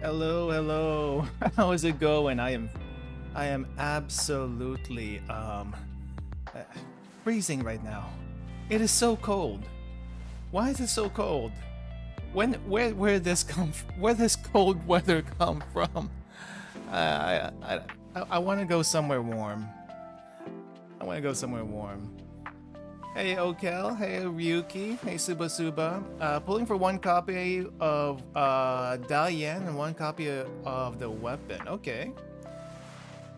Hello, hello. How's it going? I am absolutely freezing right now. It is so cold. Why is it so cold? Where this cold weather come from? I want to go somewhere warm. I want to go somewhere warm. Hey Okel, hey Ryuki, hey Suba. Pulling for one copy of Diane and one copy of the weapon. Okay.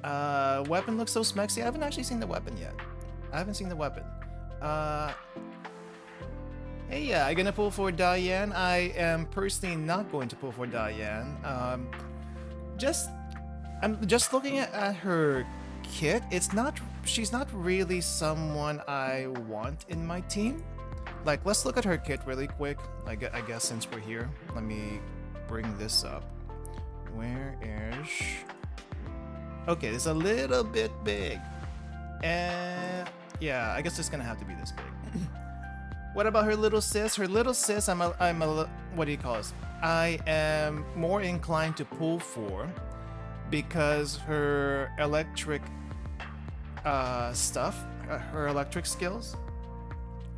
Weapon looks so smexy. I haven't actually seen the weapon yet. I haven't seen the weapon. Hey, yeah, I'm gonna pull for Diane. I am personally not going to pull for Diane. I'm just looking at her kit. She's not really someone I want in my team. Like, let's look at her kit really quick. I guess since we're here, let me bring this up. Where is... Okay, it's a little bit big. And yeah, I guess it's gonna have to be this big. What about her little sis? Her little sis, what do you call this? I am more inclined to pull for because her electric stuff, her electric skills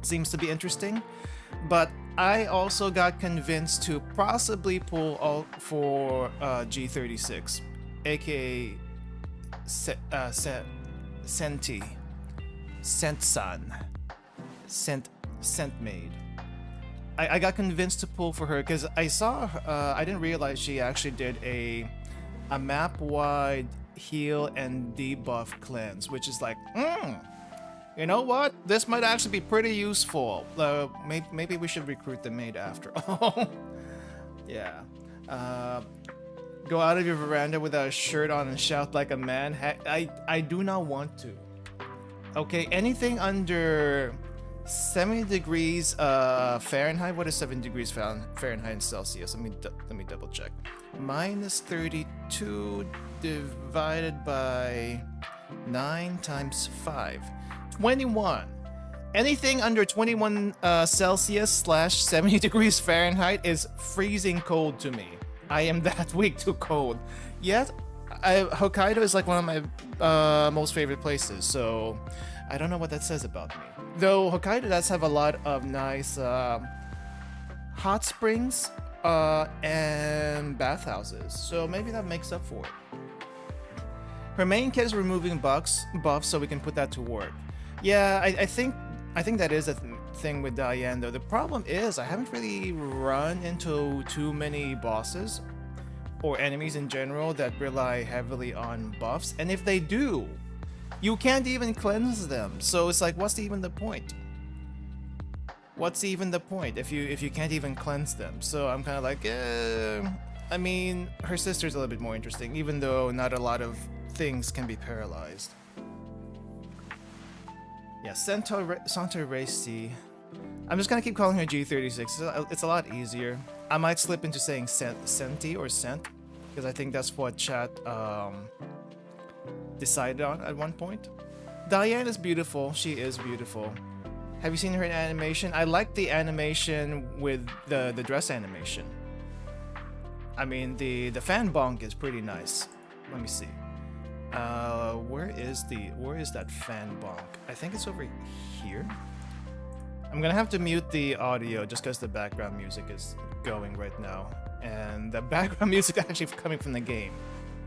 seems to be interesting, but I also got convinced to possibly pull for G36, aka Senti, Scent-san, Scent Maid. I got convinced to pull for her because I saw I didn't realize she actually did a map-wide heal and debuff cleanse, which is like, you know what? This might actually be pretty useful. Maybe we should recruit the maid after all. Yeah. Go out of your veranda without a shirt on and shout like a man. I do not want to. Okay, anything under 70 degrees Fahrenheit. What is 7 degrees Fahrenheit in Celsius? Let me double check. Minus 32 divided by 9 times 5. 21. Anything under 21 Celsius / 70 degrees Fahrenheit is freezing cold to me. I am that weak to cold. Yet, Hokkaido is like one of my most favorite places, so I don't know what that says about me. Though Hokkaido does have a lot of nice hot springs and bathhouses, so maybe that makes up for it. Her main kit is removing buffs, so we can put that to work. Yeah, I think that is a thing with Diane, though. The problem is I haven't really run into too many bosses or enemies in general that rely heavily on buffs, and if they do, you can't even cleanse them. So it's like, what's even the point? What's even the point if you can't even cleanse them? So I'm kind of like, I mean, her sister's a little bit more interesting, even though not a lot of things can be paralyzed. Yeah, Santa Racy. I'm just gonna keep calling her G36. It's a lot easier. I might slip into saying Senti or Cent, because I think that's what chat decided on at one point. Diane is beautiful. She is beautiful. Have you seen her in animation? I like the animation with the dress animation. I mean, the fan bonk is pretty nice. Let me see. Where is that fan bonk? I think it's over here. I'm gonna have to mute the audio just because the background music is going right now, and the background music is actually coming from the game.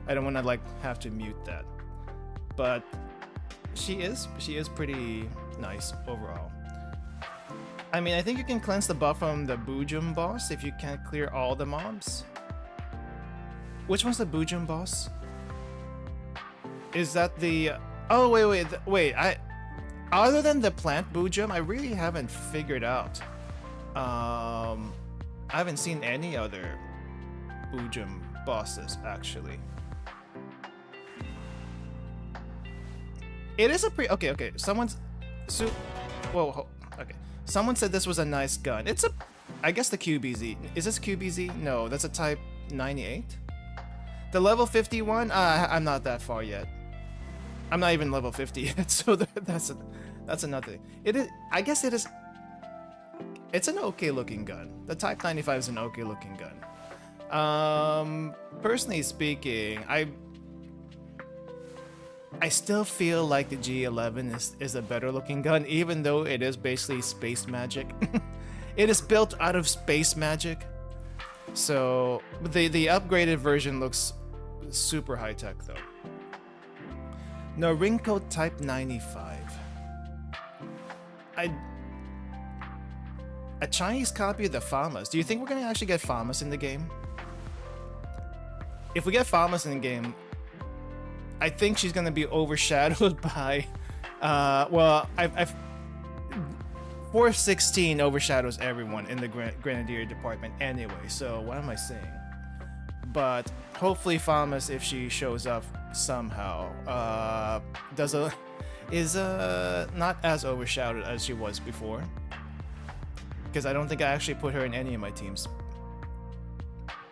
I don't want to like have to mute that, but she is pretty nice overall. I mean, I think you can cleanse the buff from the Bujum boss if you can't clear all the mobs. Which one's the Bujum boss? Is that the... Oh, wait. Other than the plant Bujum, I really haven't figured out. I haven't seen any other Bujum bosses, actually. It is a Okay. Someone's... Whoa, okay. Someone said this was a nice gun. It's a... I guess the QBZ. Is this QBZ? No, that's a Type 98. The level 51? I'm not that far yet. I'm not even level 50 yet, so that's another thing. It is... I guess it is... It's an okay looking gun. The Type 95 is an okay looking gun. Personally speaking, I still feel like the G11 is a better looking gun, even though it is basically space magic. It is built out of space magic. So the upgraded version looks super high tech though. Norinco Type 95. A Chinese copy of the FAMAS. Do you think we're gonna actually get FAMAS in the game? If we get FAMAS in the game, I think she's gonna be overshadowed by, well, 416 overshadows everyone in the Grenadier department anyway, so what am I saying? But hopefully FAMAS, if she shows up somehow, is not as overshadowed as she was before. Because I don't think I actually put her in any of my teams.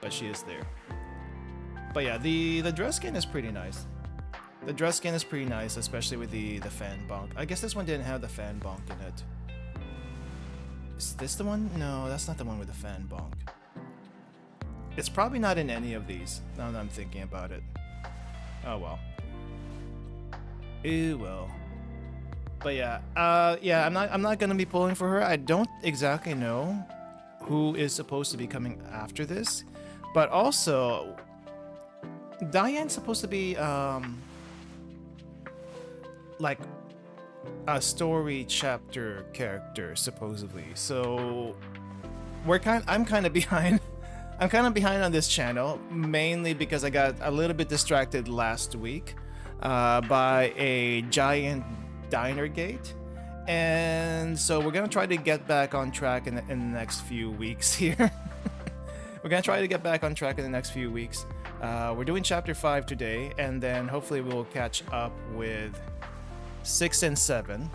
But she is there. But yeah, the dress skin is pretty nice. The dress skin is pretty nice, especially with the fan bonk. I guess this one didn't have the fan bonk in it. Is this the one? No, that's not the one with the fan bonk. It's probably not in any of these, now that I'm thinking about it. Oh well. Ew, well. But yeah, yeah, I'm not gonna be pulling for her. I don't exactly know who is supposed to be coming after this, but also Diane's supposed to be like a story chapter character supposedly. So I'm kind of behind. I'm kind of behind on this channel, mainly because I got a little bit distracted last week by a giant diner gate, and so we're gonna try to get back on track in the next few weeks here. We're gonna try to get back on track in the next few weeks. We're doing chapter 5 today, and then hopefully we'll catch up with 6 and 7.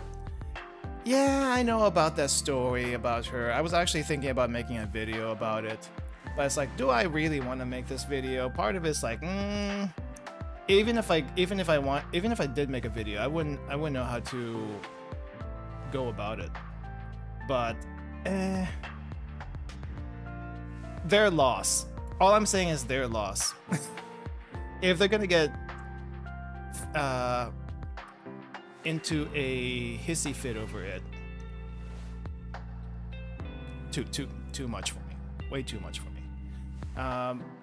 Yeah, I know about that story about her. I was actually thinking about making a video about it, but it's like, do I really want to make this video? Part of it's like, even if I did make a video, I wouldn't know how to go about it. But their loss. All I'm saying is their loss. if they're gonna get into a hissy fit over it, too much for me. Way too much for me.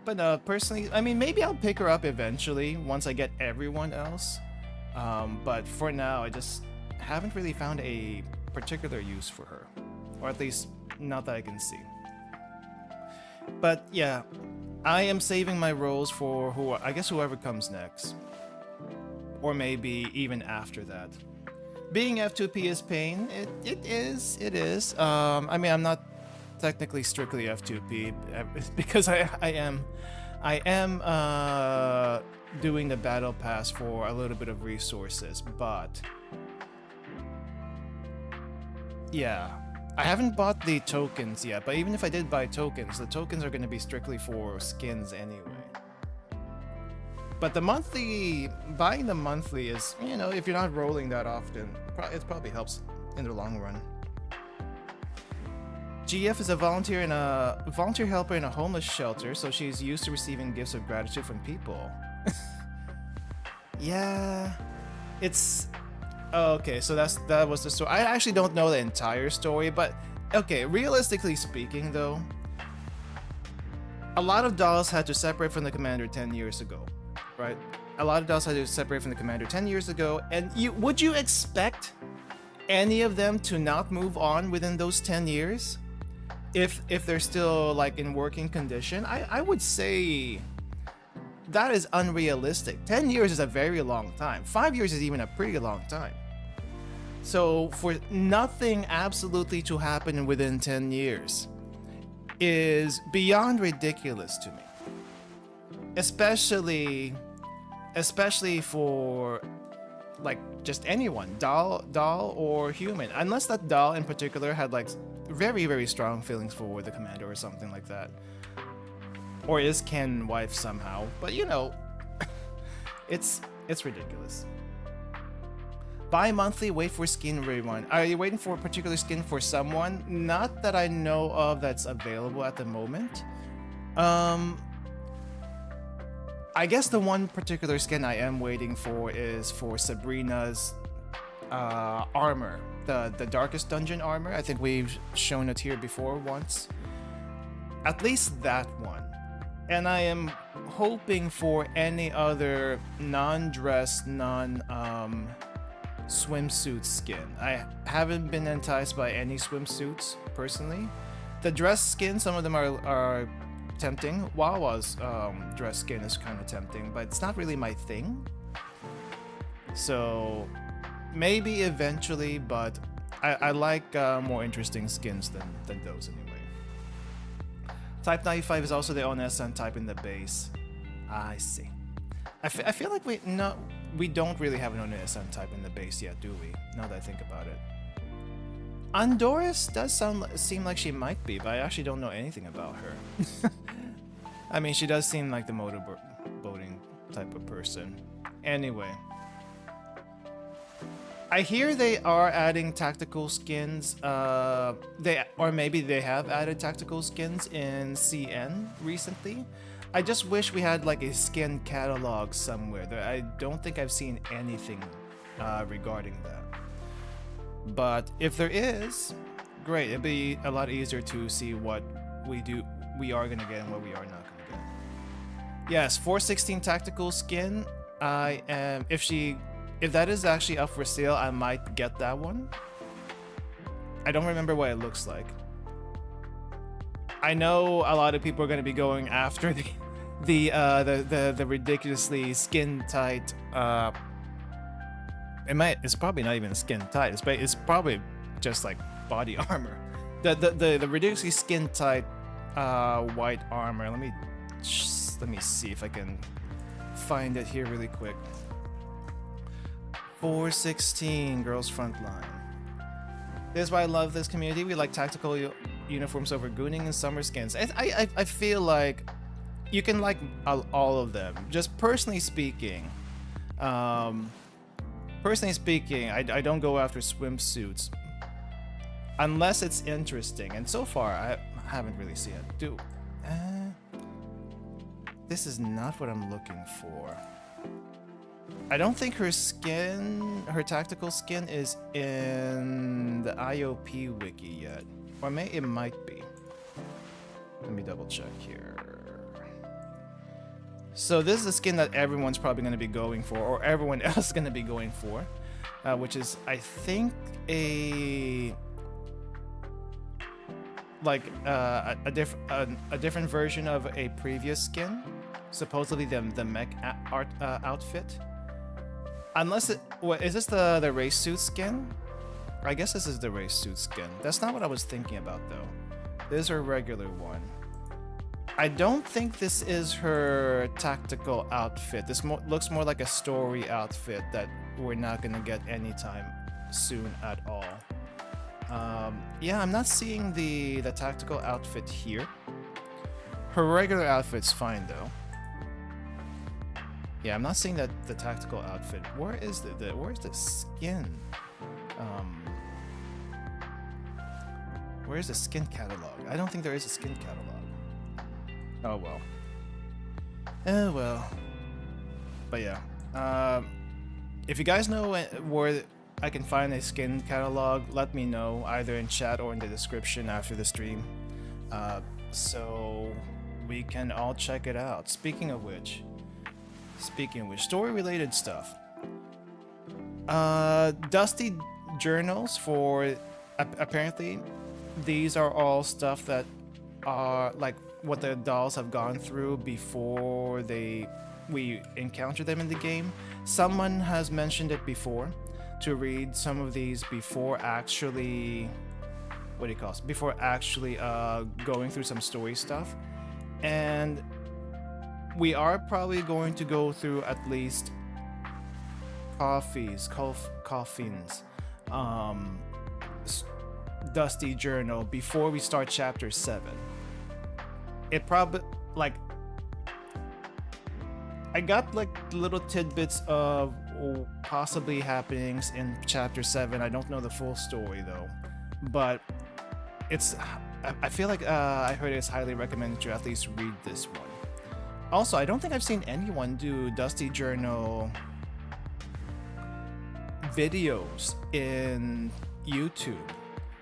But no, personally, I mean, maybe I'll pick her up eventually once I get everyone else. But for now, I just haven't really found a particular use for her, or at least not that I can see. But yeah, I am saving my roles for I guess whoever comes next, or maybe even after that. Being F2P is pain. It is. I mean, I'm not technically strictly F2P because I am doing the battle pass for a little bit of resources, but yeah, I haven't bought the tokens yet. But even if I did buy tokens, the tokens are going to be strictly for skins anyway. But buying the monthly is, you know, if you're not rolling that often, it probably helps in the long run. GF is a volunteer helper in a homeless shelter, so she's used to receiving gifts of gratitude from people. Yeah, it's okay. So that was the story. I actually don't know the entire story, but okay. Realistically speaking, though, a lot of dolls had to separate from the commander 10 years ago, right? A lot of dolls had to separate from the commander 10 years ago, and would you expect any of them to not move on within those 10 years? If they're still like in working condition, I would say that is unrealistic. 10 years is a very long time. 5 years is even a pretty long time. So for nothing absolutely to happen within 10 years is beyond ridiculous to me. Especially for like just anyone, doll or human, unless that doll in particular had like very, very strong feelings for the commander or something like that, or is Ken wife somehow. But you know, it's ridiculous. Buy monthly, wait for skin rerun. Are you waiting for a particular skin for someone? Not that I know of that's available at the moment. I guess the one particular skin I am waiting for is for Sabrina's armor, the Darkest Dungeon armor. I think we've shown it here before once. At least that one. And I am hoping for any other non-dress, swimsuit skin. I haven't been enticed by any swimsuits personally. The dress skin, some of them are tempting. WAWA's dress skin is kind of tempting, but it's not really my thing. So maybe eventually, but I like more interesting skins than those anyway. Type 95 is also the own SN type in the base. I see. I feel like we don't really have an SN type in the base yet, do we? Now that I think about it. Andoris does seem like she might be, but I actually don't know anything about her. I mean, she does seem like the motorboating type of person. Anyway. I hear they are adding tactical skins, or maybe they have added tactical skins in CN recently. I just wish we had like a skin catalog somewhere. I don't think I've seen anything regarding that. But if there is, great. It'd be a lot easier to see what we are gonna get and what we are not gonna get. Yes, 416 tactical skin. If that is actually up for sale, I might get that one. I don't remember what it looks like. I know a lot of people are going to be going after the ridiculously skin tight. It's probably not even skin tight. It's probably just like body armor. The ridiculously skin tight white armor. Let me see if I can find it here really quick. 416 Girls Frontline. This is why I love this community. We like tactical uniforms over gooning and summer skins. I feel like you can like all of them. Just personally speaking, I don't go after swimsuits unless it's interesting. And so far, I haven't really seen it. This is not what I'm looking for. I don't think her skin, her tactical skin is in the IOP wiki yet. Or it might be. Let me double check here. So this is a skin that everyone's probably going to be going for, or everyone else is going to be going for, which is, I think, a different version of a previous skin, supposedly the mech outfit. Unless is this the race suit skin? I guess this is the race suit skin. That's not what I was thinking about though. This is her regular one. I don't think this is her tactical outfit. This looks more like a story outfit that we're not gonna get anytime soon at all. Yeah, I'm not seeing the tactical outfit here. Her regular outfit's fine though. Yeah, I'm not seeing the tactical outfit. Where is where's the skin? Where's the skin catalog? I don't think there is a skin catalog. Oh well. Oh well. But yeah. If you guys know where I can find a skin catalog, let me know either in chat or in the description after the stream. So we can all check it out. Speaking of which, story-related stuff. Dusty journals for apparently these are all stuff that are like what the dolls have gone through before we encounter them in the game. Someone has mentioned it before to read some of these before actually before actually going through some story stuff, and we are probably going to go through at least Coffin's Dusty Journal before we start chapter 7. It probably, like, I got like little tidbits of possibly happenings in chapter 7. I don't know the full story though, but I feel like I heard it's highly recommended to at least read this one. Also, I don't think I've seen anyone do Dusty Journal videos in YouTube.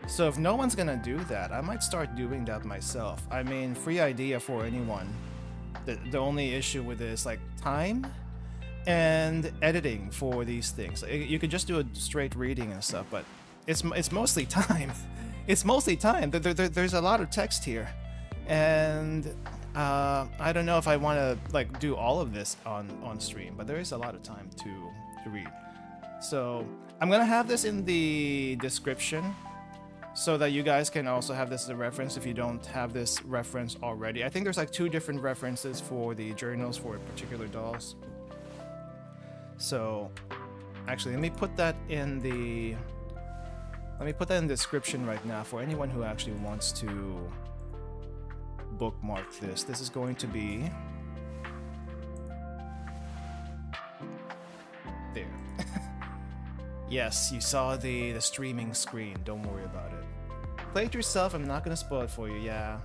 So if no one's gonna do that, I might start doing that myself. I mean, free idea for anyone. The only issue with it is like time and editing for these things. You could just do a straight reading and stuff, but it's mostly time. It's mostly time. There's a lot of text here, and I don't know if I want to like do all of this on stream, but there is a lot of time to read. So I'm gonna have this in the description so that you guys can also have this as a reference if you don't have this reference already. I think there's like 2 different references for the journals for particular dolls. So actually, let me put that in the description right now for anyone who actually wants to bookmark this. This is going to be there. Yes, you saw the streaming screen. Don't worry about it. Play it yourself. I'm not gonna spoil it for you. Yeah.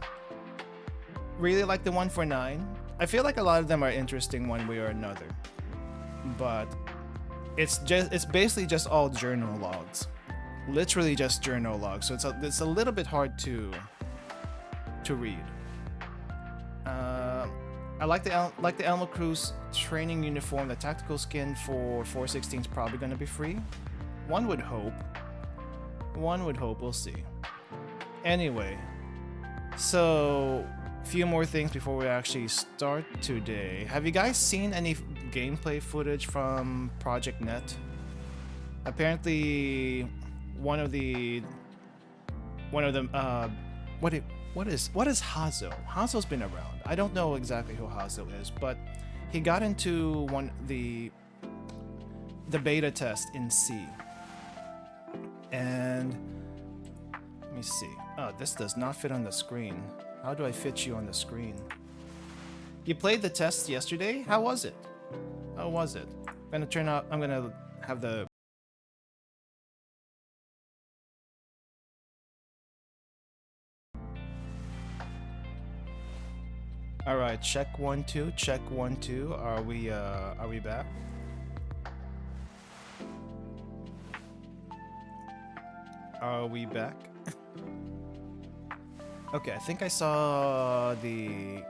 Really like the one for 9. I feel like a lot of them are interesting one way or another, but it's basically just all journal logs. Literally just journal logs. So it's a little bit hard to read. I like the Elmo Cruz training uniform. The tactical skin for 416 is probably going to be free. One would hope. We'll see. Anyway, so a few more things before we actually start today. Have you guys seen any gameplay footage from Project Net? Apparently, one of them. What is Hazo? Hazo's been around. I don't know exactly who Hazo is, but he got into the beta test in C. And let me see. Oh, this does not fit on the screen. How do I fit you on the screen? You played the test yesterday? How was it? I'm gonna have the Alright, right, check 1 2, check 1 2. Are we back? Are we back? Okay, I think I saw the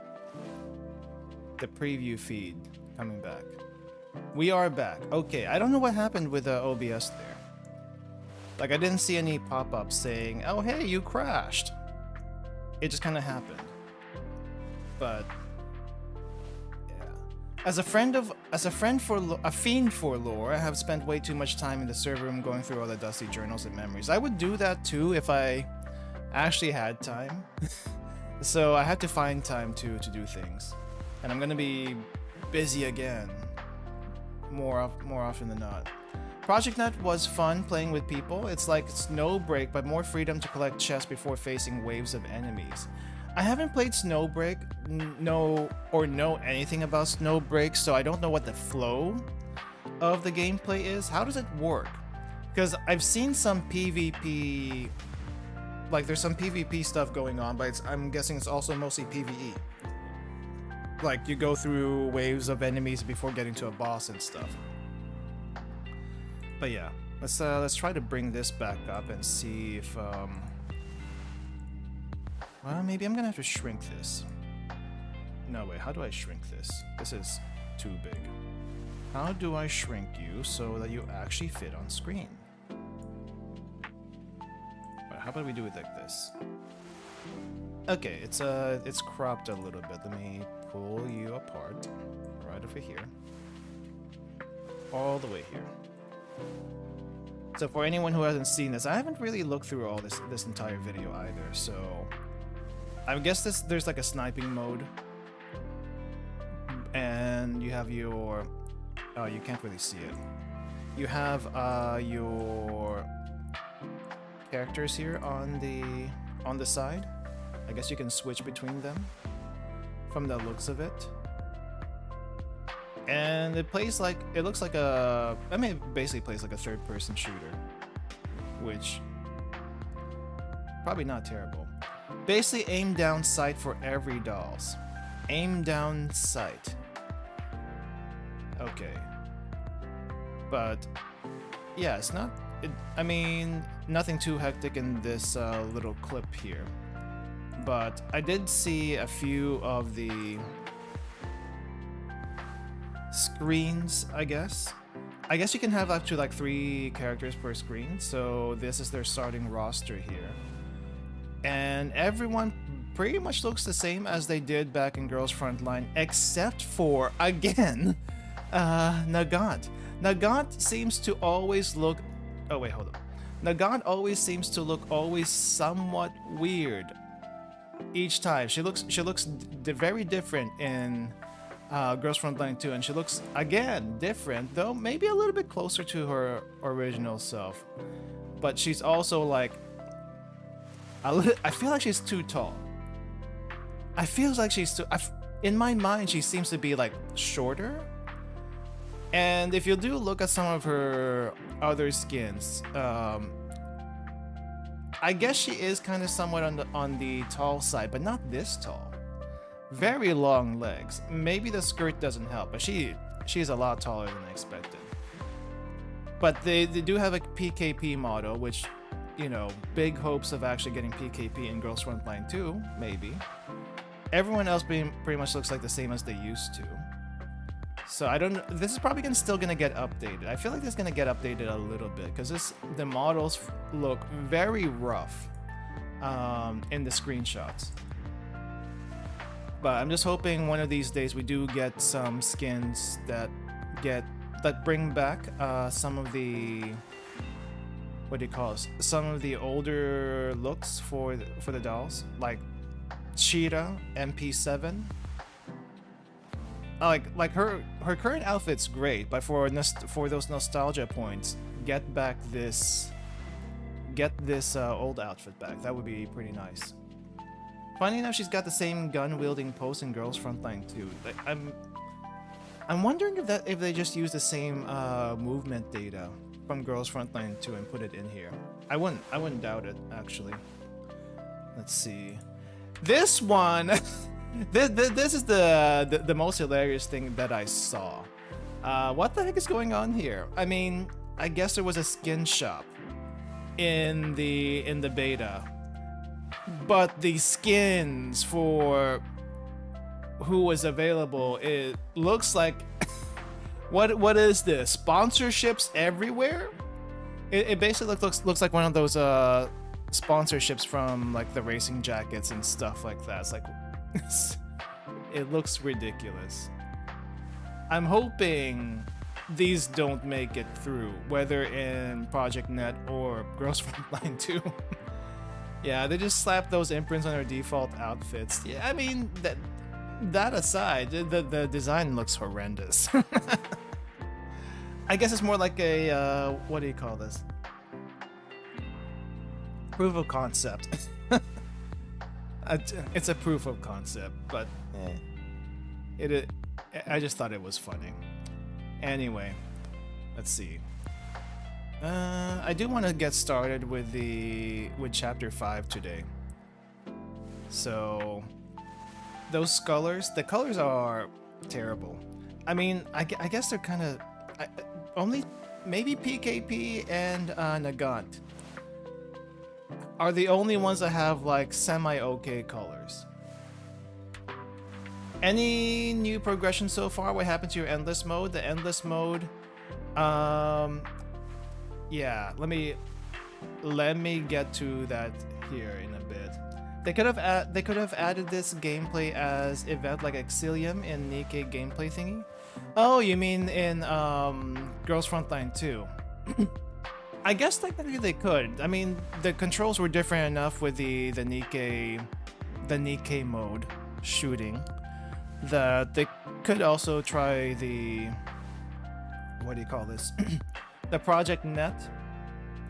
preview feed coming back. We are back. Okay, I don't know what happened with OBS there. Like, I didn't see any pop-ups saying, "Oh, hey, you crashed." It just kind of happened. But yeah, as a fiend for lore, I have spent way too much time in the server room going through all the dusty journals and memories. I would do that too if I actually had time. So I had to find time to do things, and I'm gonna be busy again more often than not. Project Nut was fun playing with people. It's like Snowbreak, but more freedom to collect chests before facing waves of enemies. I haven't played Snowbreak, know anything about Snowbreak, so I don't know what the flow of the gameplay is. How does it work? Because I've seen some PvP, like there's some PvP stuff going on, but I'm guessing it's also mostly PvE. Like you go through waves of enemies before getting to a boss and stuff. But yeah, let's try to bring this back up and see if well, maybe I'm gonna have to shrink this. No, wait, how do I shrink this? This is too big. How do I shrink you so that you actually fit on screen? Right, how about we do it like this? Okay, it's cropped a little bit. Let me pull you apart right over here. All the way here. So for anyone who hasn't seen this, I haven't really looked through all this entire video either, so I guess there's like a sniping mode, and you have your you can't really see it. You have your characters here on the side. I guess you can switch between them from the looks of it. And it looks like it basically plays like a third-person shooter, which probably not terrible. Basically, aim down sight for every dolls. Aim down sight. Okay. But yeah, it's not. I mean, nothing too hectic in this little clip here. But I did see a few of the screens, I guess. I guess you can have up to like 3 characters per screen, so this is their starting roster here. And everyone pretty much looks the same as they did back in Girls Frontline, except for, again, Nagant. Nagant seems to always look... Oh wait, hold up. Nagant always seems to look somewhat weird each time. She looks very different in Girls Frontline 2, and she looks again different, though maybe a little bit closer to her original self. But she's also like I feel like she's too tall. I feel like she's too... in my mind, she seems to be like shorter. And if you do look at some of her other skins, I guess she is kind of somewhat on the tall side, but not this tall. Very long legs. Maybe the skirt doesn't help, but she's a lot taller than I expected. But they do have a PKP model, which, you know, big hopes of actually getting PKP in Girls Frontline 2, maybe. Everyone else pretty much looks like the same as they used to. So I don't. This is probably still gonna get updated. I feel like this is gonna get updated a little bit because the models look very rough in the screenshots. But I'm just hoping one of these days we do get some skins that bring back some of the, what do you call it? Some of the older looks for the dolls, like Cheetah, MP7. Like her current outfit's great, but for those nostalgia points, get this old outfit back. That would be pretty nice. Funny enough, she's got the same gun-wielding pose in Girls Frontline 2. Like, I'm wondering if they just use the same movement data from Girls Frontline 2 and put it in here. I wouldn't doubt it, actually. Let's see. This one This is the most hilarious thing that I saw. What the heck is going on here? I mean, I guess there was a skin shop in the beta, but the skins for who was available, it looks like what is this? Sponsorships everywhere? It basically looks like one of those sponsorships from like the racing jackets and stuff like that. It's like it looks ridiculous. I'm hoping these don't make it through, whether in Project Net or Girls Frontline 2. Yeah, they just slapped those imprints on their default outfits. Yeah, I mean, that aside, the design looks horrendous. I guess it's more like a, what do you call this? Proof of concept. It's a proof of concept, but I just thought it was funny. Anyway, let's see. I do want to get started with chapter 5 today. So those colors, the colors are terrible. I mean, I guess they're kind of only maybe PKP and Nagant are the only ones that have like semi-okay colors. Any new progression so far? What happened to your endless mode? The endless mode, yeah, let me get to that here in a bit. They could have added this gameplay as event like EXILIUM in Nikkei gameplay thingy. Oh, you mean in Girls Frontline 2? I guess technically they could. I mean, the controls were different enough with the Nikkei mode shooting that they could also try the, what do you call this? The Project Net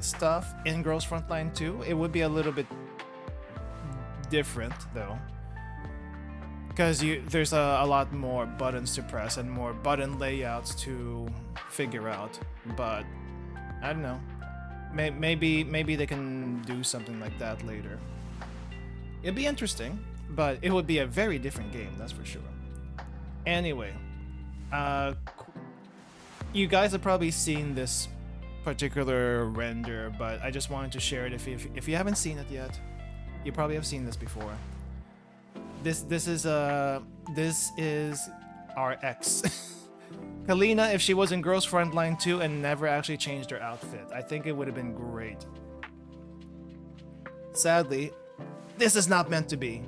stuff in Girls Frontline 2. It would be a little bit different though, because there's a lot more buttons to press and more button layouts to figure out. But I don't know. Maybe they can do something like that later. It'd be interesting, but it would be a very different game, that's for sure. Anyway, you guys have probably seen this particular render, but I just wanted to share it. If you haven't seen it yet, you probably have seen this before. This is our ex. Kalina, if she was in Girls Frontline 2 and never actually changed her outfit, I think it would have been great. Sadly, this is not meant to be.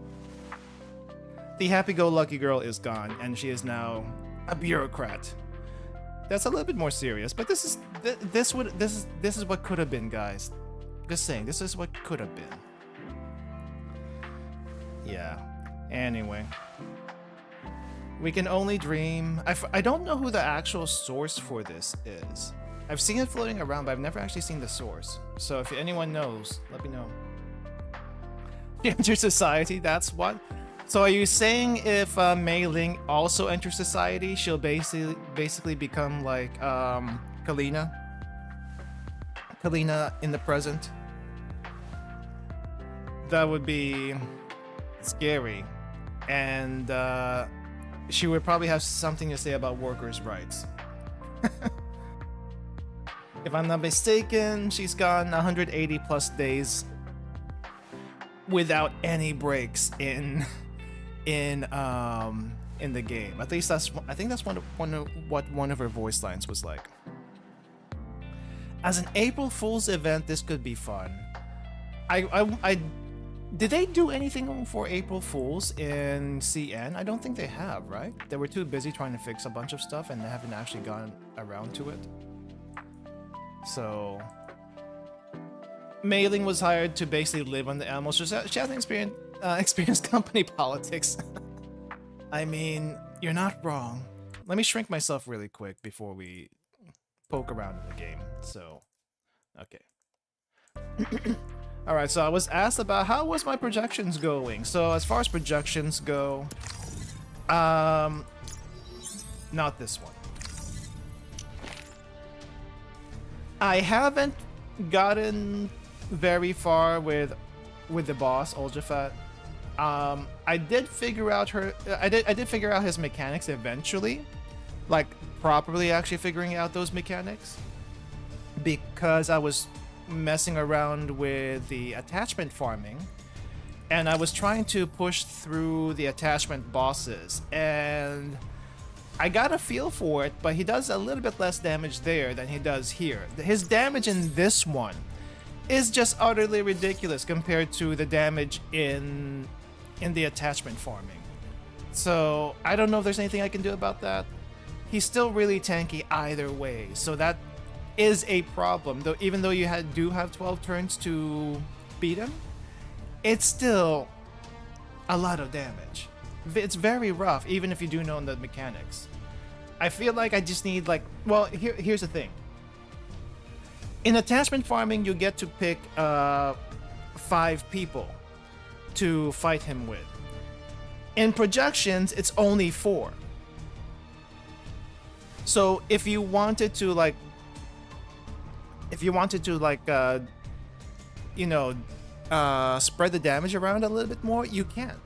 The happy-go-lucky girl is gone, and she is now a bureaucrat. That's a little bit more serious, but this is what could have been, guys. Just saying, this is what could have been. Yeah. Anyway. We can only dream. I don't know who the actual source for this is. I've seen it floating around, but I've never actually seen the source. So if anyone knows, let me know. She enters society, that's what? So are you saying if Mei Ling also enters society, she'll basically become like Kalina? Kalina in the present? That would be scary. And she would probably have something to say about workers' rights. If I'm not mistaken, she's gone 180 plus days without any breaks in the game. At least I think that's what one of her voice lines was like. As an April Fool's event, this could be fun. Did they do anything for April Fools in CN? I don't think they have, right? They were too busy trying to fix a bunch of stuff and they haven't actually gone around to it. So Mei Ling was hired to basically live on the animals. She hasn't experienced company politics. I mean, you're not wrong. Let me shrink myself really quick before we poke around in the game. So, okay. Alright, so I was asked about how was my projections going. So as far as projections go, not this one. I haven't gotten very far with the boss, Uljafat. I did figure out I did figure out his mechanics eventually, like properly actually figuring out those mechanics, because I was messing around with the attachment farming, and I was trying to push through the attachment bosses, and I got a feel for it, but he does a little bit less damage there than he does here. His damage in this one is just utterly ridiculous compared to the damage in the attachment farming. So I don't know if there's anything I can do about that. He's still really tanky either way, so that is a problem. Though, even though you do have 12 turns to beat him, it's still a lot of damage. It's very rough, even if you do know the mechanics. I feel like I just need like, well, here's the thing. In attachment farming, you get to pick 5 people to fight him with. In projections, it's only 4. So if you wanted to like, spread the damage around a little bit more, you can't.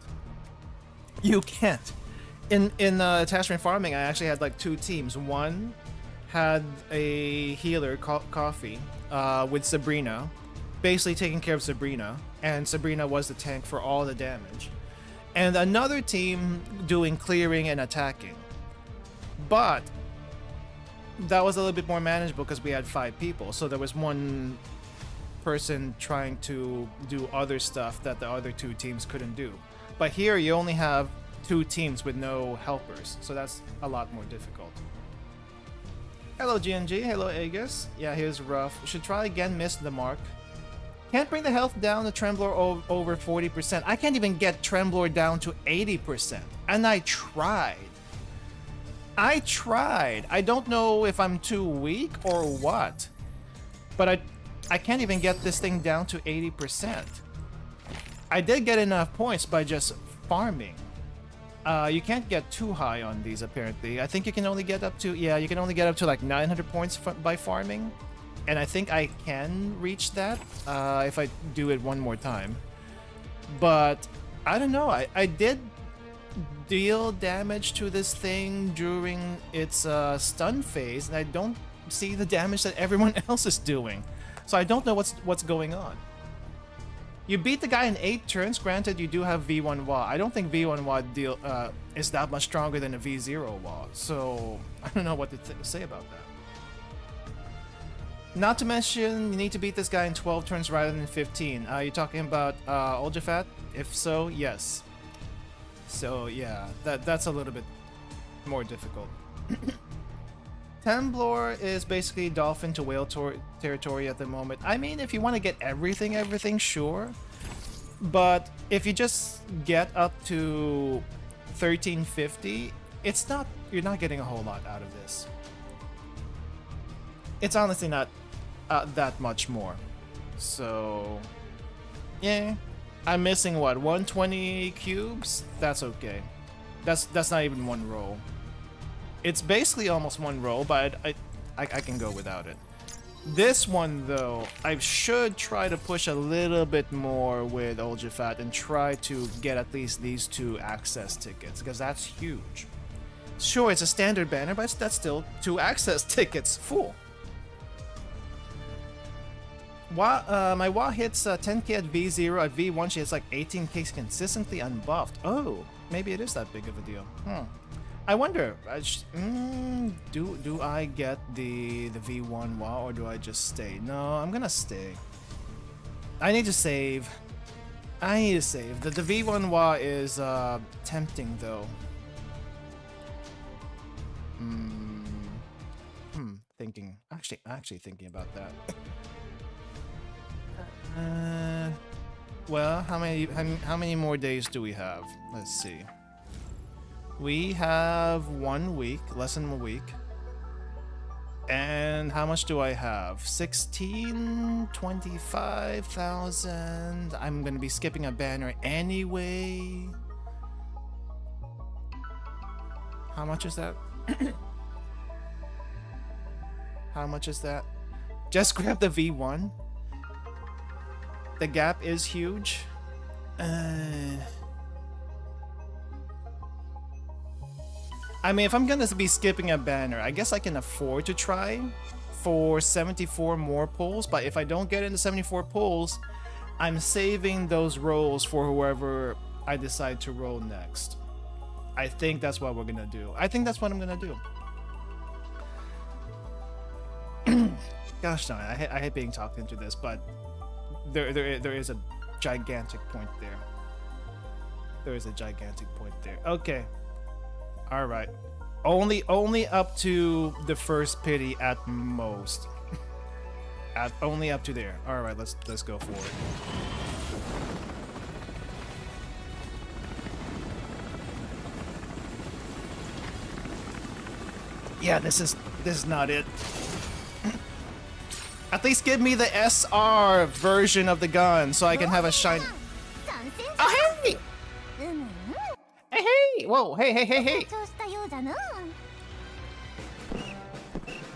You can't. In attachment farming, I actually had like 2 teams. One had a healer, Coffee, with Sabrina, basically taking care of Sabrina, and Sabrina was the tank for all the damage. And another team doing clearing and attacking. But that was a little bit more manageable because we had 5 people, so there was one person trying to do other stuff that the other 2 teams couldn't do. But here you only have 2 teams with no helpers, so that's a lot more difficult. Hello GNG, hello Aegis. Yeah, here's rough. Should try again, missed the mark. Can't bring the health down to Trembler over 40%. I can't even get Trembler down to 80%. And I tried. I don't know if I'm too weak or what, but I can't even get this thing down to 80%. I did get enough points by just farming. You can't get too high on these apparently. I think you can only get up to, yeah, you can only get up to like 900 points by farming. And I think I can reach that if I do it one more time. But I don't know, I did deal damage to this thing during its stun phase, and I don't see the damage that everyone else is doing. So I don't know what's going on. You beat the guy in 8 turns, granted you do have V1 WA. I don't think V1 WA is that much stronger than a V0 WA, so I don't know what to say about that. Not to mention, you need to beat this guy in 12 turns rather than 15. You're talking about Uljafat? If so, yes. So yeah, that's a little bit more difficult. Temblor is basically dolphin to whale territory at the moment. I mean, if you want to get everything, sure. But if you just get up to 1350, you're not getting a whole lot out of this. It's honestly not that much more. So, yeah. I'm missing what, 120 cubes? That's okay. That's not even one roll. It's basically almost one roll, but I can go without it. This one though, I should try to push a little bit more with Uljafat and try to get at least these 2 access tickets, because that's huge. Sure, it's a standard banner, but that's still 2 access tickets full. My WA hits 10k at V0, at V1 she hits like 18k consistently unbuffed. Oh, maybe it is that big of a deal. I wonder, do I get the V1 WA or do I just stay? No, I'm gonna stay. I need to save. The V1 WA is tempting though. Thinking. Actually thinking about that. Well, how many more days do we have? Let's see. We have 1 week, less than a week. And how much do I have? 25,000. I'm gonna be skipping a banner anyway. How much is that? How much is that? Just grab the V1. The gap is huge. I mean, if I'm gonna be skipping a banner, I guess I can afford to try for 74 more pulls, but if I don't get into 74 pulls, I'm saving those rolls for whoever I decide to roll next. I think that's what we're gonna do. I think that's what I'm gonna do. Gosh darn it, I hate being talked into this, but there is a gigantic point there. There is a gigantic point there. Okay. Alright. Only up to the first pity at most. Only up to there. Alright, let's go forward. Yeah, this is not it. At least give me the SR version of the gun so I can have a shine. Oh, hey! Hey, hey! Whoa, hey!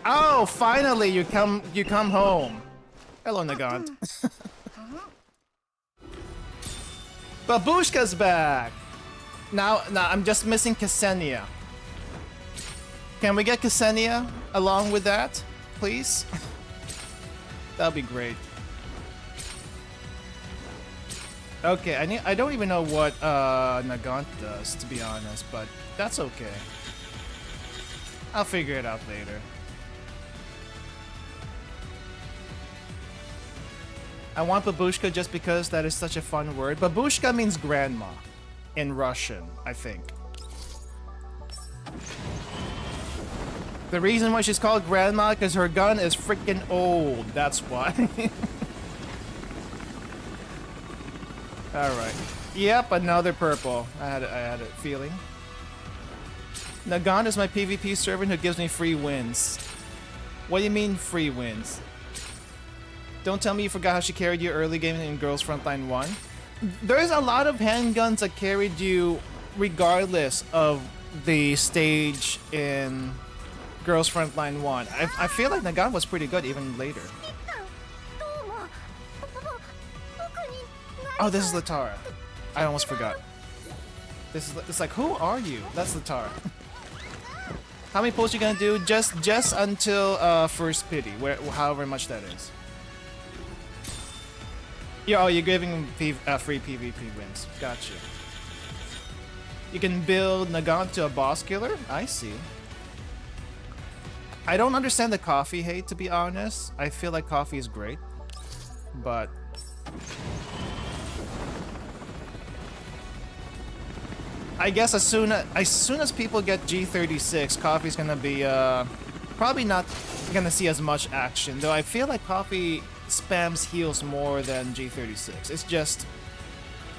Oh, finally you come home. Hello, Nagant. Babushka's back. Now I'm just missing Ksenia. Can we get Ksenia along with that, please? That'd be great. Okay, I don't even know what Nagant does, to be honest, but that's okay. I'll figure it out later. I want babushka just because that is such a fun word. Babushka means grandma in Russian, I think. The reason why she's called grandma because her gun is freaking old. That's why. Alright. Yep, another purple. I had a feeling. Nagant is my PvP servant who gives me free wins. What do you mean free wins? Don't tell me you forgot how she carried you early game in Girls Frontline 1. There's a lot of handguns that carried you regardless of the stage in Girls Frontline 1. I feel like Nagant was pretty good even later. Oh, this is Latara. I almost forgot. It's like, who are you? That's Latara. How many pulls you gonna do? Just until first pity, however much that is. Yeah, oh, you're giving free PvP wins. Gotcha. You can build Nagant to a boss killer? I see. I don't understand the coffee hate, to be honest. I feel like coffee is great, but I guess as soon as people get G36, coffee's gonna be probably not gonna see as much action. Though I feel like coffee spams heals more than G36. It's just,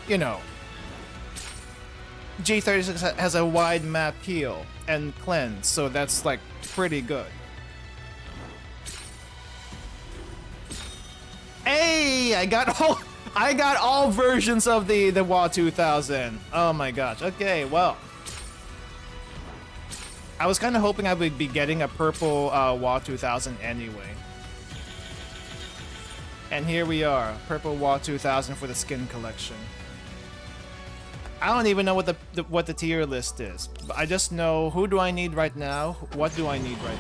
you know, G36 has a wide map heal and cleanse, so that's like pretty good. Hey, I got all versions of the WAWA 2000. Oh my gosh. Okay, well, I was kind of hoping I would be getting a purple WAWA 2000 anyway. And here we are, purple WAWA 2000 for the skin collection. I don't even know what the tier list is. But I just know who do I need right now, what do I need right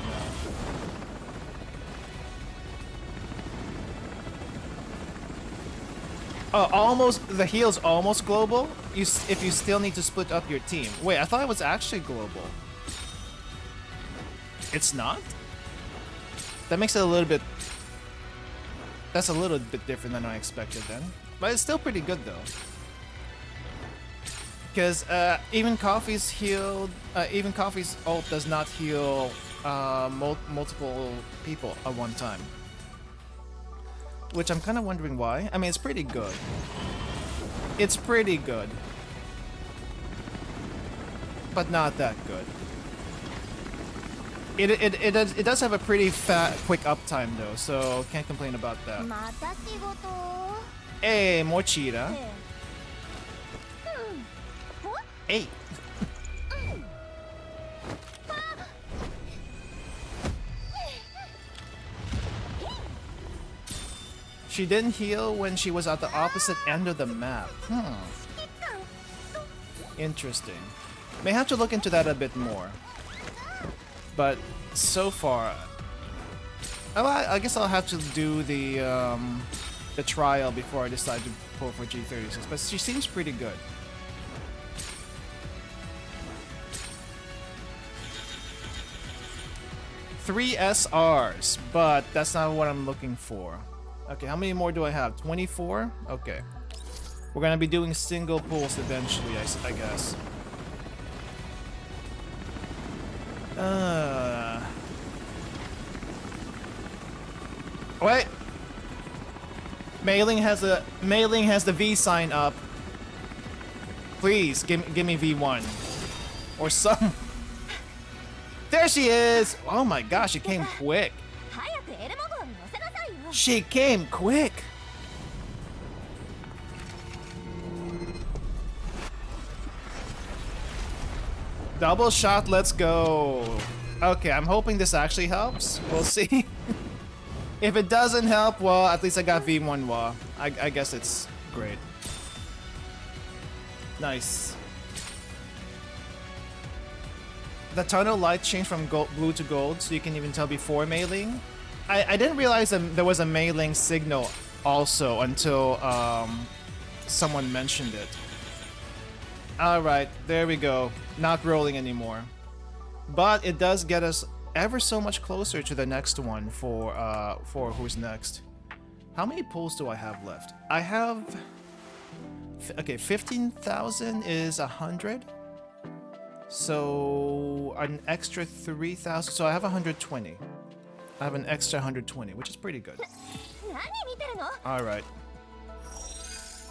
now. Almost, the heal's almost global. If you still need to split up your team. Wait, I thought it was actually global. It's not? That makes it a little bit. That's a little bit different than I expected then. But it's still pretty good though. Because even Coffee's ult does not heal multiple people at one time. Which I'm kind of wondering why. I mean, it's pretty good. It's pretty good. But not that good. It does have a pretty quick uptime though, so can't complain about that. Hey, more cheetah. Hey. She didn't heal when she was at the opposite end of the map. Interesting. May have to look into that a bit more. but so far, I guess I'll have to do the trial before I decide to pull for G36. But she seems pretty good. Three SRs, but that's not what I'm looking for. Okay, how many more do I have? 24? Okay. We're gonna be doing single pulls eventually, I guess. Wait! Mailing has the V sign up. Please, give me V1. Or some... There she is! Oh my gosh, she came quick. She came quick! Double shot, let's go. Okay, I'm hoping this actually helps. We'll see. If it doesn't help, well, at least I got V1 WAWA. I guess it's great. Nice. The tunnel light changed from blue to gold, so you can even tell before mailing. I didn't realize that there was a mailing signal also until someone mentioned it. Alright, there we go. Not rolling anymore. But it does get us ever so much closer to the next one for who's next. How many pulls do I have left? I have... Okay, 15,000 is 100. So an extra 3,000. So I have 120. I have an extra 120, which is pretty good. Alright.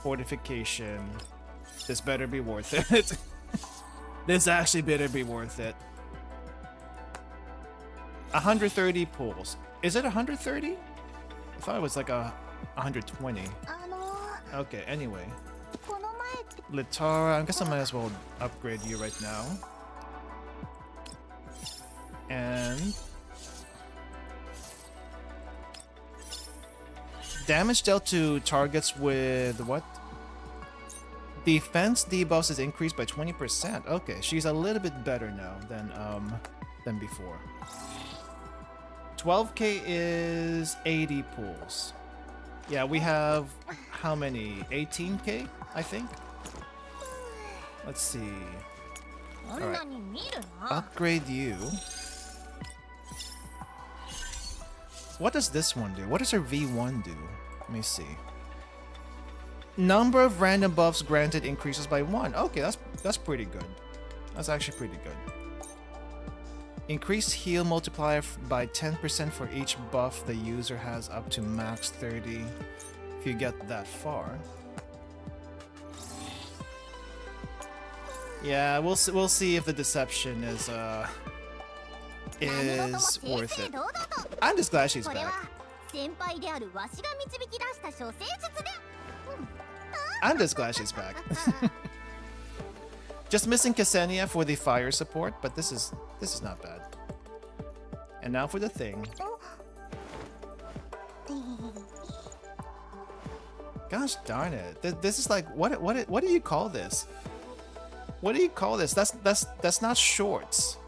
Fortification. This better be worth it. This actually better be worth it. 130 pulls. Is it 130? I thought it was like 120. Okay, anyway. Litara, I guess I might as well upgrade you right now. And... damage dealt to targets with what? Defense debuffs is increased by 20%. Okay, she's a little bit better now than before. 12k is 80 pulls. Yeah, we have how many? 18k, I think. Let's see. Alright. Upgrade you. What does this one do? What does her V1 do? Let me see. Number of random buffs granted increases by 1. Okay, that's pretty good. That's actually pretty good. Increase heal multiplier by 10% for each buff the user has up to max 30 if you get that far. Yeah, we'll see if the deception is worth it. I'm just glad she's back. I'm just glad she's back. Just missing Ksenia for the fire support, but this is not bad. And now for the thing. Gosh darn it! This is like what do you call this? What do you call this? That's not shorts.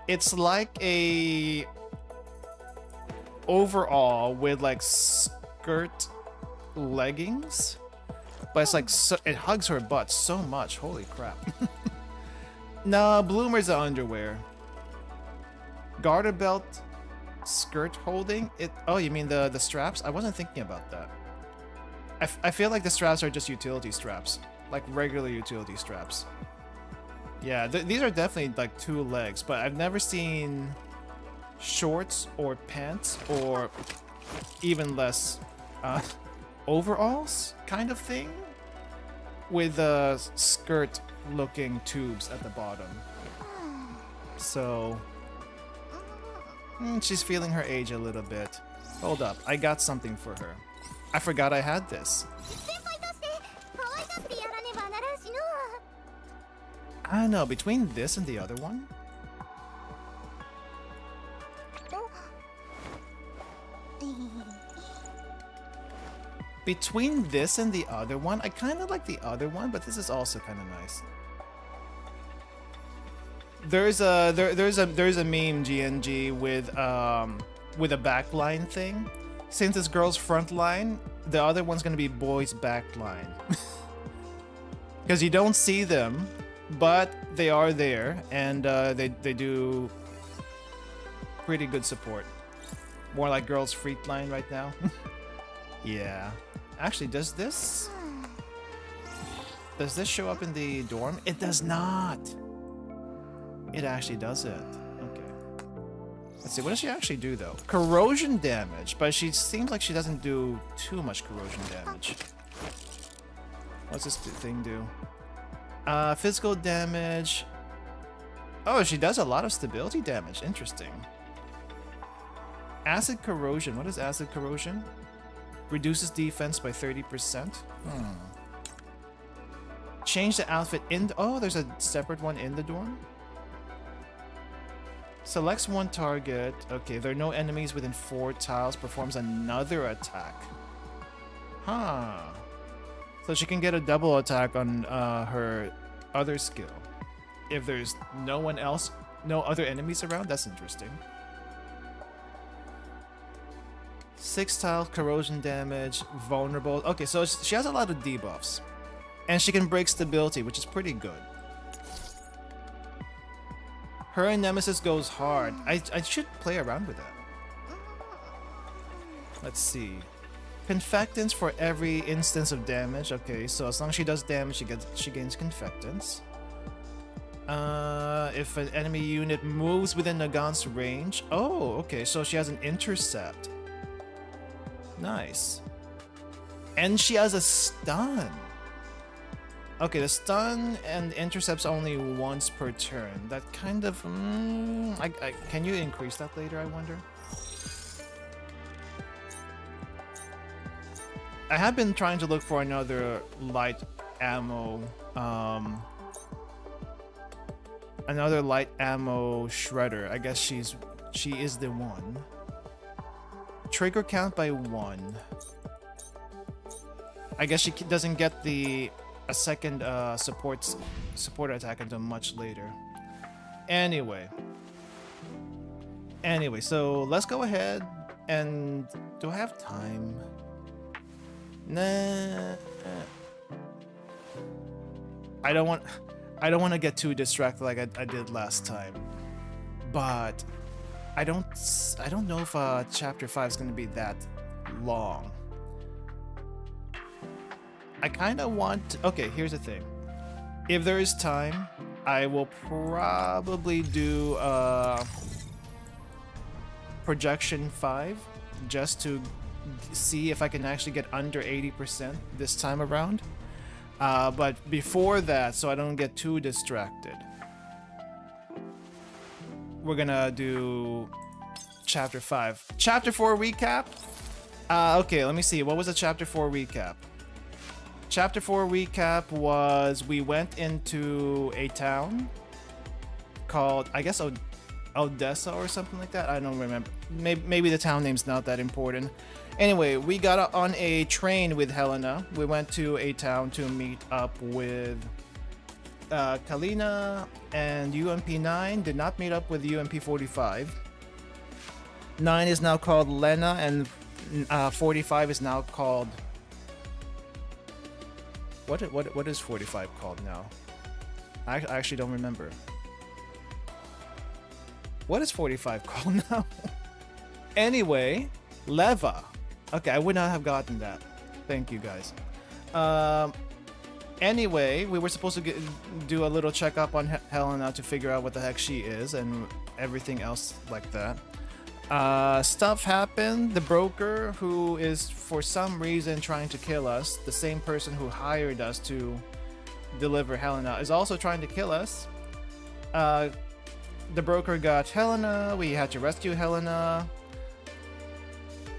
It's like a overall with like skirt leggings, but it's like it hugs her butt so much. Holy crap! No, bloomers are underwear. Garter belt, skirt holding it. Oh, you mean the straps? I wasn't thinking about that. I feel like the straps are just utility straps, like regular utility straps. Yeah, these are definitely like 2 legs, but I've never seen shorts or pants or even less overalls kind of thing with skirt looking tubes at the bottom. So she's feeling her age a little bit. Hold up, I got something for her. I forgot I had this. I don't know, between this and the other one? Between this and the other one, I kind of like the other one, but this is also kind of nice. there's a meme GNG with a backline thing. Since it's girls frontline, the other one's gonna be boys backline. Because you don't see them, but they are there, and they do pretty good support. More like girls frontline right now. Yeah. Actually, does this show up in the dorm? It does not. It actually doesn't. Okay. Let's see. What does she actually do though? Corrosion damage, but she seems like she doesn't do too much corrosion damage. What's this thing do? Physical damage. Oh, she does a lot of stability damage. Interesting. Acid corrosion. What is acid corrosion? Reduces defense by 30%. Change the outfit in. Oh, there's a separate one in the dorm. Selects one target. Okay, there are no enemies within 4 tiles. Performs another attack. Huh. So she can get a double attack on her other skill. If there's no one else, no other enemies around, that's interesting. 6 tile corrosion damage, vulnerable. Okay, so she has a lot of debuffs. And she can break stability, which is pretty good. Her nemesis goes hard. I should play around with that. Let's see. Confectants for every instance of damage. Okay, so as long as she does damage, she gains confectants. If an enemy unit moves within Nagant's range. Oh, okay, so she has an intercept. Nice. And she has a stun. Okay, the stun and intercepts only once per turn. That kind of... can you increase that later, I wonder? I have been trying to look for another light ammo... another light ammo shredder. I guess she is the one. Trigger count by 1. I guess she doesn't get a second support attack until much later. Anyway, so let's go ahead and do I have time? Nah. I don't want to get too distracted like I did last time. But I don't know if chapter 5 is going to be that long. I kind of want... Okay, here's the thing. If there is time, I will probably do Projection 5 just to see if I can actually get under 80% this time around. But before that, so I don't get too distracted, we're gonna do Chapter 5. Chapter 4 recap? Okay, let me see. What was the Chapter 4 recap? Chapter 4 recap was we went into a town called, I guess, Odessa or something like that. I don't remember. Maybe the town name's not that important. Anyway, we got on a train with Helena. We went to a town to meet up with Kalina and UMP9. Did not meet up with UMP45. 9 is now called Lena, and 45 is now called... What is 45 called now? I actually don't remember. What is 45 called now? Anyway, Leva. Okay, I would not have gotten that. Thank you, guys. Anyway, we were supposed to do a little checkup on Helena to figure out what the heck she is and everything else like that. Stuff happened. The broker, who is for some reason trying to kill us, the same person who hired us to deliver Helena, is also trying to kill us. The broker got Helena. We had to rescue Helena.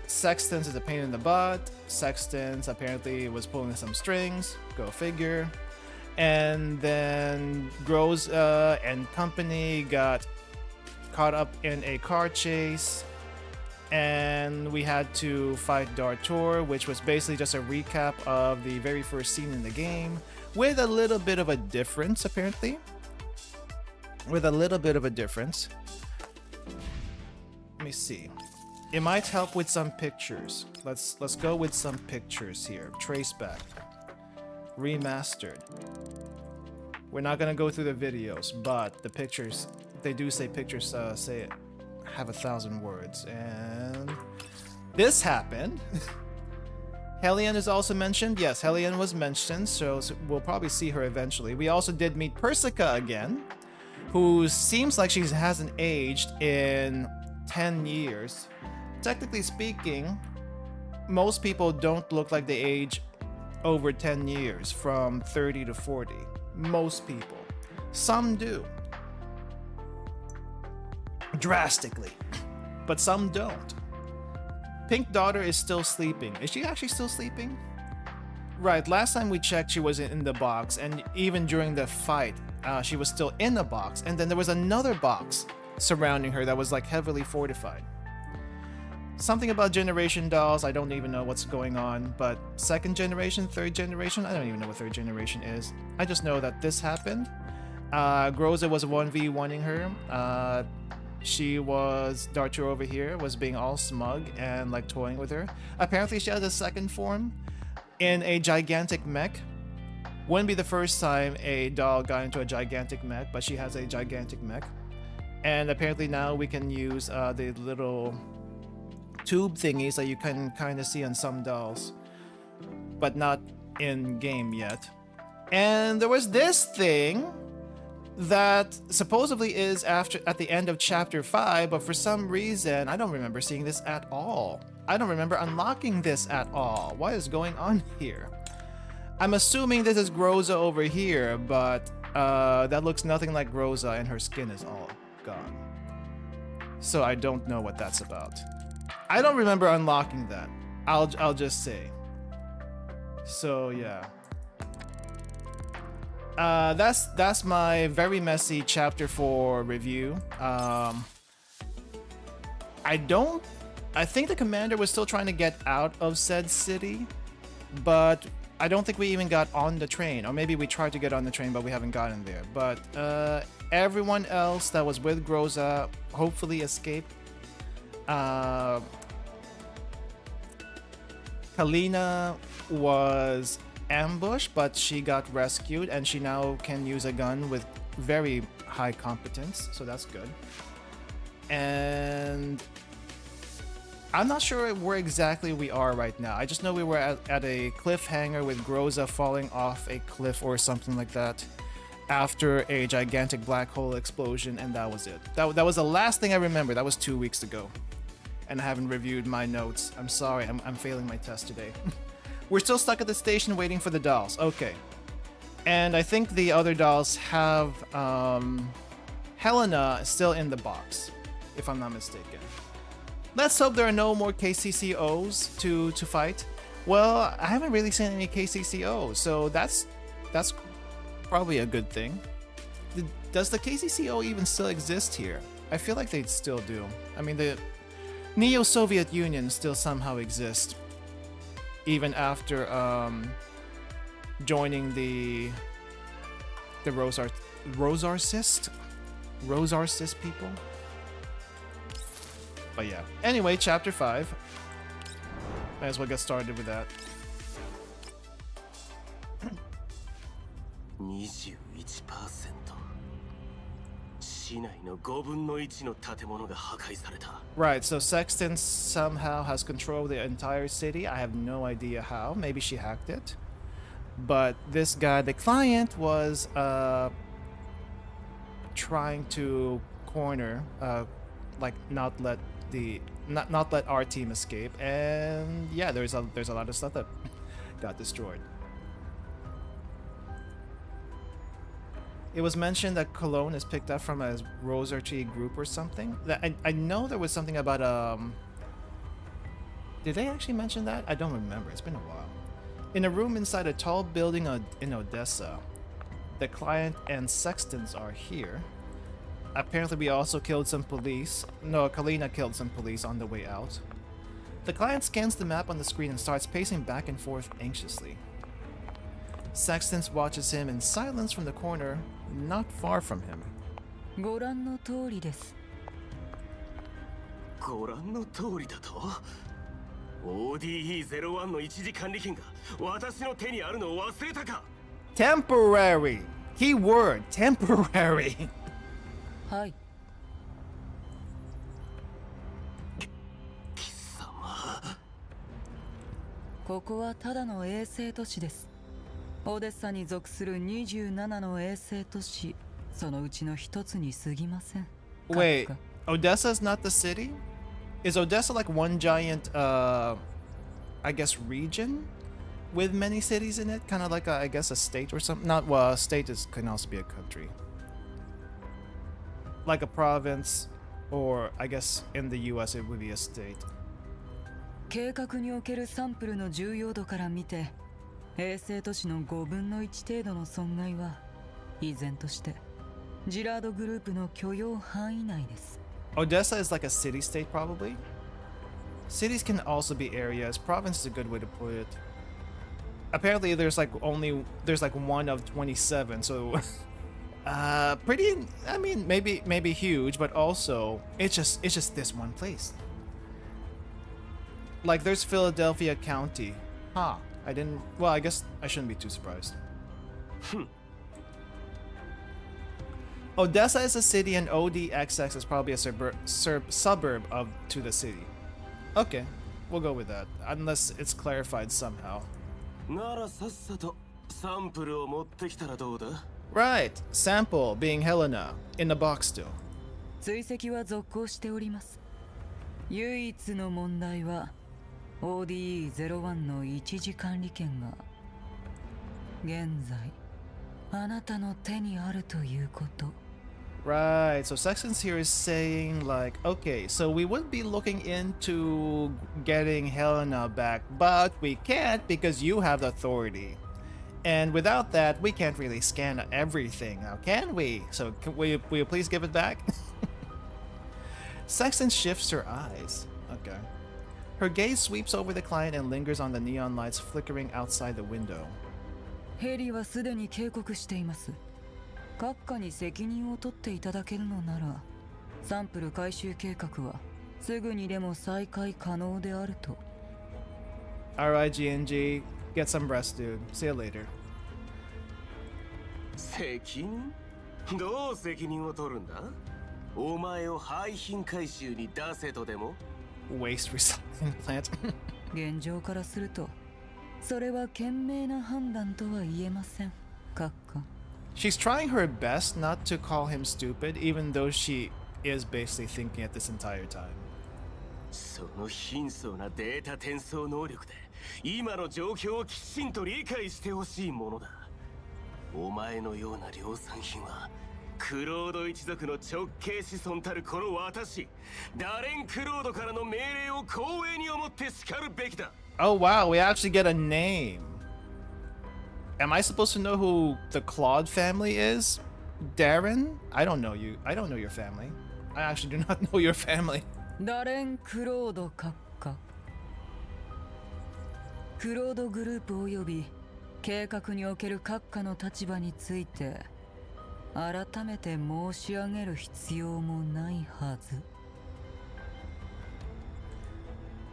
Sextons is a pain in the butt. Sextons apparently was pulling some strings. Go figure. And then Grows and company got caught up in a car chase, and we had to fight Dartor, which was basically just a recap of the very first scene in the game, with a little bit of a difference apparently. with a little bit of a difference. Let me see. It might help with some pictures. Let's go with some pictures here. Traceback. Remastered. We're not gonna go through the videos, but the pictures, they do say pictures say have 1,000 words, and this happened. Hellion is also mentioned. Yes, Hellion was mentioned, so we'll probably see her eventually. We also did meet Persica again, who seems like she hasn't aged in 10 years. Technically speaking, most people don't look like they age over 10 years from 30 to 40. Most people. Some do. Drastically. But some don't. Pink Daughter is still sleeping. Is she actually still sleeping? Right, last time we checked she was in the box, and even during the fight, she was still in the box, and then there was another box surrounding her that was like heavily fortified. Something about generation dolls, I don't even know what's going on, but second generation, third generation, I don't even know what third generation is. I just know that this happened. Groza was 1v1ing her. She was, Darcher over here, was being all smug and like toying with her. Apparently she has a second form in a gigantic mech. Wouldn't be the first time a doll got into a gigantic mech, but she has a gigantic mech. And apparently now we can use the little tube thingies that you can kind of see on some dolls, but not in game yet. And there was this thing that supposedly is at the end of chapter 5, but for some reason I don't remember seeing this at all. I don't remember unlocking this at all. What is going on here? I'm assuming this is Groza over here, but that looks nothing like Groza, and her skin is all gone. So I don't know what that's about. I don't remember unlocking that. I'll just say. So yeah. That's my very messy chapter 4 review. I think the commander was still trying to get out of said city, but I don't think we even got on the train, or maybe we tried to get on the train but we haven't gotten there. But everyone else that was with Groza hopefully escaped. Kalina was ambushed, but she got rescued, and she now can use a gun with very high competence, so that's good. And I'm not sure where exactly we are right now. I just know we were at a cliffhanger with Groza falling off a cliff or something like that after a gigantic black hole explosion, and that was it. That was the last thing I remember. That was 2 weeks ago, and I haven't reviewed my notes. I'm sorry, I'm failing my test today. We're still stuck at the station waiting for the dolls. Okay. And I think the other dolls have Helena still in the box, if I'm not mistaken. Let's hope there are no more KCCOs to fight. Well, I haven't really seen any KCCOs, so that's probably a good thing. Does the KCCO even still exist here? I feel like they still do. I mean, the Neo-Soviet Union still somehow exists, even after joining the Rosarcist people. But yeah. Anyway, chapter 5. Might as well get started with that. 21%市内の5分の1の建物が破壊された Right, so Sexton somehow has control of the entire city. I have no idea how. Maybe she hacked it. But this guy, the client, was trying to corner, like not let our team escape. And yeah, there's a lot of stuff that got destroyed. It was mentioned that Cologne is picked up from a Rosarchy group or something. I know there was something about Did they actually mention that? I don't remember. It's been a while. In a room inside a tall building in Odessa, the client and Sextons are here. Apparently we also killed some police. No, Kalina killed some police on the way out. The client scans the map on the screen and starts pacing back and forth anxiously. Sextons watches him in silence from the corner, not far from him. ご覧の通りです。ご覧の通りだと ODE01 の一時管理権が私の手にあるのを忘れたか。 Temporary. Keyword temporary. はい。貴様。ここはただの衛星都市です。オデッサに属する27の衛星都市、そのうちの一つに過ぎません。 Wait, Odessa is not the city? Is Odessa like one giant, I guess, region with many cities in it? Kind of like, I guess, a state or something? Not, well, a state can also be a country. Like a province, or I guess in the US it would be a state. 計画におけるサンプルの重要度から見て、衛星都市の5分の1程度の損害は依然としてジラードグループの許容範囲内です。 Odessa is like a city-state, probably. Cities can also be areas. Province is a good way to put it. Apparently, there's like one of 27, so pretty. I mean, maybe huge, but also it's just this one place. Like there's Philadelphia County. Huh. I didn't. Well, I guess I shouldn't be too surprised. Odessa is a city, and ODXX is probably a suburb to the city. Okay, we'll go with that, unless it's clarified somehow. ならさっさとサンプルを持ってきたらどうだ。 Right, sample being Helena in the box still. 追跡は続行しております。唯一の問題は ODE01 の一時管理権が現在あなたの手にあるということ。 Right, so Sexton's here is saying like, okay, so we would be looking into getting Helena back, but we can't because you have the authority. And without that, we can't really scan everything now, can we? So will you please give it back? Sexton shifts her eyes. Okay. Her gaze sweeps over the client and lingers on the neon lights flickering outside the window. ヘリはすでに警告しています。閣下に責任を取っていただけるのなら、サンプル回収計画はすぐにでも再開可能であると。 Alright, GNG. Get some rest, dude. See you later. 責任？どう責任を取るんだ？お前を廃品回収に出せとでも？ Waste recycling plant. 現状からすると、それは賢明な判断とは言えません。閣下。 She's trying her best not to call him stupid, even though she is basically thinking it this entire time. その貧相なデータ転送能力で今の状況をきちんと理解してほしいものだ。お前のような量産品はクロード一族の直系子孫たるこの私ダレン・クロードからの命令を光栄に思って叱るべきだ。 Oh wow, we actually get a name. Am I supposed to know who the Claude family is? Darren? I don't know you. I don't know your family. I actually do not know your family. ダレン・クロード閣下。クロードグループおよび計画における閣下の立場について改めて申し上げる必要もないはず。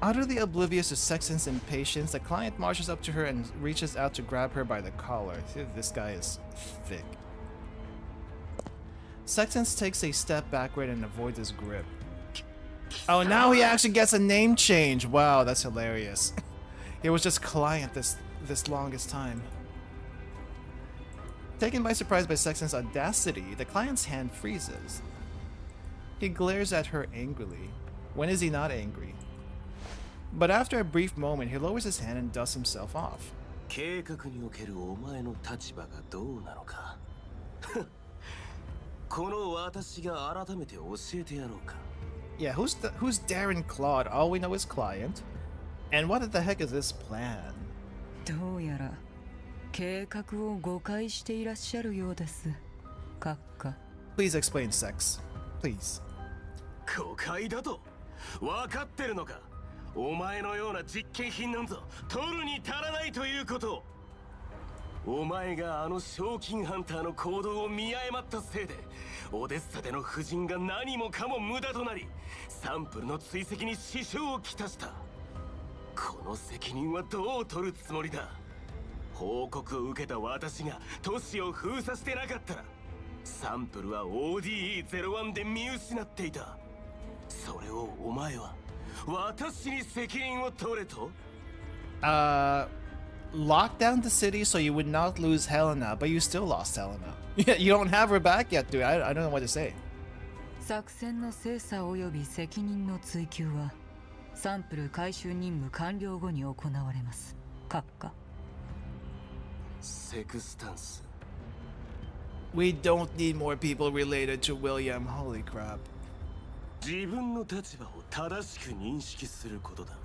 Utterly oblivious to Sexton's impatience, the client marches up to her and reaches out to grab her by the collar. This guy is thick. Sexton takes a step backward and avoids his grip. Oh, now he actually gets a name change. Wow, that's hilarious. It was just client this longest time. Taken by surprise by Sexton's audacity, the client's hand freezes. He glares at her angrily. When is he not angry? But after a brief moment, he lowers his hand and dusts himself off. 計画におけるお前の立場がどうなのか。この私が改めて教えてやろうか。 Yeah, who's Darren Claude? All we know is client. And what the heck is this plan? どうやら計画を誤解していらっしゃるようです。閣下。 Please explain sex. Please. 誤解だと？分かってるのか？お前のような実験品なんぞ取るに足らないということ。お前があの賞金ハンターの行動を見誤ったせいでオデッサでの夫人が何もかも無駄となりサンプルの追跡に支障をきたした。この責任はどう取るつもりだ。報告を受けた私が都市を封鎖してなかったらサンプルは ODE01 で見失っていた。それをお前は私に責任を取れと。Lock down the city so you would not lose Helena, but you still lost Helena. You don't have her back yet, dude. I don't know what to say. 作戦の精査及び責任の追及はサンプル回収任務完了後に行われます。閣下。セクスタンス。We don't need more people related to William. Holy crap. 自分の立場を正しく認識することだ。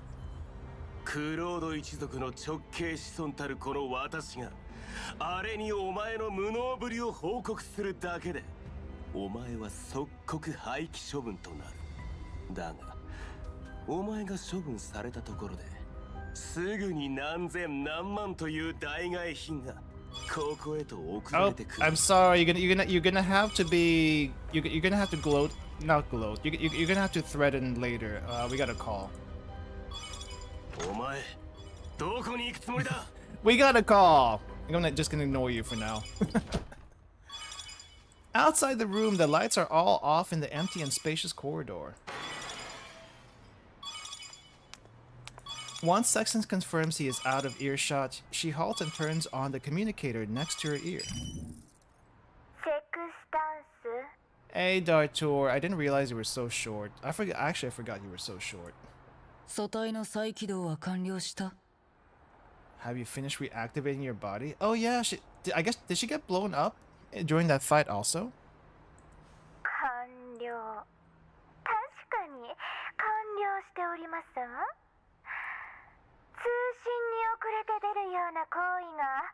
クロード一族の直系子孫たるこの私があれにお前の無能ぶりを報告するだけでお前は即刻廃棄処分となる。だがお前が処分されたところですぐに何千何万という代替品がここへと送ら Oh, れてくる。 I'm sorry. You're gonna have to be. You're gonna have to gloat. Not gloat. You're gonna have to threaten later. We got a call. お前どこに行くつもりだ。 We got a call. Just gonna ignore you for now. Outside the room, the lights are all off in the empty and spacious corridor. Once Sexton confirms he is out of earshot, she halts and turns on the communicator next to her ear. Hey, Dartur. I didn't realize you were so short. Actually, I forgot you were so short. 組体の再起動は完了した。 Have you finished reactivating your body? Oh yeah, did she get blown up during that fight also? 完了。確かに完了しておりますわ。通信に遅れて出るような行為が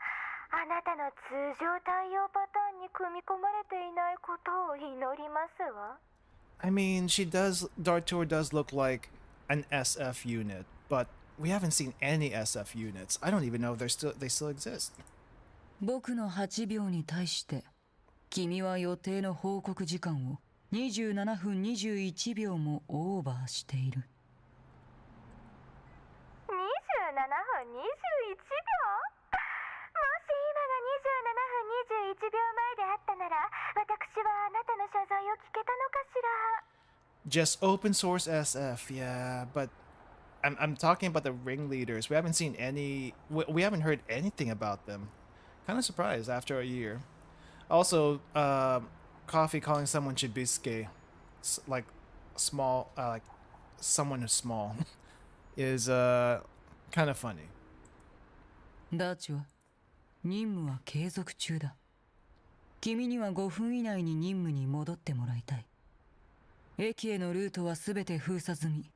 あなたの通常対応パターンに組み込まれていないことを祈りますわ。I mean, Dartur does look like an SF unit, but we haven't seen any SF units. I don't even know if they still exist. 僕の8秒に対して君は予定の報告時間を27分21秒もオーバーしている。27分21秒？もし今が27分21秒前であったなら、私はあなたの謝罪を聞けたのかしら。 Just open source SF, yeah, but I'm talking about the ringleaders. We haven't seen any. We haven't heard anything about them. Kind of surprised after a year. Also, Coffee calling someone Chibisuke, like small, like someone who's small, is kind of funny. ダーチは任務は継続中だ。君には5分以内に任務に戻ってもらいたい。駅へのルートは全て封鎖済み。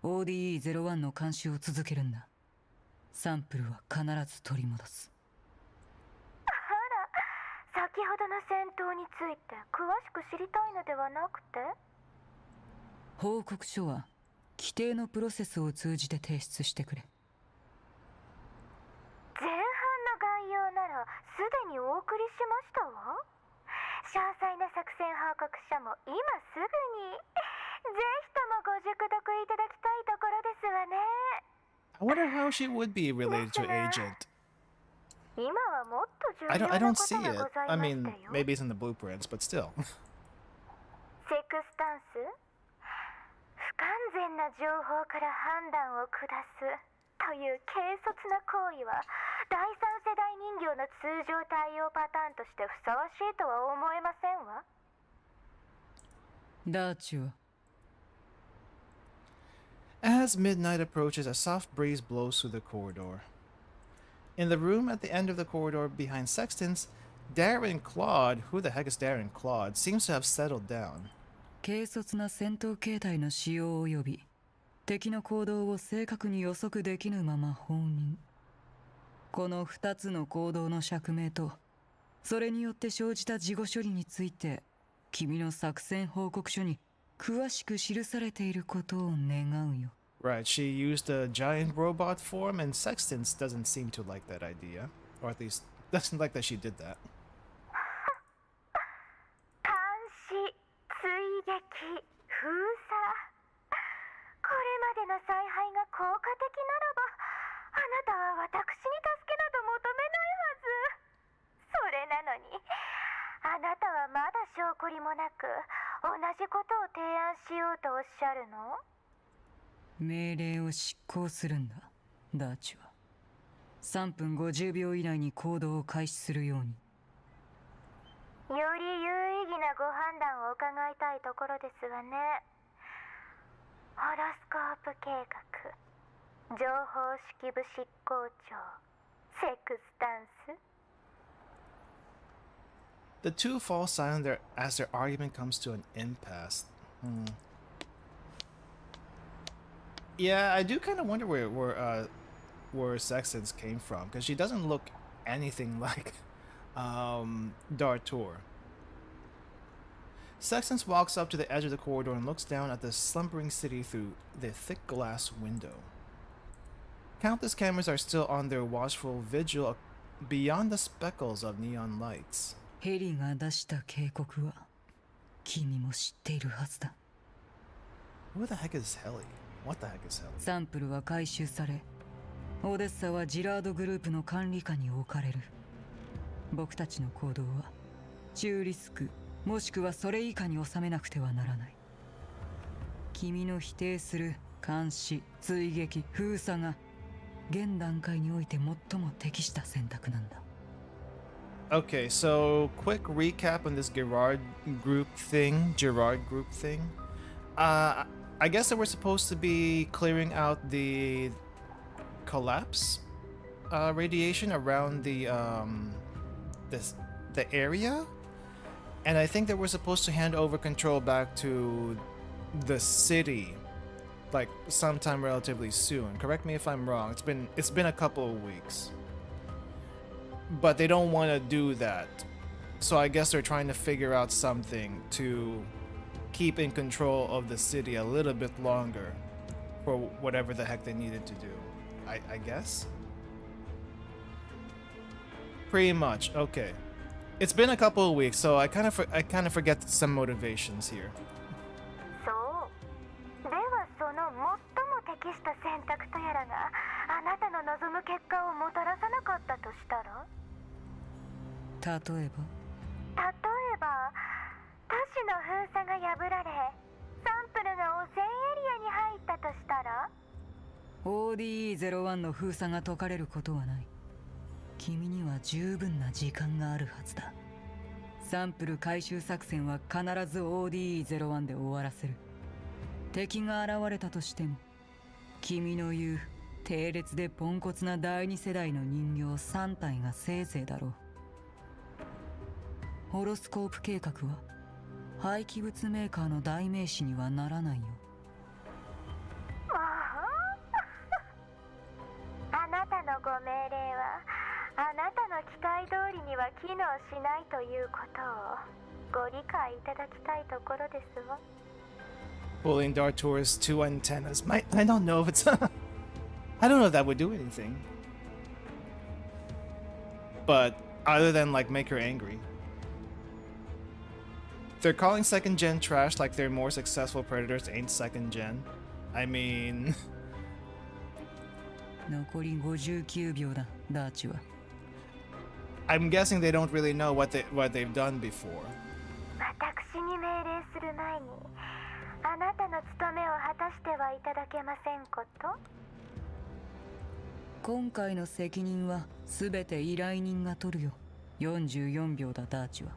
ODE01 の監視を続けるんだ。サンプルは必ず取り戻す。あら、先ほどの戦闘について詳しく知りたいのではなくて？報告書は規定のプロセスを通じて提出してくれ。前半の概要ならすでにお送りしましたわ。詳細な作戦報告書も今すぐに。ぜひともご熟読いただきたいところですわね。 I wonder how she would be related to Agent. 今はもっと重要 I な don't こと see が it. ござい I ま mean, したよ。 maybe it's in the blueprints, but still. セクスタンス、不完全な情報から判断を下すという軽率な行為は第三世代人形の通常対応パターンとしてふさわしいとは思えませんわ。ダーチは As midnight approaches, a soft breeze blows through the corridor. In the room at the end of the corridor behind Sexton's, Darren Claude, who the heck is Darren Claude, seems to have settled down. 軽率な戦闘形態の使用及び敵の行動を正確に予測できぬまま放任。この2つの行動の釈明とそれによって生じた事後処理について君の作戦報告書に詳しく記されていることを願うよ。 Right, she used a giant robot form, and Sexton's doesn't seem to like that idea. Or at least doesn't like that she did that. 監視、追撃、封鎖。これまでの采配が効果的ならば、あなたは私に助けなど求めないはず。それなのに、あなたはまだ証拠りもなく、同じことを提案しようとおっしゃるの？命令を執行するんだ、ダーチは。3分50秒以内に行動を開始するように。より有意義なご判断を伺いたいところですわね。ホロスコープ計画、情報式部執行長、セクスタンス。 The two fall silent as their argument comes to an impasse. Yeah, I do kind of wonder where Sexton's came from, because she doesn't look anything like Dartur. Sextons walks up to the edge of the corridor and looks down at the slumbering city through the thick glass window. Countless cameras are still on their watchful vigil beyond the speckles of neon lights. ヘリが出した警告は君も知っているはずだ。 Who the heck is Heli? What the heck is Heli? サンプルは回収され、オデッサはジラードグループの管理下に置かれる。僕たちの行動は中リスクもしくはそれ以下に収めなくてはならない。君の否定する監視、追撃、封鎖が現段階において最も適した選択なんだ。Okay, so quick recap on this Gerard group thing. I guess that we're supposed to be clearing out the collapse radiation around the area, and I think that we're supposed to hand over control back to the city, like sometime relatively soon. Correct me if I'm wrong. It's been a couple of weeks. But they don't want to do that. So I guess they're trying to figure out something to keep in control of the city a little bit longer for whatever the heck they needed to do. I guess? Pretty much. Okay. It's been a couple of weeks, so I kind of forget some motivations here. そう。ではその最も適した選択とやらがあなたの望む結果をもたらさなかったとしたら？例えば他市の封鎖が破られ、サンプルが汚染エリアに入ったとしたら？ ODE01 の封鎖が解かれることはない。君には十分な時間があるはずだ。サンプル回収作戦は必ず ODE01 で終わらせる。敵が現れたとしても、君の言う低劣でポンコツな第二世代の人形3体がせいぜいだろう。ホロスコープ計画は廃棄物メーカーの代名詞にはならないよ。あなたのご命令はあなたの期待通りには機能しないということをご理解いただきたいところですわ。Pulling Dartur's two antennas. I don't know if it's I don't know if that would do anything. But other than like make her angry. They're calling second gen trash like their more successful predators ain't second gen. I mean 残り59秒だ、ダーチは。I'm guessing they don't really know what they've done before. 私に命令する前にあなたの務めを果たしてはいただけませんこと？今回の責任は全て依頼人が取るよ。44秒だ、ダーチは。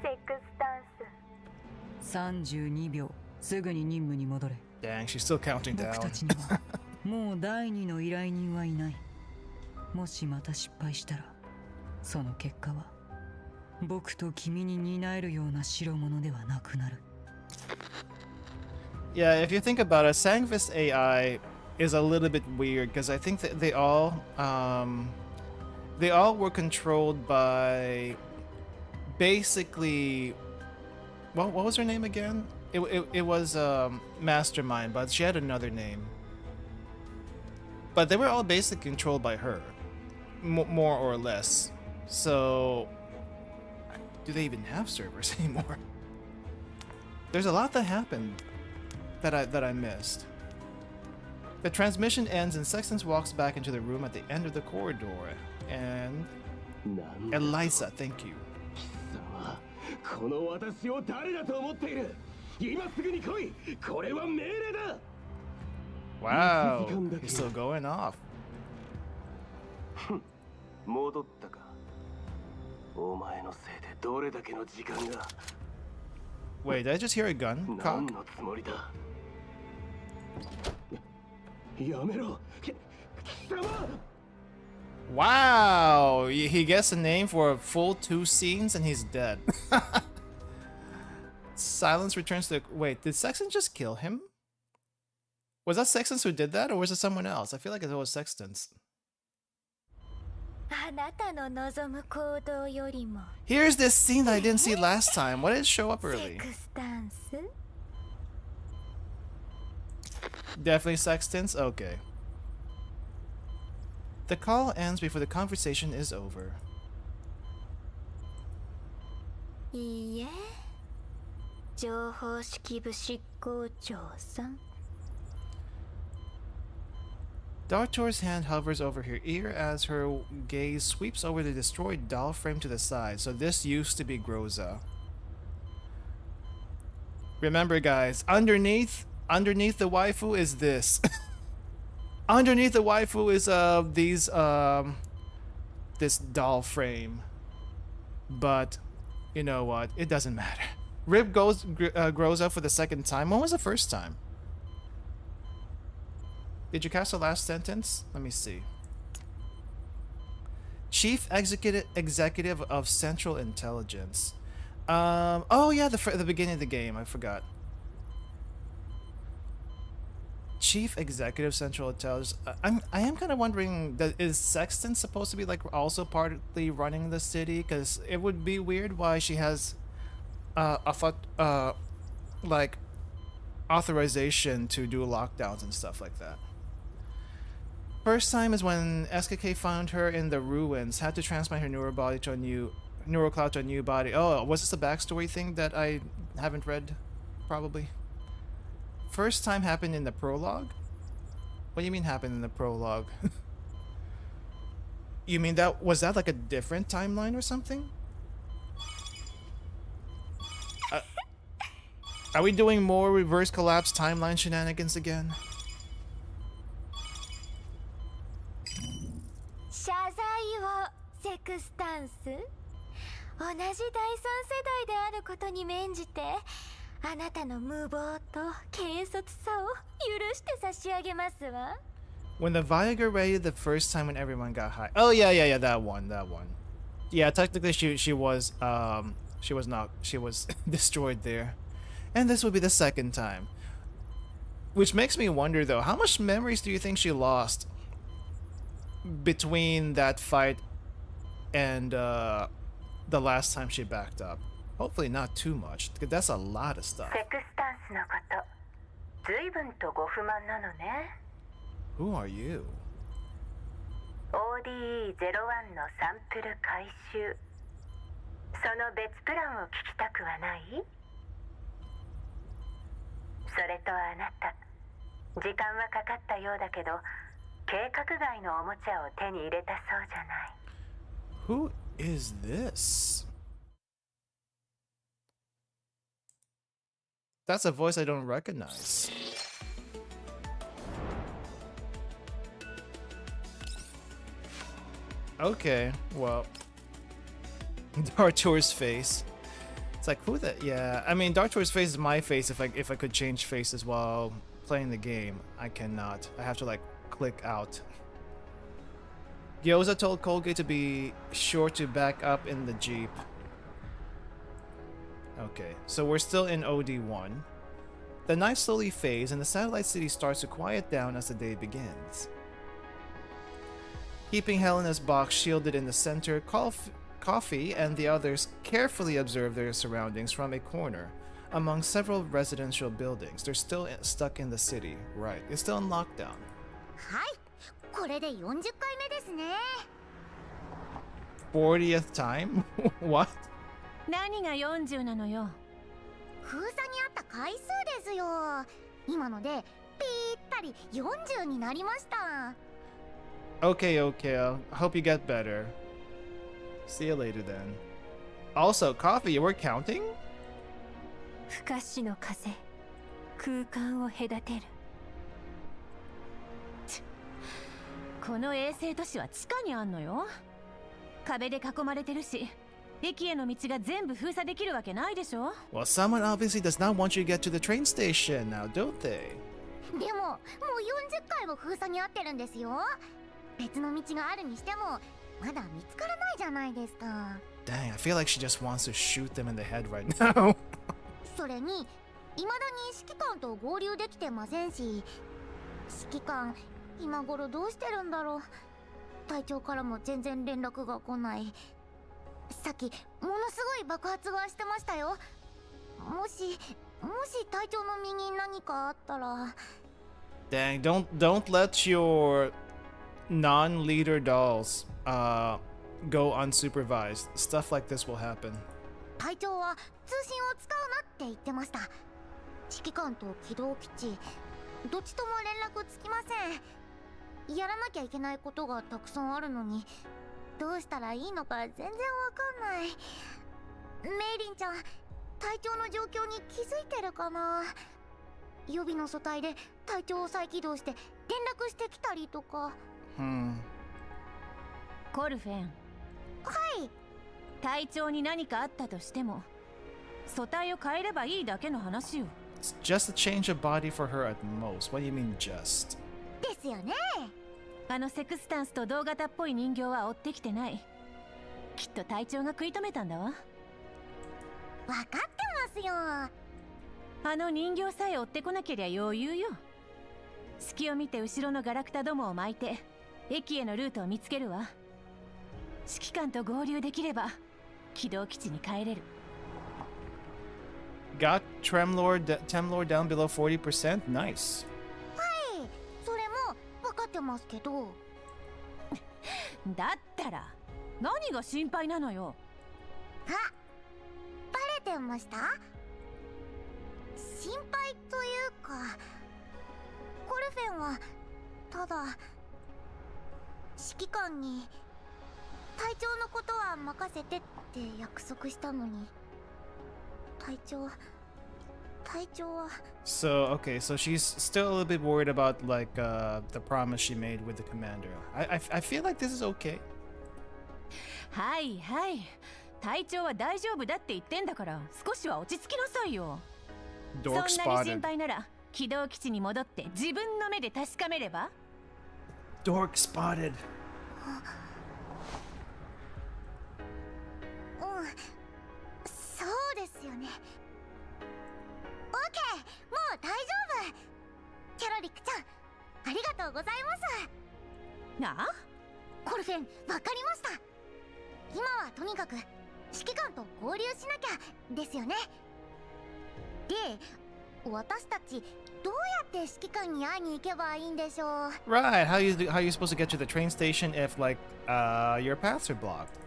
セクスタンス。32秒、すぐに任務に戻れ。Dang, she's still counting 僕 down. たちにはもう第2の依頼人はいない。もしまた失敗したら、その結果は僕と君に担えるような代物ではなくなる。Yeah, if you think about it, Sangvis AI is a little bit weird because I think that they all were controlled by basically what was her name again? It was Mastermind, but she had another name. But they were all basically controlled by her, more or less. So, do they even have servers anymore? There's a lot that happened that I missed. The transmission ends and Sextans walks back into the room at the end of the corridor. And Eliza, thank you. この私を誰だと思っている。今すぐに来い。これは命令だ。 Wow, he's still going off. 戻ったか。お前のせいでどれだけの時間が。 Wait, did I just hear a gun cock? 何のつもりだ。やめろ。貴様。 Wow, he gets a name for a full 2 scenes and he's dead. Silence returns to the... Wait, did Sexton just kill him? Was that Sextans who did that, or was it someone else? I feel like it was Sextans. Here's this scene that I didn't see last time. Why did it show up early? Definitely Sextans? Okay. The call ends before the conversation is over. Dartor's hand hovers over her ear as her gaze sweeps over the destroyed doll frame to the side. So this used to be Groza. Remember, guys, underneath the waifu is this. Underneath the waifu is this doll frame. But you know what? It doesn't matter. Rip grows up for the second time. When was the first time? Did you catch the last sentence? Let me see. Chief Executive of Central Intelligence. Oh yeah, the beginning of the game. I forgot. Chief Executive Central Intelligence. I am kind of wondering, is Sexton supposed to be like also partly running the city? Because it would be weird why she has like authorization to do lockdowns and stuff like that. First time is when SKK found her in the ruins, had to transplant her neurocloud to a new body. Oh, was this a backstory thing that I haven't read? Probably. First time happened in the prologue? What do you mean happened in the prologue? You mean was that like a different timeline or something? Are we doing more reverse collapse timeline shenanigans again? 謝罪をセクスタンス。同じ第三世代であることに免じて、あなたの無謀と軽率さを許して差し上げますわ。 When the Viagra raided the first time when everyone got high. Oh yeah, that one. Yeah, technically she was destroyed there. And this would be the second time. Which makes me wonder though, how much memories do you think she lost between that fight and the last time she backed up? Hopefully not too much, because that's a lot of stuff. Who are you? ODE01 のサンプル回収。その別プランを聞きたくはない？それとあなた、時間はかかったようだけど、計画外のおもちゃを手に入れたそうじゃない。Who is this? That's a voice I don't recognize. Okay, well, Dartor's face. It's like, who that? Yeah, I mean, Dartor's face is my face. If I could change faces while playing the game, I cannot. I have to like click out. Gyoza told Colgate to be sure to back up in the Jeep. Okay, so we're still in OD1. The night slowly fades and the satellite city starts to quiet down as the day begins. Keeping Helena's box shielded in the center, Coffee and the others carefully observe their surroundings from a corner among several residential buildings. They're still stuck in the city, right? It's still in lockdown. はい、これで40回目ですね。 40th time? What? 何が40なのよ。封鎖にあった回数ですよ。今のでぴったり40になりました。 Okay, okay. I hope you get better. See you later then. Also, Coffee, you were counting? 不可視の風、空間を隔てる。この衛星都市は地下にあんのよ。壁で囲まれてるし、駅への道が全部封鎖できるわけないでしょ。 Well, someone obviously does not want you to get to the train station now, don't they? でももう40回も封鎖にあってるんですよ。別の道があるにしてもまだ見つからないじゃないですか。 Dang, I feel like she just wants to shoot them in the head right now. それに未だに指揮官と合流できてませんし、指揮官今頃どうしてるんだろう。隊長からも全然連絡が来ない。さっきものすごい爆発がしてましたよ。もし隊長の身に何かあったら。 Dang, don't let your non-leader dolls go unsupervised. Stuff like this will happen. 隊長は通信を使うなって言ってました。指揮官と機動基地どっちとも連絡つきません。やらなきゃいけないことがたくさんあるのにどうしたらいいのか全然わかんない。メイリンちゃん、隊長の状況に気づいてるかな。予備の素体で隊長を再起動して連絡してきたりとか。コルフェン。はい。隊長に何かあったとしても素体を変えればいいだけの話よ。 It's just a change of body for her at most. What do you mean just? ですよね。あのセクスタンスと同型っぽい人形は追ってきてない。きっと隊長が食い止めたんだわ。わかってますよ。あの人形さえ追ってこなけりゃ余裕よ。隙を見て後ろのガラクタどもを巻いて駅へのルートを見つけるわ。指揮官と合流できれば軌道基地に帰れる。 Got Temlor down below 40%? Nice. はい、それも分かってますけど。だったら何が心配なのよ。あ、バレてました？心配というか、コルフェンはただ指揮官に隊長のことは任せてって約束したのに、隊長は So, okay, so she's still a little bit worried about like the promise she made with the commander. I feel like this is okay. はいはい、隊長は大丈夫だって言ってんだから少しは落ち着きなさいよ。 Dork そんなに心 spotted. 配なら軌道基地に戻って自分の目で確かめれば。 Dork spotted. うん、そうですよね。オーケー、もう大丈夫。キャロリックちゃん、ありがとうございます。なあ、コルフェン、わかりました。今はとにかく指揮官と合流しなきゃですよね。で、私たちどうやって指揮官に会いに行けばいいんでしょう。 Right, how you supposed to get to the train station if like your paths are blocked?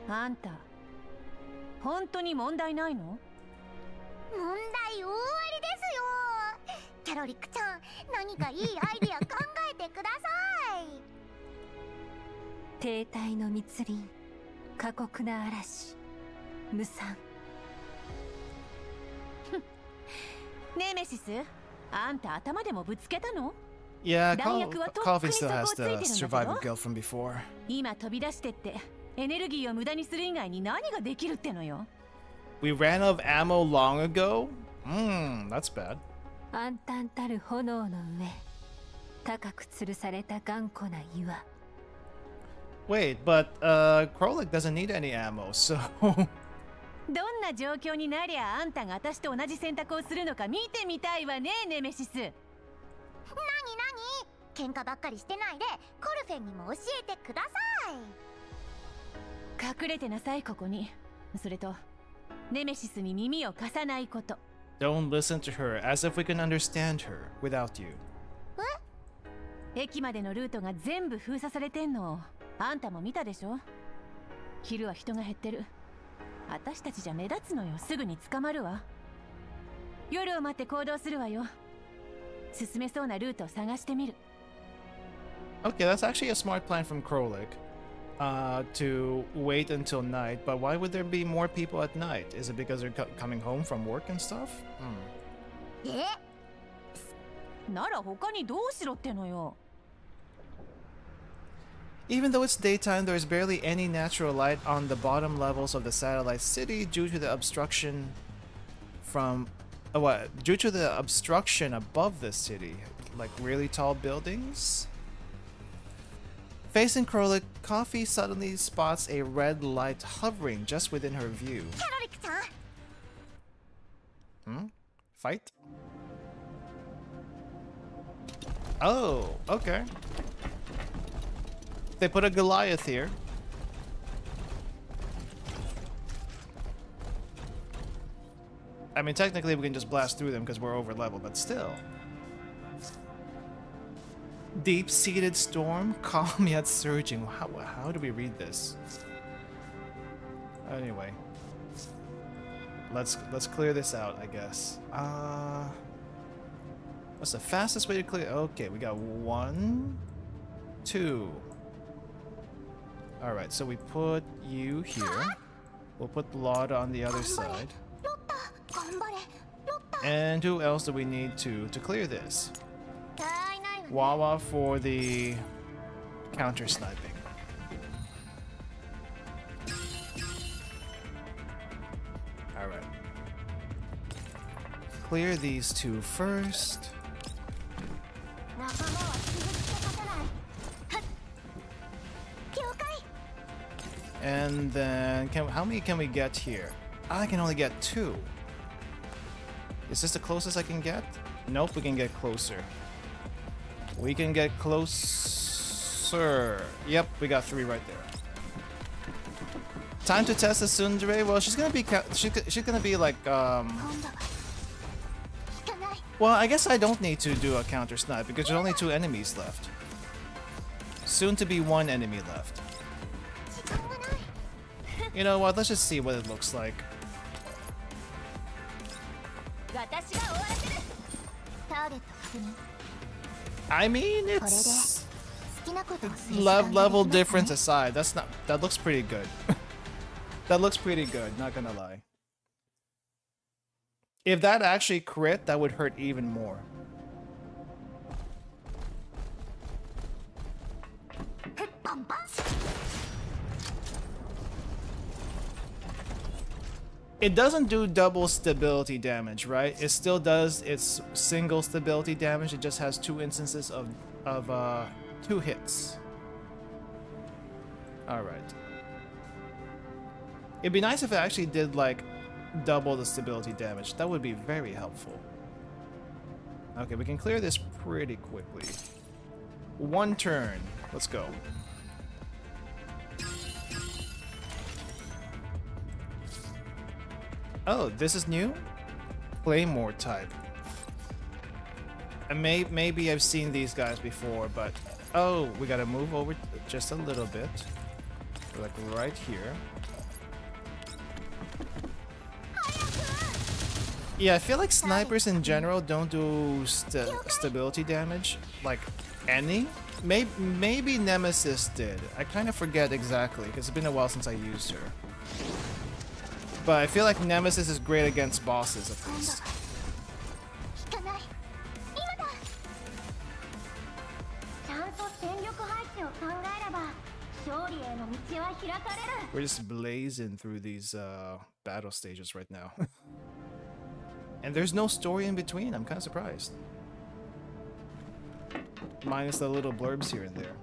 あんた本当に問題ないの？問題大ありですよ。キャロリックちゃん、何かいいアイディア考えてください。停滞の密林、過酷な嵐、無惨。ネメシス、あんた頭でもぶつけたの？ Yeah, 弾薬はとっく Coffee に still 底 has をつい the てるんだ survival けど、 guilt from before. 今飛び出してってエネルギーを無駄にする以外に何ができるってのよ。 We ran out of ammo long ago? That's bad. 暗淡たる炎の上、高く吊るされた頑固な岩。Wait, but Krolek doesn't need any ammo, so どんな状況になりゃあんたが私と同じ選択をするのか見てみたいわね、ネメシス。なになに、喧嘩ばっかりしてないでコルフェンにも教えてください。隠れてなさい、ここに。それとネメシスに耳を貸さないこと。 don't listen to her as if we can understand her without you. 駅までのルートが全部封鎖されてんのあんたも見たでしょ。昼は人が減ってる。私たちじゃ目立つのよ。すぐに捕まるわ。夜を待って行動するわよ。進めそうなルートを探してみる。 Okay, that's actually a smart plan from Krolik. To wait until night, but why would there be more people at night? Is it because they're coming home from work and stuff? なら他にどうしろってのよ。 Even though it's daytime, there is barely any natural light on the bottom levels of the satellite city due to the obstruction from... Due to the obstruction above the city. Like really tall buildings? Facing Krolik, Coffee suddenly spots a red light hovering just within her view. Fight? Oh, okay. They put a Goliath here. I mean, technically we can just blast through them because we're over level, but still. Deep-seated storm, calm yet surging. How do we read this? Anyway, let's clear this out, I guess. What's the fastest way to clear? Okay, we got 1, 2. All right, so we put you here. We'll put Lauda on the other side. And who else do we need to clear this? WAWA for the counter sniping. Alright. Clear these two first. And then, how many can we get here? I can only get 2. Is this the closest I can get? Nope, we can get closer. We can get closer. Yep, we got 3 right there. Time to test the tsundere. Well, she's gonna be like Well, I guess I don't need to do a counter snipe because there's only 2 enemies left. Soon to be 1 enemy left. You know what? Let's just see what it looks like. I mean, it's level difference aside. That looks pretty good. That looks pretty good, not gonna lie. If that actually crit, that would hurt even more. It doesn't do double stability damage, right? It still does its single stability damage. It just has 2 instances of 2 hits. Alright. It'd be nice if it actually did like double the stability damage. That would be very helpful. Okay, we can clear this pretty quickly. 1 turn. Let's go. Oh, this is new? Claymore type. And maybe I've seen these guys before, but... Oh, we gotta move over just a little bit. Like right here. Yeah, I feel like snipers in general don't do stability damage. Like, any? Maybe Nemesis did. I kind of forget exactly, because it's been a while since I used her. But I feel like Nemesis is great against bosses, at least. We're just blazing through these battle stages right now. And there's no story in between. I'm kind of surprised. Minus the little blurbs here and there.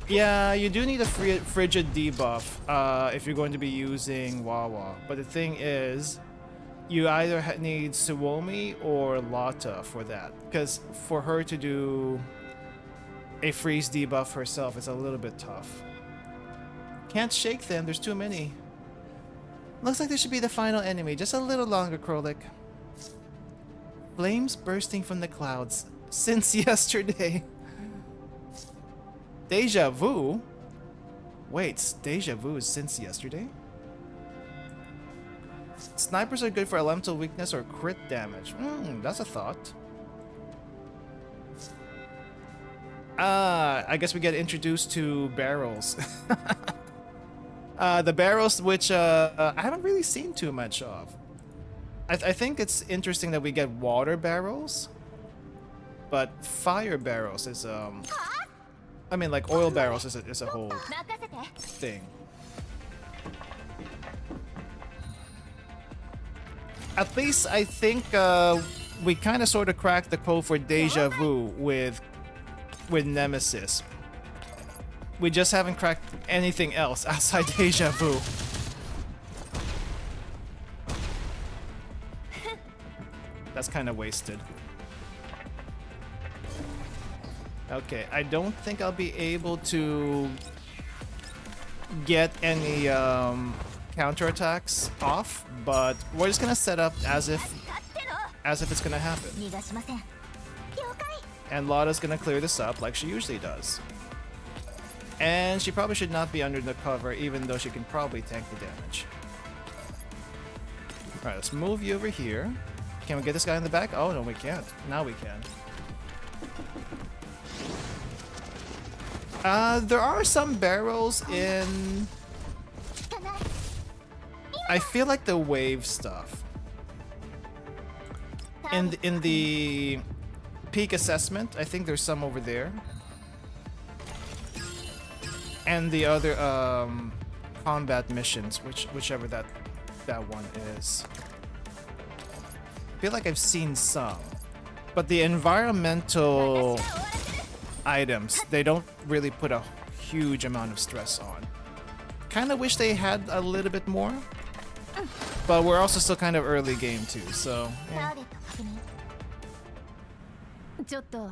Yeah, you do need a frigid debuff if you're going to be using WAWA. But the thing is, you either need Suomi or Lotta for that. Because for her to do a freeze debuff herself, it's a little bit tough. Can't shake them, there's too many. Looks like this should be the final enemy. Just a little longer, Krolik. Flames bursting from the clouds since yesterday. Deja vu? Wait, deja vu is since yesterday? Snipers are good for elemental weakness or crit damage. That's a thought. I guess we get introduced to barrels. The barrels which I haven't really seen too much of. I think it's interesting that we get water barrels, but fire barrels is I mean, like oil barrels is a whole thing. At least I think we kind of sort of cracked the code for deja vu with Nemesis. We just haven't cracked anything else outside deja vu. That's kind of wasted. Okay, I don't think I'll be able to get any counterattacks off, but we're just gonna set up as if it's gonna happen. And Lada's gonna clear this up like she usually does. And she probably should not be under the cover, even though she can probably tank the damage. Alright, let's move you over here. Can we get this guy in the back? Oh no, we can't. Now we can. There are some barrels in... I feel like the wave stuff. In the peak assessment, I think there's some over there. And the other combat missions, whichever that one is. I feel like I've seen some. But the environmental items, they don't really put a huge amount of stress on. Kinda wish they had a little bit more. But we're also still kind of early game too, so... yeah. ちょっと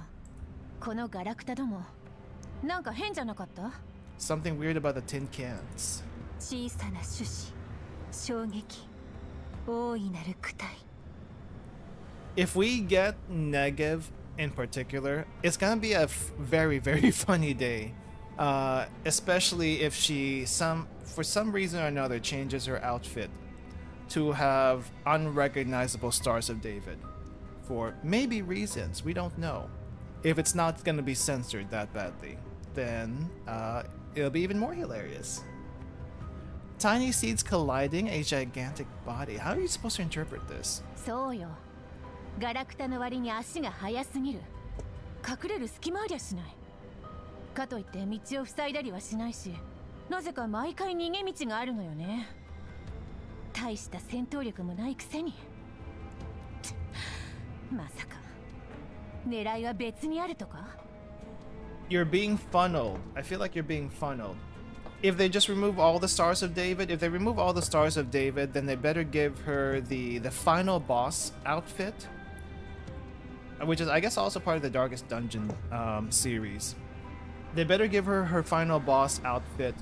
このガラクタどもなんか変じゃなかった？ Something weird about the tin cans. 小さな種子、衝撃、大いなる躯体。 If we get Negev in particular, it's gonna be a very, very funny day. Especially if she for some reason or another changes her outfit to have unrecognizable Stars of David. For maybe reasons, we don't know. If it's not gonna be censored that badly, then it'll be even more hilarious. Tiny seeds colliding a gigantic body. How are you supposed to interpret this? そうよ。ガラクタの割に足が速すぎる。隠れる隙間ありゃしない。かといって道を塞いだりはしないし、なぜか毎回逃げ道があるのよね。大した戦闘力もないくせに。まさか狙いは別にあるとか？ You're being funneled. I feel like you're being funneled. If they just remove all the Stars of David, if they remove all the Stars of David, then they better give her the final boss outfit, which is, I guess, also part of the Darkest Dungeon series. They better give her her final boss outfit,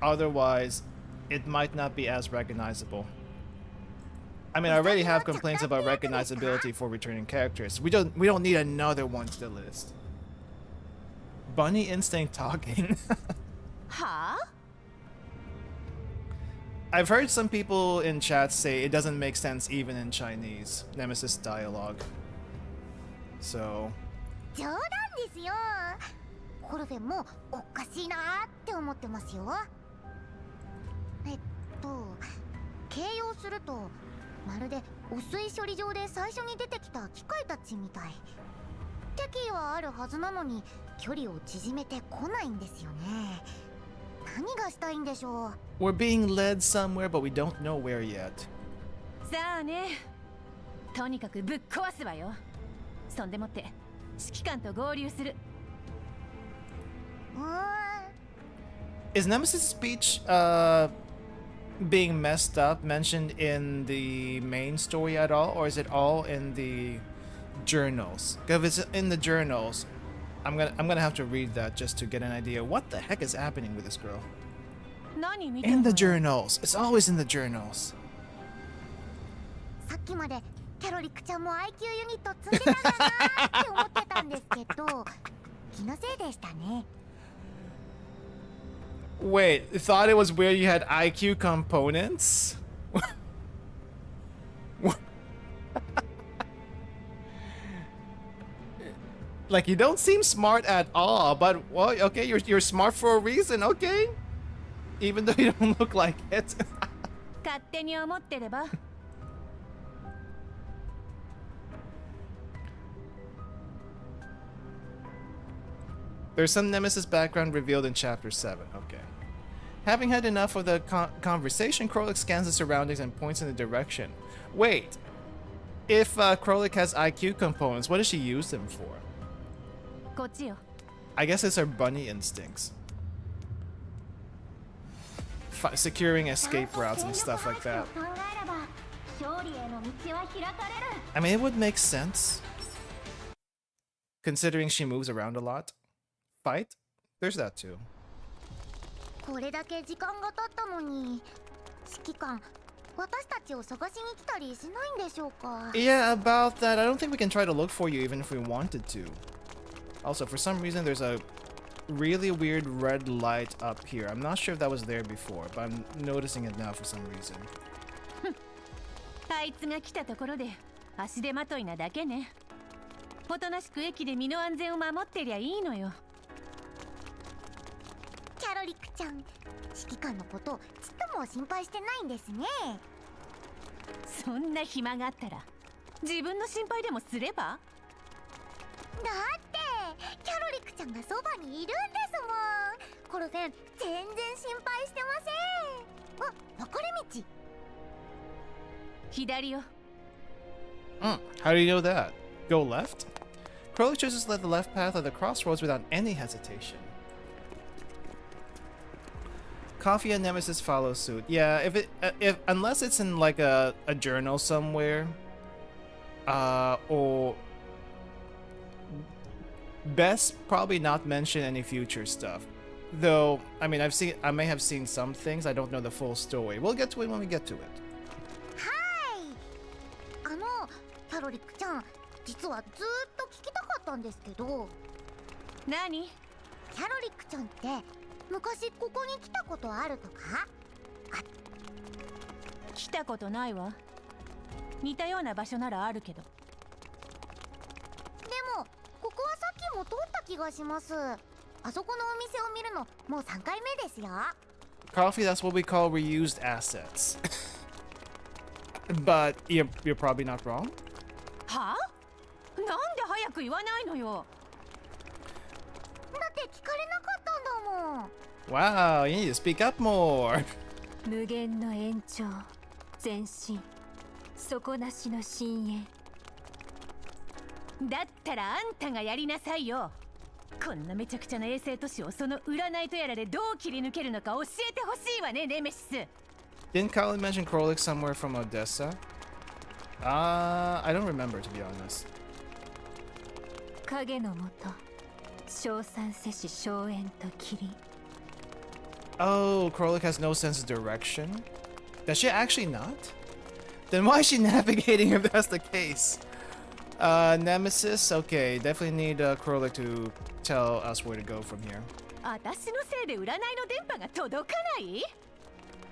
otherwise it might not be as recognizable. I mean, I already have complaints about recognizability for returning characters. We don't need another one to the list. Bunny Instinct talking. Huh? I've heard some people in chat say it doesn't make sense even in Chinese, Nemesis dialogue. So... 冗談ですよ。コルフェもおかしいなって思ってますよ。形容するとまるで汚水処理場で最初に出てきた機械たちみたい。敵意はあるはずなのに距離を縮めてこないんですよね。何がしたいんでしょう。 We're being led somewhere, but we don't know where yet. さあね。とにかくぶっ壊すわよ。そんでもって指揮官と合流する。Is Nemesis' speech being messed up mentioned in the main story at all, or is it all in the journals? If it's in the journals, I'm gonna have to read that just to get an idea. What the heck is happening with this girl? 何見て In んの the よ。 journals. It's always in the journals. さっきまでキャロリックちゃんも IQ ユニット積んでたんだなって思ってたんですけど、気のせいでしたね。Wait, thought it was weird you had IQ components? Like, you don't seem smart at all, but well, okay, you're smart for a reason, okay? Even though you don't look like it. 勝手に思ってれば。There's some Nemesis background revealed in Chapter 7. Okay. Having had enough of the conversation, Krolik scans the surroundings and points in the direction. Wait. If Krolik has IQ components, what does she use them for? こっちよ。 I guess it's her bunny instincts. Securing escape routes and stuff like that. I mean, it would make sense. Considering she moves around a lot. Fight? There's that too. これだけ時間が経ったのに、指揮官、私たちを探しに来たりしないんでしょうか? Yeah, about that. I don't think we can try to look for you even if we wanted to. Also, for some reason, there's a really weird red light up here. I'm not sure if that was there before, but I'm noticing it now for some reason. あいつが来たところで足手まといなだけね。おとなしく駅で身の安全を守ってりゃいいのよ。キャロリックちゃん、指揮官のことちっとも心配してないんですね。そんな暇があったら自分の心配でもすれば？だってキャロリックちゃんがそばにいるんですもん。コルフェン全然心配してません。あ、分かれ道。左よ。How do you know that? Go left? Krolik chooses to let the left path of the crossroads without any hesitation. Coffee and Nemesis follow suit. Yeah, if unless it's in like a journal somewhere, or best probably not mention any future stuff. Though, I mean, I may have seen some things. I don't know the full story. We'll get to it when we get to it. キャロリックちゃん、実はずーっと聞きたかったんですけど。何？キャロリックちゃんって昔ここに来たことあるとか？来たことないわ。似たような場所ならあるけど。でもここはさっきも通った気がします。あそこのお店を見るのもう3回目ですよ。 Coffee, that's what we call reused assets. But you're probably not wrong. はあ？なんで早く言わないのよ。だって聞かれなかったんだもん。Wow, you need to speak up more. 無限の延長、前進、底なしの深淵。だったらあんたがやりなさいよ。こんなめちゃくちゃな衛星都市をその占いとやらでどう切り抜けるのか教えてほしいわね、ネメシス。Didn't Colin mention Krolik somewhere from Odessa? I don't remember, to be honest. 影のもと、称賛せし荘園と霧。 Oh, Krolik has no sense of direction? Does she actually not? Then why is she navigating if that's the case? Nemesis? Okay, definitely need Krolik to tell us where to go from here. 私のせいで占いの電波が届かない？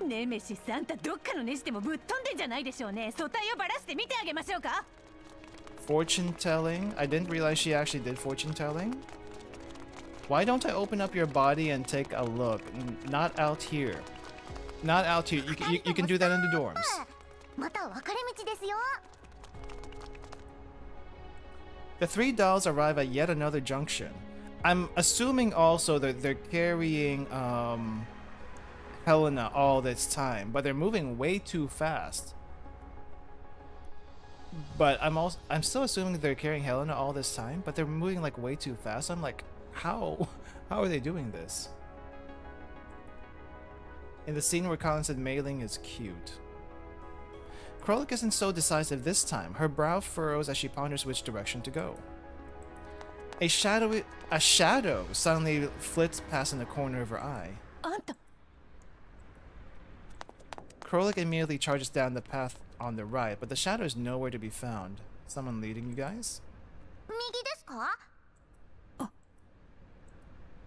ネメシス、あんたどっかのネジでもぶっ飛んでんじゃないでしょうね。素体をバラして見てあげましょうか。 Fortune telling? I didn't realize she actually did fortune telling. Why don't I open up your body and take a look? Not out here. Not out here. You can do that in the dorms. また分かれ道ですよ。 The three dolls arrive at yet another junction. I'm assuming also that they're carrying Helena all this time, but they're moving way too fast. But I'm still assuming they're carrying Helena all this time, but they're moving like way too fast. I'm like, how are they doing this? In the scene where Colin said mailing is cute. Krolik isn't so decisive this time. Her brow furrows as she ponders which direction to go. A shadow suddenly flits past in the corner of her eye. あんた。Krolik immediately charges down the path on the right, but the shadow is nowhere to be found. Someone leading you guys? 右ですか？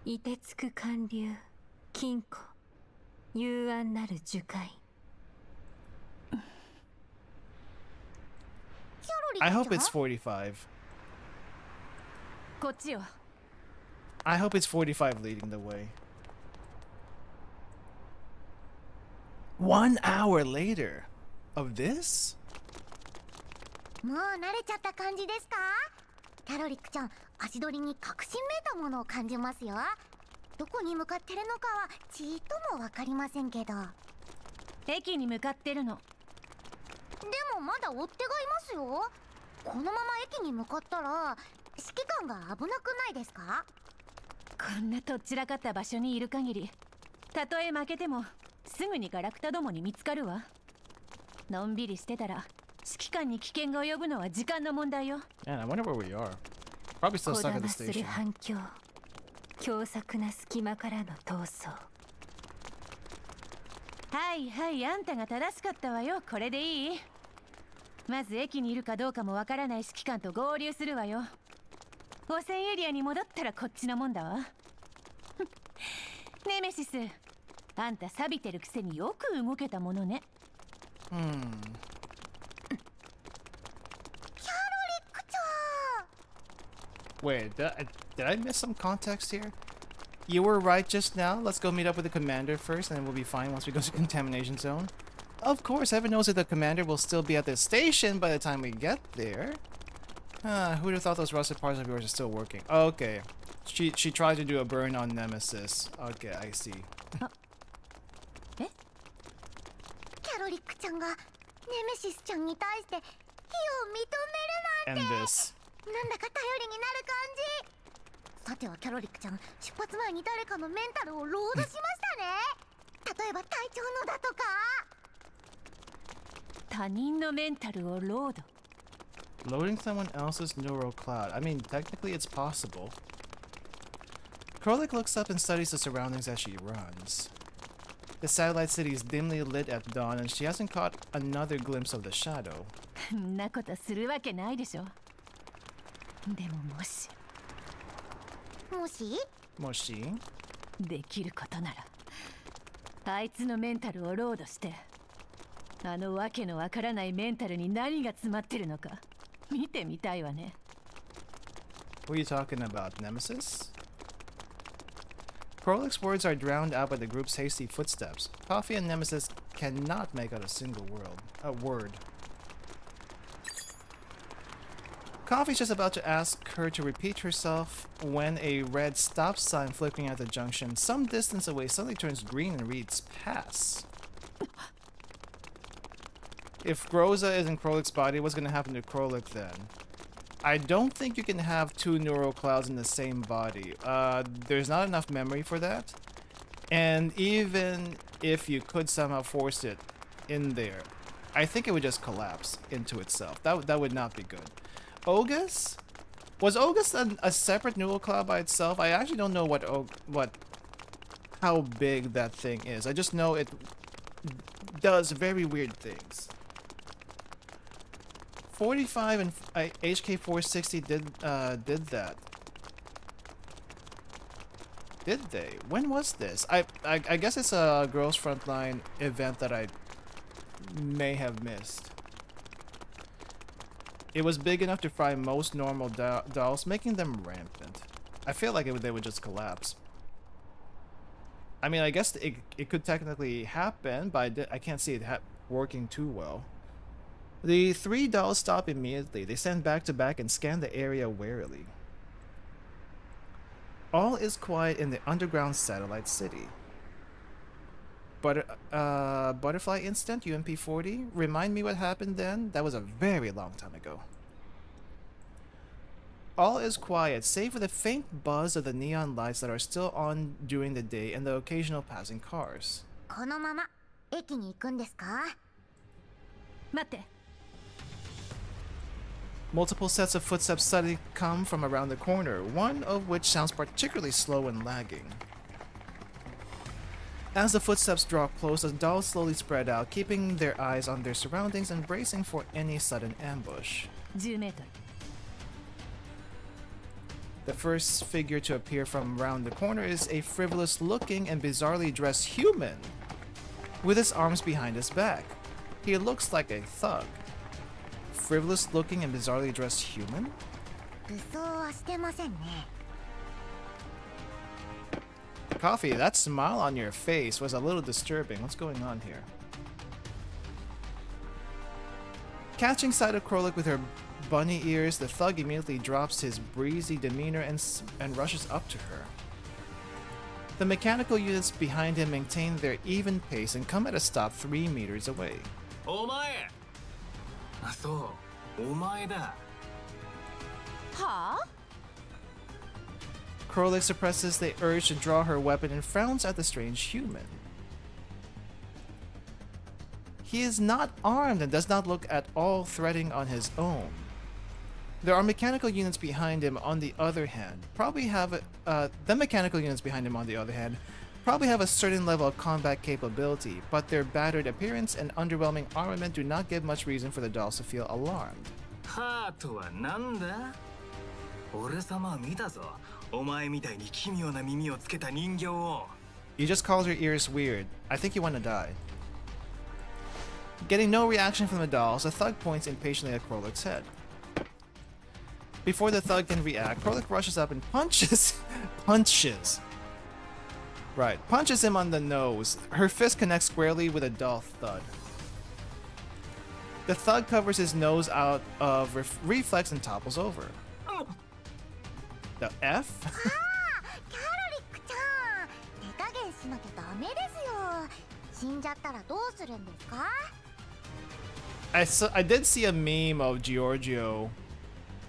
凍てつく寒流、金庫、幽暗なる樹海。I hope it's 45. こっちよ。 I hope it's 45 leading the way. 1 hour later of this? もう慣れちゃった感じですか？キャロリックちゃん、足取りに確信めいたものを感じますよ。どこに向かってるのかはちーっともわかりませんけど。駅に向かってるの。でもまだ追っ手がいますよ。このまま駅に向かったら指揮官が危なくないですか？こんなとっちらかった場所にいる限り、たとえ負けてもすぐにガラクタどもに見つかるわ。のんびりしてたら指揮官に危険が及ぶのは時間の問題よ。 Man, I wonder where we are. Probably still こ stuck だ at the まする station. 反響、狭窄な隙間からの逃走。はいはい、あんたが正しかったわよ。これでいい？まず駅にいるかどうかもわからない指揮官と合流するわよ。汚染エリアに戻ったらこっちのもんだわ。ネメシス、あんた錆びてるくせによく動けたものね。Wait, did I miss some context here? You were right just now. Let's go meet up with the commander first, and then we'll be fine once we go to contamination zone. Of course, heaven knows that the commander will still be at the station by the time we get there. Who'd have thought those rusted parts of yours are still working? Okay. She tried to do a burn on Nemesis. Okay, I see. キャロリックちゃんがネメシスちゃんに対して非を認めるなんて And this. なんだか頼りになる感じ。さてはキャロリックちゃん、出発前に誰かのメンタルをロードしましたね。例えば隊長のだとか。他人のメンタルをロード。 Loading someone else's neural cloud. I mean, technically it's possible. Krolik looks up and studies the surroundings as she runs. The satellite city is dimly lit at dawn, and she hasn't caught another glimpse of the shadow. んなことするわけないでしょ。でももしMoshi? できることなら、あいつのメンタルをロードして、あのわけのわからないメンタルに何が詰まってるのか見てみたいわね。 What are you talking about, Nemesis? Krolik's words are drowned out by the group's hasty footsteps. Coffee and Nemesis cannot make out a single word. Coffee's just about to ask her to repeat herself when a red stop sign flickering at the junction some distance away suddenly turns green and reads pass. If Groza is in Krolik's body, what's gonna happen to Krolik then? I don't think you can have two neural clouds in the same body. There's not enough memory for that. And even if you could somehow force it in there, I think it would just collapse into itself. That would not be good. Ogus? Was Ogus a separate neural cloud by itself? I actually don't know how big that thing is. I just know it does very weird things. 45 and HK460 did that. Did they? When was this? I guess it's a Girls Frontline event that I may have missed. It was big enough to fry most normal dolls, making them rampant. I feel like they would just collapse. I mean, I guess it could technically happen, but I can't see it working too well. The three dolls stop immediately. They stand back to back and scan the area warily. All is quiet in the underground satellite city. Butterfly Instant, UMP40? Remind me what happened then? That was a very long time ago. All is quiet, save for the faint buzz of the neon lights that are still on during the day and the occasional passing cars. このまま駅に行くんですか？待って。 Multiple sets of footsteps suddenly come from around the corner, one of which sounds particularly slow and lagging. As the footsteps draw close, the dolls slowly spread out, keeping their eyes on their surroundings and bracing for any sudden ambush. 10メートル The first figure to appear from around the corner is a frivolous-looking and bizarrely dressed human, with his arms behind his back. He looks like a thug. Frivolous-looking and bizarrely dressed human? 武装はしてませんね。 Coffee, that smile on your face was a little disturbing. What's going on here? Catching sight of Krolik with her bunny ears, the thug immediately drops his breezy demeanor and rushes up to her. The mechanical units behind him maintain their even pace and come at a stop 3 meters away. お前あ、そうお前だ はあ Krolik suppresses the urge to draw her weapon and frowns at the strange human. He is not armed and does not look at all threatening on his own. There are mechanical units behind him on the other hand. The mechanical units behind him on the other hand probably have a certain level of combat capability, but their battered appearance and underwhelming armament do not give much reason for the dolls to feel alarmed. ハートはなんだ俺様は見たぞお前みたいに奇妙な耳をつけた人形を You just called her ears weird. I think you want to die. Getting no reaction from the dolls, the thug points impatiently at Krolik's head. Before the thug can react, Krolik rushes up and punches him on the nose. Her fist connects squarely with a doll thud. The thug covers his nose out of reflex and topples over. The F? キャロリックちゃん、手加減しなきゃダメですよ。死んじゃったらどうするんですか？ I did see a meme of Giorgio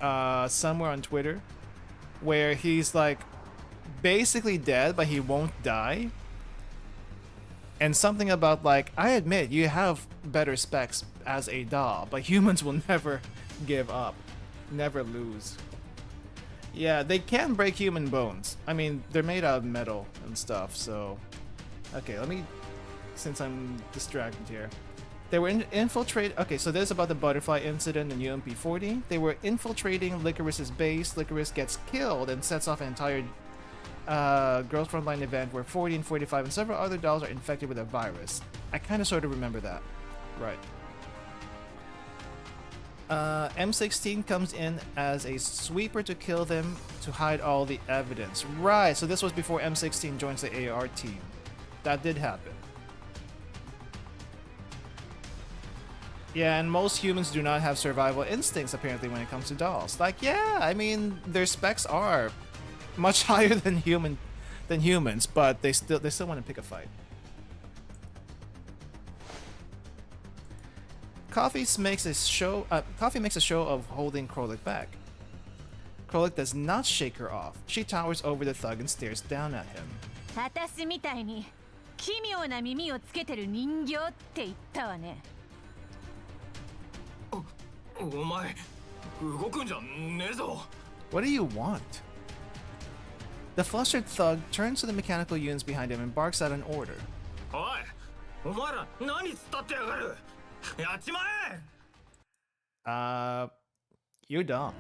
somewhere on Twitter where he's like basically dead but he won't die. And something about like, I admit you have better specs as a doll, but humans will never give up, never lose. Yeah, they can break human bones. I mean, they're made out of metal and stuff, so... Okay, let me... Since I'm distracted here. They were infiltrate. Okay, so this is about the butterfly incident in UMP40. They were infiltrating Licorice's base. Licorice gets killed and sets off an entire Girls Frontline event where 40 and 45 and several other dolls are infected with a virus. I kind of sort of remember that. Right. M16 comes in as a sweeper to kill them to hide all the evidence. Right, so this was before M16 joins the AR team. That did happen. Yeah, and most humans do not have survival instincts apparently when it comes to dolls. Like, yeah, I mean, their specs are much higher than humans, but they still want to pick a fight. Coffee makes a show of holding Krolik back. Krolik does not shake her off. She towers over the thug and stares down at him. 私みたいに奇妙な耳をつけてる人形って言ったわね。お前動くんじゃねえぞ What do you want? The flustered thug turns to the mechanical units behind him and barks out an order. おいお前ら何突っ立ってやがるやっちまえ You're dumb.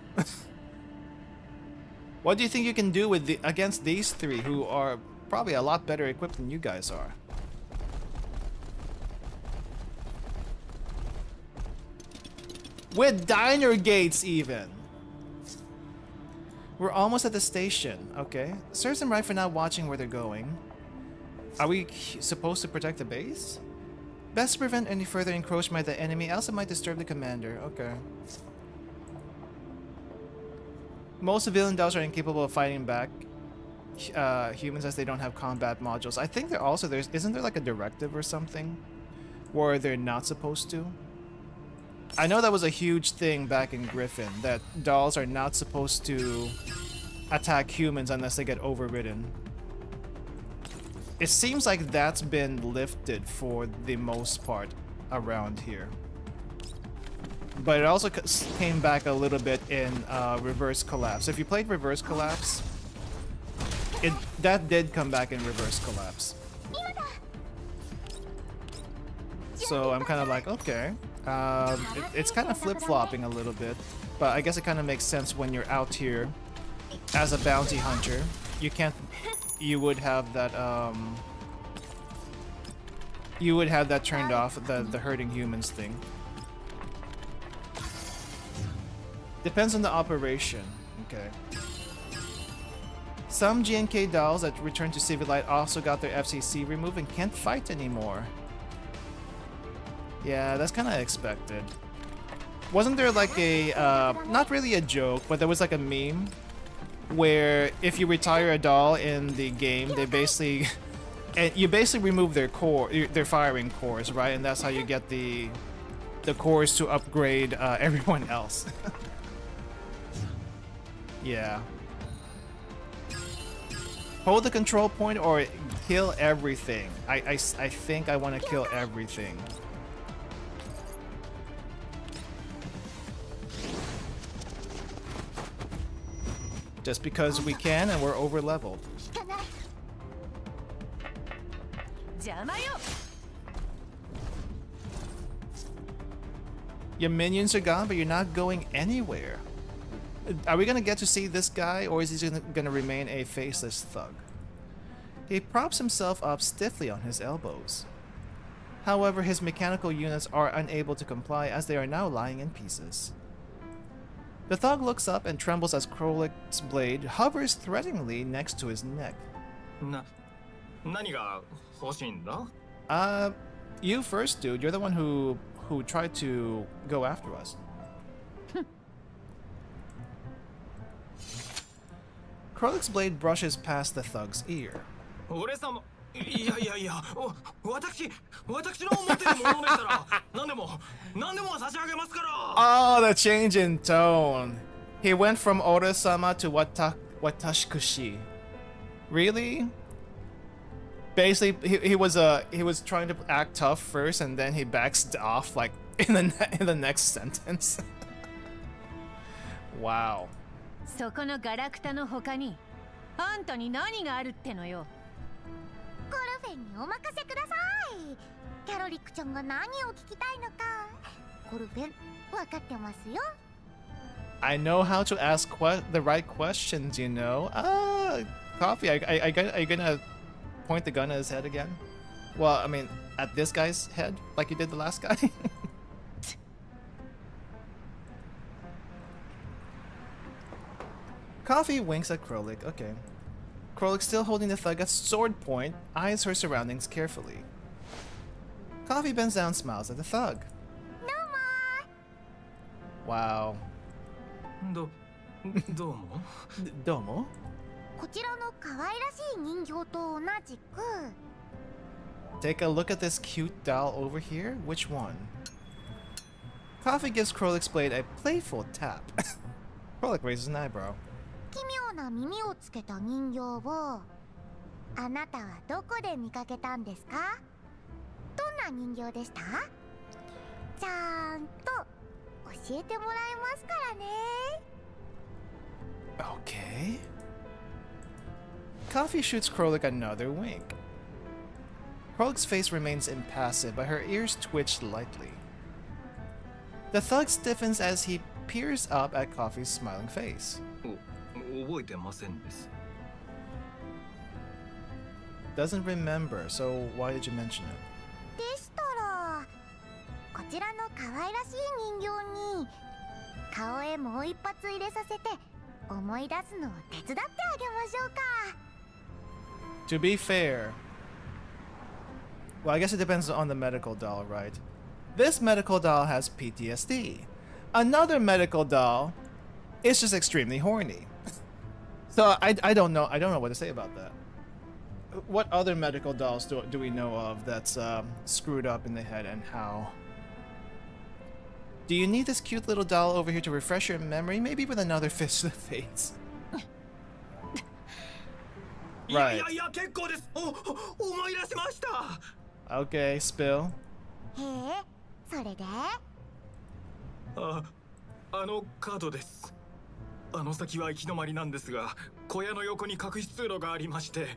What do you think you can do with against these three who are probably a lot better equipped than you guys are? With diner gates even! We're almost at the station. Okay. Serves them right for not watching where they're going. Are we supposed to protect the base? Best to prevent any further encroachment by the enemy, else it might disturb the commander. Okay. Most civilian dolls are incapable of fighting back humans as they don't have combat modules. I think they're also isn't there like a directive or something where they're not supposed to? I know that was a huge thing back in Griffin, that dolls are not supposed to attack humans unless they get overridden. It seems like that's been lifted for the most part around here. But it also came back a little bit in Reverse Collapse. If you played Reverse Collapse, that did come back in Reverse Collapse. So I'm kind of like, okay. It's kind of flip-flopping a little bit, but I guess it kind of makes sense when you're out here as a bounty hunter. You would have that turned off, the hurting humans thing. Depends on the operation. Okay. Some GNK dolls that return to Civilite also got their FCC removed and can't fight anymore. Yeah, that's kind of expected. Wasn't there like a, not really a joke, but there was like a meme where if you retire a doll in the game, they basically, you basically remove their their firing cores, right? And that's how you get the cores to upgrade everyone else. Yeah. Hold the control point or kill everything. I think I want to kill everything. Just because we can and we're over leveled. Your minions are gone, but you're not going anywhere. Are we gonna get to see this guy, or is he gonna remain a faceless thug? He props himself up stiffly on his elbows. However, his mechanical units are unable to comply as they are now lying in pieces. The thug looks up and trembles as Krolik's blade hovers threateningly next to his neck. You first, dude. You're the one who tried to go after us. Krolik's blade brushes past the thug's ear. Oh, the change in tone. He went from Ore-sama to Watashikushi. Really? Basically, he was trying to act tough first, and then he backs off like in the next sentence. Wow. そこのガラクタの他にあんたに何があるってのよ。コルフェンにお任せください。キャロリックちゃんが何を聞きたいのか、コルフェン分かってますよ。I know how to ask the right questions, you know. Coffee, are you gonna point the gun at his head again? Well, I mean, at this guy's head, like you did the last guy? Coffee winks at Krolik. Okay. Krolik, still holding the thug at sword point, eyes her surroundings carefully. Coffee bends down, smiles at the thug. Wow. Domo? こちらの可愛らしい人形と同じく。Take a look at this cute doll over here. Which one? Coffee gives Krolik's blade a playful tap. Krolik raises an eyebrow. 奇妙な耳をつけた人形をあなたはどこで見かけたんですか？どんな人形でした？ちゃんと教えてもらいますからね。Okay. Coffee shoots Krolik another wink. Krolik's face remains impassive, but her ears twitch lightly. The thug stiffens as he peers up at Coffee's smiling face. Doesn't remember, so why did you mention it? でしたら、こちらの可愛らしい人形に顔へもう一発入れさせて思い出すのを手伝ってあげましょうか。To be fair, well, I guess it depends on the medical doll, right? This medical doll has PTSD. Another medical doll is just extremely horny. So I don't know what to say about that. What other medical dolls do we know of that's screwed up in the head, and how? Do you need this cute little doll over here to refresh your memory? Maybe with another fist to the face. Right. Okay, spill. へえ、それで？あのカードです。あの先は行き止まりなんですが、小屋の横に隠し通路がありまして、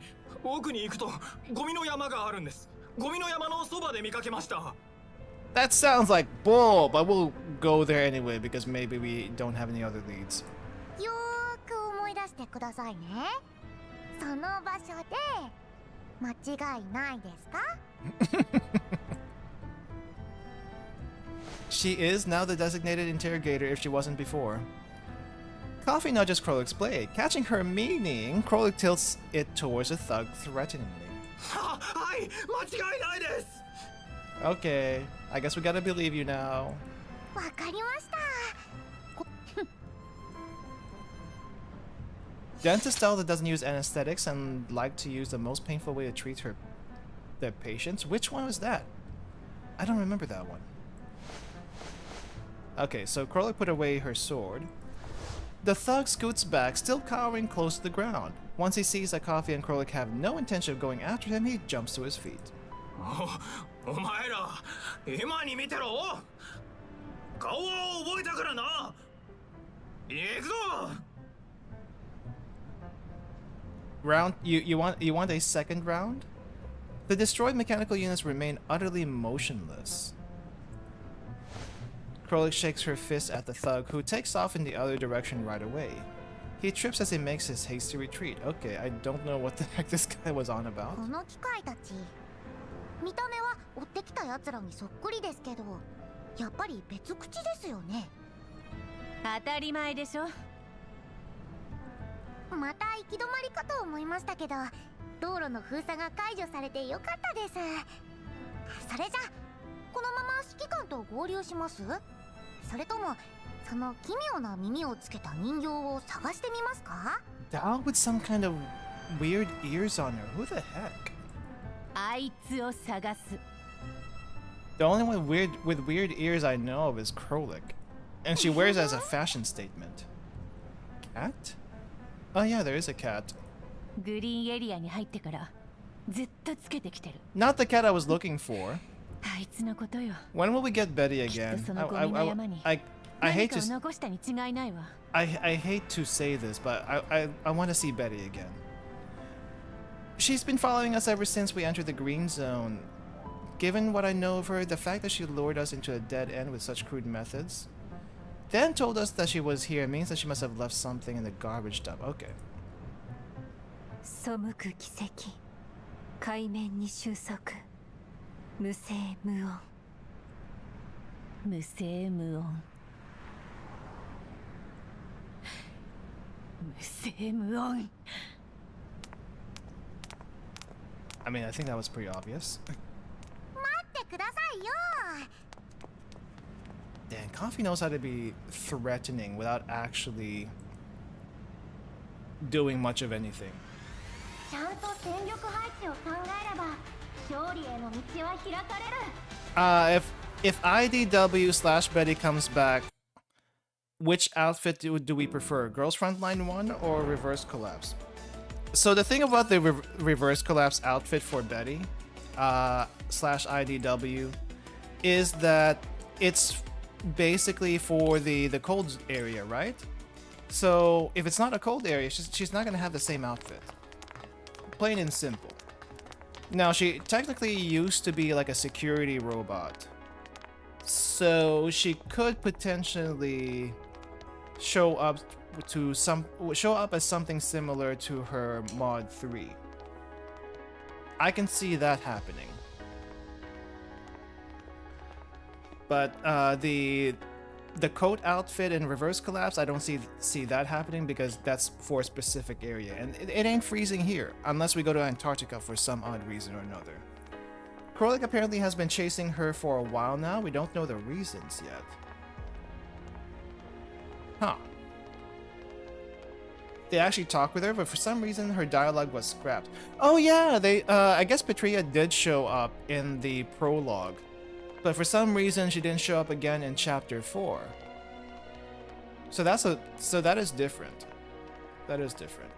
奥に行くとゴミの山があるんです。ゴミの山のそばで見かけました。That sounds like bull, but we'll go there anyway because maybe we don't have any other leads. よーく思い出してくださいね。その場所で間違いないですか？ She is now the designated interrogator if she wasn't before. Coffee nudges Krolik's blade. Catching her meaning, Krolik tilts it towards the thug threateningly. はい、間違いないです。 Okay, I guess we gotta believe you now. わかりました。 Dentist style that doesn't use anesthetics and like to use the most painful way to treat their patients. Which one was that? I don't remember that one. Okay, so Krolik put away her sword. The thug scoots back, still cowering close to the ground. Once he sees that Coffee and Krolik have no intention of going after him, he jumps to his feet. お前ら、今に見てろ。顔は覚えたからな。行くぞ。 Round, you want a second round? The destroyed mechanical units remain utterly motionless. Krolik shakes her fist at the thug, who takes off in the other direction right away. He trips as he makes his hasty retreat. Okay, I don't know what the heck this guy was on about. この機械たち、見た目は追ってきた奴らにそっくりですけど、やっぱり別口ですよね。当たり前でしょ。また行き止まりかと思いましたけど、道路の封鎖が解除されてよかったです。それじゃこのまま指揮官と合流します？それともその奇妙な耳をつけた人形を探してみますか？ Doll with some kind of weird ears on her. Who the heck? あいつを探す。 The only one with weird ears I know of is Krolik, and she wears it as a fashion statement. Cat? Oh yeah, there is a cat. グリーンエリアに入ってからずっとつけてきてる。 Not the cat I was looking for. あいつのことよ。 When will we get Betty again? きっとそのゴミの山に I 何 hate かを to 残したに違いないわ。 I hate to say this, but I want to see Betty again. She's been following us ever since we entered the green zone. Given what I know of her, the fact that she lured us into a dead end with such crude methods, then told us that she was here means that she must have left something in the garbage dump. Okay. 背く奇跡、海面に収束、無声無音。無声無音。無声無音。 I mean, I think that was pretty obvious. 待ってくださいよ。 Dan, Coffee knows how to be threatening without actually doing much of anything. ちゃんと戦力配置を考えれば勝利への道は開かれる。If IDW/Betty comes back, which outfit do we prefer? Girls Frontline 1 or Reverse Collapse? So the thing about the Reverse Collapse outfit for Betty /IDW is that it's basically for the cold area, right? So if it's not a cold area, she's not gonna have the same outfit. Plain and simple. Now, she technically used to be like a security robot, so she could potentially show up as something similar to her mod 3. I can see that happening. But the coat outfit in Reverse Collapse, I don't see that happening because that's for a specific area, and it ain't freezing here unless we go to Antarctica for some odd reason or another. Krolik apparently has been chasing her for a while now. We don't know the reasons yet. Huh. They actually talked with her, but for some reason her dialogue was scrapped. Oh yeah, I guess Petria did show up in the prologue, but for some reason she didn't show up again in chapter 4. So that is different. That is different.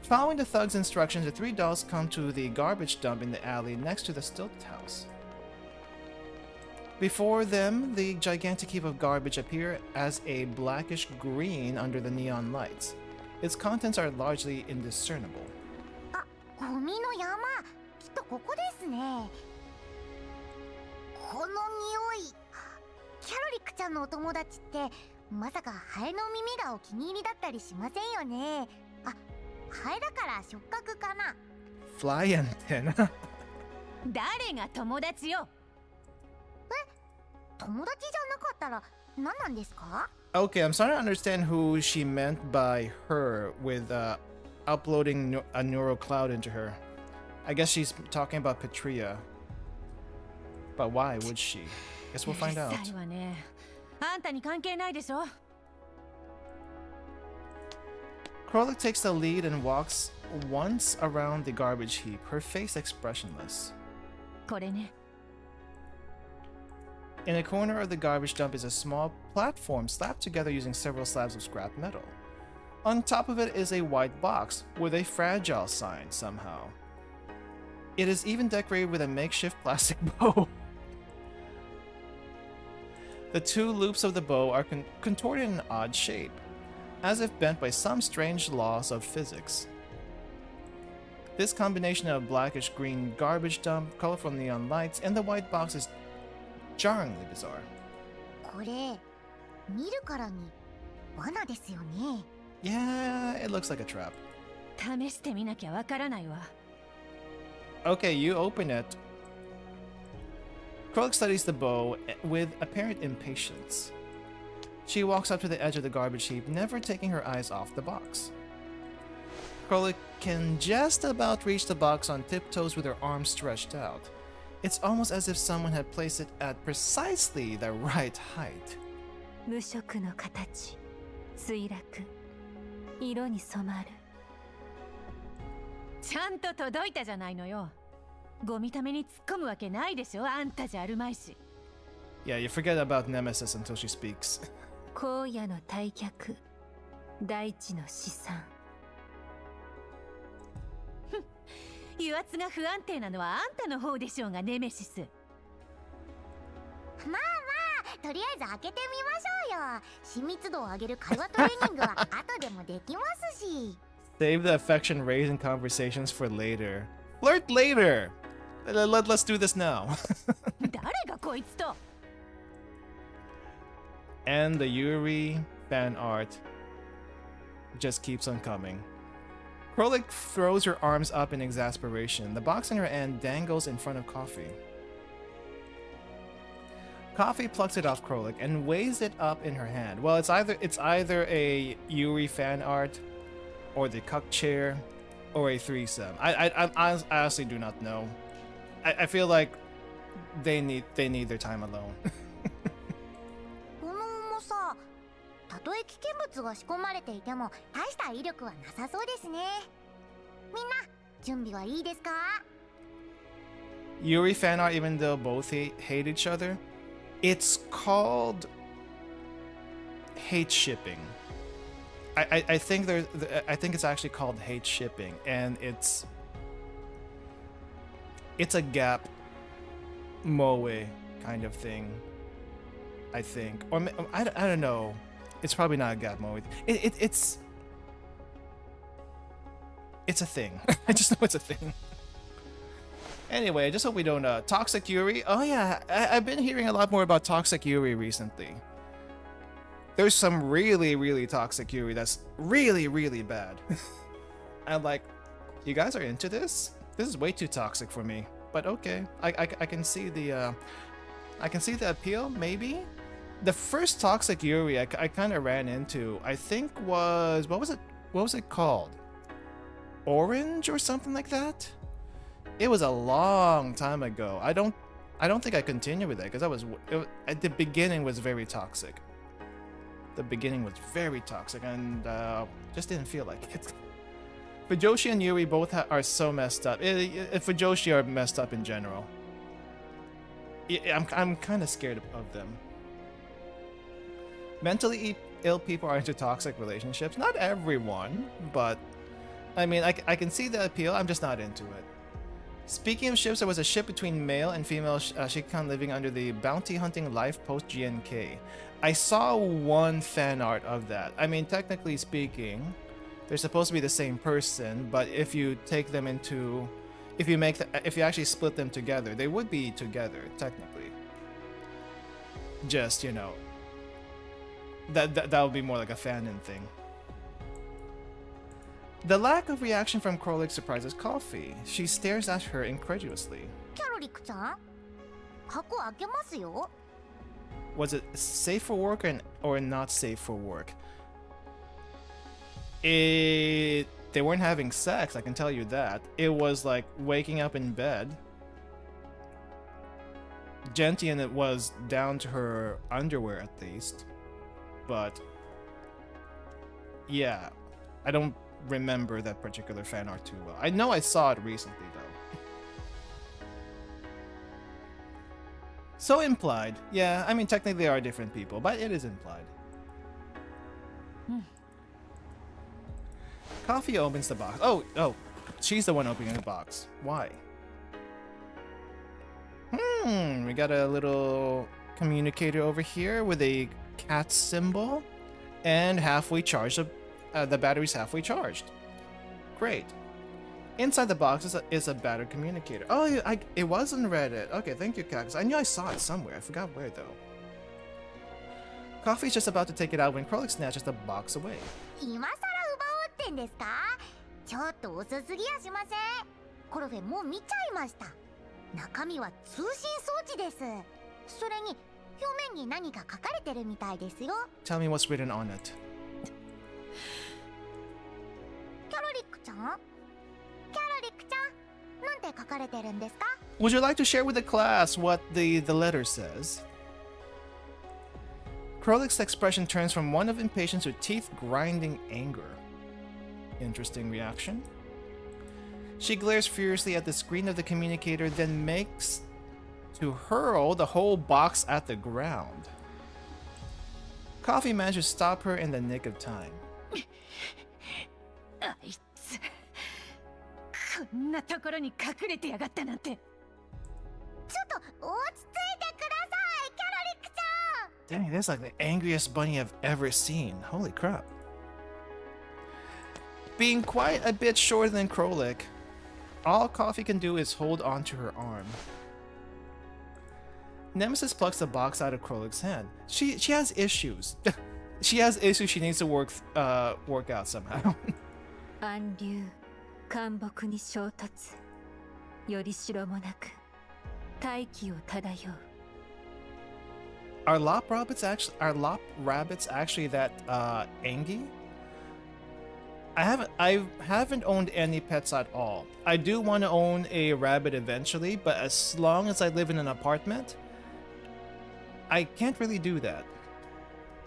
Following the thug's instructions, the three dolls come to the garbage dump in the alley next to the Stilt house. Before them, the gigantic heap of garbage appear as a blackish green under the neon lights. Its contents are largely indiscernible. あ、ゴミの山、きっとここですね。この匂ちゃんのお友達ってまさかハエの耳がお気に入りだったりしませんよね。あ、ハエだから触覚かな。 Fly antenna. 誰が友達よ。友達じゃなかったら何なんですか？ Okay, I'm starting to understand who she meant by her with uploading a neural cloud into her. I guess she's talking about Petria. But why would she? Guess we'll find out. うるさいわね。あんたに関係ないでしょ。Krolik takes the lead and walks once around the garbage heap, her face expressionless. これね。In a corner of the garbage dump is a small platform slapped together using several slabs of scrap metal. On top of it is a white box with a fragile sign somehow. It is even decorated with a makeshift plastic bow. The two loops of the bow are contorted in an odd shape, as if bent by some strange laws of physics. This combination of blackish-green garbage dump, colorful neon lights, and the white box is jarringly bizarre. これ見るからに罠ですよね。 Yeah, it looks like a trap. 試してみなきゃわからないわ。Okay, you open it. Krolik studies the bow with apparent impatience. She walks up to the edge of the garbage heap, never taking her eyes off the box. Krolik can just about reach the box on tiptoes with her arms stretched out. It's almost as if someone had placed it at precisely the right height. 無色の形、墜落、色に染まる。ちゃんと届いたじゃないのよ。ゴミために突っ込むわけないでしょ。あんたじゃあるまいし。Yeah, you forget about Nemesis until she speaks. 荒野の退却、大地の資産。油圧が不安定なのはあんたの方でしょうが、ネメシス。まあまあ、とりあえず開けてみましょうよ。親密度を上げる会話トレーニングは後でもできますし。Save the affection raising conversations for later. Flirt later! Let's do this now. 誰がこいつと。 And the Yuri fan art just keeps on coming. Krolik throws her arms up in exasperation. The box in her hand dangles in front of Coffee. Coffee plucks it off Krolik and weighs it up in her hand. Well, it's either a Yuri fan art, or the cuck chair, or a threesome. I honestly do not know. I feel like they need their time alone. この重さ、たとえ危険物が仕込まれていても大した威力はなさそうですね。みんな準備はいいですか？ Yuri fan art, even though both hate each other, it's called hate shipping. I think it's actually called hate shipping, and it's a gap moe kind of thing, I think, or I don't know. It's probably not a gap moe. It's a thing. I just know it's a thing. Anyway, I just hope we don't Toxic Yuri. Oh yeah, I've been hearing a lot more about Toxic Yuri recently. There's some really toxic Yuri that's really bad. I'm like, you guys are into this? This is way too toxic for me. But okay, I can see the appeal, maybe. The first toxic Yuri I kind of ran into, I think was, what was it called? Orange or something like that? It was a long time ago. I don't think I continued with that because at the beginning was very toxic. The beginning was very toxic and just didn't feel like it. Fujoshi and Yuri both are so messed up. Fujoshi are messed up in general. I'm kind of scared of them. Mentally ill people are into toxic relationships. Not everyone, but I mean, I can see the appeal. I'm just not into it. Speaking of ships, there was a ship between male and female Shikan living under the bounty hunting life post GNK. I saw one fan art of that. I mean, technically speaking, they're supposed to be the same person, but if you take them into, if you actually split them together, they would be together technically. Just, you know, That would be more like a fanon thing. The lack of reaction from Krolik surprises Coffee. She stares at her incredulously. キャロリックちゃん、箱開けますよ。 Was it safe for work or not safe for work? They weren't having sex, I can tell you that. It was like waking up in bed. Gentian, it was down to her underwear at least. But yeah, I don't remember that particular fan art too well. I know I saw it recently though. So implied. Yeah, I mean technically they are different people, but it is implied. Coffee opens the box. Oh, she's the one opening the box. Why? We got a little communicator over here with a cat symbol and halfway charged. The battery's halfway charged. Great. Inside the box is a battery communicator. Oh, it was in Reddit. Okay, thank you, Cactus. I knew I saw it somewhere. I forgot where though. Coffee's just about to take it out when Krolik snatches the box away. 今さら奪おうってんですか？ちょっと遅すぎやしません。コロフェもう見ちゃいました。中身は通信装置です。それに表面に何か書かれてるみたいですよ。Tell me what's written on it. キャロリックちゃん？キャロリックちゃん、なんて書かれてるんですか？ Would you like to share with the class what the letter says? Krolik's expression turns from one of impatience to teeth-grinding anger. Interesting reaction. She glares furiously at the screen of the communicator, then makes to hurl the whole box at the ground. Coffee manages to stop her in the nick of time. あいつ、こんなところに隠れてやがったなんて。ちょっと落ち着いてください、キャロリックちゃん。 Dang, that's like the angriest bunny I've ever seen. Holy crap. Being quite a bit shorter than Krolik, all Coffee can do is hold onto her arm. Nemesis plucks the box out of Krolik's hand. She has issues. She has issues she needs to work out somehow. 暗流、干木に衝突。よりしろもなく、大気を漂う。Are lop rabbits actually that angy? I haven't owned any pets at all. I do want to own a rabbit eventually, but as long as I live in an apartment, I can't really do that.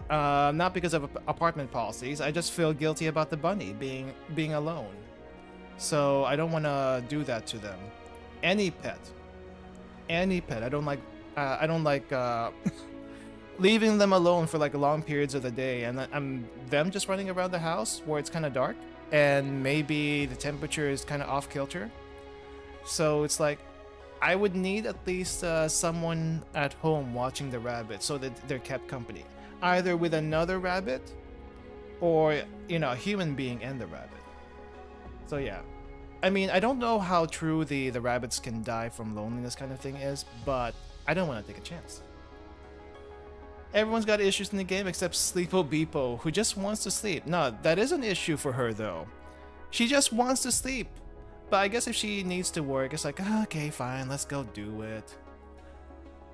Not because of apartment policies. I just feel guilty about the bunny being alone. So I don't want to do that to them. Any pet. I don't like leaving them alone for like long periods of the day, and them just running around the house where it's kind of dark and maybe the temperature is kind of off kilter. So it's like I would need at least someone at home watching the rabbit so that they're kept company, either with another rabbit or, you know, a human being and the rabbit. So yeah, I mean, I don't know how true the rabbits can die from loneliness kind of thing is, but I don't want to take a chance. Everyone's got issues in the game except Sleepo Beepo, who just wants to sleep. No, that is an issue for her though. She just wants to sleep. But I guess if she needs to work, it's like, okay, fine, let's go do it.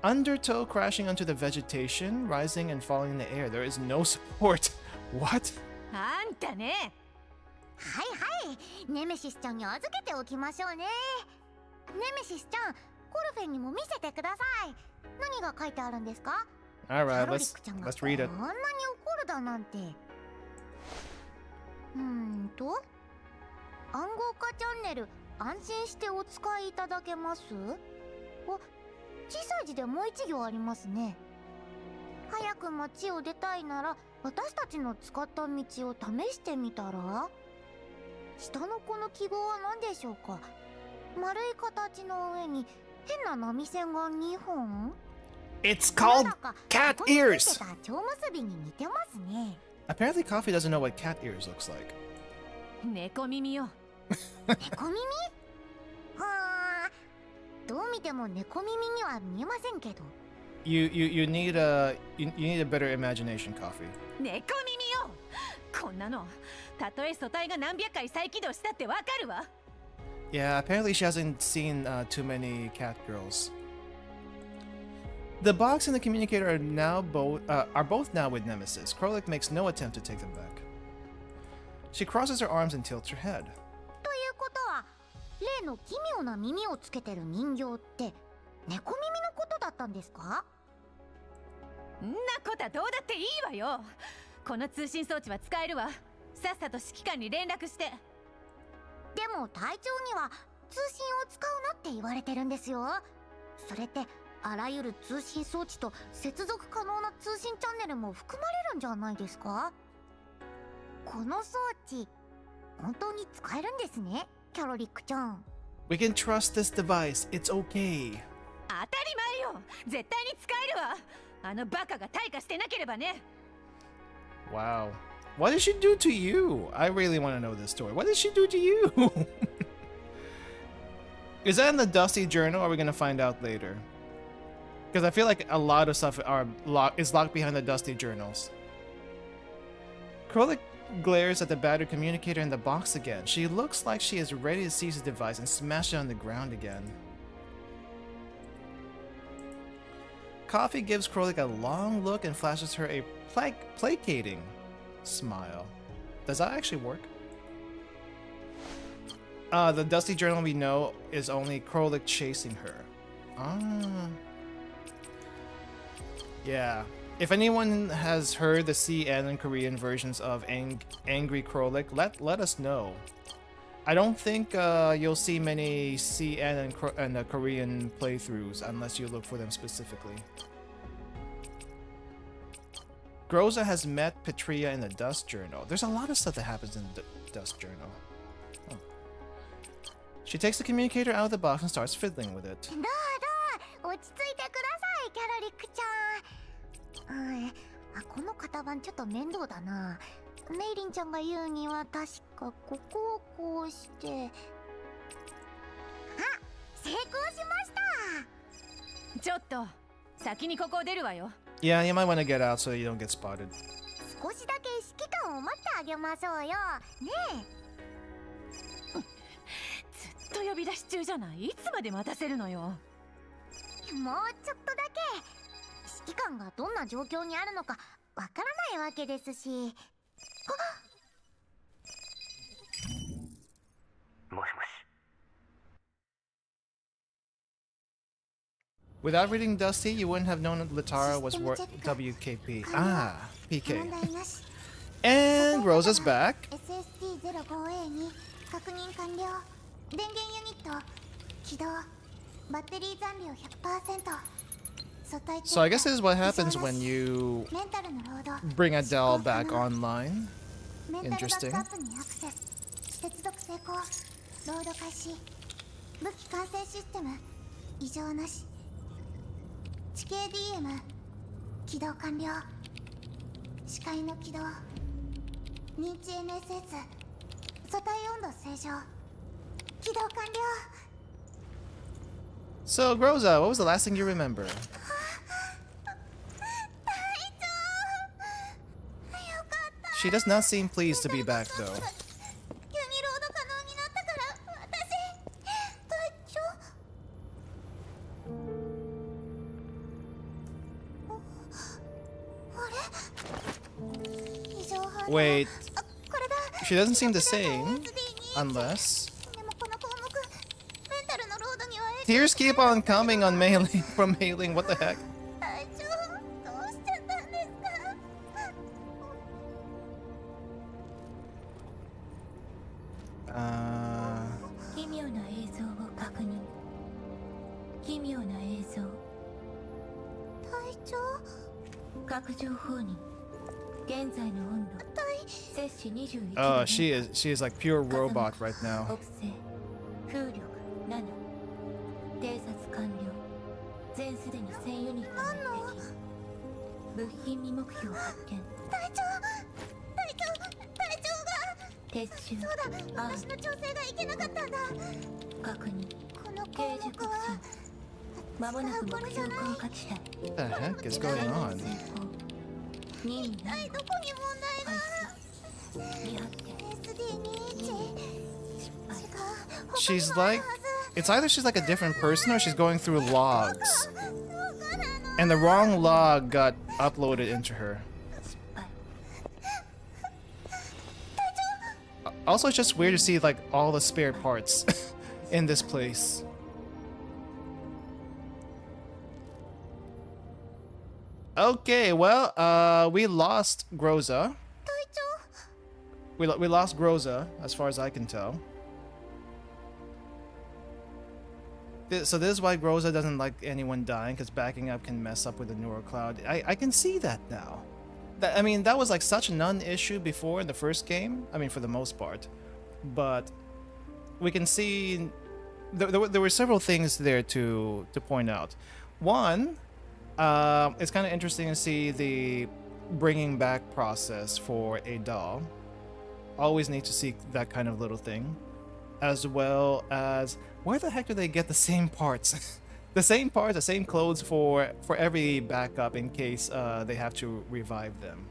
Undertow crashing onto the vegetation, rising and falling in the air. There is no support. What? あんたね。はいはい、ネメシスちゃんに預けておきましょうね。ネメシスちゃん、コルフェンにも見せてください。何が書いてあるんですか？ Alright, let's read it. こんなに怒るだなんて。暗号化チャンネル安心してお使いいただけます？お、小さい字でもう一行ありますね。早く街を出たいなら私たちの使った道を試してみたら？下のこの記号は何でしょうか？丸い形の上に変な波線が2本？ It's called cat ears! 蝶結びに似てますね。 Apparently Coffee doesn't know what cat ears looks like. 猫耳よ。猫耳？はあ、どう見ても猫耳には見えませんけど。You need a you need a better imagination, Coffee. 猫耳よ。こんなのたとえ素体が何百回再起動したってわかるわ。 Yeah, apparently she hasn't seen too many cat girls. The box and the communicator are both now with Nemesis. Krolik makes no attempt to take them back. She crosses her arms and tilts her head. ということは、例の奇妙な耳をつけてる人形って猫耳のことだったんですか？んなことはどうだっていいわよ。この通信装置は使えるわ。さっさと指揮官に連絡して。でも隊長には通信を使うなって言われてるんですよ。それってあらゆる通信装置と接続可能な通信チャンネルも含まれるんじゃないですか？この装置本当に使えるんですね、キャロリックちゃん。 We can trust this device. It's okay. 当たり前よ。絶対に使えるわ。あのバカが退化してなければね。 Wow. What did she do to you? I really want to know this story. What did she do to you? Is that in the Dusty Journal, or are we going to find out later? Because I feel like a lot of stuff is locked behind the Dusty Journals. Krolik glares at the battered communicator in the box again. She looks like she is ready to seize the device and smash it on the ground again. Coffee gives Krolik a long look and flashes her a placating smile. Does that actually work? The Dusty Journal we know is only Krolik chasing her. Ah. Yeah. If anyone has heard the CN and Korean versions of Angry Krolik, let us know. I don't think you'll see many CN and Korean playthroughs unless you look for them specifically. Groza has met Petria in the Dust Journal. There's a lot of stuff that happens in the Dust Journal. Oh. She takes the communicator out of the box and starts fiddling with it. どうどう、落ち着いてください、キャロリックちゃん。この型番ちょっと面倒だな。メイリンちゃんが言うには確かここをこうして。あ、成功しました。ちょっと先にここを出るわよ。 Yeah, you might want to get out so you don't get spotted. 少しだけ指揮官を待ってあげましょうよ。ねえ。ずっと呼び出し中じゃない。いつまで待たせるのよ。もうちょっとだけ。指揮官がどんな状況にあるのかわからないわけですし。もしもし。 Without reading Dusty, you wouldn't have known that Latara was WKP. Ah, PK. And Rosa's back. SST-05A に確認完了。電源ユニット起動。バッテリー残量 100%。 So I guess this is what happens when you bring Adele back online. Interesting. 接続成功。ロード開始。武器完成システム異常なし。地形 DM 起動完了。視界の起動。認知 NSS 素体温度正常。起動完了。 So Groza, what was the last thing you remember? She does not seem pleased to be back though. Wait, she doesn't seem the same, unless... Tears keep on coming on mailing from mailing, what the heck? Oh, she is like pure robot right now. 偵察完了。全すでに1000ユニットの敵。物品未目標発見。隊長が。撤収。そうだ、私の調整がいけなかったんだ。確認。この項目は間もなく目標降下地点 What the heck is going on? 任務ないどこに問題が見張って SD21 違う She's like, it's either she's like a different person or she's going through logs. And the wrong log got uploaded into her. Also, it's just weird to see like all the spare parts in this place. Okay, well, we lost Groza. We lost Groza, as far as I can tell. So this is why Groza doesn't like anyone dying, because backing up can mess up with the neural cloud. I can see that now. I mean, that was like such a non-issue before in the first game. I mean, for the most part. But we can see there were several things there to point out. One, it's kind of interesting to see the bringing back process for a doll. Always need to see that kind of little thing. As well as, where the heck do they get the same parts? The same parts, the same clothes for every backup in case they have to revive them.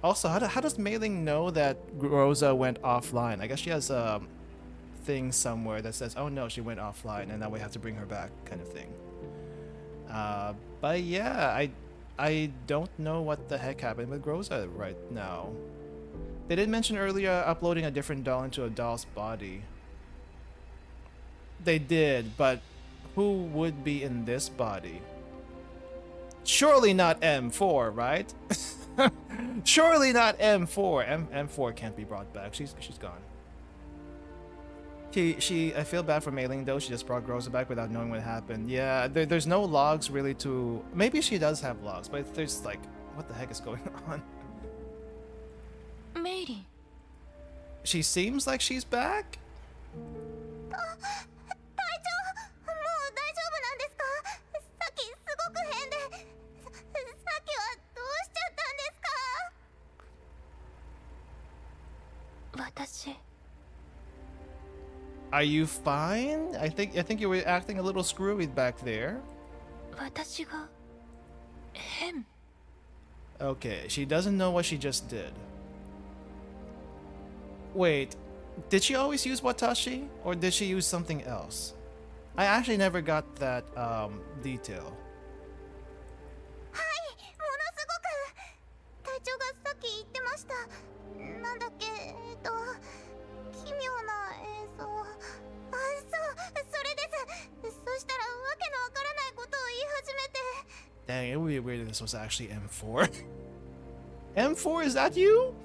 Also, how does Mei-Ling know that Rosa went offline? I guess she has a thing somewhere that says, oh no, she went offline and now we have to bring her back, kind of thing. But yeah, I don't know what the heck happened with Rosa right now. They did mention earlier uploading a different doll into a doll's body. They did, but who would be in this body? Surely not M4, right? Surely not M4. M4 can't be brought back. She's gone. I feel bad for Mei-Ling though. She just brought Groza back without knowing what happened. Yeah, there's no logs really to. Maybe she does have logs, but there's like, what the heck is going on? メイリン She seems like she's back. 隊長もう大丈夫なんですか？さっきすごく変で、さっきはどうしちゃったんですか？私 Are you fine? I think you were acting a little screwy back there. 私が変 Okay, she doesn't know what she just did. Wait, did she always use Watashi? Or did she use something else? I actually never got that detail. はいものすごく隊長がさっき言ってました。なんだっけ奇妙な映像。あ、そうそれです。そしたらわけのわからないことを言い始めて。 Dang, it would be weird if this was actually M4. M4, is that you?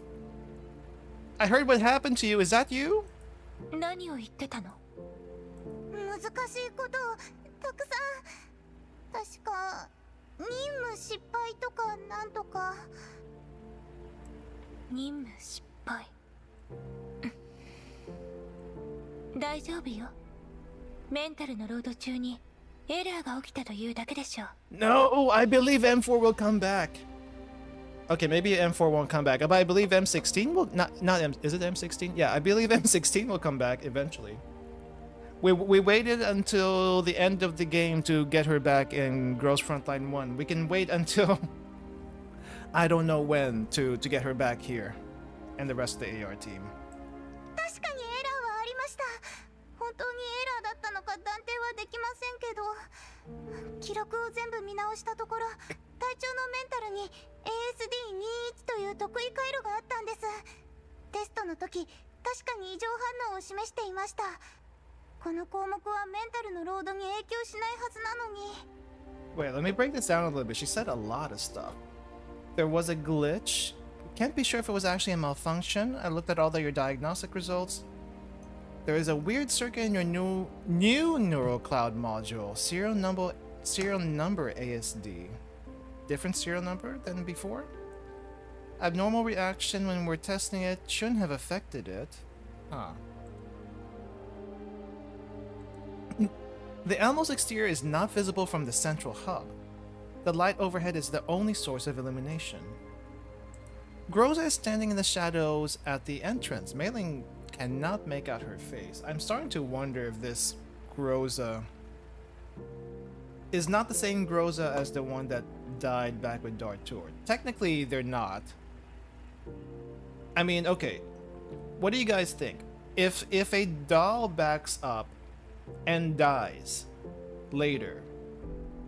I heard what happened to you. Is that you? 何を言ってたの？難しいことをたくさん。確か任務失敗とかなんとか。任務失敗大丈夫よ。メンタルのロード中にエラーが起きたというだけでしょう。 No, I believe M4 will come back. Okay, maybe M4 won't come back, but I believe M16 will not M. Is it M16? Yeah, I believe M16 will come back eventually. We waited until the end of the game to get her back in Girls Frontline 1. We can wait until I don't know when to get her back here and the rest of the AR team. 確かにエラーはありました。本当にエラーだったのか断定はできませんけど、記録を全部見直したところ、隊長のメンタルに ASD21 という得意回路があったんです。テストの時、確かに異常反応を示していました。この項目はメンタルのロードに影響しないはずなのに。 Wait, let me break this down a little bit. She said a lot of stuff. There was a glitch. Can't be sure if it was actually a malfunction. I looked at all of your diagnostic results. There is a weird circuit in your new neural cloud module. Serial number ASD. Different serial number than before? Abnormal reaction when we're testing it shouldn't have affected it. Huh. The Elmo's exterior is not visible from the central hub. The light overhead is the only source of illumination. Groza is standing in the shadows at the entrance. Mei-Ling cannot make out her face. I'm starting to wonder if this Groza is not the same Groza as the one that died back with Dart Tour. Technically, they're not. I mean, okay. What do you guys think? If a doll backs up and dies later,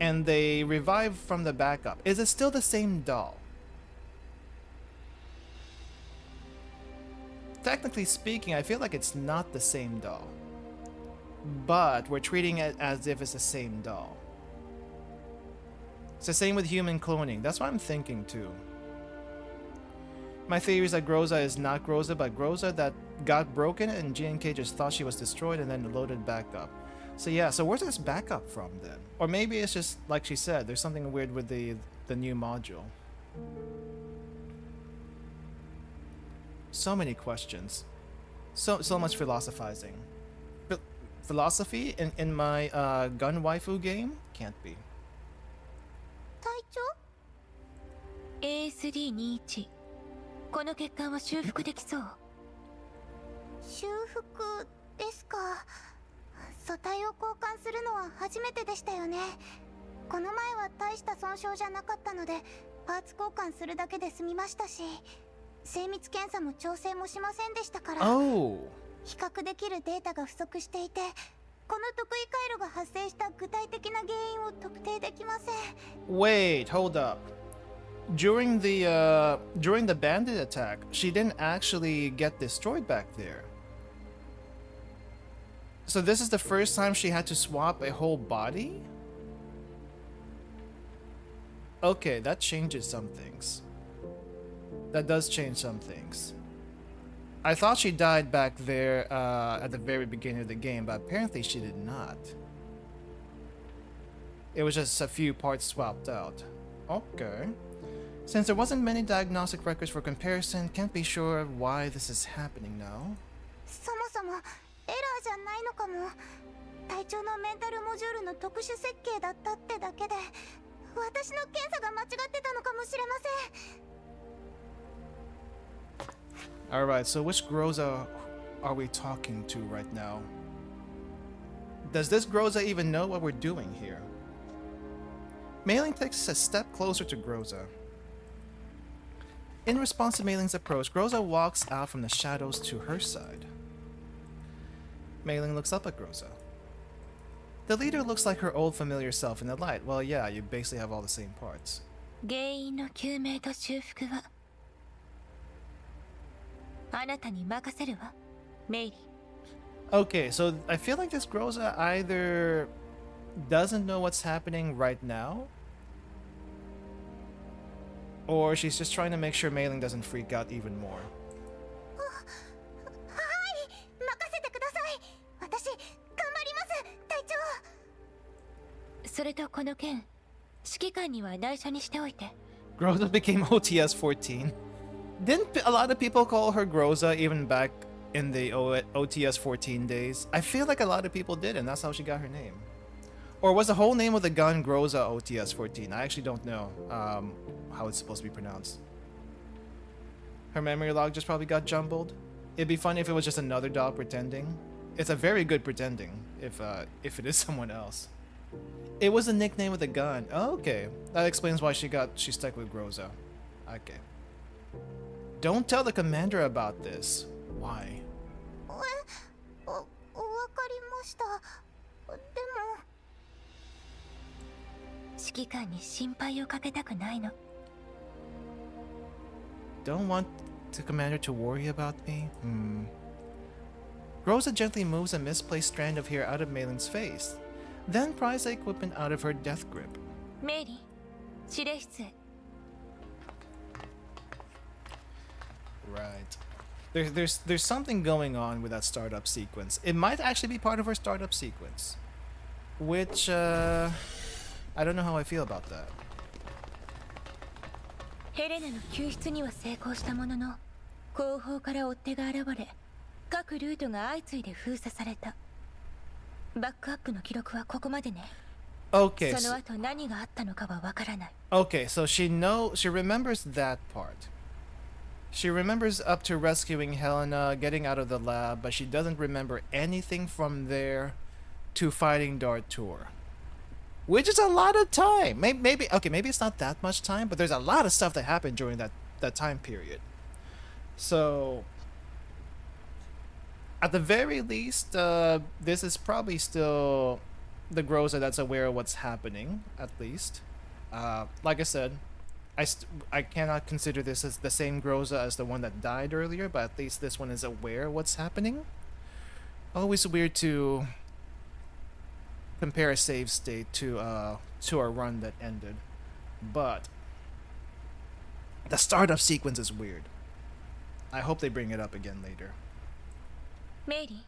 and they revive from the backup, is it still the same doll? Technically speaking, I feel like it's not the same doll. But we're treating it as if it's the same doll. It's the same with human cloning. That's what I'm thinking too. My theory is that Groza is not Groza, but Groza that got broken and GNK just thought she was destroyed and then loaded back up. So yeah, so where's this backup from then? Or maybe it's just, like she said, there's something weird with the new module. So many questions. So much philosophizing. Philosophy in my gun waifu game? Can't be. 隊長 ASD21 この欠陥は修復できそう。修復ですか。素体を交換するのは初めてでしたよね。この前は大した損傷じゃなかったのでパーツ交換するだけで済みましたし、精密検査も調整もしませんでしたから、比較できるデータが不足していて、この得意回路が発生した具体的な原因を特定できません。Wait, hold up. During the bandit attack, she didn't actually get destroyed back there. So this is the first time she had to swap a whole body? Okay, that changes some things. That does change some things. I thought she died back there at the very beginning of the game, but apparently she did not. It was just a few parts swapped out. Okay. Since there wasn't many diagnostic records for comparison, can't be sure why this is happening now. そもそもエラーじゃないのかも。隊長のメンタルモジュールの特殊設計だったってだけで、私の検査が間違ってたのかもしれません。 Alright, so which Groza are we talking to right now? Does this Groza even know what we're doing here? Mailing takes a step closer to Groza. In response to Mailing's approach, Groza walks out from the shadows to her side. Mailing looks up at Groza. The leader looks like her old familiar self in the light. Well, yeah, you basically have all the same parts. 原因の究明と修復はあなたに任せるわ、メイリー。 Okay, so I feel like this Groza either doesn't know what's happening right now, or she's just trying to make sure Mailing doesn't freak out even more. はい、任せてください。私頑張ります、隊長。それとこの件、指揮官には内緒にしておいて。 Groza became OTS 14. Didn't a lot of people call her Groza even back in the OTS 14 days? I feel like a lot of people did, and that's how she got her name. Or was the whole name of the gun Groza OTS 14? I actually don't know how it's supposed to be pronounced. Her memory log just probably got jumbled. It'd be funny if it was just another doll pretending. It's a very good pretending if it is someone else. It was the nickname of the gun. Oh, okay, that explains why she stuck with Groza. Okay. Don't tell the commander about this. Why? わかりました。でも指揮官に心配をかけたくないの。 Don't want the commander to worry about me? Groza gently moves a misplaced strand of hair out of Mailing's face, then pries the equipment out of her death grip. メイリー、司令室へ。 Right. There's something going on with that startup sequence. It might actually be part of her startup sequence, which I don't know how I feel about that. ヘレナの救出には成功したものの、後方から追っ手が現れ、各ルートが相次いで封鎖された。バックアップの記録はここまでね。 Okay. その後何があったのかはわからない。 Okay, so she remembers that part. She remembers up to rescuing Helena, getting out of the lab, but she doesn't remember anything from there to fighting Dart Tour. which is a lot of time. Maybe it's not that much time, but there's a lot of stuff that happened during that time period. So at the very least, this is probably still the Groza that's aware of what's happening, at least. Like I said, I cannot consider this as the same Groza as the one that died earlier, but at least this one is aware of what's happening. Always weird to compare a save state to a run that ended, but the startup sequence is weird. I hope they bring it up again later. メイリー、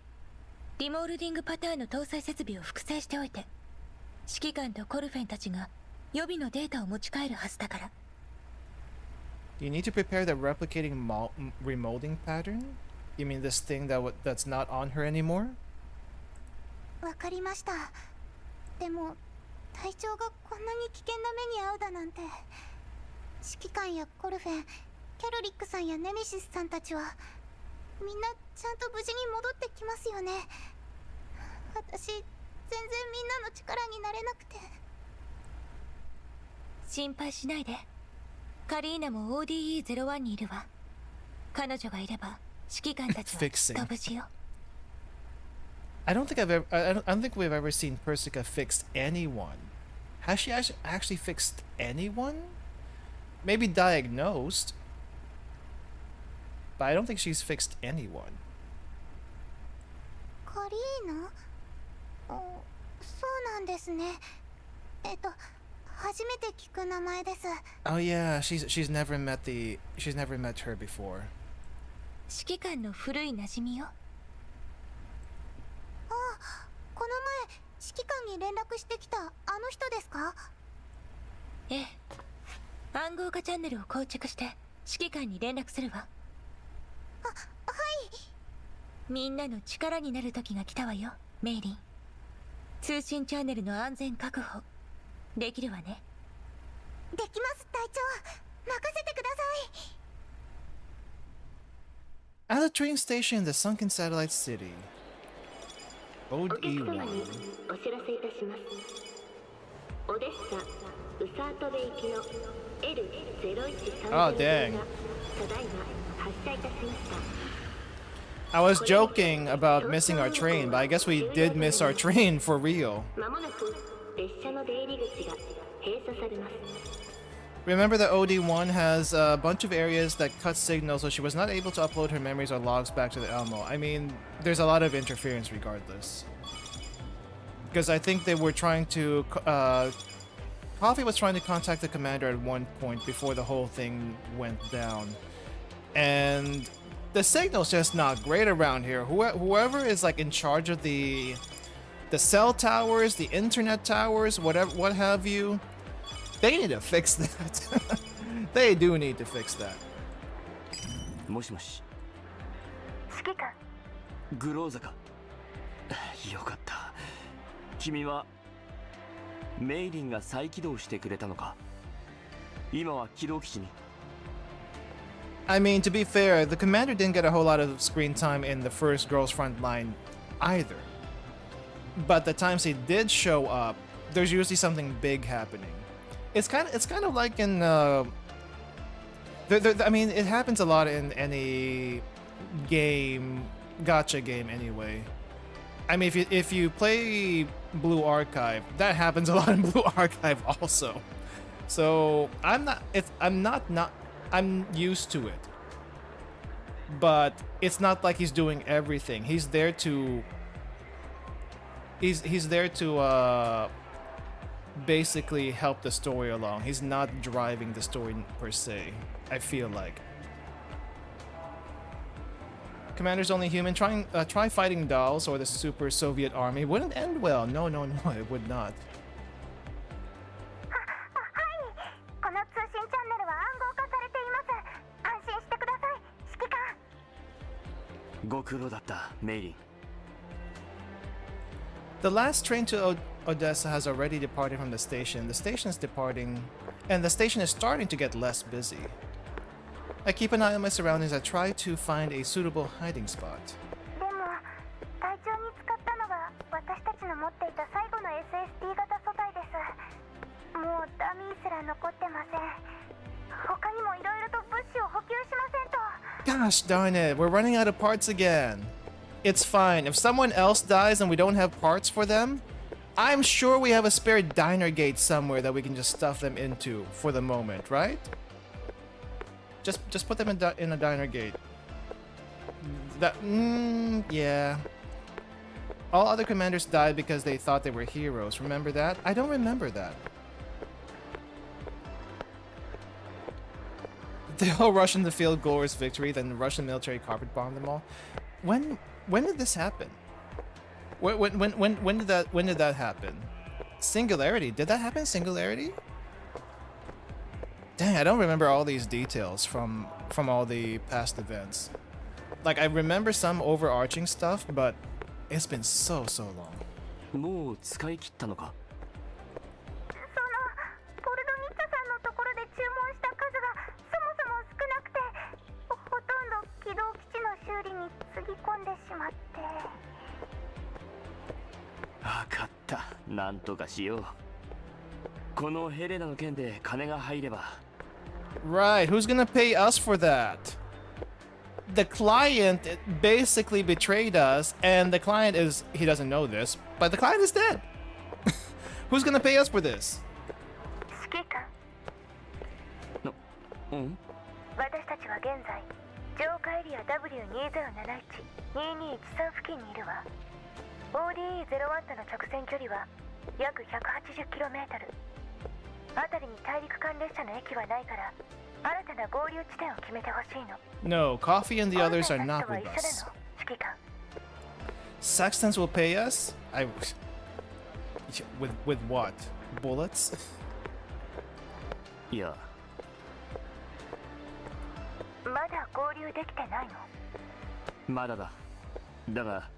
リモールディングパターンの搭載設備を複製しておいて、指揮官とコルフェンたちが予備のデータを持ち帰るはずだから。You need to prepare the replicating remolding pattern? You mean this thing that's not on her anymore? わかりました。でも隊長がこんなに危険な目に遭うだなんて。指揮官やコルフェン、キャロリックさんやネメシスさんたちはみんなちゃんと無事に戻ってきますよね。私全然みんなの力になれなくて。心配しないで。カリーナも ODE01 にいるわ。彼女がいれば指揮官たちはきっと無事よ。I don't think we've ever seen Persica fix anyone. Has she actually fixed anyone? Maybe diagnosed, but I don't think she's fixed anyone. カリーナ？そうなんですね。初めて聞く名前です。Oh yeah, she's never met her before. 指揮官の古い馴染みよ。この前指揮官に連絡してきたあの人ですか？ええ。暗号化チャンネルを構築して指揮官に連絡するわ。はい。みんなの力になる時が来たわよ、メイリン。通信チャンネルの安全確保できるわね。できます隊長、任せてください。 At a train station in the sunken satellite city. OD1. お知らせいたします。オデッサ・ウサートベ行きの L0130 Oh, dang. ただいま発車いたしました。 I was joking about missing our train, but I guess we did miss our train for real. まもなく列車の出入り口が閉鎖されます。 Remember that OD1 has a bunch of areas that cut signals, so she was not able to upload her memories or logs back to the Elmo. I mean, there's a lot of interference regardless. Because I think they were trying to... Coffee was trying to contact the commander at one point before the whole thing went down. And the signal's just not great around here. Whoever is like in charge of the cell towers, the internet towers, what have you... They need to fix that. They do need to fix that. もしもし。指揮官。グローザか。よかった。君はメイリンが再起動してくれたのか。今は起動基地に。I mean, to be fair, the commander didn't get a whole lot of screen time in the first Girls Frontline either. But the times he did show up, there's usually something big happening. It's kind of like in I mean, it happens a lot in any game, gacha game anyway. I mean, if you play Blue Archive, that happens a lot in Blue Archive also. So I'm used to it. But it's not like he's doing everything. He's there to basically help the story along. He's not driving the story per se, I feel like. Commander's only human. Try fighting dolls or the super Soviet army. Wouldn't end well. No, it would not. この通信チャンネルは暗号化されています。安心してください、指揮官。ご苦労だった、メイリン。The last train to Odessa has already departed from the station. The station is departing, and the station is starting to get less busy. I keep an eye on my surroundings. I try to find a suitable hiding spot. でも隊長に使ったのが私たちの持っていた最後の SSD 型素材です。ら残ってません。他にもいろいろと物資を補給しませんと。 Gosh darn it, we're running out of parts again. It's fine. If someone else dies and we don't have parts for them, I'm sure we have a spare diner gate somewhere that we can just stuff them into for the moment, right? Just put them in a diner gate. That yeah. All other commanders died because they thought they were heroes. Remember that? I don't remember that. They all rush in the field Gore's victory, then the Russian military carpet bombed them all. When did this happen? When did that happen? Singularity. Did that happen? Singularity? Dang, I don't remember all these details from all the past events. Like, I remember some overarching stuff, but it's been so long. もう使い切ったのか。ポルドニッツァさんのところで注文した数がそもそも少なくて、ほとんど軌道基地の修理につぎ込んでしまって。わかった。なんとかしよう。このヘレナの件で金が入れば。Right, who's gonna pay us for that? The client basically betrayed us, and the client he doesn't know this, but the client is dead. Who's gonna pay us for this? 指揮官。私たちは現在、浄化エリア W2071-2213 付近にいるわ。ODE01 との直線距離は約 180km。辺りに大陸間列車の駅はないから、新たな合流地点を決めてほしいの。No, Coffee and the others are not with us. 指揮官。Sextons will pay us? With what? Bullets? いや。まだ合流できてないの？まだだ。だが、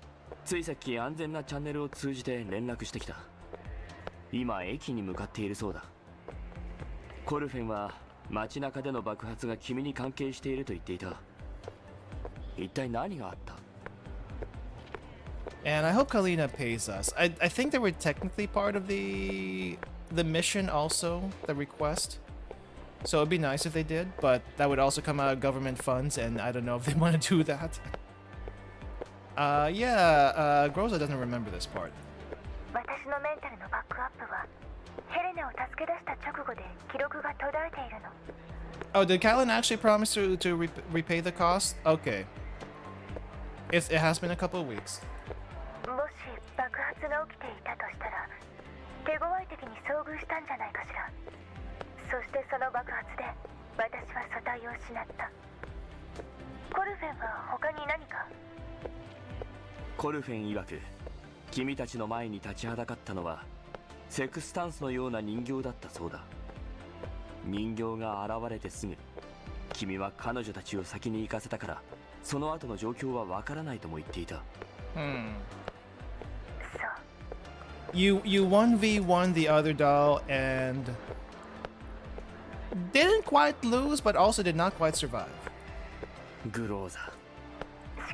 ついさっき安全なチャンネルを通じて連絡してきた。今駅に向かっているそうだ。コルフェンは街中での爆発が君に関係していると言っていた。一体何があった？ And I hope Kalina pays us. I think they were technically part of the mission also, the request. So it'd be nice if they did, but that would also come out of government funds, and I don't know if they want to do that. Yeah, Groza doesn't remember this part. 私のメンタルのバックアップはヘレナを助け出した直後で記録が途絶えているの。Oh, did Callan actually promise to repay the cost? Okay. It has been a couple of weeks. もし爆発が起きていたとしたら、手強い敵に遭遇したんじゃないかしら。そしてその爆発で私は素体を失った。コルフェンは他に何か？コルフェン曰く、君たちの前に立ちはだかったのはセクスタンスのような人形だったそうだ。人形が現れてすぐ、君は彼女たちを先に行かせたから、その後の状況はわからないとも言っていた。You 1v1 the other doll and didn't quite lose, but also did not quite survive. グローザ。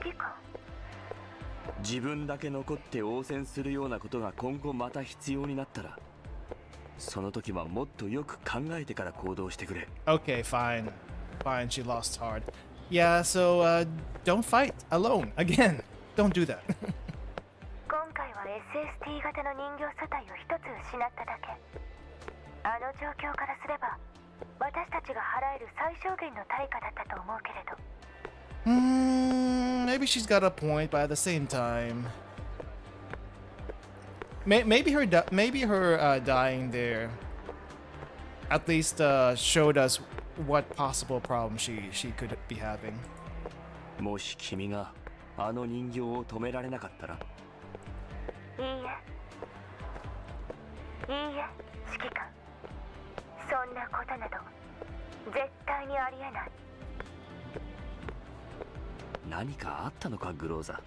指揮官。自分だけ残って応戦するようなことが今後また必要になったら、その時はもっとよく考えてから行動してくれ。Okay, fine. Fine, she lost hard. Yeah, so, don't fight alone. Again, don't do that. 今回は SST 型の人形素体を一つ失っただけ。あの状況からすれば、私たちが払える最小限の対価だったと思うけれど。Maybe she's got a point, but at the same time, maybe her dying there at least showed us what possible problem she could be having. もし君があの人形を止められなかったら？いいえ、指揮官。そんなことなど絶対にありえない。何かあったのか、グローザ。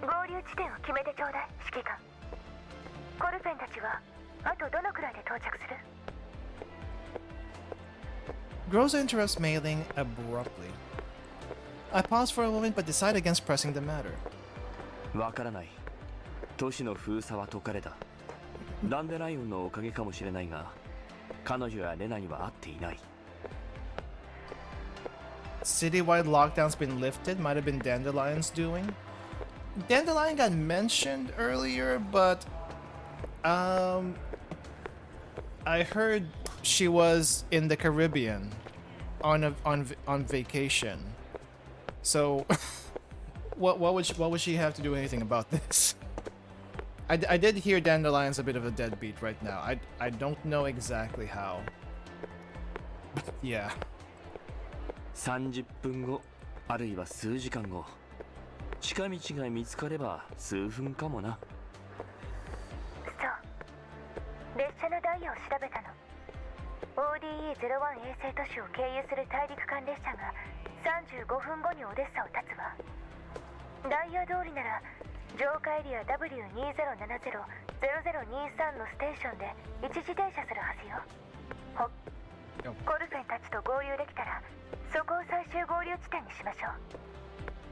合流地点を決めてちょうだい、指揮官。コルフェンたちはあとどのくらいで到着する？ Groza interrupts mailing abruptly. I pause for a moment but decide against pressing the matter. わからない。都市の封鎖は解かれた。ダンデライオンのおかげかもしれないが、彼女やレナには会っていない。Citywide lockdown's been lifted. Might have been Dandelion's doing. Dandelion got mentioned earlier, but I heard she was in the Caribbean on vacation. So what would she have to do anything about this? I did hear Dandelion's a bit of a deadbeat right now. I don't know exactly how. Yeah. 30分後、あるいは数時間後、近道が見つかれば数分かもな。そう。列車のダイヤを調べたの。ODE01 衛星都市を経由する大陸間列車が35分後にオデッサを発つわ。ダイヤ通りなら浄化エリア W2070-0023 のステーションで一時停車するはずよ。コルフェンたちと合流できたらそこを最終合流地点にしましょう。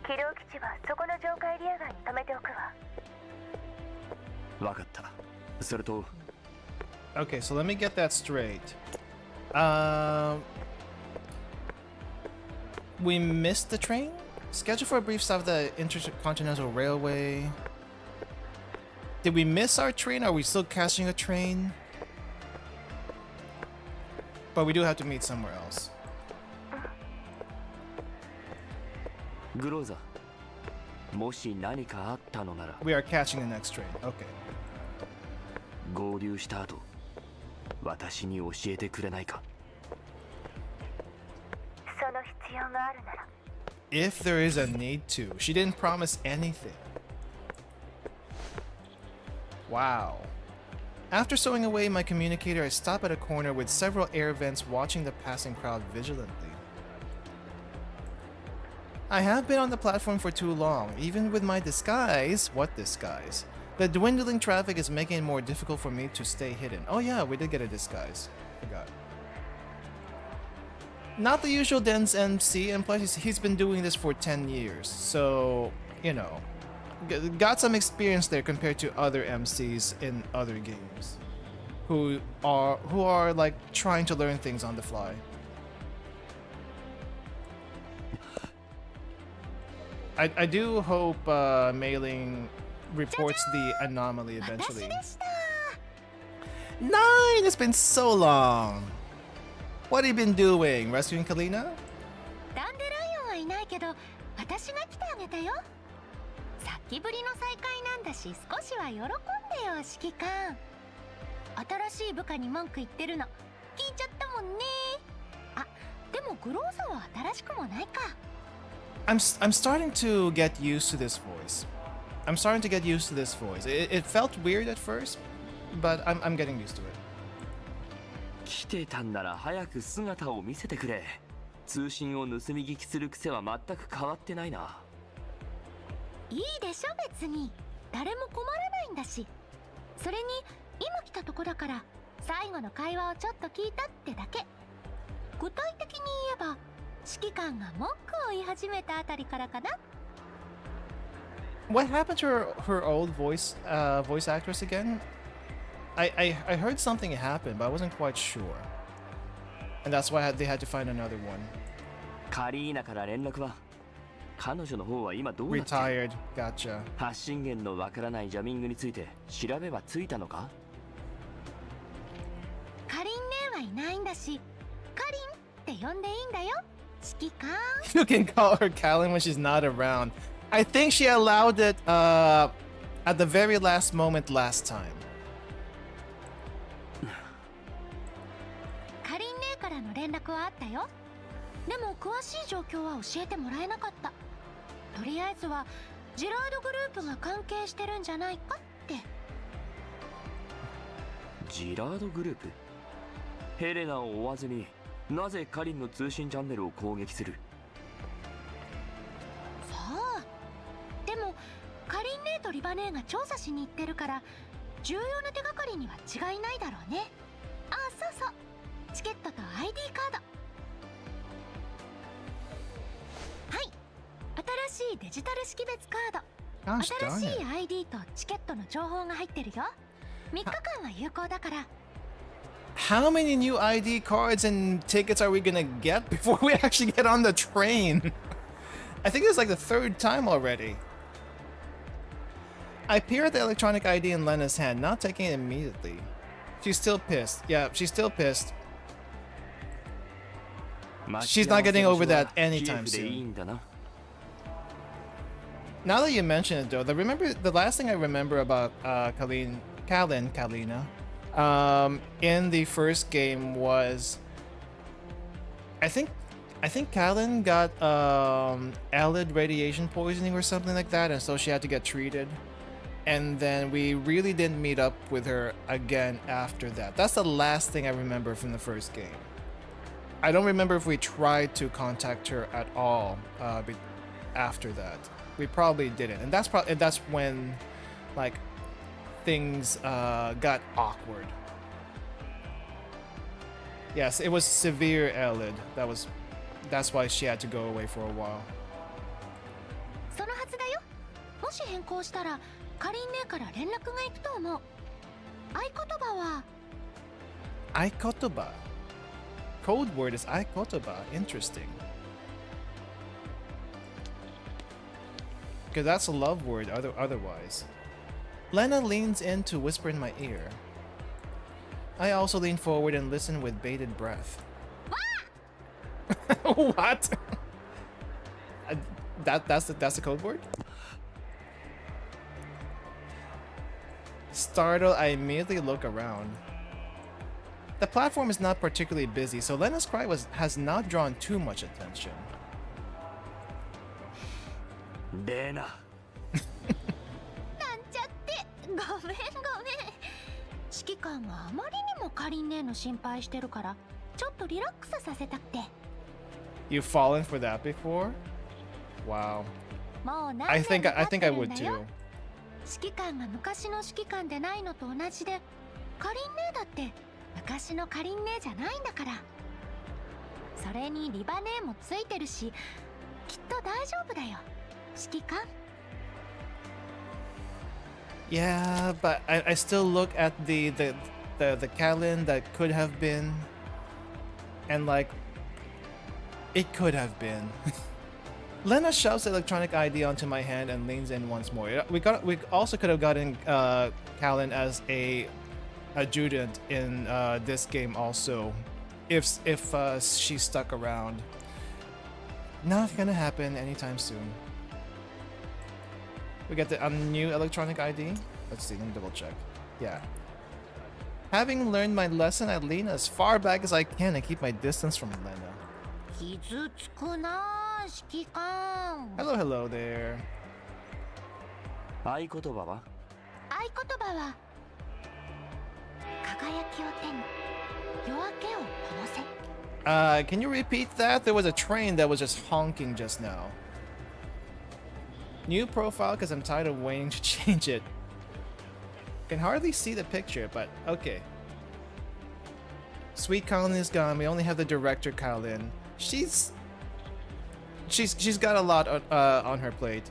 軌道基地はそこの浄化エリア外に止めておくわ。わかった。それと Okay, so let me get that straight. We missed the train? Scheduled for a brief stop at the Intercontinental Railway. Did we miss our train? Are we still catching a train? But we do have to meet somewhere else. グローザ、もし何かあったのなら We are catching the next train. Okay. 合流した後、私に教えてくれないか。その必要があるなら。If there is a need to. She didn't promise anything. Wow. After stowing away my communicator, I stop at a corner with several air vents watching the passing crowd vigilantly. I have been on the platform for too long. Even with my disguise, what disguise? The dwindling traffic is making it more difficult for me to stay hidden. Oh yeah, we did get a disguise. Forgot. Not the usual dense MC, and plus he's been doing this for 10 years. So, you know, got some experience there compared to other MCs in other games who are like trying to learn things on the fly. I do hope Mailing reports the anomaly eventually. 9! It's been so long. What have you been doing? Rescuing Kalina? ダンデライオンはいないけど、私が来てあげたよ。さっきぶりの再会なんだし、少しは喜んでよ、指揮官。新しい部下に文句言ってるの聞いちゃったもんね。あ、でもグローザは新しくもないか。I'm starting to get used to this voice. It felt weird at first, but I'm getting used to it. 来てたんなら早く姿を見せてくれ。通信を盗み聞きする癖は全く変わってないな。いいでしょ別に。誰も困らないんだし。それに今来たとこだから最後の会話をちょっと聞いたってだけ。具体的に言えば指揮官が文句を言い始めたあたりからかな。What happened to her old voice actress again? I heard something happened, but I wasn't quite sure. And that's why they had to find another one. カリーナから連絡は彼女の方は今どうなってる？ Retired. Gotcha. 発信源のわからないジャミングについて調べはついたのか？カリン姉はいないんだし、カリンって呼んでいいんだよ、指揮官。You can call her Callan when she's not around. I think she allowed it at the very last moment last time. カリン姉からの連絡はあったよ。でも詳しい状況は教えてもらえなかった。とりあえずはジラードグループが関係してるんじゃないかって。ジラードグループ？ヘレナを追わずになぜカリンの通信チャンネルを攻撃する？さあ、でもカリン姉とリバ姉が調査しに行ってるから重要な手がかりには違いないだろうね。あ、そうそう、チケットと ID カード。はい、新しいデジタル識別カード、新しい ID とチケットの情報が入ってるよ。3日間は有効だから。 How many new ID cards and tickets are we gonna get before we actually get on the train? I think it's like the 3rd time already. I peer at the electronic ID in Lena's hand, not taking it immediately. She's still pissed. Yeah, she's still pissed. She's not getting over that anytime soon. Now that you mention it though, the last thing I remember about Kalina, in the first game was I think Kalin got Alid radiation poisoning or something like that, and so she had to get treated. And then we really didn't meet up with her again after that. That's the last thing I remember from the first game. I don't remember if we tried to contact her at all after that. We probably didn't, and that's when like things got awkward. Yes, it was severe Alid. That's why she had to go away for a while. そのはずだよ。もし変更したら、かりんねから連絡が行くと思う。合言葉は。Aikotoba. Code word is Aikotoba. Interesting. Because that's a love word otherwise. Lena leans in to whisper in my ear. I also lean forward and listen with bated breath. What? That's the code word? Startled, I immediately look around. The platform is not particularly busy, so Lena's cry has not drawn too much attention. Lena. なんちゃって。ごめんごめん。指揮官があまりにもかりんねの心配してるから、ちょっとリラックスさせたくて。You've fallen for that before? Wow. もう何 I 年 think も経 I って think I るん would だよ。 too. 指揮官が昔の指揮官でないのと同じで、かりんねだって昔のかりんねじゃないんだから。それにリバネーもついてるし、きっと大丈夫だよ、指揮官。Yeah, but I still look at the Kalin that could have been, and like, it could have been. Lena shoves the electronic ID onto my hand and leans in once more. We also could have gotten Kalin as a adjutant in this game also, if she stuck around. Not gonna happen anytime soon. We get a new electronic ID. Let's see, let me double check. Yeah. Having learned my lesson, I lean as far back as I can and keep my distance from Lena. 傷つくな、指揮官。Hello, hello there. 合言葉は？合言葉は、輝きを手に、夜明けを灯せ。Can you repeat that? There was a train that was just honking just now. New profile because I'm tired of waiting to change it. Can hardly see the picture, but okay. Sweet Colin is gone. We only have the director Colin. She's got a lot on her plate.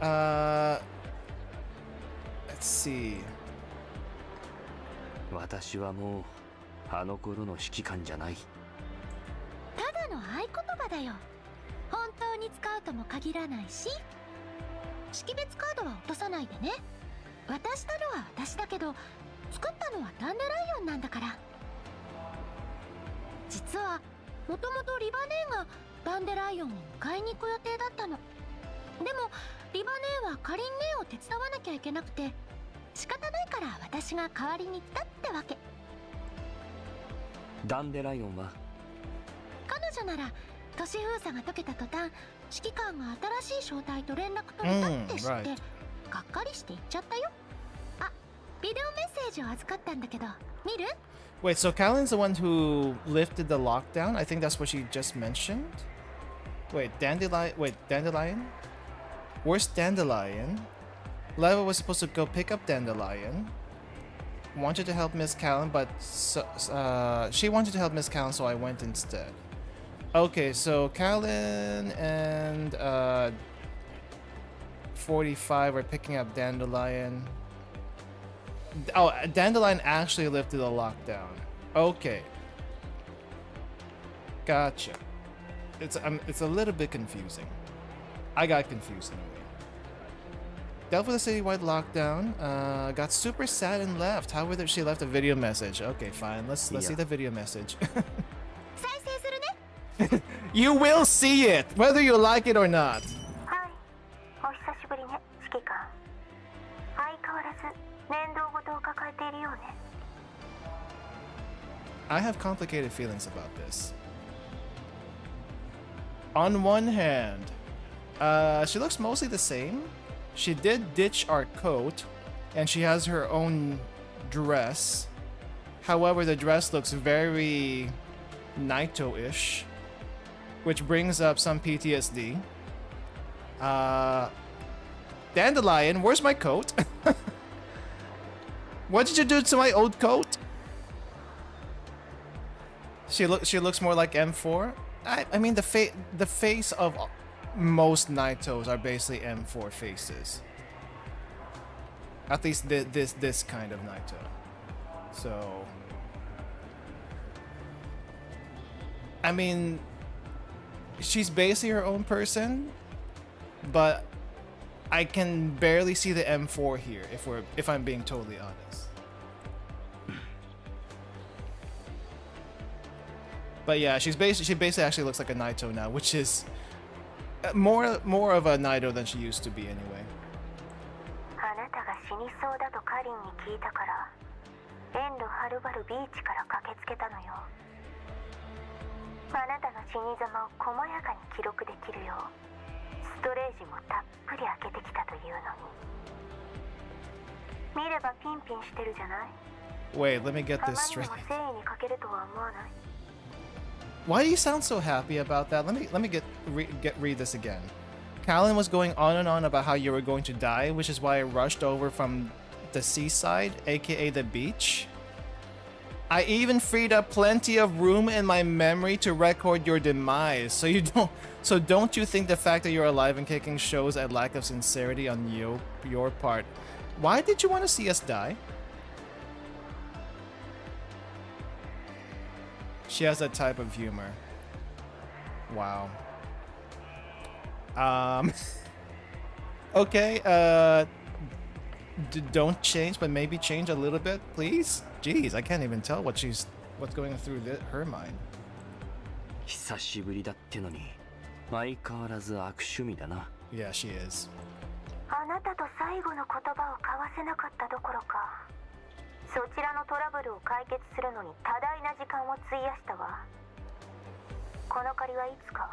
So, let's see. 私はもうあの頃の指揮官じゃない。ただの合言葉だよ。本当に使うとも限らないし、識別カードは落とさないでね。渡したのは私だけど、作ったのはダンデライオンなんだから。実はもともとリバネーがダンデライオンを迎えに行く予定だったの。でもリバネーはカリンネーを手伝わなきゃいけなくて、仕方ないから私が代わりに来たってわけ。ダンデライオンは？彼女なら都市封鎖が解けた途端、指揮官が新しい正体と連絡取れたって知って、がっかりして行っちゃったよ。あ、ビデオメッセージを預かったんだけど、見る？ Wait, so Kalin's the one who lifted the lockdown? I think that's what she just mentioned. Wait, Dandelion? Where's Dandelion? Leva was supposed to go pick up Dandelion. Wanted to help Miss Callan, but she wanted to help Miss Callan, so I went instead. Okay, so Callan and 10:45, we're picking up Dandelion. Oh, Dandelion actually lifted the lockdown. Okay. Gotcha. It's a little bit confusing. I got confused anyway. Dealt with a citywide lockdown. Got super sad and left. How would she left a video message? Okay, fine. Let's see the video message. You will see it, whether you like it or not. I have complicated feelings about this. On one hand, she looks mostly the same. She did ditch our coat, and she has her own dress. However, the dress looks very Naito-ish, which brings up some PTSD. Dandelion, where's my coat? What did you do to my old coat? She looks more like M4. I mean, the face of most Naitos are basically M4 faces. At least this kind of Naito. So, I mean, she's basically her own person, but I can barely see the M4 here if I'm being totally honest. But yeah, she basically actually looks like a Naito now, which is more of a Naito than she used to be anyway. Wait, let me get this straight. Why do you sound so happy about that? Let me read this again. Callan was going on and on about how you were going to die, which is why I rushed over from the seaside, aka the beach. I even freed up plenty of room in my memory to record your demise. So don't you think the fact that you're alive and kicking shows a lack of sincerity on your part? Why did you want to see us die? She has that type of humor. Wow. Okay, don't change, but maybe change a little bit, please? Jeez, I can't even tell what's going through her mind. 久しぶりだってのに相変わらず悪趣味だな。 Yeah, she is. あなたと最後の言葉を交わせなかったどころか、そちらのトラブルを解決するのに多大な時間を費やしたわ。この借りはいつか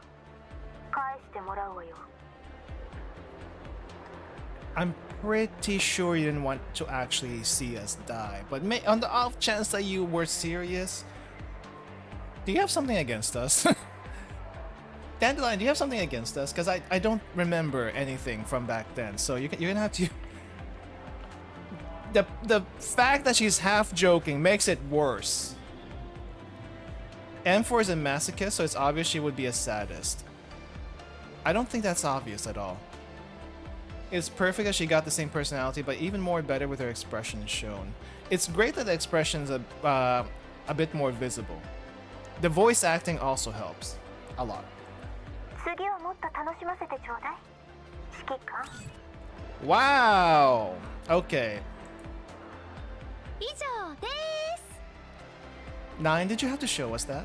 返してもらうわよ。 I'm pretty sure you didn't want to actually see us die, but on the off chance that you were serious, do you have something against us? Dandelion, do you have something against us? Because I don't remember anything from back then, so you're gonna have to... The fact that she's half joking makes it worse. M4 is a masochist, so it's obvious she would be a sadist. I don't think that's obvious at all. It's perfect that she got the same personality, but even more better with her expressions shown. It's great that the expression's a bit more visible. The voice acting also helps a lot. Wow! Okay. 以上です。 Nine, did you have to show us that?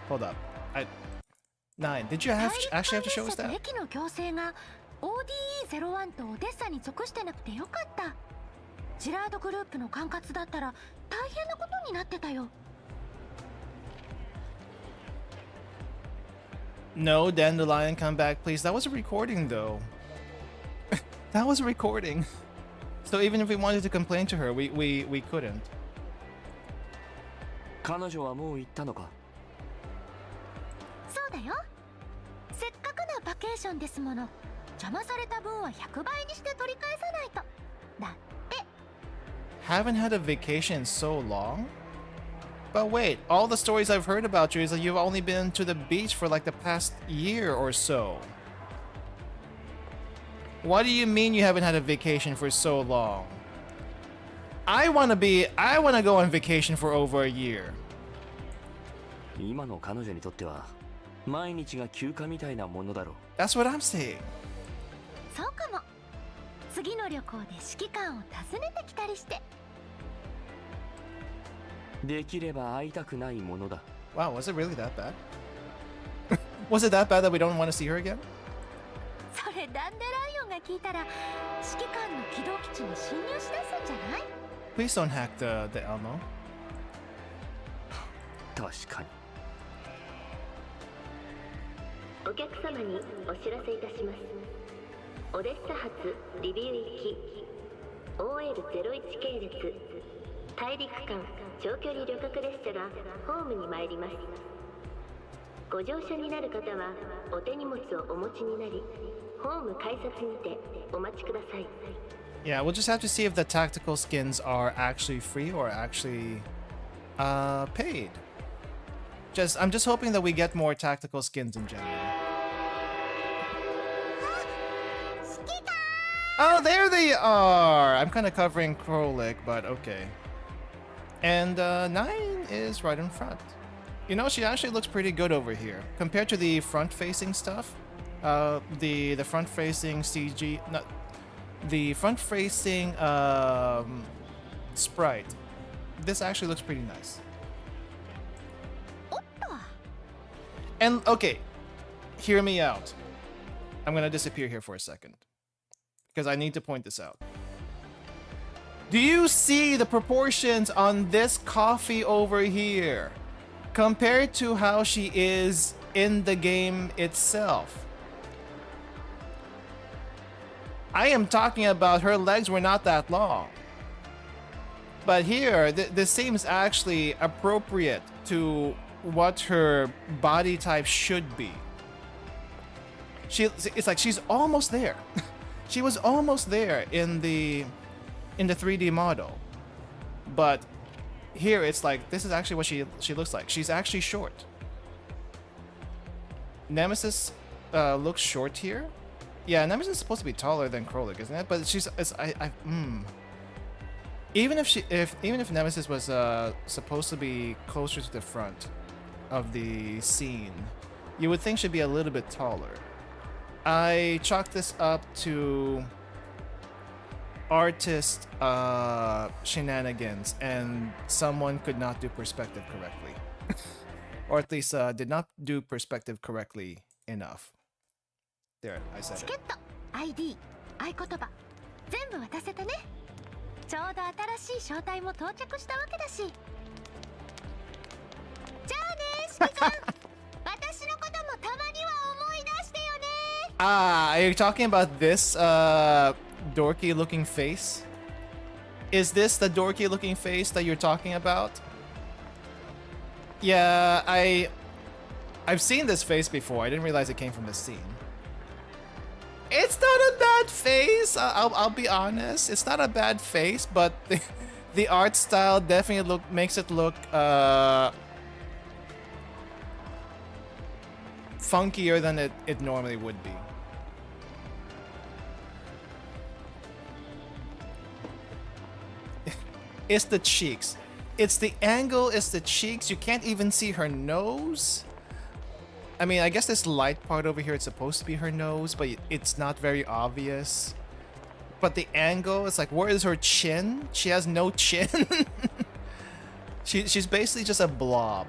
Hold up. Nine, did you actually have to show us that? 駅の行政が ODE01 とオデッサに属してなくてよかった。ジラードグループの管轄だったら大変なことになってたよ。 No, Dandelion, come back, please. That was a recording, though. That was a recording. So even if we wanted to complain to her, we couldn't. 彼女はもう行ったのか。そうだよ。せっかくのバケーションですもの。邪魔された分は100倍にして取り返さないと。だって。 Haven't had a vacation in so long? But wait, all the stories I've heard about you is that you've only been to the beach for like the past year or so. What do you mean you haven't had a vacation for so long? I wanna go on vacation for over a year. 今の彼女にとっては毎日が休暇みたいなものだろう。 That's what I'm saying. そうかも。次の旅行で指揮官を訪ねてきたりして。できれば会いたくないものだ。 Wow, was it really that bad? Was it that bad that we don't want to see her again? それダンデライオンが聞いたら指揮官の起動基地に侵入しだすんじゃない？ Please don't hack the Elmo. 確かに。お客様にお知らせいたします。オデッサ発リビュー行き OL01 系列大陸間長距離旅客列車がホームに参ります。ご乗車になる方はお手荷物をお持ちになり、ホーム改札にてお待ちください。 Yeah, we'll just have to see if the tactical skins are actually free or actually paid. I'm just hoping that we get more tactical skins in general. Oh, there they are! I'm kind of covering Krolik, but okay. And 9 is right in front. You know, she actually looks pretty good over here. Compared to the front-facing stuff, the front-facing CG... No, the front-facing sprite. This actually looks pretty nice. And, okay, hear me out. I'm gonna disappear here for a second, because I need to point this out. Do you see the proportions on this coffee over here compared to how she is in the game itself? I am talking about her legs were not that long. But here, this seems actually appropriate to what her body type should be. It's like she's almost there. She was almost there in the 3D model. But here it's like this is actually what she looks like. She's actually short. Nemesis looks short here. Yeah, Nemesis is supposed to be taller than Krolik, isn't it? But even if Nemesis was supposed to be closer to the front of the scene, you would think she'd be a little bit taller. I chalked this up to artist shenanigans, and someone could not do perspective correctly. Or at least did not do perspective correctly enough. There, I said it. チケット、ID、合言葉、全部渡せたね。ちょうど新しい招待も到着したわけだし。じゃあね、指揮官。私のこともたまには思い出してよね。Are you talking about this dorky looking face? Is this the dorky looking face that you're talking about? Yeah, I've seen this face before. I didn't realize it came from this scene. It's not a bad face. I'll be honest. It's not a bad face, but the art style definitely makes it look funkier than it normally would be. It's the cheeks. It's the angle, it's the cheeks. You can't even see her nose. I mean, I guess this light part over here is supposed to be her nose, but it's not very obvious. But the angle, it's like, where is her chin? She has no chin. She's basically just a blob.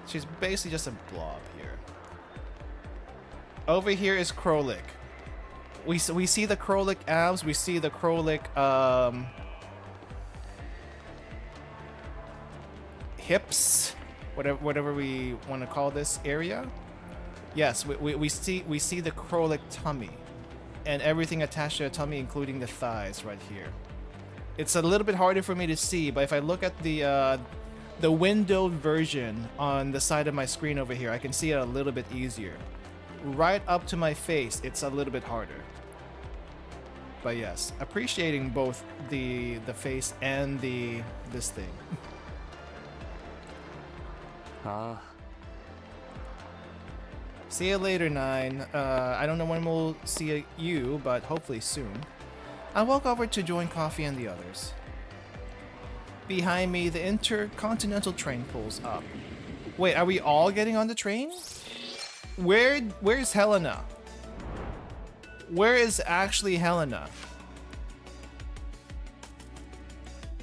She's basically just a blob here. Over here is Krolik. We see the Krolik abs, we see the Krolik hips, whatever we want to call this area. Yes, we see the Krolik tummy and everything attached to the tummy, including the thighs right here. It's a little bit harder for me to see, but if I look at the windowed version on the side of my screen over here, I can see it a little bit easier. Right up to my face, it's a little bit harder. But yes, appreciating both the face and this thing. See you later, 9. I don't know when we'll see you, but hopefully soon. I walk over to join Coffee and the others. Behind me, the intercontinental train pulls up. Wait, are we all getting on the train? Where's Helena? Where is actually Helena?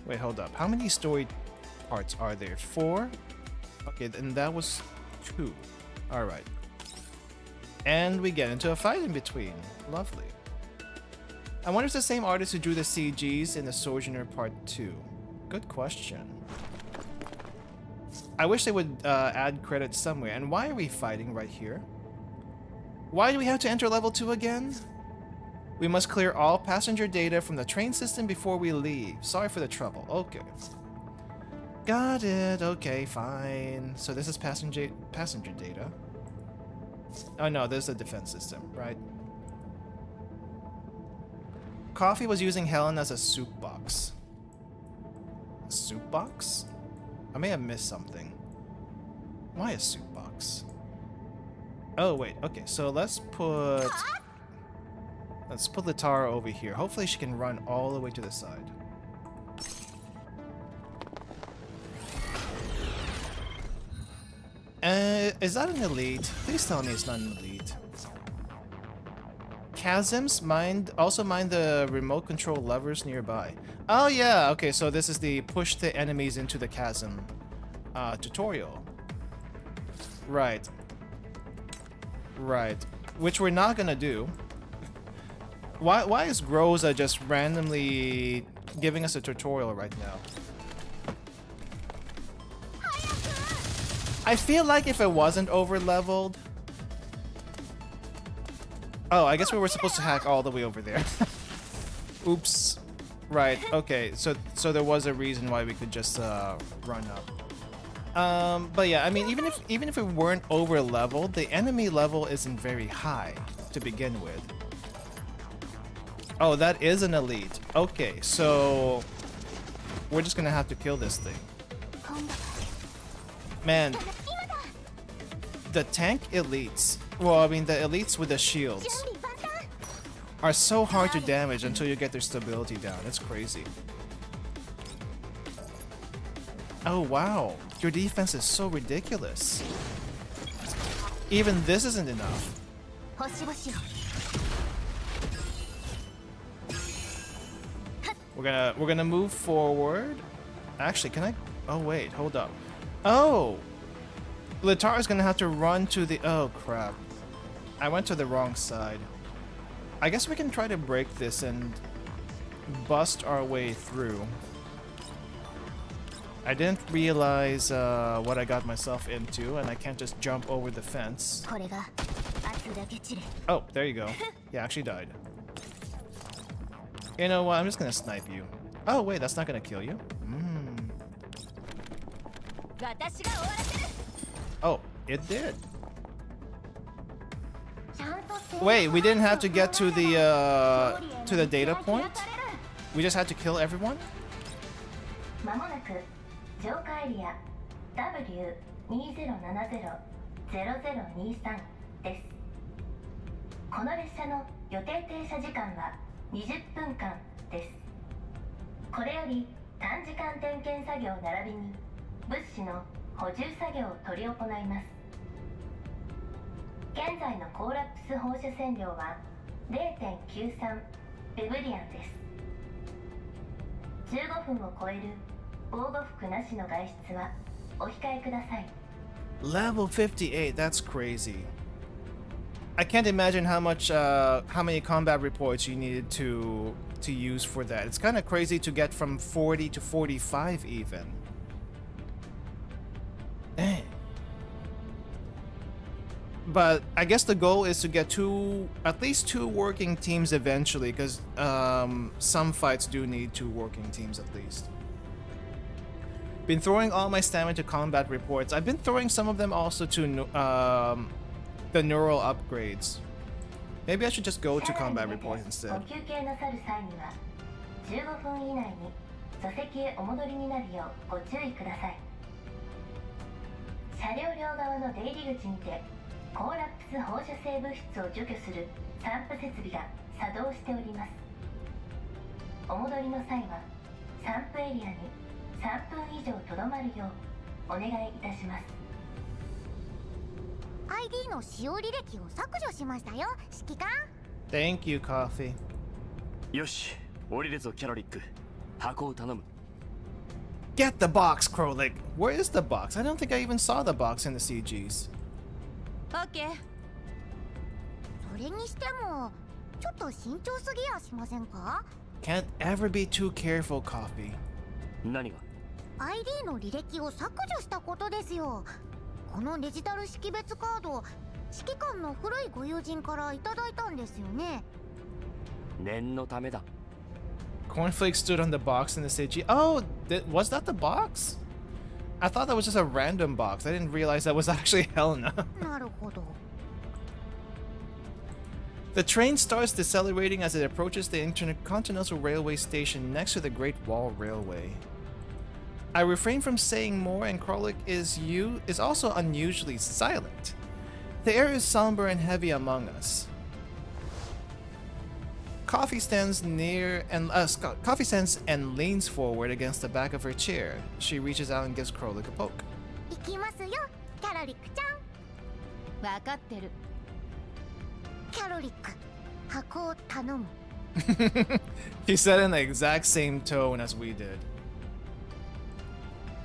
Wait, hold up. How many story parts are there? 4? Okay, then that was 2. Alright. And we get into a fight in between. Lovely. I wonder if it's the same artist who drew the CGs in the Sojourner Part 2. Good question. I wish they would add credits somewhere. And why are we fighting right here? Why do we have to enter level 2 again? We must clear all passenger data from the train system before we leave. Sorry for the trouble. Okay. Got it. Okay, fine. So this is passenger data. Oh no, there's a defense system, right? Coffee was using Helen as a soup box. A soup box? I may have missed something. Why a soup box? Oh wait, okay, so let's put Litara over here. Hopefully she can run all the way to the side. Is that an elite? Please tell me it's not an elite. Chasms also mind the remote control levers nearby. Oh yeah, okay, so this is the push the enemies into the chasm tutorial. Right. Right. Which we're not gonna do. Why is Groza just randomly giving us a tutorial right now? I feel like if it wasn't over leveled. Oh, I guess we were supposed to hack all the way over there. Oops. Right, okay, so there was a reason why we could just run up. But yeah, I mean, even if it weren't over leveled, the enemy level isn't very high to begin with. Oh, that is an elite. Okay, so we're just gonna have to kill this thing. Man, the tank elites, well, I mean the elites with the shields, are so hard to damage until you get their stability down. It's crazy. Oh wow, your defense is so ridiculous. Even this isn't enough. We're gonna move forward. Actually, can I? Oh wait, hold up. Oh, Litara's gonna have to run to the. Oh crap! I went to the wrong side. I guess we can try to break this and bust our way through. I didn't realize what I got myself into, and I can't just jump over the fence. Oh, there you go. Yeah, actually died. You know what? I'm just gonna snipe you. Oh wait, that's not gonna kill you. Oh, it did. Wait, we didn't have to get to the data point? We just had to kill everyone? Level 58, that's crazy. I can't imagine how many combat reports you needed to use for that. It's kind of crazy to get from 40 to 45 even. Dang. But I guess the goal is to get at least two working teams eventually, because some fights do need two working teams at least. Been throwing all my stamina to combat reports. I've been throwing some of them also to the neural upgrades. Maybe I should just go to combat reports instead. コーラップス放射性物質を除去する散布設備が作動しております。お戻りの際は散布エリアに3分以上とどまるようお願いいたします。 ID の使用履歴を削除しましたよ、指揮官。 Thank you, Coffee. よし、降りるぞキャロリック。箱を頼む。 Get the box, Krolik. Where is the box? I don't think I even saw the box in the CGs. オッケー。それにしてもちょっと慎重すぎやしませんか？ Can't ever be too careful, Coffee. 何が？ ID の履歴を削除したことですよ。このデジタル識別カード、指揮官の古いご友人からいただいたんですよね。念のためだ。 Cornflake stood on the box in the CG. Oh, was that the box? I thought that was just a random box. I didn't realize that was actually Helena. なるほど。 The train starts decelerating as it approaches the Intercontinental Railway station next to the Great Wall Railway. I refrain from saying more, and Krolik is also unusually silent. The air is somber and heavy among us. Coffee stands and leans forward against the back of her chair. She reaches out and gives Krolik a poke. 行きますよ、キャロリックちゃん。分かってる。キャロリック、箱を頼む。He said in the exact same tone as we did.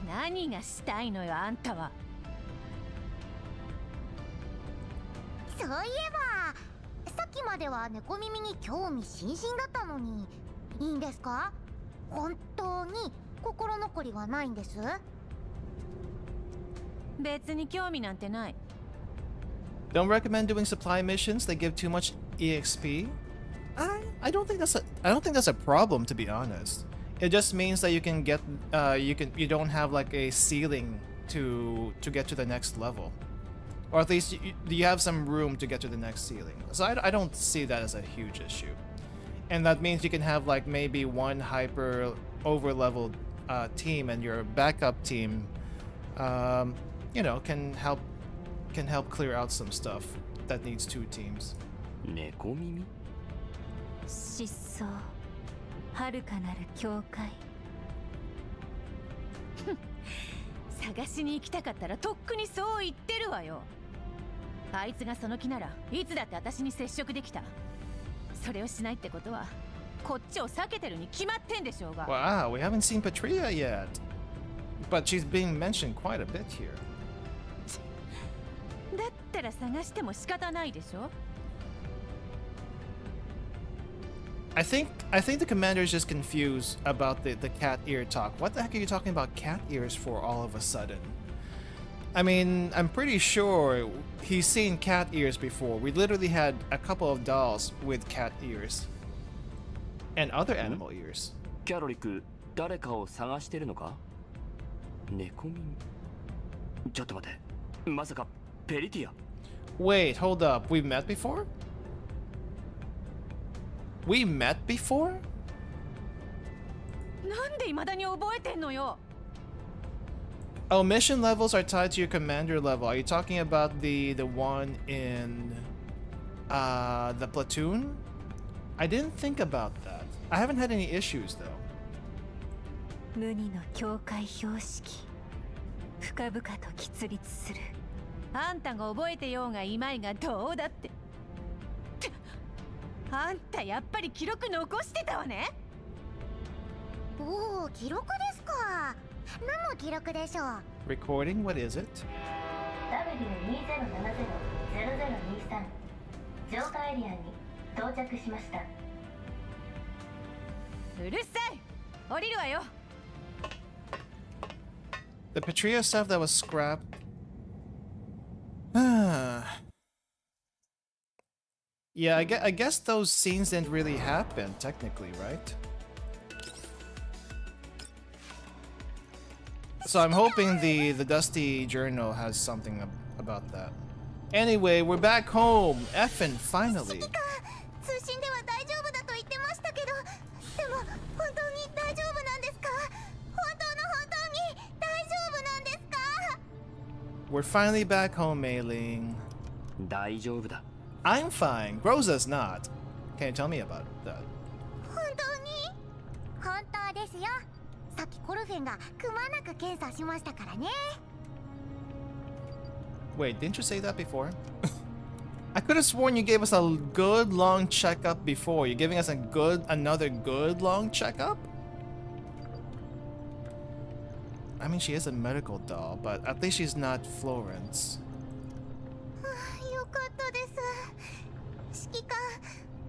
何がしたいのよ、あんたは。そういえば、さっきまでは猫耳に興味津々だったのに、いいんですか？本当に心残りはないんです？別に興味なんてない。Don't recommend doing supply missions. They give too much EXP. I don't think that's a problem, to be honest. It just means that you can get you don't have like a ceiling to get to the next level, or at least you have some room to get to the next ceiling. So I don't see that as a huge issue, and that means you can have like maybe one hyper over leveled team, and your backup team, can help clear out some stuff that needs two teams. 猫耳？失踪、遥かなる境界。探しに行きたかったらとっくにそう言ってるわよ。あいつがその気ならいつだって私に接触できた。それをしないってことはこっちを避けてるに決まってんでしょうが。 Wow, we haven't seen Patria yet, but she's being mentioned quite a bit here. だったら探しても仕方ないでしょ。I think the commander is just confused about the cat ear talk. What the heck are you talking about cat ears for all of a sudden? I mean, I'm pretty sure he's seen cat ears before. We literally had a couple of dolls with cat ears. And other animal ears. キャロリック、誰かを探してるのか？猫耳？ちょっと待って。まさかペリティア？ Wait, hold up. We've met before? We met before? なんで未だに覚えてんのよ。Oh, mission levels are tied to your commander level. Are you talking about the one in the platoon? I didn't think about that. I haven't had any issues though. 無二の境界標識、深々と喫立する。あんたが覚えてようがいまいがどうだって。あんたやっぱり記録残してたわね。おお、記録ですか。何の記録でしょう？ Recording, what is it? W2070-0023 浄化エリアに到着しました。うるさい。降りるわよ。The Patria stuff that was scrapped. Yeah, I guess those scenes didn't really happen, technically, right? So I'm hoping the Dusty Journal has something about that. Anyway, we're back home. Effin, finally. 通信では大丈夫だと言ってましたけど、でも本当に大丈夫なんですか？本当に大丈夫なんですか？ We're finally back home, Mei Ling. 大丈夫だ。 I'm fine. Groza's not. Can you tell me about that? 本当に本当ですよ。さっきコルフェンがくまなく検査しましたからね。 Wait, didn't you say that before? I could have sworn you gave us a good long checkup before. You're giving us another good long checkup? I mean, she is a medical doll, but at least she's not Florence. よかったです。指揮官、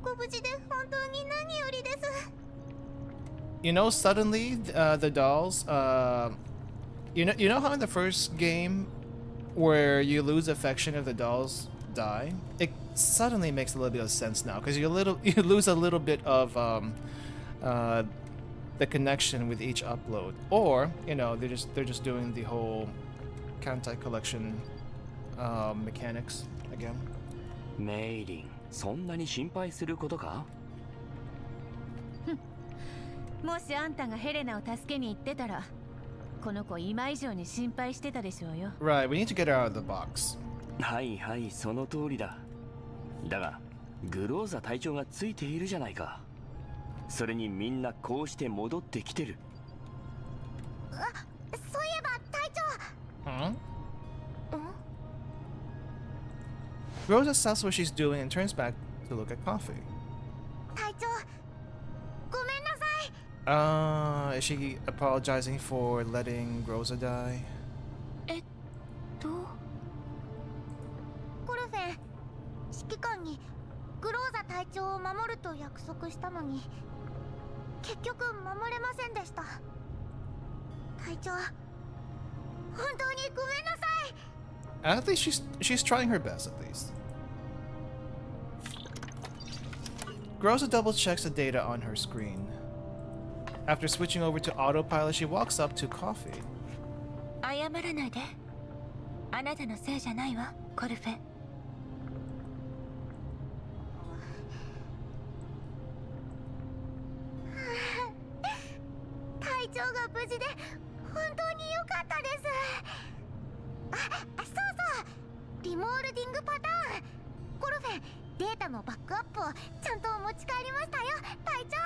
ご無事で本当に何よりです。 You know, suddenly the dolls. You know how in the first game, where you lose affection if the dolls die, it suddenly makes a little bit of sense now because you lose a little bit of the connection with each upload, or you know they're just doing the whole Kantai collection mechanics again. メイリン、そんなに心配することか？もしあんたがヘレナを助けに行ってたら、この子今以上に心配してたでしょうよ。 Right, we need to get her out of the box. はいはい、その通りだ。だがグローザ隊長がついているじゃないか。それにみんなこうして戻ってきてる。そういえば隊長。 Rosa stops what she's doing and turns back to look at coffee. 隊長、ごめんなさい。 Is she apologizing for letting Rosa die? コルフェン、指揮官にグローザ隊長を守ると約束したのに結局守れませんでした。隊長、本当にごめんなさい。 At least she's trying her best at least. Rosa double checks the data on her screen. After switching over to autopilot, she walks up to coffee. 謝らないで。あなたのせいじゃないわ、コルフェ。隊長が無事で本当に良かったです。そうそう、リモールディングパターン。コルフェン、データのバックアップをちゃんと持ち帰りましたよ、隊長。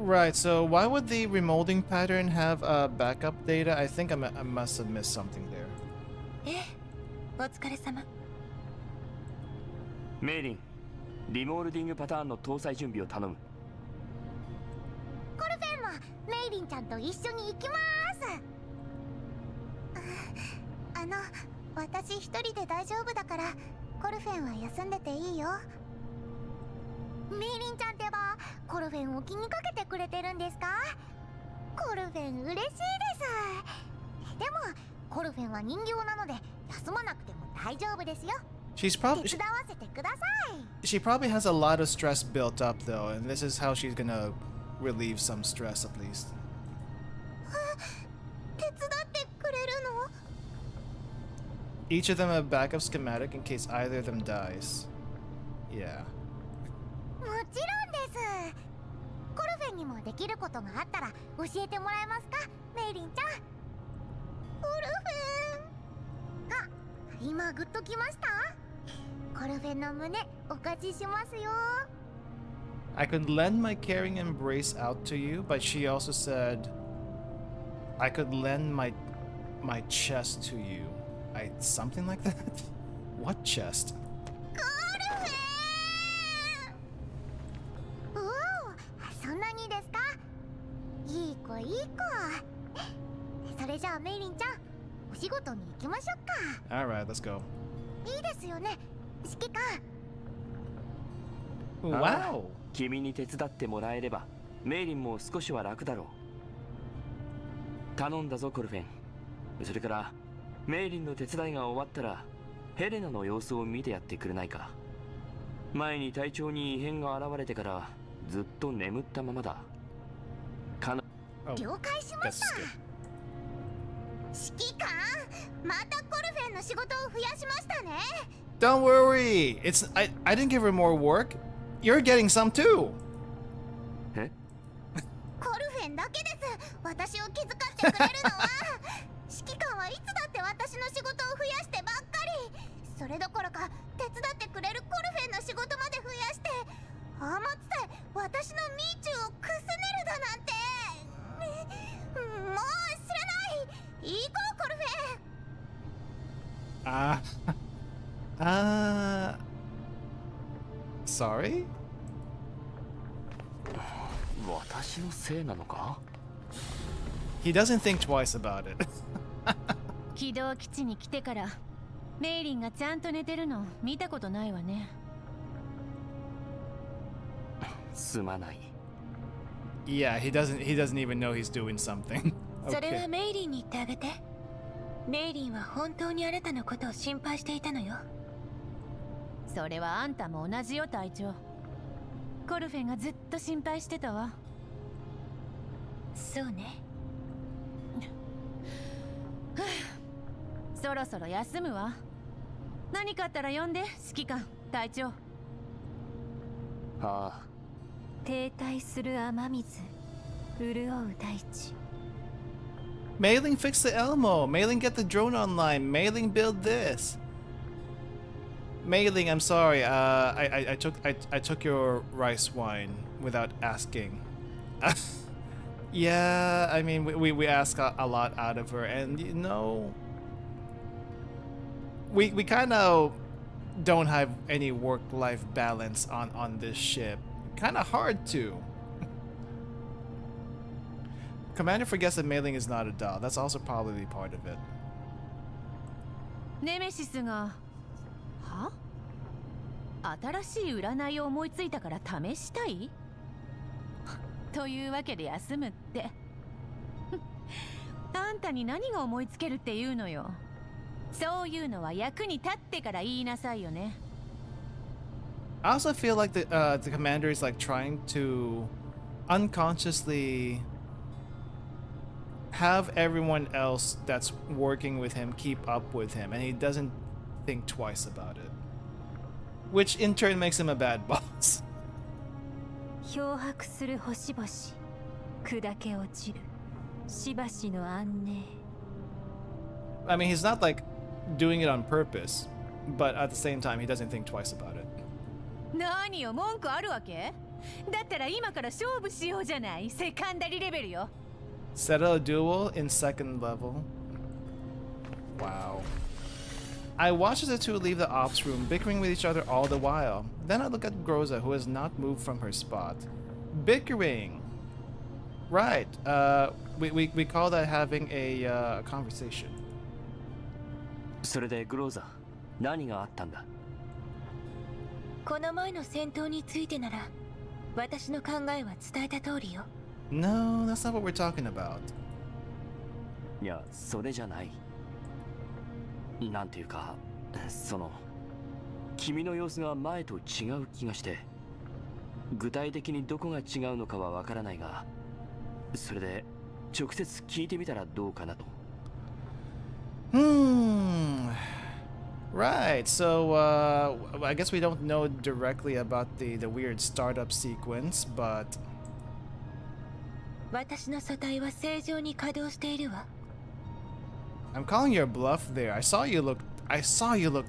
Right, so why would the remolding pattern have backup data? I think I must have missed something there. お疲れ様。メイリン、リモールディングパターンの搭載準備を頼む。コルフェンもメイリンちゃんと一緒に行きます。私一人で大丈夫だからコルフェンは休んでていいよ。メイリンちゃんってばコルフェンを気にかけてくれてるんですか？コルフェン嬉しいです。でもコルフェンは人形なので休まなくても大丈夫ですよ。 She probably has a lot of stress built up though, and this is how she's gonna relieve some stress at least. 手伝ってくれるの？ Each of them have backup schematic in case either of them dies. Yeah. もちろんです。コルフェンにもできることがあったら教えてもらえますか、メイリンちゃん。コルフェン。あ、今グッときました。コルフェンの胸お貸ししますよ。 I could lend my caring embrace out to you, but she also said I could lend my chest to you. Something like that? What chest? コルフェン。おお、そんなにですか？いい子いい子。それじゃあメイリンちゃん、お仕事に行きましょうか。 Alright, let's go. いいですよね、指揮官。 Wow! 君に手伝ってもらえればメイリンも少しは楽だろう。頼んだぞコルフェン。それからメイリンの手伝いが終わったらヘレナの様子を見てやってくれないか。前に体調に異変が現れてからずっと眠ったままだ。了解しました。指揮官、またコルフェンの仕事を増やしましたね。 Don't worry! I didn't give her more work. You're getting some too! え？コルフェンだけです。私を気遣ってくれるのは。指揮官はいつだって私の仕事を増やしてばっかり。それどころか手伝ってくれるコルフェンの仕事まで増やして、アーマツさえ私のミーチューをくすねるだなんて。もう知らない。行こうコルフェン。Sorry? 私のせいなのか？ He doesn't think twice about it. 軌道基地に来てからメイリンがちゃんと寝てるの見たことないわね。すまない。Yeah, he doesn't even know he's doing something. それは Okay. メイリンに言ってあげて。メイリンは本当にあなたのことを心配していたのよ。それはあんたも同じよ隊長。コルフェがずっと心配してたわ。そうね。そろそろ休むわ。何かあったら呼んで指揮官隊長。ああ。停滞する雨水、潤う大地。Mailing fix the Elmo. Mailing get the drone online. Mailing build this. Mailing, I'm sorry. I took your rice wine without asking. Yeah, I mean we ask a lot out of her, and you know, we kind of don't have any work-life balance on this ship. Kind of hard to. Commander forgets that Mailing is not a doll. That's also probably part of it. ネメシスがは？新しい占いを思いついたから試したい？というわけで休むって。あんたに何が思いつけるっていうのよ。そういうのは役に立ってから言いなさいよね。I also feel like the commander is like trying to unconsciously have everyone else that's working with him keep up with him, and he doesn't think twice about it, which in turn makes him a bad boss. 漂白する星々、砕け落ちるしばしの安寧。 I mean, he's not like doing it on purpose, but at the same time, he doesn't think twice about it. 何よ文句あるわけ？だったら今から勝負しようじゃない。セカンダリレベルよ。Settle a duel in second level. Wow. I watch as the two leave the ops room, bickering with each other all the while. Then I look at Groza, who has not moved from her spot. Bickering. Right. We call that having a conversation. それでグローザ、何があったんだ？この前の戦闘についてなら、私の考えは伝えた通りよ。No, that's not what we're talking about. いや、それじゃない。なんていうか、君の様子が前と違う気がして、具体的にどこが違うのかはわからないが、それで直接聞いてみたらどうかなと。Right, so I guess we don't know directly about the weird startup sequence, but 私の素体は正常に稼働しているわ。I'm calling your bluff there. I saw you look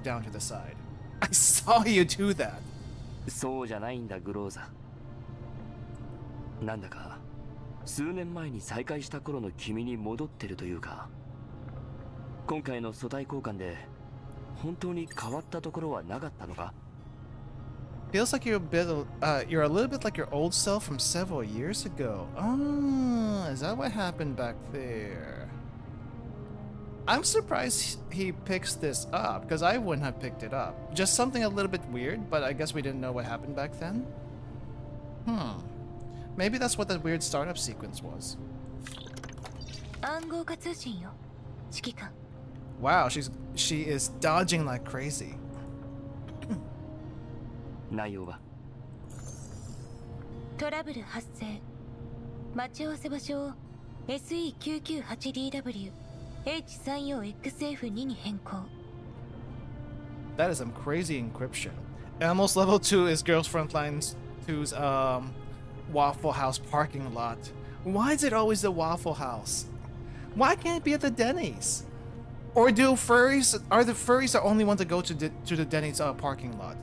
down to the side. I saw you do that. そうじゃないんだグローザ。なんだか数年前に再会した頃の君に戻ってるというか、今回の素体交換で本当に変わったところはなかったのか？ Feels like you're a little bit like your old self from several years ago. Oh, is that what happened back there? I'm surprised he picks this up, because I wouldn't have picked it up. Just something a little bit weird, but I guess we didn't know what happened back then. Maybe that's what that weird startup sequence was. 暗号化通信よ、指揮官。Wow, she is dodging like crazy. 内容は？トラブル発生。待ち合わせ場所を SE998DW H34XF2 に変更。 That is some crazy encryption. Almost level 2 is Girls Frontline 2's Waffle House parking lot. Why is it always the Waffle House? Why can't it be at the Denny's? Or do furries, are the furries the only one to go to the Denny's parking lot?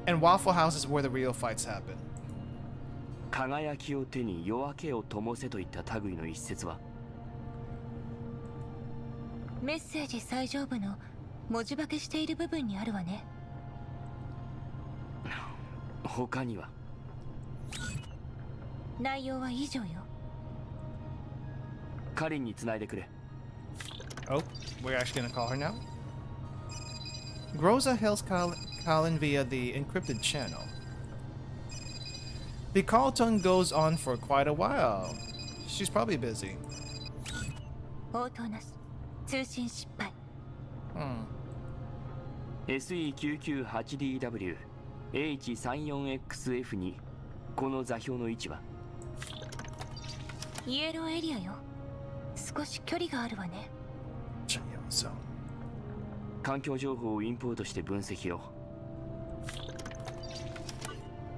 And Waffle House is where the real fights happen. 輝きを手に夜明けを灯せといった類の一節はメッセージ最上部の文字化けしている部分にあるわね。他には内容は以上よ。カリンに繋いでくれ。Oh, we're actually gonna call her now? Groza hails Colin via the encrypted channel. The call tone goes on for quite a while. She's probably busy. 応答なし。通信失敗。SE998DW H34XF にこの座標の位置はイエローエリアよ。少し距離があるわね。環境情報をインポートして分析を。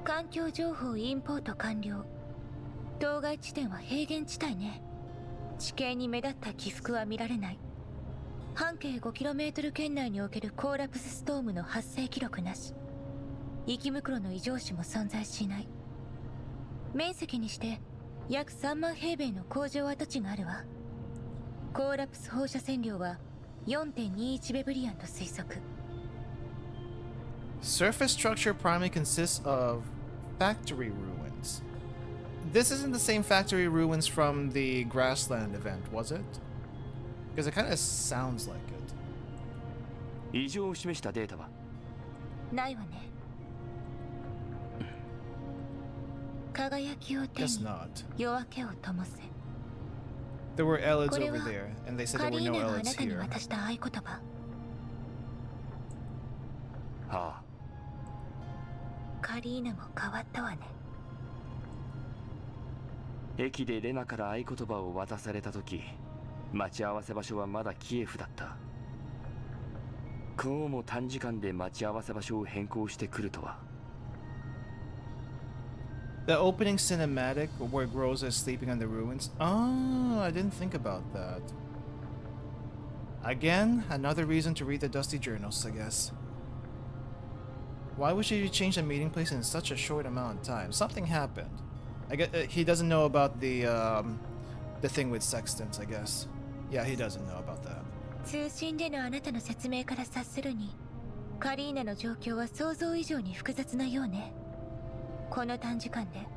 環境情報インポート完了。当該地点は平原地帯ね。地形に目立った起伏は見られない。半径 5km 圏内におけるコーラプスストームの発生記録なし。息袋の異常種も存在しない。面積にして約3万平米の工場跡地があるわ。コーラプス放射線量は 4.21 ベブリアンと推測。Surface structure primarily consists of factory ruins. This isn't the same factory ruins from the grassland event, was it? Because it kind of sounds like it. 異常を示したデータはないわね。輝きを手に Guess not. 夜明けを灯せ。There were elids これ over は there, and they said カ there リ were ー no ナがあ elids なたに here. 渡した合言葉。はあ。カリーナも変わったわね。駅でレナから合言葉を渡された時、待ち合わせ場所はまだキエフだった。こうも短時間で待ち合わせ場所を変更してくるとは。The opening cinematic where Groza is sleeping on the ruins. Oh, I didn't think about that. Again, another reason to read the dusty journals, I guess. Why would she change the meeting place in such a short amount of time? Something happened. I guess he doesn't know about the thing with sextants, I guess. Yeah, he doesn't know about that. 通信でのあなたの説明から察するに、カリーナの状況は想像以上に複雑なようね。この短時間で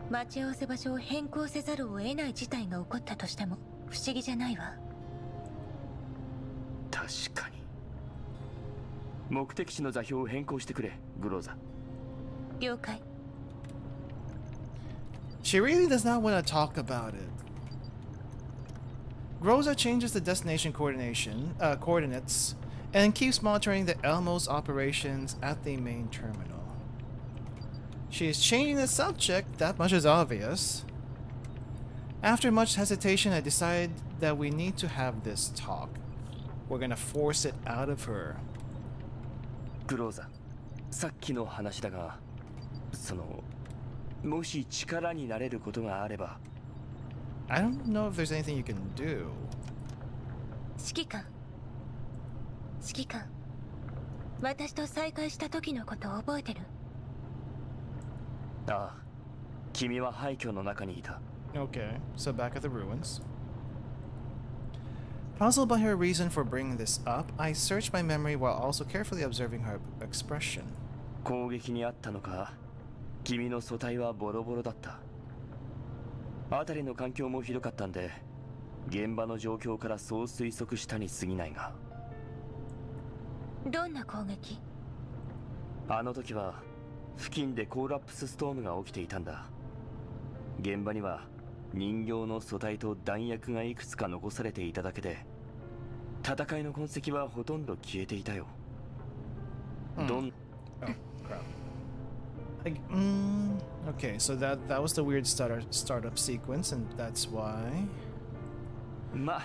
待ち合わせ場所を変更せざるを得ない事態が起こったとしても不思議じゃないわ。確かに。目的地の座標を変更してくれ、グローザ。了解。She really does not want to talk about it. Groza changes the destination coordinates and keeps monitoring the Elmo's operations at the main terminal. She is changing the subject, that much is obvious. After much hesitation, I decide that we need to have this talk. We're gonna force it out of her. グローザ、さっきの話だが、もし力になれることがあれば。I don't know if there's anything you can do. 指揮官。指揮官。私と再会した時のこと覚えてる？ああ、君は廃墟の中にいた。Okay, so back at the ruins. Puzzled by her reason for bringing this up, I search my memory while also carefully observing her expression. 攻撃にあったのか、君の素体はボロボロだった。辺りの環境もひどかったんで、現場の状況からそう推測したに過ぎないが。どんな攻撃？あの時は付近でコーラプスストームが起きていたんだ。現場には人形の素体と弾薬がいくつか残されていただけで、戦いの痕跡はほとんど消えていたよ。Okay, so that was the weird startup sequence, and that's why. ま、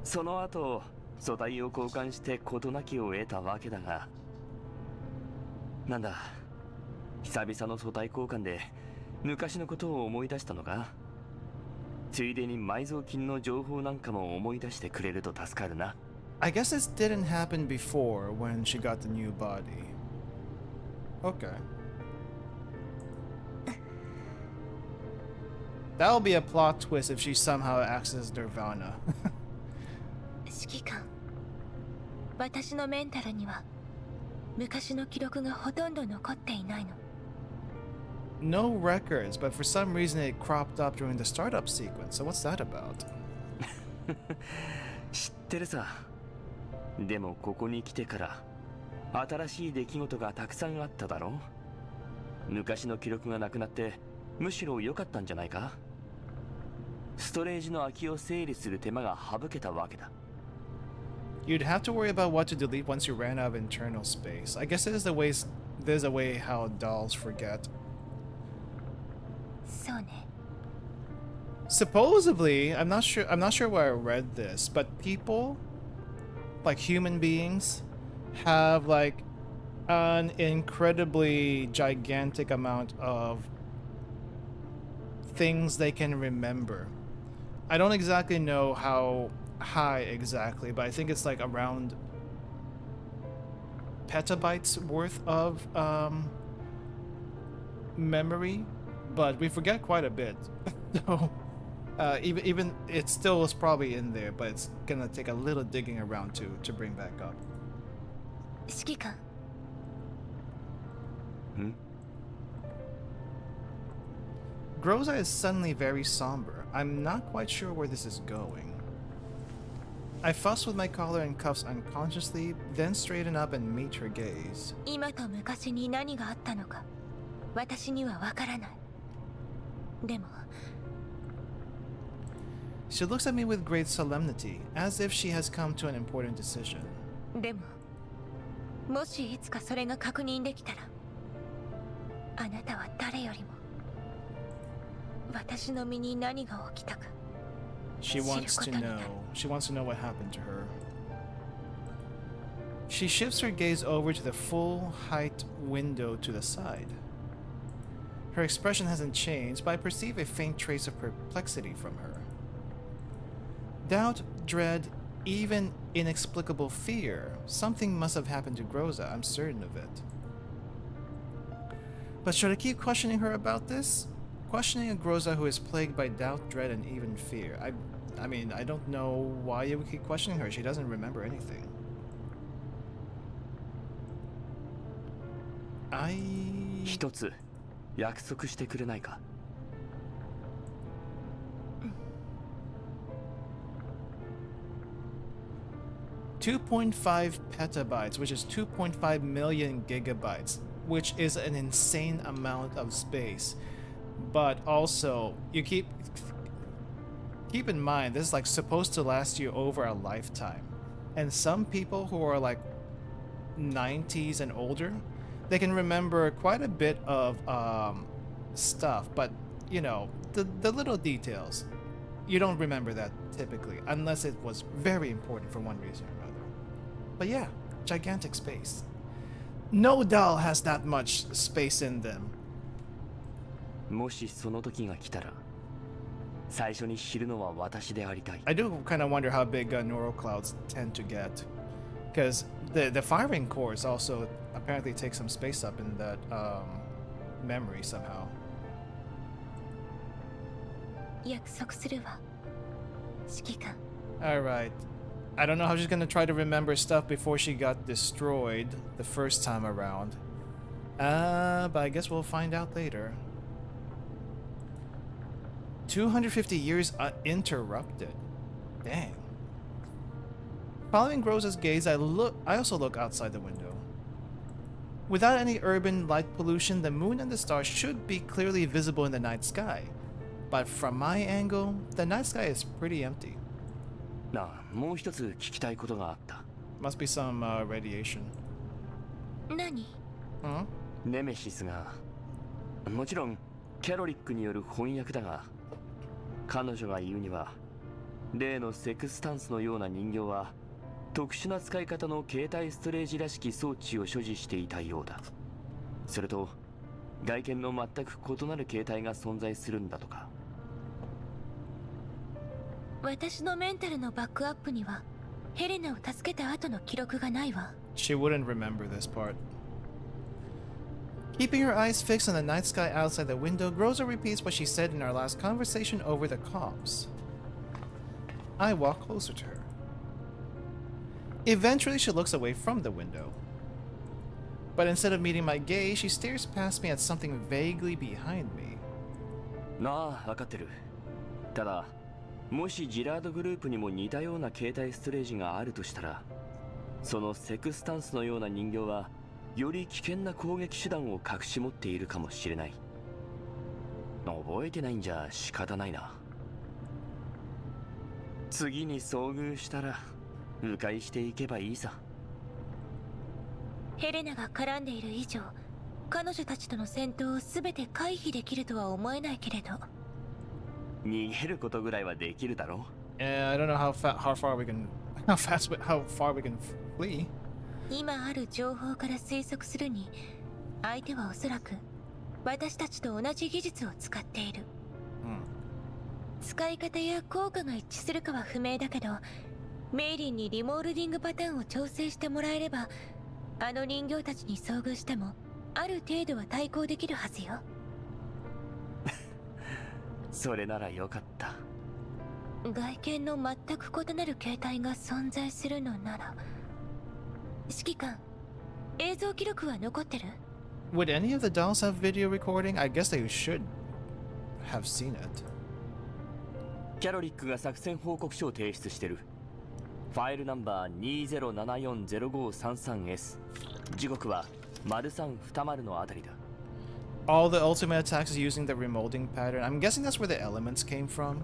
その後素体を交換して事なきを得たわけだが、なんだ、久々の素体交換で昔のことを思い出したのか。ついでに埋蔵金の情報なんかも思い出してくれると助かるな。I guess this didn't happen before when she got the new body. Okay. That'll be a plot twist if she somehow accesses Nirvana. 指揮官、私のメンタルには昔の記録がほとんど残っていないの。No records, but for some reason it cropped up during the startup sequence. So what's that about? 知ってるさ。でもここに来てから新しい出来事がたくさんあっただろ。昔の記録がなくなってむしろ良かったんじゃないか。ストレージの空きを整理する手間が省けたわけだ。You'd have to worry about what to delete once you ran out of internal space. I guess there's a way how dolls forget. そうね。 Supposedly, I'm not sure where I read this, but people, like human beings, have like an incredibly gigantic amount of things they can remember. I don't exactly know how high exactly, but I think it's like around petabytes worth of memory, but we forget quite a bit. So even it still is probably in there, but it's gonna take a little digging around to bring back up. 指揮官。Groza is suddenly very somber. I'm not quite sure where this is going. I fuss with my collar and cuffs unconsciously, then straighten up and meet her gaze. 今と昔に何があったのか、私にはわからない。でも、 She looks at me with great solemnity, as if she has come to an important decision. でも、もしいつかそれが確認できたら、あなたは誰よりも私の身に何が起きたか She wants to know what happened to her. She shifts her gaze over to the full height window to the side. Her expression hasn't changed, but I perceive a faint trace of perplexity from her. Doubt, dread, even inexplicable fear. Something must have happened to Groza, I'm certain of it. But should I keep questioning her about this? Questioning a Groza who is plagued by doubt, dread, and even fear. I mean, I don't know why you would keep questioning her. She doesn't remember anything. I... 一つ約束してくれないか。2.5 petabytes, which is 2.5 million gigabytes, which is an insane amount of space. But also, you keep in mind, this is like supposed to last you over a lifetime. And some people who are like 90s and older, they can remember quite a bit of stuff, but you know, the little details, you don't remember that typically, unless it was very important for one reason or another. But yeah, gigantic space. No doll has that much space in them. もしその時が来たら、最初に知るのは私でありたい。I do kind of wonder how big neural clouds tend to get, because the firing cores also apparently take some space up in that memory somehow. 約束するわ、指揮官。 Alright. I don't know how she's gonna try to remember stuff before she got destroyed the first time around. But I guess we'll find out later. 250 years uninterrupted. Dang. Following Groza's gaze, I also look outside the window. Without any urban light pollution, the moon and the stars should be clearly visible in the night sky. But from my angle, the night sky is pretty empty. なあ、もう一つ聞きたいことがあった。Must be some radiation. 何？ Huh? ネメシスが、もちろんキャロリックによる翻訳だが、彼女が言うには、例のセクスタンスのような人形は特殊な使い方の携帯ストレージらしき装置を所持していたようだ。それと外見の全く異なる形態が存在するんだとか。私のメンタルのバックアップにはヘレナを助けた後の記録がないわ。 She wouldn't remember this part. Keeping her eyes fixed on the night sky outside the window, Groza repeats what she said in our last conversation over the comms. I walk closer to her. Eventually, she looks away from the window. But instead of meeting my gaze, she stares past me at something vaguely behind me. なあ、分かってる。ただ、もしジラードグループにも似たような携帯ストレージがあるとしたら、そのセクスタンスのような人形は、より危険な攻撃手段を隠し持っているかもしれない。覚えてないんじゃ仕方ないな。次に遭遇したら、迂回していけばいいさ。ヘレナが絡んでいる以上、彼女たちとの戦闘を全て回避できるとは思えないけれど。逃げることぐらいはできるだろう。I don't know how far we can how far we can flee. 今ある情報から推測するに、相手はおそらく私たちと同じ技術を使っている。使い方や効果が一致するかは不明だけど、メイリンにリモールディングパターンを調整してもらえれば、あの人形たちに遭遇してもある程度は対抗できるはずよ。それならよかった。外見の全く異なる形態が存在するのなら、指揮官、映像記録は残ってる？ Would any of the dolls have video recording? I guess they should have seen it. キャロリックが作戦報告書を提出してる。ファイルナンバー 20740533S。時刻は 0320 のあたりだ。All the ultimate attacks using the remolding pattern. I'm guessing that's where the elements came from.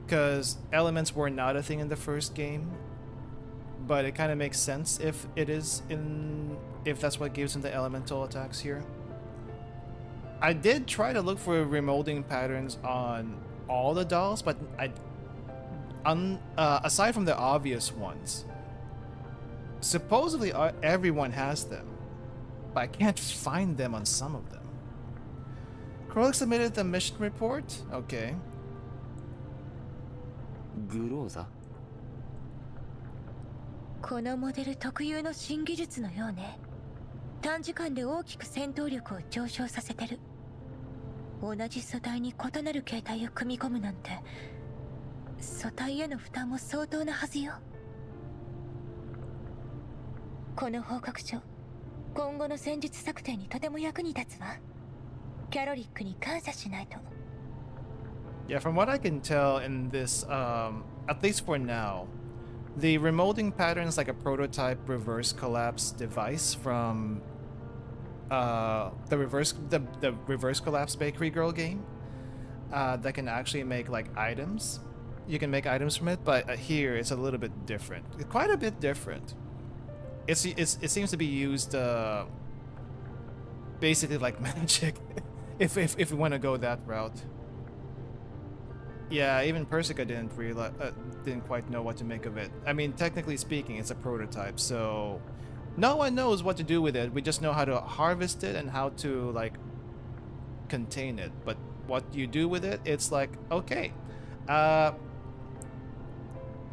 Because elements were not a thing in the first game. But it kind of makes sense if it is if that's what gives him the elemental attacks here. I did try to look for remolding patterns on all the dolls, but aside from the obvious ones, supposedly everyone has them, but I can't find them on some of them. Krolik submitted the mission report? Okay. グローザ？このモデル特有の新技術のようね。短時間で大きく戦闘力を上昇させてる。同じ素体に異なる形態を組み込むなんて、素体への負担も相当なはずよ。この報告書、今後の戦術策定にとても役に立つわ。キャロリックに感謝しないと。Yeah, from what I can tell in this, at least for now, the remolding pattern is like a prototype reverse collapse device from the reverse collapse bakery girl game that can actually make like items. You can make items from it, but here it's a little bit different. Quite a bit different. It seems to be used basically like magic, if we want to go that route. Yeah, even Persica didn't quite know what to make of it. I mean, technically speaking, it's a prototype, so no one knows what to do with it. We just know how to harvest it and how to like contain it. But what you do with it, it's like, okay,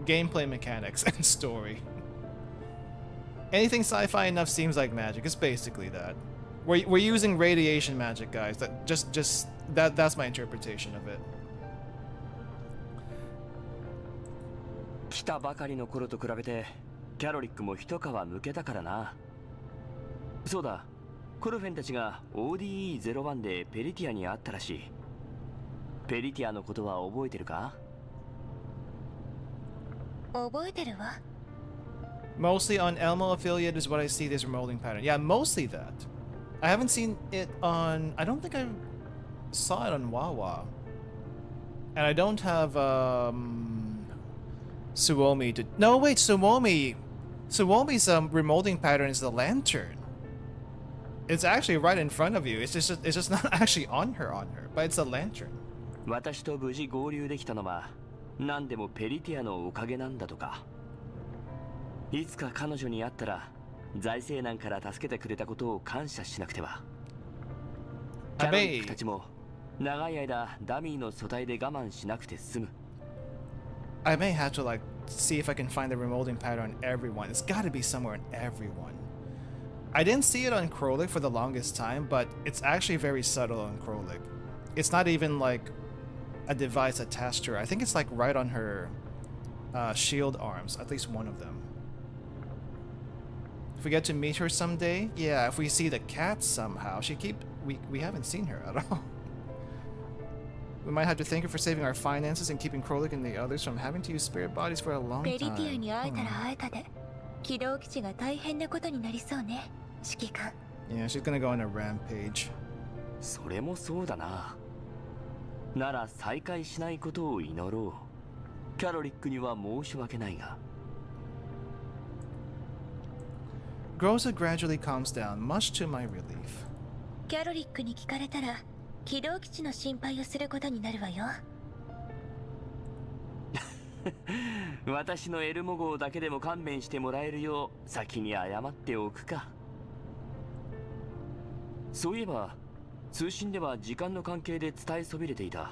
gameplay mechanics and story. Anything sci-fi enough seems like magic. It's basically that. We're using radiation magic, guys. That's my interpretation of it. 来たばかりの頃と比べてキャロリックも一皮むけたからな。そうだ、コルフェンたちが ODE01 でペリティアに会ったらしい。ペリティアのことは覚えてるか？覚えてるわ。Mostly on Elmo affiliate is what I see this remolding pattern. Yeah, mostly that. I haven't seen it on... I don't think I saw it on WAWA. And I don't have, Suomi to... No, wait, Suomi's remolding pattern is the lantern. It's actually right in front of you. It's just not actually on her, but it's a lantern. 私と無事合流できたのは何でもペリティアのおかげなんだとか。いつか彼女に会ったら財政難から助けてくれたことを感謝しなくては。キャロリックたちも長い間ダミーの素体で我慢しなくて済む。I may have to like see if I can find the remolding pattern on everyone. It's got to be somewhere in everyone. I didn't see it on Krolik for the longest time, but it's actually very subtle on Krolik. It's not even like a device attached to her. I think it's like right on her shield arms, at least one of them. If we get to meet her someday, yeah, if we see the cat somehow, we haven't seen her at all. We might have to thank her for saving our finances and keeping Krolik and the others from having to use spirit bodies for a long ベリティア time. に会えたら会えたで起動基地が大変なことになりそうね指揮官 Yeah, she's gonna go on a rampage. それもそうだな。なら再会しないことを祈ろう。キャロリックには申し訳ないが。Groza gradually calms down, much to my relief. キャロリックに聞かれたら起動基地の心配をすることになるわよ私のエルモ号だけでも勘弁してもらえるよう先に謝っておくか。そういえば通信では時間の関係で伝えそびれていた。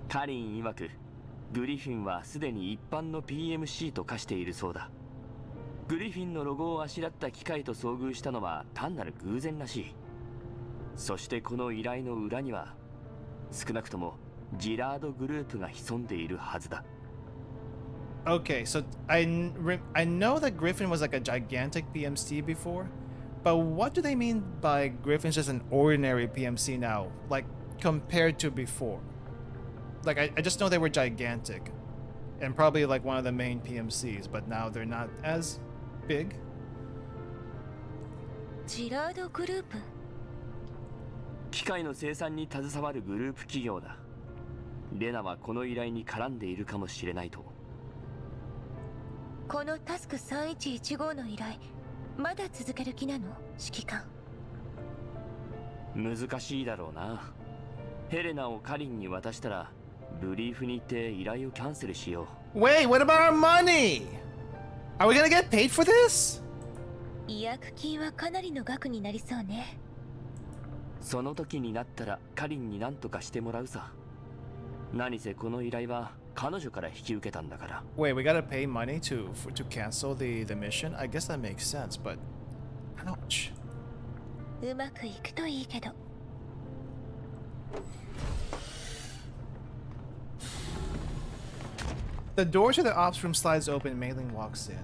カリン曰くグリフィンはすでに一般の PMC と化しているそうだ。グリフィンのロゴをあしらった機械と遭遇したのは単なる偶然らしい。そしてこの依頼の裏には少なくともジラードグループが潜んでいるはずだ。Okay, so I know that Griffin was like a gigantic PMC before, but what do they mean by Griffin's just an ordinary PMC now, like compared to before? Like I just know they were gigantic, and probably like one of the main PMCs, but now they're not as big. ジラードグループ機械の生産に携わるグループ企業だ。レナはこの依頼に絡んでいるかもしれないと。このタスク3115の依頼まだ続ける気なの指揮官。難しいだろうな。ヘレナをカリンに渡したらブリーフに行って依頼をキャンセルしよう。 Wait, what about our money? Are we gonna get paid for this? 違約金はかなりの額になりそうね。その時になったらカリンに何とかしてもらうさ。何せこの依頼は彼女から引き受けたんだから。 Wait, we gotta pay money to cancel the mission? I guess that makes sense, but ouch. うまくいくといいけど。The door to the ops room slides open and Mei Ling walks in.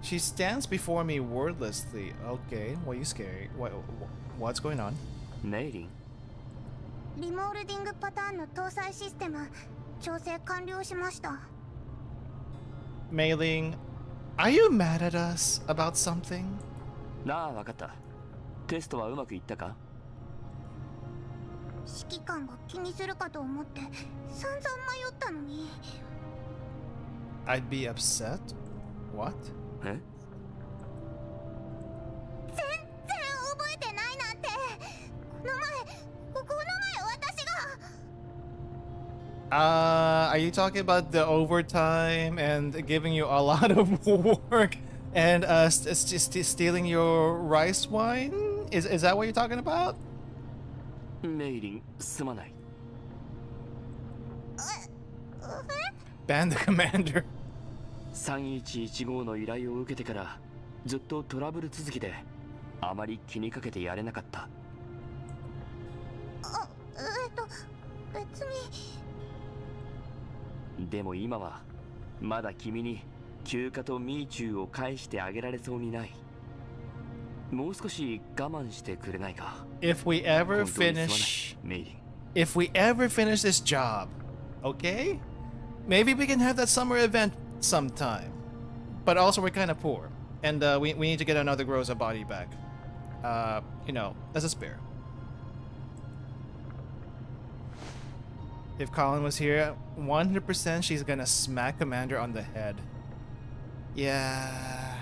She stands before me wordlessly. Okay, what are you scared? What's going on? メイリン。リモールディングパターンの搭載システム調整完了しました。 Mei Ling, are you mad at us about something? なあ、わかった。テストはうまくいったか？指揮官が気にするかと思って散々迷ったのに。 I'd be upset? What? え？全然覚えてないなんて。この前私が。Are you talking about the overtime and giving you a lot of work and stealing your rice wine? Is that what you're talking about? メイリン、すまない。Ban the commander. 3115の依頼を受けてからずっとトラブル続きであまり気にかけてやれなかった。別に。でも今はまだ君に休暇とミーチューを返してあげられそうにない。もう少し我慢してくれないか。If we ever finish this job, okay? Maybe we can have that summer event sometime. But also we're kind of poor, and we need to get another Groza body back. You know, as a spare. If Colin was here, 100% she's gonna smack Commander on the head. Yeah.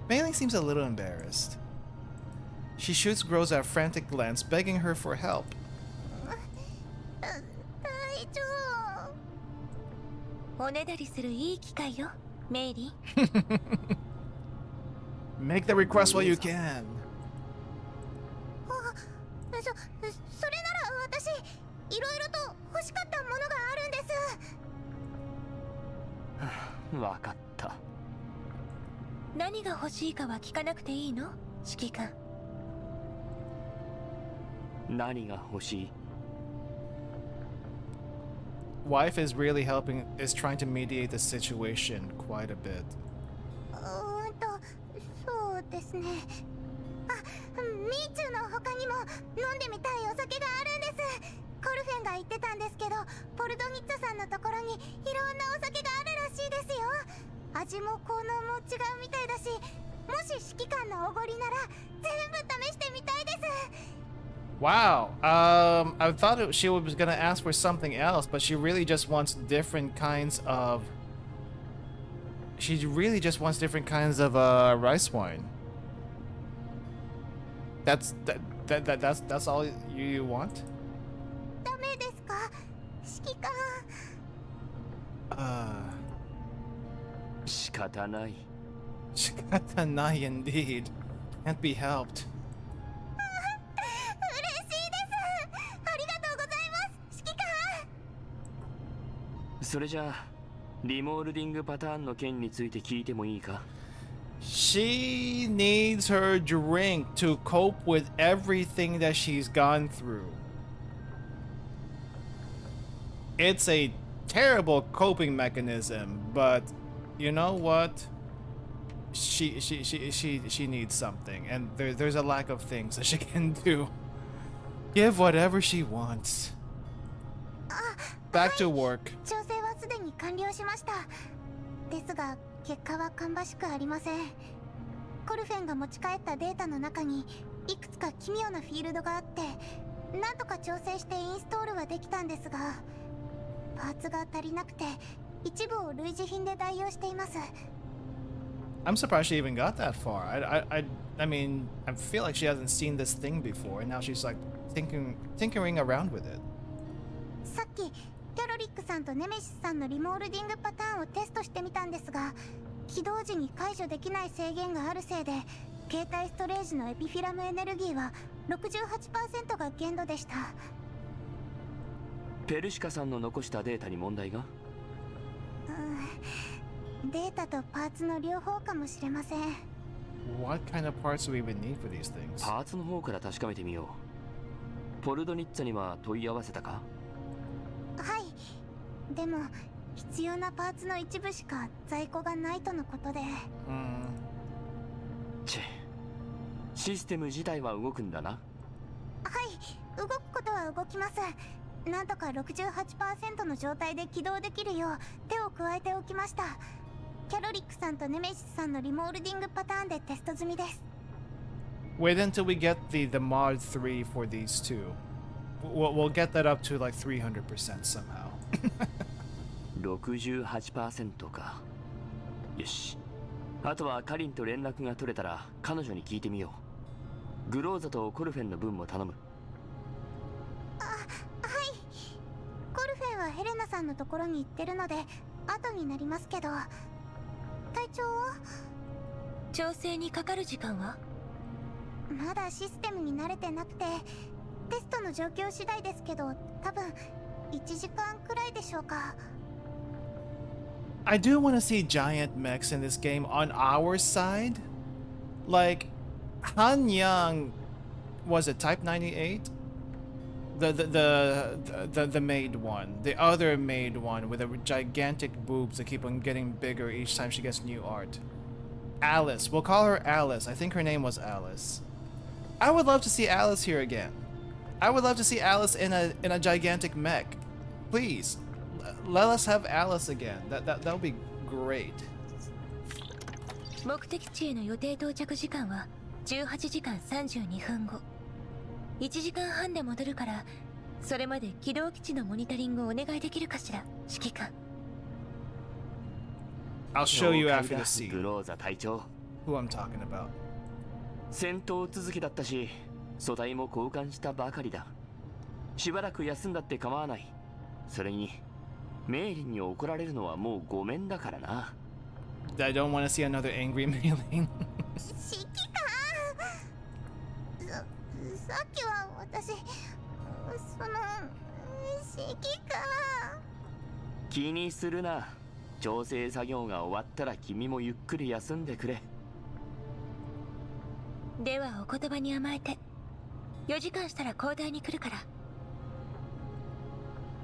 Mei Ling seems a little embarrassed. She shoots Groza a frantic glance, begging her for help. 大丈夫。おねだりするいい機会よ、メイリー。Make the request while you can. それなら私いろいろと欲しかったものがわかった。何が欲しいかは聞かなくていいの、指揮官。何が欲しい？ Wife is really is trying to mediate the situation quite a bit. そうですね。あ、ミーチューの他にも飲んでみたいお酒があるんです。コルフェンが言ってたんですけど、ポルドニッツァさんのところにいろんなお酒があるらしいですよ。味も効能も違うみたいだし、もし指揮官のおごりなら全部試してみたいです。Wow. I thought she was gonna ask for something else, but she really just wants different kinds of. She really just wants different kinds of rice wine. That's all you want? ダメですか、指揮官。仕方ない。仕方ない indeed. Can't be helped. それじゃあリモールディングパターンの件について聞いてもいいか？ She needs her drink to cope with everything that she's gone through. It's a terrible coping mechanism, but you know what? She needs something, and there's a lack of things that she can do. Give whatever she wants. Back to work. 調整はすでに完了しました。ですが結果は芳しくありません。コルフェンが持ち帰ったデータの中にいくつか奇妙なフィールドがあって、なんとか調整してインストールはできたんですが、パーツが足りなくて一部を類似品で代用しています。I'm surprised she even got that far. I mean, I feel like she hasn't seen this thing before, and now she's like tinkering around with it. さっきキャロリックさんとネメシスさんのリモールディングパターンをテストしてみたんですが、起動時に解除できない制限があるせいで、携帯ストレージのエピフィラムエネルギーは 68% が限度でした。ペルシカさんの残したデータに問題が？データとパーツの両方かもしれません。What kind of parts do we even need for these things? パーツの方から確かめてみよう。ポルドニッツァには問い合わせたか？はい。でも必要なパーツの一部しか在庫がないとのことで。システム自体は動くんだな。はい、動くことは動きます。なんとか 68% の状態で起動できるよう手を加えておきました。キャロリックさんとネメシスさんのリモールディングパターンでテスト済みです。Wait until we get the mod 3 for these two. We'll get that up to like 300% somehow. 68% か。よし。あとはカリンと連絡が取れたら彼女に聞いてみよう。グローザとコルフェンの分も頼む。はい。コルフェンはヘレナさんのところに行ってるので後になりますけど、体調は？調整にかかる時間は？まだシステムに慣れてなくて、テストの状況次第ですけど、多分1時間くらいでしょうか。I do want to see giant mechs in this game on our side. Like, Han Yang was it Type 98? The maid one. The other maid one with the gigantic boobs that keep on getting bigger each time she gets new art. Alice. We'll call her Alice. I think her name was Alice. I would love to see Alice here again. I would love to see Alice in a gigantic mech. Please. Let us have Alice again. That would be great. 目的地への予定到着時間は18時間32分後。1時間半で戻るから、それまで起動基地のモニタリングをお願いできるかしら、指揮官。I'll show you after the scene. グローザ隊長。Who I'm talking about. 戦闘続きだったし、素体も交換したばかりだ。しばらく休んだって構わない。それにメイリンに怒られるのはもうごめんだからな。I don't want to see another angry Mei Ling. 指揮官。さっきは私、指揮官。気にするな。調整作業が終わったら君もゆっくり休んでくれ。ではお言葉に甘えて4時間したら交代に来るから。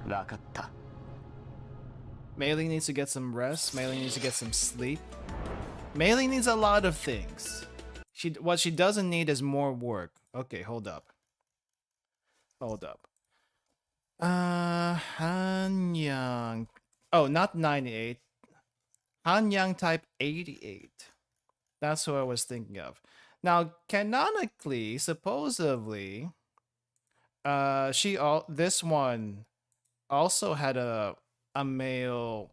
分かった。Mei-Ling needs to get some rest. Mei-Ling needs to get some sleep. Mei-Ling needs a lot of things. What she doesn't need is more work. Okay, hold up. Hold up. Hanyang. Oh, not 98. Hanyang type 88. That's who I was thinking of. Now, canonically, supposedly, this one also had a male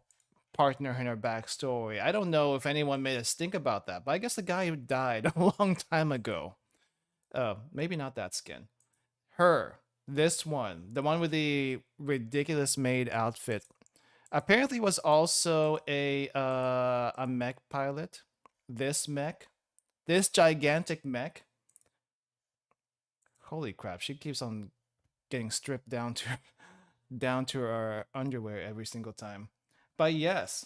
partner in her backstory. I don't know if anyone made us think about that, but I guess the guy who died a long time ago. Maybe not that skin. Her, this one, the one with the ridiculous maid outfit, apparently was also a mech pilot. This gigantic mech. Holy crap! She keeps on getting stripped down to her underwear every single time. But yes,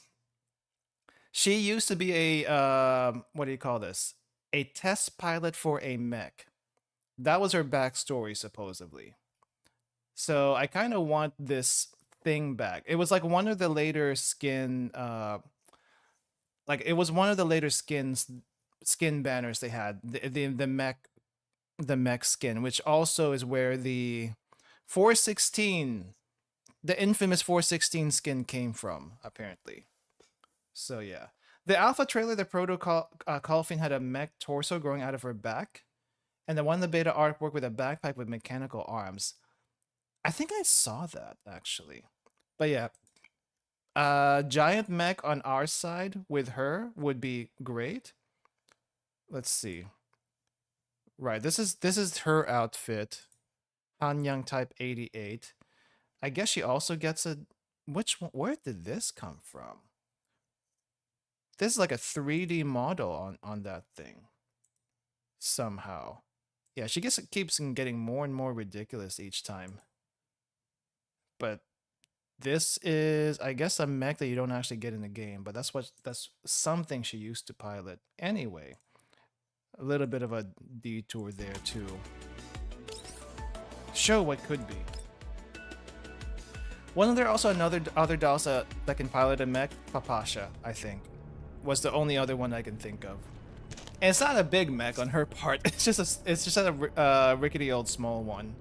she used to be a what do you call this? A test pilot for a mech. That was her backstory, supposedly. So I kind of want this thing back. It was like one of the later skin, skin banners they had. The mech skin, which also is where the 416, the infamous 416 skin came from, apparently. So yeah, the alpha trailer, the proto Colfin had a mech torso growing out of her back, and the one in the beta artwork with a backpack with mechanical arms. I think I saw that actually, but yeah, giant mech on our side with her would be great. Let's see. Right, this is her outfit. Hanyang type 88. I guess she also gets a... Which one? Where did this come from? This is like a 3D model on that thing. Somehow. Yeah, she keeps getting more and more ridiculous each time. But this is, I guess, a mech that you don't actually get in the game. But that's something she used to pilot. Anyway. A little bit of a detour there too. Show what could be. Wasn't there also other dolls that can pilot a mech? Papasha, I think, was the only other one I can think of. And it's not a big mech on her part. It's just a rickety old small one.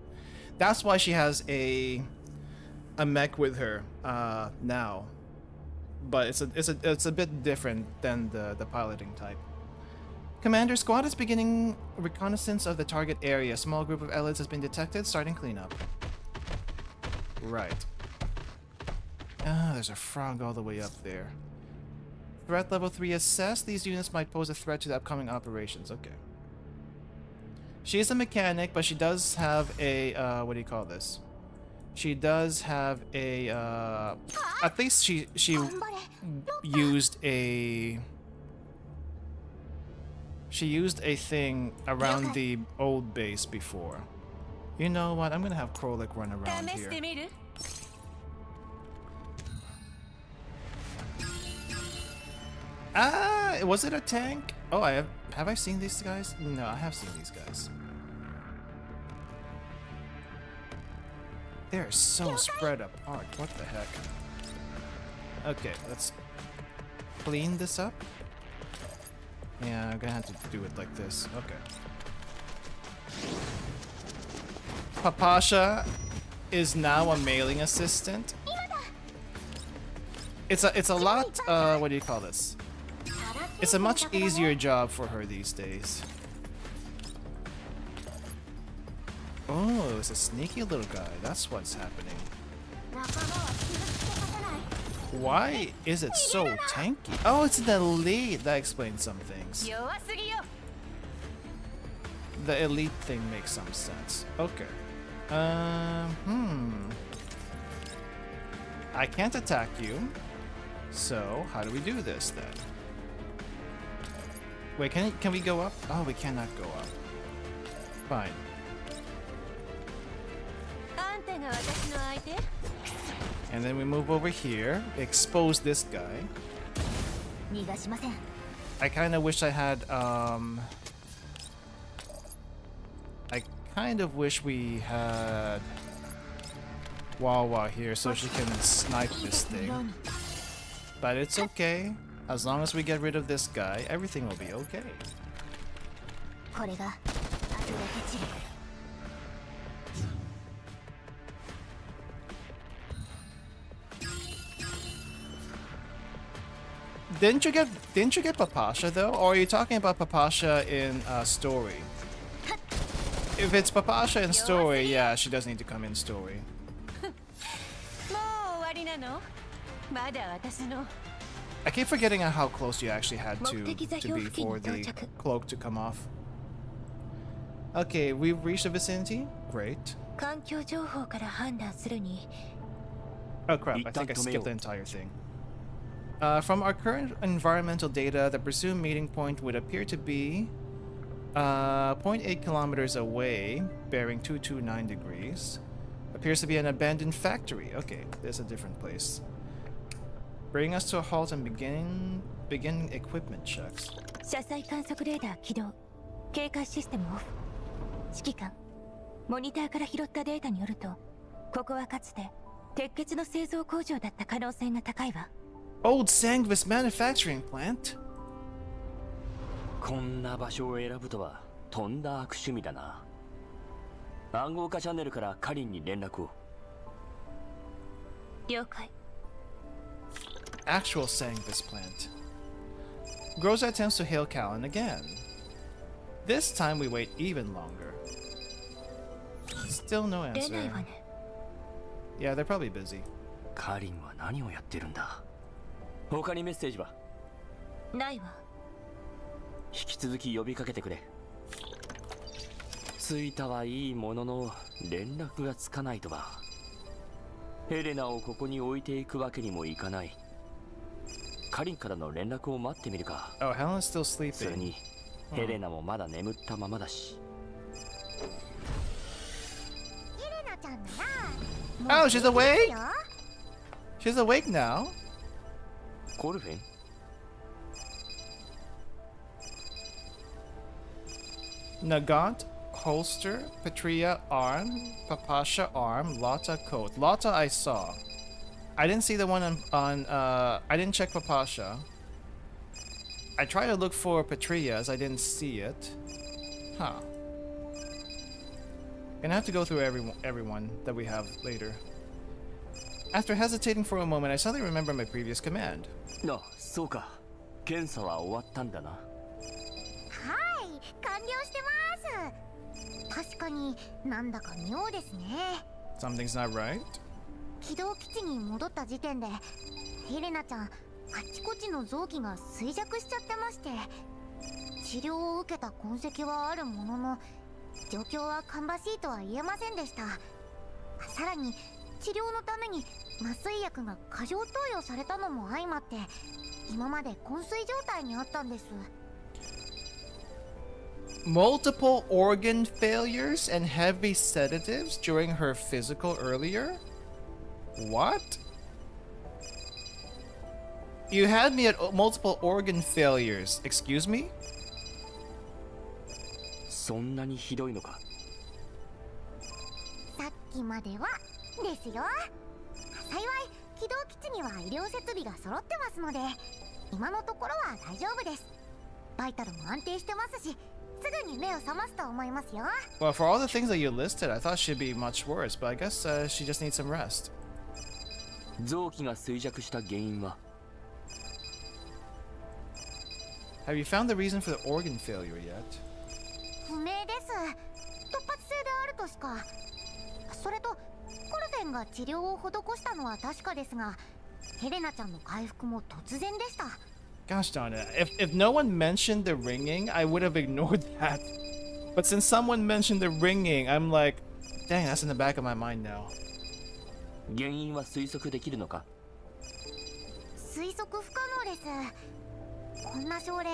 That's why she has a mech with her now. But it's a bit different than the piloting type. Commander, squad is beginning reconnaissance of the target area. A small group of elites has been detected. Starting cleanup. Right. Ah, there's a frog all the way up there. Threat level 3 assessed. These units might pose a threat to the upcoming operations. Okay. She is a mechanic, but she does have a, what do you call this? She does have a, at least she used a... She used a thing around the old base before. You know what? I'm gonna have Krolik run around here. Ah, was it a tank? Oh, have I seen these guys? No, I have seen these guys. They're so spread apart. What the heck? Okay, let's clean this up. Yeah, I'm gonna have to do it like this. Okay. Papasha is now a mailing assistant. It's a lot, what do you call this? It's a much easier job for her these days. Oh, it's a sneaky little guy. That's what's happening. Why is it so tanky? Oh, it's the elite. That explains some things. The elite thing makes some sense. Okay. I can't attack you. So, how do we do this then? Wait, can we go up? Oh, we cannot go up. Fine. And then we move over here, expose this guy. 逃がしません。 I kind of wish I had, I kind of wish we had WAWA here so she can snipe this thing. But it's okay. As long as we get rid of this guy, everything will be okay. これがアトラケチリ。 Didn't you get Papasha though? Or are you talking about Papasha in story? If it's Papasha in story, yeah, she does need to come in story. もう終わりなの？まだ私の。 I keep forgetting how close you actually had to be for the cloak to come off. Okay, we've reached the vicinity. Great. 環境情報から判断するに Oh crap, I think I skipped the entire thing. From our current environmental data, the presumed meeting point would appear to be 0.8 kilometers away, bearing 229 degrees. Appears to be an abandoned factory. Okay, there's a different place. Bring us to a halt and begin equipment checks. 車載観測レーダー起動警戒システムオフ指揮官モニターから拾ったデータによるとここはかつて鉄血の製造工場だった可能性が高いわ Old Sangvis manufacturing plant? こんな場所を選ぶとはとんだ悪趣味だな。暗号化チャンネルからカリンに連絡を。了解 Actual Sangvis plant. Groza attempts to hail Callan again. This time we wait even longer. Still no 出ない answer. わね Yeah, they're probably busy. カリンは何をやってるんだ。他にメッセージは？ないわ引き続き呼びかけてくれ。着いたはいいものの連絡がつかないとは。ヘレナをここに置いていくわけにもいかない。カリンからの連絡を待ってみるか。 Oh, Helen's still それ sleeping. にヘレナもまだ眠ったままだし。エレナちゃんなら Oh, she's awake? She's awake now. コルフェン？ Nagant, holster, Patria, arm, Papasha, arm, Lotta, coat. Lotta I saw. I didn't see the one on I didn't check Papasha. I tried to look for Patria's, I didn't see it. Huh. Gonna have to go through everyone that we have later. After hesitating for a moment, I suddenly remember my previous command. あ、そうか。検査は終わったんだな。はい完了してます確かになんだか妙ですね Something's not right? 軌道基地に戻った時点でヘレナちゃんあちこちの臓器が衰弱しちゃってまして治療を受けた痕跡はあるものの状況は芳しいとは言えませんでしたさらに治療のために麻酔薬が過剰投与されたのも相まって今まで昏睡状態にあったんです Multiple organ failures and heavy sedatives during her physical earlier? What? You had me at multiple organ failures. Excuse me? そんなにひどいのか。さっきまではですよ幸い軌道基地には医療設備が揃ってますので今のところは大丈夫ですバイタルも安定してますしすぐに目を覚ますと思いますよ Well, for all the things that you listed, I thought she'd be much worse, but I guess she just needs some rest. 臓器が衰弱した原因は？ Have you found the reason for the organ failure yet? 不明です突発性であるとしかそれとコルフェンが治療を施したのは確かですがヘレナちゃんの回復も突然でした Gosh darn it. If no one mentioned the ringing, I would have ignored that. But since someone mentioned the ringing, I'm like, dang, that's in the back of my mind now. 原因は推測できるのか？推測不可能ですこんな症例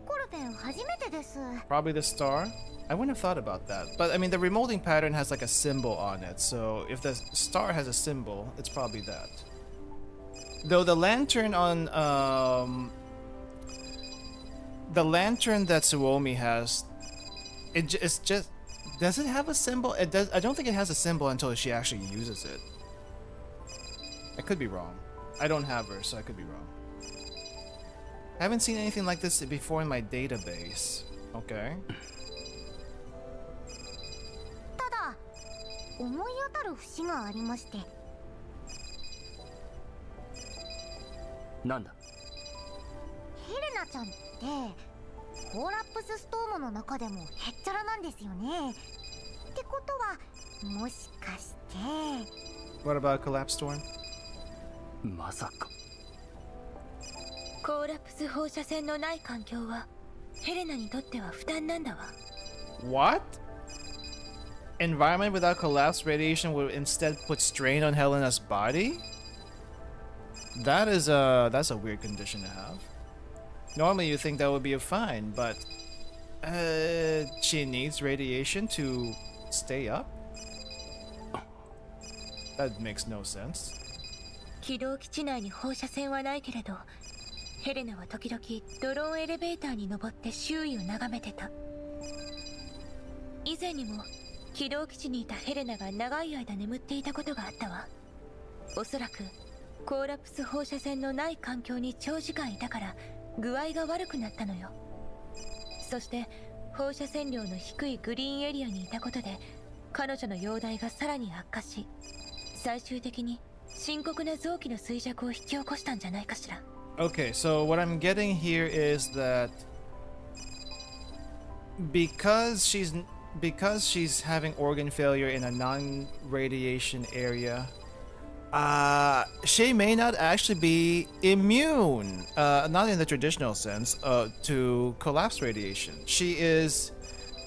コルフェン初めてです。 Probably the star? I wouldn't have thought about that. But I mean, the remolding pattern has like a symbol on it, so if the star has a symbol, it's probably that. Though the lantern on the lantern that Suomi has, it's just, does it have a symbol? It does. I don't think it has a symbol until she actually uses it. I could be wrong. I don't have her, so I could be wrong. I haven't seen anything like this before in my database. Okay. ただ思い当たる節がありまして。なんだ。ヘレナちゃんってコーラップスストームの中でもへっちゃらなんですよね。ってことはもしかして。 What about Collapse Storm? まさか。コーラプス放射線のない環境はヘレナにとっては負担なんだわ。 What? Environment without collapse radiation would instead put strain on Helena's body? That's a weird condition to have. Normally you think that would be fine, but she needs radiation to stay up? That makes no sense. 軌道基地内に放射線はないけれど、ヘレナは時々ドローンエレベーターに登って周囲を眺めてた。以前にも軌道基地にいたヘレナが長い間眠っていたことがあったわ。おそらくコーラプス放射線のない環境に長時間いたから具合が悪くなったのよ。そして放射線量の低いグリーンエリアにいたことで彼女の容体がさらに悪化し、最終的に深刻な臓器の衰弱を引き起こしたんじゃないかしら。 Okay, so what I'm getting here is that because she's having organ failure in a non-radiation area, she may not actually be immune, not in the traditional sense, to collapse radiation. She is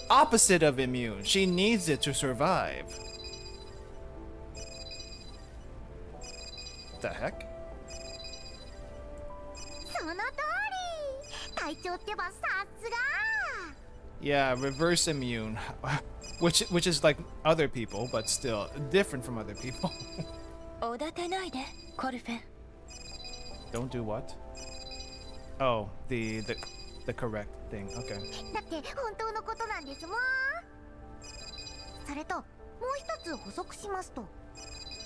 opposite of immune. She needs it to survive. The heck? その通り。隊長ってばさすが。 Yeah, reverse immune, which is like other people, but still different from other people. おだてないで、コルフェン。 Don't do what? Oh, the correct thing. Okay. だって本当のことなんですもん。それともう一つ補足しますと、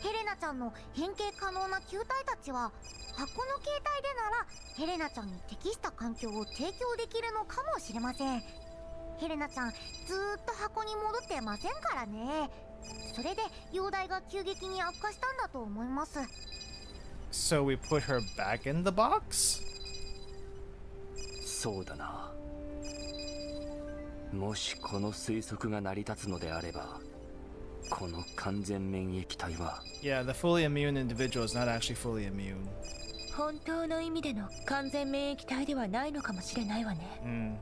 ヘレナちゃんの変形可能な球体たちは箱の形態でならヘレナちゃんに適した環境を提供できるのかもしれません。ヘレナちゃんずーっと箱に戻ってませんからね。それで容体が急激に悪化したんだと思います。 So we put her back in the box? そうだな。もしこの推測が成り立つのであれば、この完全免疫体は Yeah, the fully immune individual is not actually fully immune. 本当の意味での完全免疫体ではないのかもしれないわね。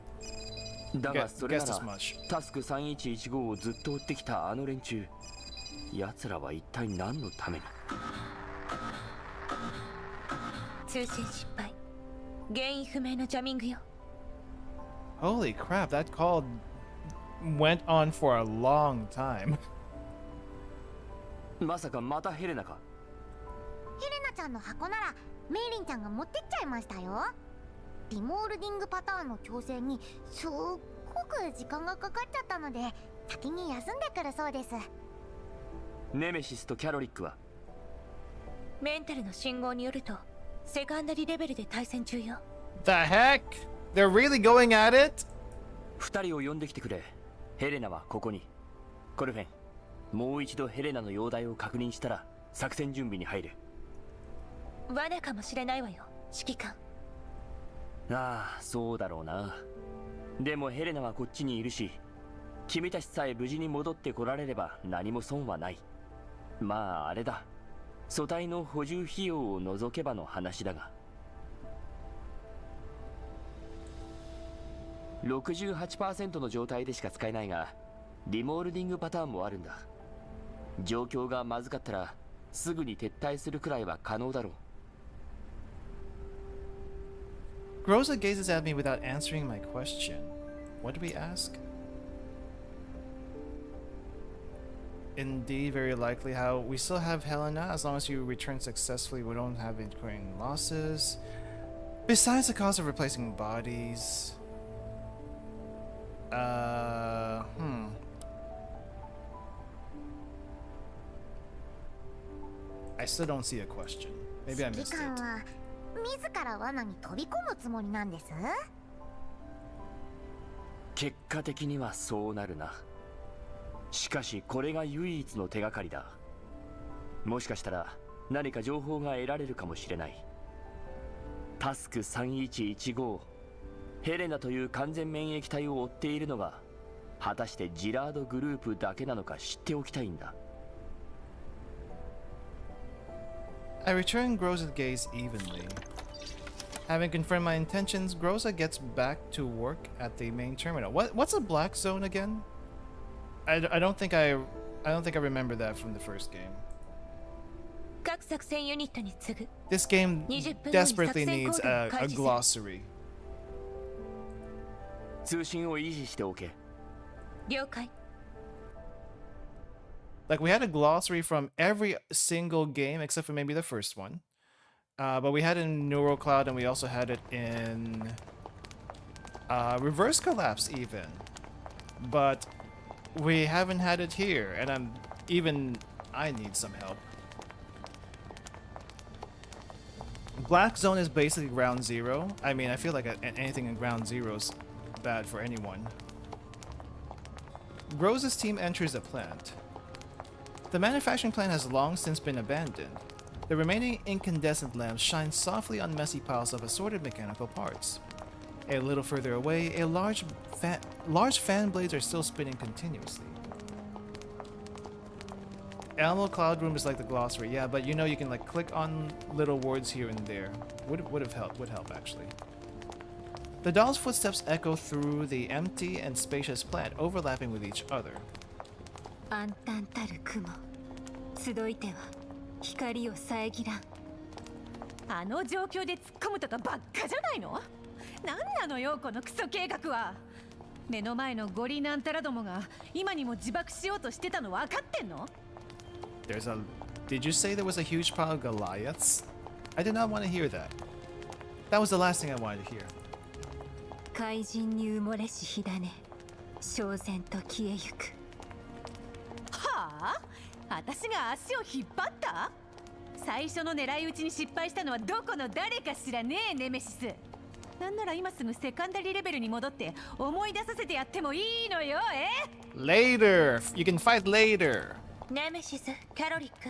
だがそれな Guessed ら as much. タスク3115をずっと追ってきたあの連中、奴らは一体何のために。通信失敗、原因不明のジャミングよ。 Holy crap, that call went on for a long time. まさかまたヘレナか。ヘレナちゃんの箱ならメイリンちゃんが持ってっちゃいましたよ。リモールディングパターンの調整にすっごく時間がかかっちゃったので先に休んでくるそうです。ネメシスとキャロリックはメンタルの信号によるとセカンダリレベルで対戦中よ。 The heck? They're really going at it? 二人を呼んできてくれ。ヘレナはここに。コルフェン、もう一度ヘレナの容体を確認したら作戦準備に入る。罠かもしれないわよ、指揮官。ああ、そうだろうな。でもヘレナはこっちにいるし、君たちさえ無事に戻ってこられれば何も損はない。まああれだ、素体の補充費用を除けばの話だが。68% の状態でしか使えないが、リモールディングパターンもあるんだ。状況がまずかったらすぐに撤退するくらいは可能だろう。Groza gazes at me without answering my question. What do we ask? Indeed, very likely. How we still have Helena. As long as you return successfully, we don't have incurring losses. Besides the cost of replacing bodies. I still don't see a question. Maybe I missed it. 指揮官は自ら罠に飛び込むつもりなんです。結果的にはそうなるな。しかしこれが唯一の手がかりだ。もしかしたら何か情報が得られるかもしれない。タスク3115ヘレナという完全免疫体を追っているのが果たしてジラードグループだけなのか知っておきたいんだ。I return Groza's gaze evenly. Having confirmed my intentions, Groza gets back to work at the main terminal. What's a black zone again? I don't think I remember that from the first game. 各作戦ユニットに次ぐ。 This game 20分後に desperately 作戦 needs コードを a 開示する。 glossary. 通信を維持しておけ。了解。 Like, we had a glossary from every single game except for maybe the first one. But we had it in Neural Cloud, and we also had it in Reverse Collapse even. But we haven't had it here, and I need some help. Black Zone is basically ground zero. I mean, I feel like anything in ground zero is bad for anyone. Groza's team enters a plant. The manufacturing plant has long since been abandoned. The remaining incandescent lamps shine softly on messy piles of assorted mechanical parts. A little further away, large fan blades are still spinning continuously. Animal Cloud Room is like the glossary, yeah, but you know you can like click on little words here and there. Would help actually. The doll's footsteps echo through the empty and spacious plant, overlapping with each other. 暗淡たる雲集いては光を遮らん。あの状況で突っ込むとかばっかじゃないの？なんなのよこのクソ計画は。目の前のゴリなんたらどもが今にも自爆しようとしてたの分かってんの？ Did you say there was a huge pile of Goliaths? I did not want to hear that. That was the last thing I wanted to hear. 怪人に埋もれし火種焦然と消えゆく。はあ？私が足を引っ張った？最初の狙い撃ちに失敗したのはどこの誰かしらねえ、ネメシス。なんなら今すぐセカンダリーレベルに戻って思い出させてやってもいいのよ、Later! You can fight later! ネメシス、キャロリック、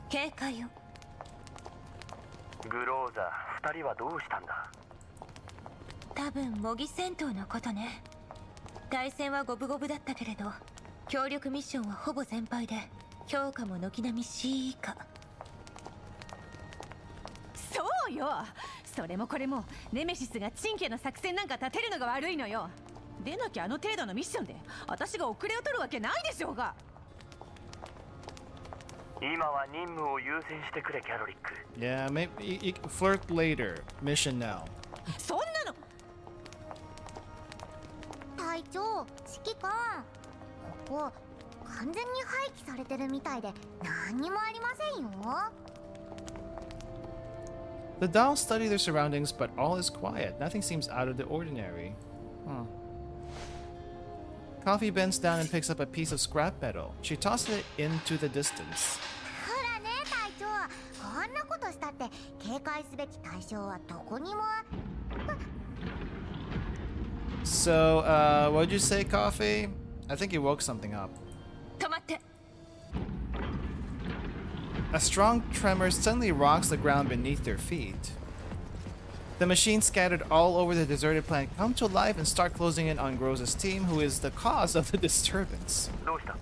警戒を。グローザ、二人はどうしたんだ？多分模擬戦闘のことね。対戦は五分五分だったけれど協力ミッションはほぼ全敗で評価も軒並み C 以下。そうよ。それもこれもネメシスがチンケの作戦なんか立てるのが悪いのよ。でなきゃあの程度のミッションで私が遅れを取るわけないでしょうが。今は任務を優先してくれ、キャロリック。 Yeah, maybe you flirt later. Mission now. そんなの。隊長、指揮官、ここ完全に廃棄されてるみたいで何にもありませんよ。The dolls study their surroundings, but all is quiet. Nothing seems out of the ordinary. Coffee bends down and picks up a piece of scrap metal. She tosses it into the distance. ほらね、隊長、こんなことしたって警戒すべき対象はどこにも。So, what'd you say, Coffee? I think you woke something up. 止まって。A strong tremor suddenly rocks the ground beneath their feet. The machines scattered all over the deserted planet come to life and start closing in on Groza's team, who is the cause of the disturbance. どうした？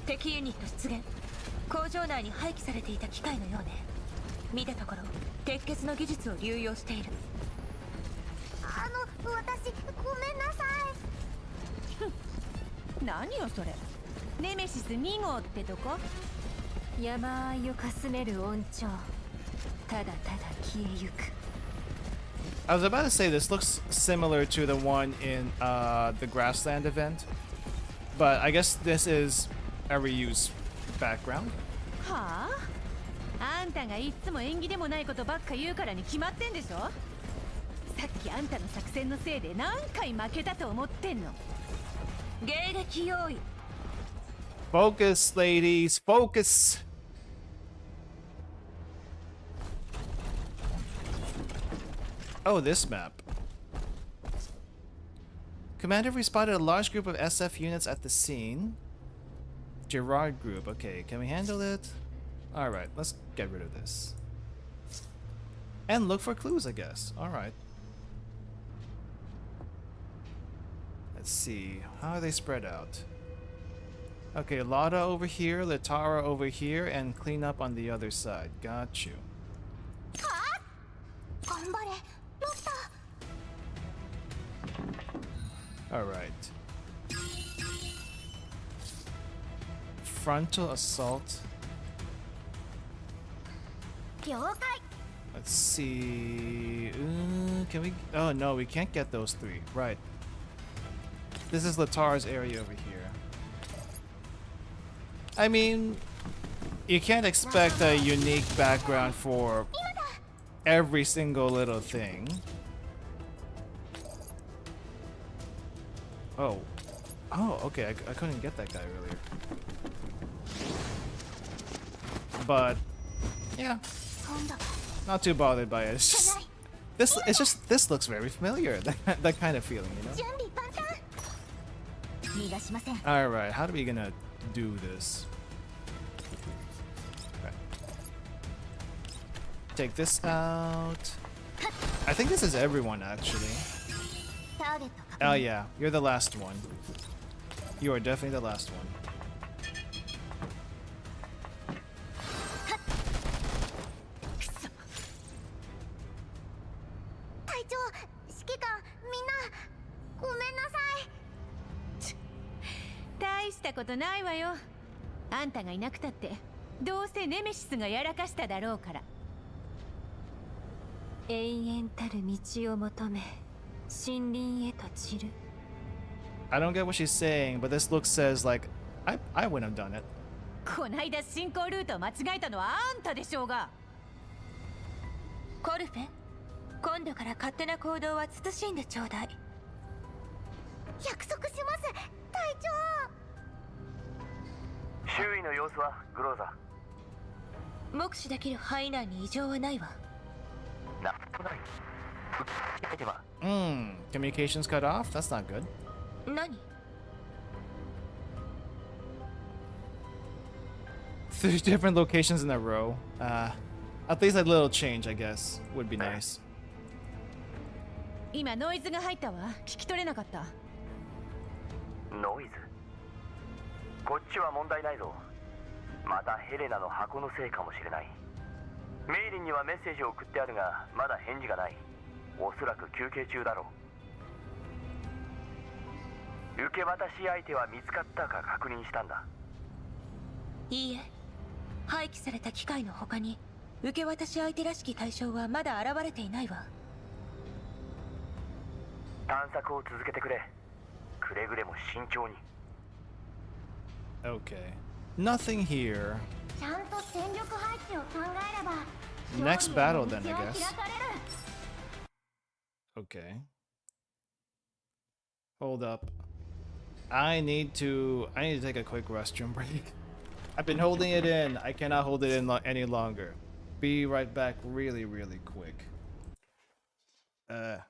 敵ユニット出現。工場内に廃棄されていた機械のようね。見たところ鉄血の技術を流用している。私ごめんなさい。何よそれ。ネメシス2号ってとこ？山あいをかすめる音調。ただただ消えゆく。I was about to say this looks similar to the one in the Grassland event, but I guess this is a reuse background. はあ？あんたがいつも縁起でもないことばっか言うからに決まってんでしょ。さっきあんたの作戦のせいで何回負けたと思ってんの。迎撃用意。Focus, ladies, focus. Oh, this map. Commander, we spotted a large group of SF units at the scene. Gerard group. Okay, can we handle it? Alright, let's get rid of this. And look for clues, I guess. Alright. Let's see. How are they spread out? Okay, Lada over here, Litara over here, and clean up on the other side. Got you. Alright. Frontal assault. Let's see. Can we? Oh no, we can't get those three. Right. This is Latara's area over here. I mean, you can't expect a unique background for every single little thing. Oh. Oh, okay. I couldn't get that guy earlier. But yeah, not too bothered by it. It's just this looks very familiar. That kind of feeling, you know. All right, how are we gonna do this? Right. Take this out. I think this is everyone actually. Oh yeah, you're the last one. You are definitely the last one. I don't get what she's saying, but this look says like I wouldn't have done it. こないだ進行ルート間違えたのはあんたでしょうが。コルフェ、今度から勝手な行動は慎んでちょうだい。約束します、隊長。周囲の様子はグローザ。目視できる範囲内に異常はないわ。なんとない。Communications cut off? That's not good. 何？3 different locations in a row. At least a little change, I guess, would be nice. 今ノイズが入ったわ。聞き取れなかった。ノイズ？こっちは問題ないぞ。またヘレナの箱のせいかもしれない。メイリンにはメッセージを送ってあるが、まだ返事がない。おそらく休憩中だろう。受け渡し相手は見つかったか確認したんだ。いいえ、廃棄された機械の他に受け渡し相手らしき対象はまだ現れていないわ。探索を続けてくれ。くれぐれも慎重に。Okay. Nothing here. ちゃんと戦力配置を考えれば。Next battle then, I guess. Okay. Hold up. I need to take a quick restroom break. I've been holding it in. I cannot hold it in any longer. Be right back really quick. Sec.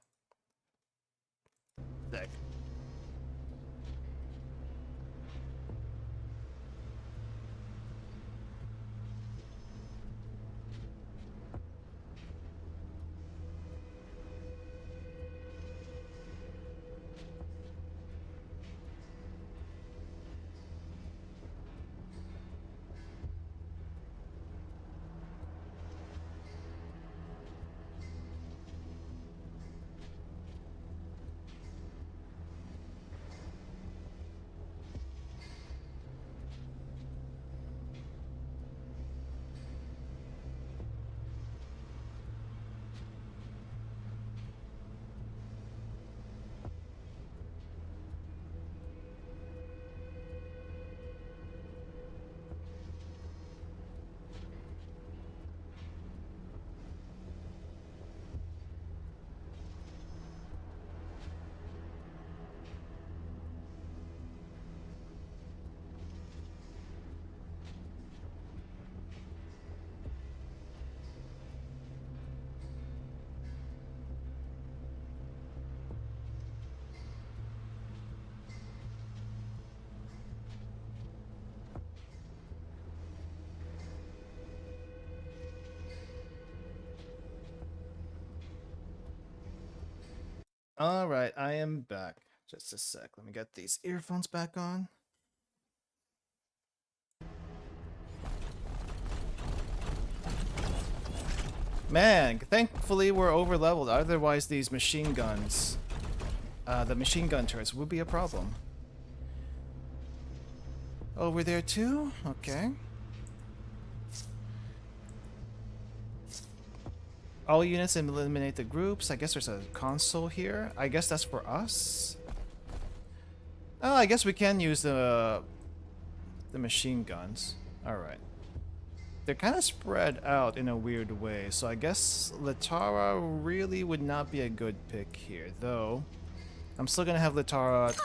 Alright, I am back. Just a sec. Let me get these earphones back on. Man, thankfully we're over leveled. Otherwise, these machine guns, the machine gun turrets, would be a problem. Over there too? Okay. All units eliminate the groups. I guess there's a console here. I guess that's for us. Oh, I guess we can use the machine guns. All right. They're kind of spread out in a weird way, so I guess Litara really would not be a good pick here, though. I'm still gonna have Litara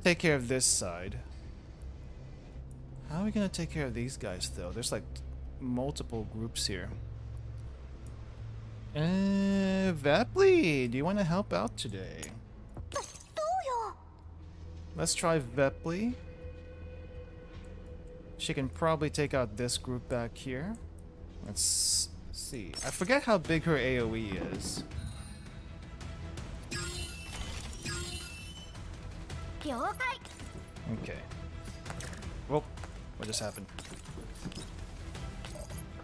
take care of this side. How are we gonna take care of these guys, though? There's like multiple groups here. Vepli, do you want to help out today? Let's try Vepli. She can probably take out this group back here. Let's see. I forget how big her AoE is. Okay. Whoop. What just happened?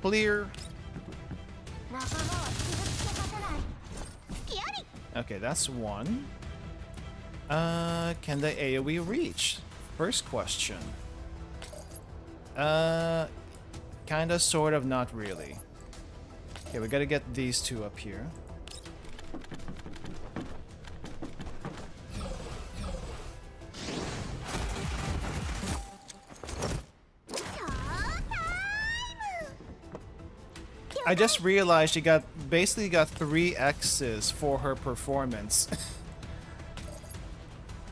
Clear. Okay, that's one. Can the AoE reach? First question. Kinda, sort of, not really. Okay, we gotta get these two up here. I just realized she basically got 3 X's for her performance.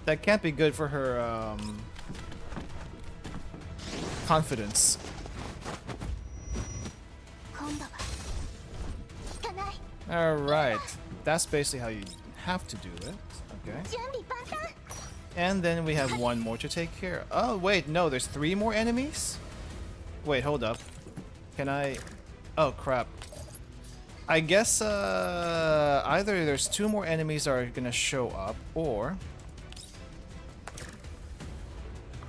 That can't be good for her, confidence. Alright. That's basically how you have to do it. Okay. And then we have one more to take care of. Oh, wait, no, there's 3 more enemies? Wait, hold up. Can I... Oh, crap. I guess, either there's 2 more enemies that are gonna show up, or...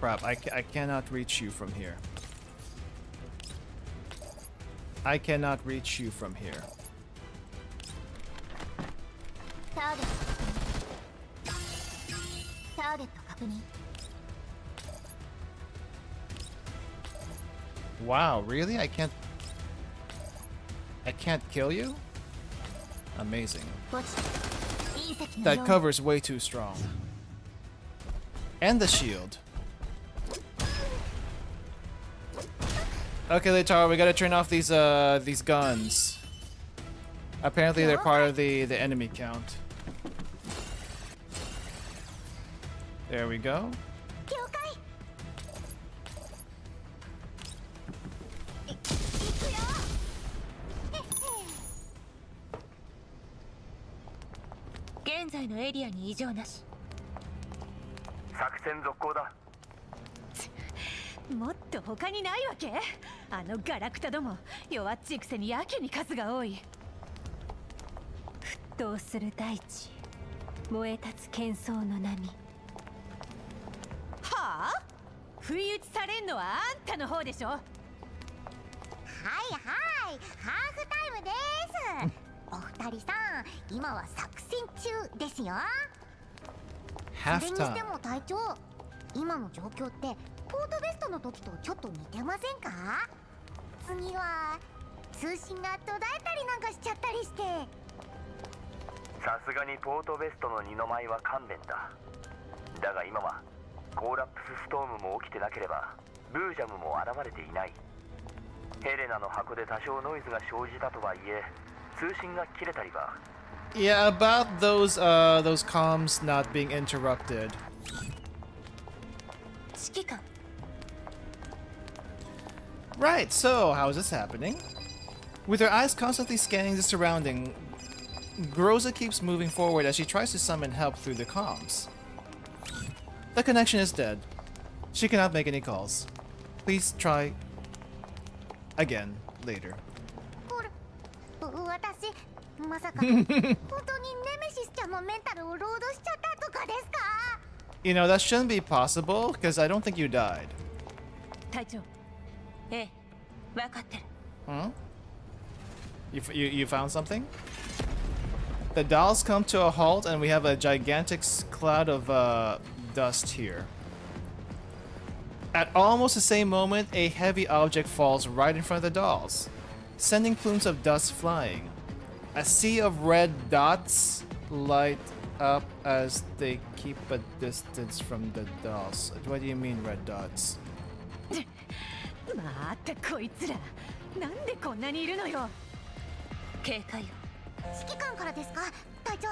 Crap, I cannot reach you from here. I cannot reach you from here. Wow, really? I can't kill you? Amazing. That cover's way too strong. And the shield. Okay, Litara, we gotta turn off these guns. Apparently they're part of the enemy count. There we go.もっと他にないわけ？あのガラクタども、弱っちいくせにやけに数が多い。沸騰する大地、燃え立つ喧騒の波。はあ？不意打ちされんのはあんたの方でしょ？はいはい、ハーフタイムです。お二人さん、今は作戦中ですよ。それにしても隊長、今の状況ってポートベストの時とちょっと似てませんか？次は通信が途絶えたりなんかしちゃったりして。さすがにポートベストの二の舞は勘弁だ。だが今はコーラップスストームも起きてなければブージャムも現れていない。ヘレナの箱で多少ノイズが生じたとはいえ通信が切れたりは。Yeah, about those comms not being interrupted. Right, so how is this happening? With her eyes constantly scanning the surrounding, Groza keeps moving forward as she tries to summon help through the comms. The connection is dead. She cannot make any calls. Please try again later. 私まさか本当にネメシスちゃんのメンタルをロードしちゃったとかですか？ You know, that shouldn't be possible, because I don't think you died. 隊長。ええ、分かってる。Hmm? You found something? The dolls come to a halt and we have a gigantic cloud of dust here. At almost the same moment, a heavy object falls right in front of the dolls, sending plumes of dust flying. A sea of red dots light up as they keep a distance from the dolls. What do you mean, red dots? またこいつらなんでこんなにいるのよ。警戒を。指揮官からですか、隊長。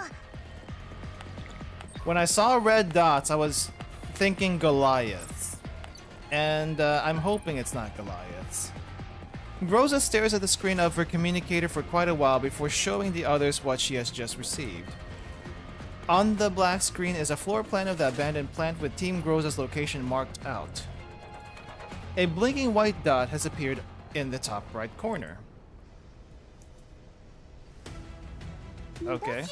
When I saw red dots, I was thinking Goliaths. And I'm hoping it's not Goliaths. Rosa stares at the screen of her communicator for quite a while before showing the others what she has just received. On the black screen is a floor plan of the abandoned plant with Team Groza's location marked out. A blinking white dot has appeared in the top right corner. Okay.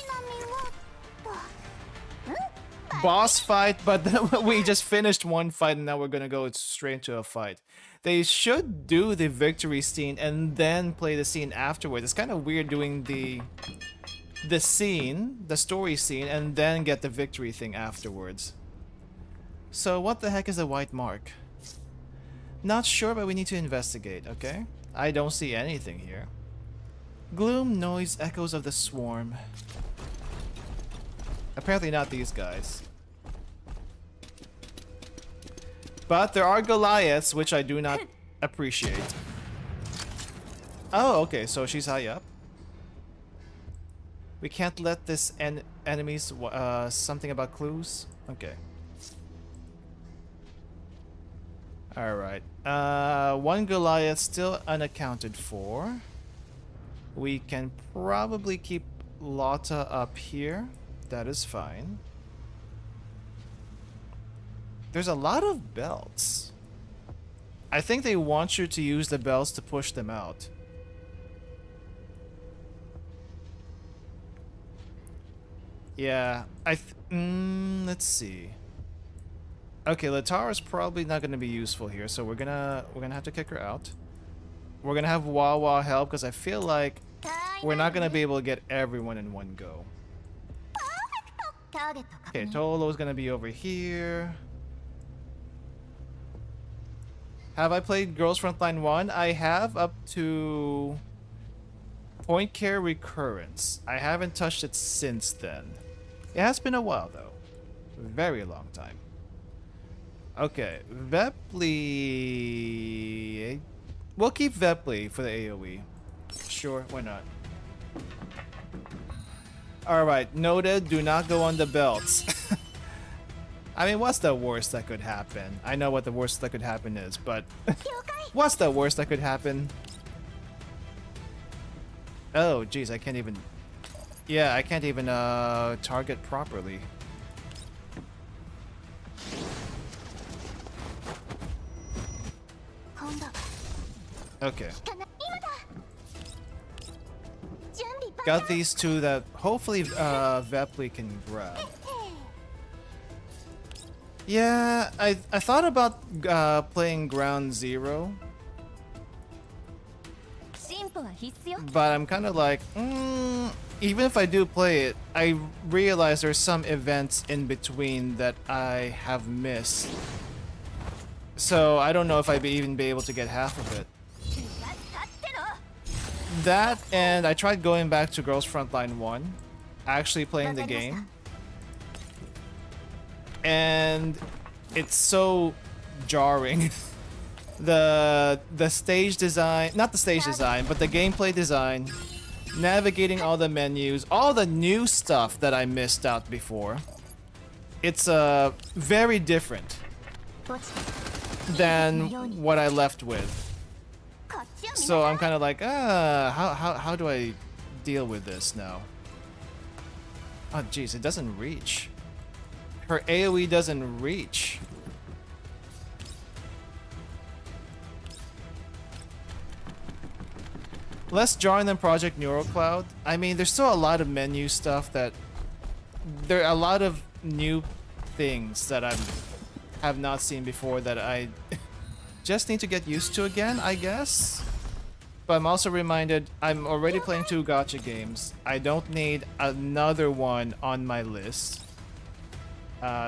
Boss fight, but we just finished one fight and now we're gonna go straight into a fight. They should do the victory scene and then play the scene afterwards. It's kind of weird doing the scene, the story scene, and then get the victory thing afterwards. So what the heck is a white mark? Not sure, but we need to investigate, okay? I don't see anything here. Gloom, noise, echoes of the swarm. Apparently not these guys. But there are Goliaths, which I do not appreciate. Oh, okay, so she's high up. We can't let this enemies something about clues? Okay. Alright. One Goliath still unaccounted for. We can probably keep Lotta up here. That is fine. There's a lot of belts. I think they want you to use the belts to push them out. Yeah, let's see. Okay, Latara's probably not gonna be useful here, so we're gonna have to kick her out. We're gonna have WAWA help because I feel like we're not gonna be able to get everyone in one go. Okay, Tolo's gonna be over here. Have I played Girls Frontline 1? I have up to Point Care Recurrence. I haven't touched it since then. It has been a while though. Very long time. Okay, Vepli. We'll keep Vepli for the AoE. Sure, why not? Alright, noted, do not go on the belts. I mean, what's the worst that could happen? I know what the worst that could happen is, but what's the worst that could happen? Oh, geez, I can't even... Yeah, I can't even target properly. Okay. Got these two that hopefully Vepli can grab. Yeah, I thought about playing Ground Zero, but I'm kind of like, even if I do play it, I realize there's some events in between that I have missed. So I don't know if I'd even be able to get half of it. That, and I tried going back to Girls Frontline 1, actually playing the game. And it's so jarring. The stage design, not the stage design, but the gameplay design, navigating all the menus, all the new stuff that I missed out before. It's very different than what I left with. So I'm kind of like, how do I deal with this now? Oh jeez, it doesn't reach. Her AoE doesn't reach. Let's join them Project NeuroCloud. I mean, there's still a lot of menu stuff that... There are a lot of new things that I have not seen before that I just need to get used to again, I guess. But I'm also reminded I'm already playing 2 gacha games. I don't need another one on my list.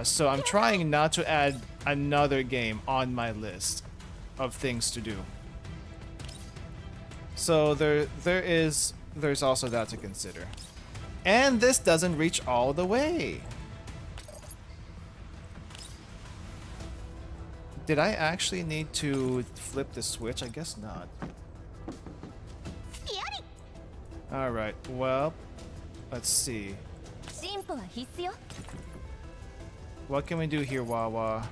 So I'm trying not to add another game on my list of things to do. So there's also that to consider. And this doesn't reach all the way. Did I actually need to flip the switch? I guess not. Alright, well, let's see. What can we do here, WAWA?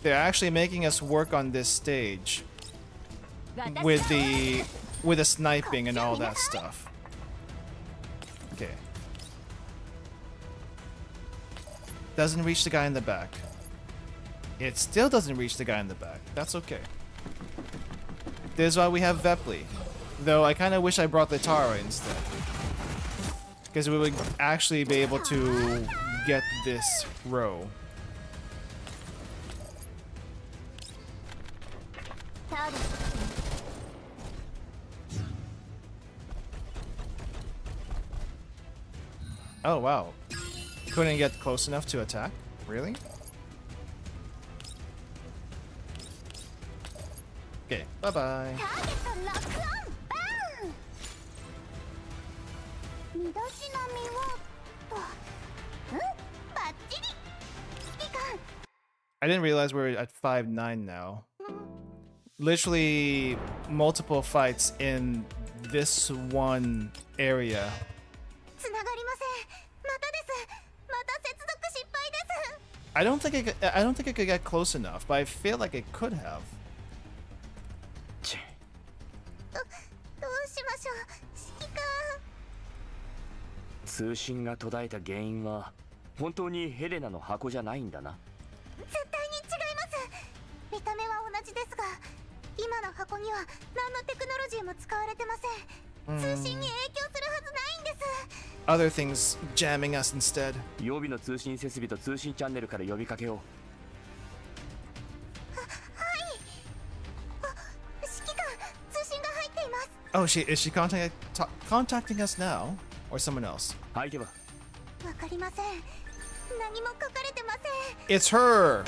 They're actually making us work on this stage. With the sniping and all that stuff. Okay. Doesn't reach the guy in the back. It still doesn't reach the guy in the back. That's okay. This is why we have Vepli. Though I kind of wish I brought the Tara instead. Because we would actually be able to get this row. Oh wow. Couldn't get close enough to attack? Really? Okay, bye-bye. I didn't realize we're at 5-9 now. Literally multiple fights in this one area. I don't think it could get close enough, but I feel like it could have. Other things jamming us instead. Oh, is she contacting us now? Or someone else? It's her!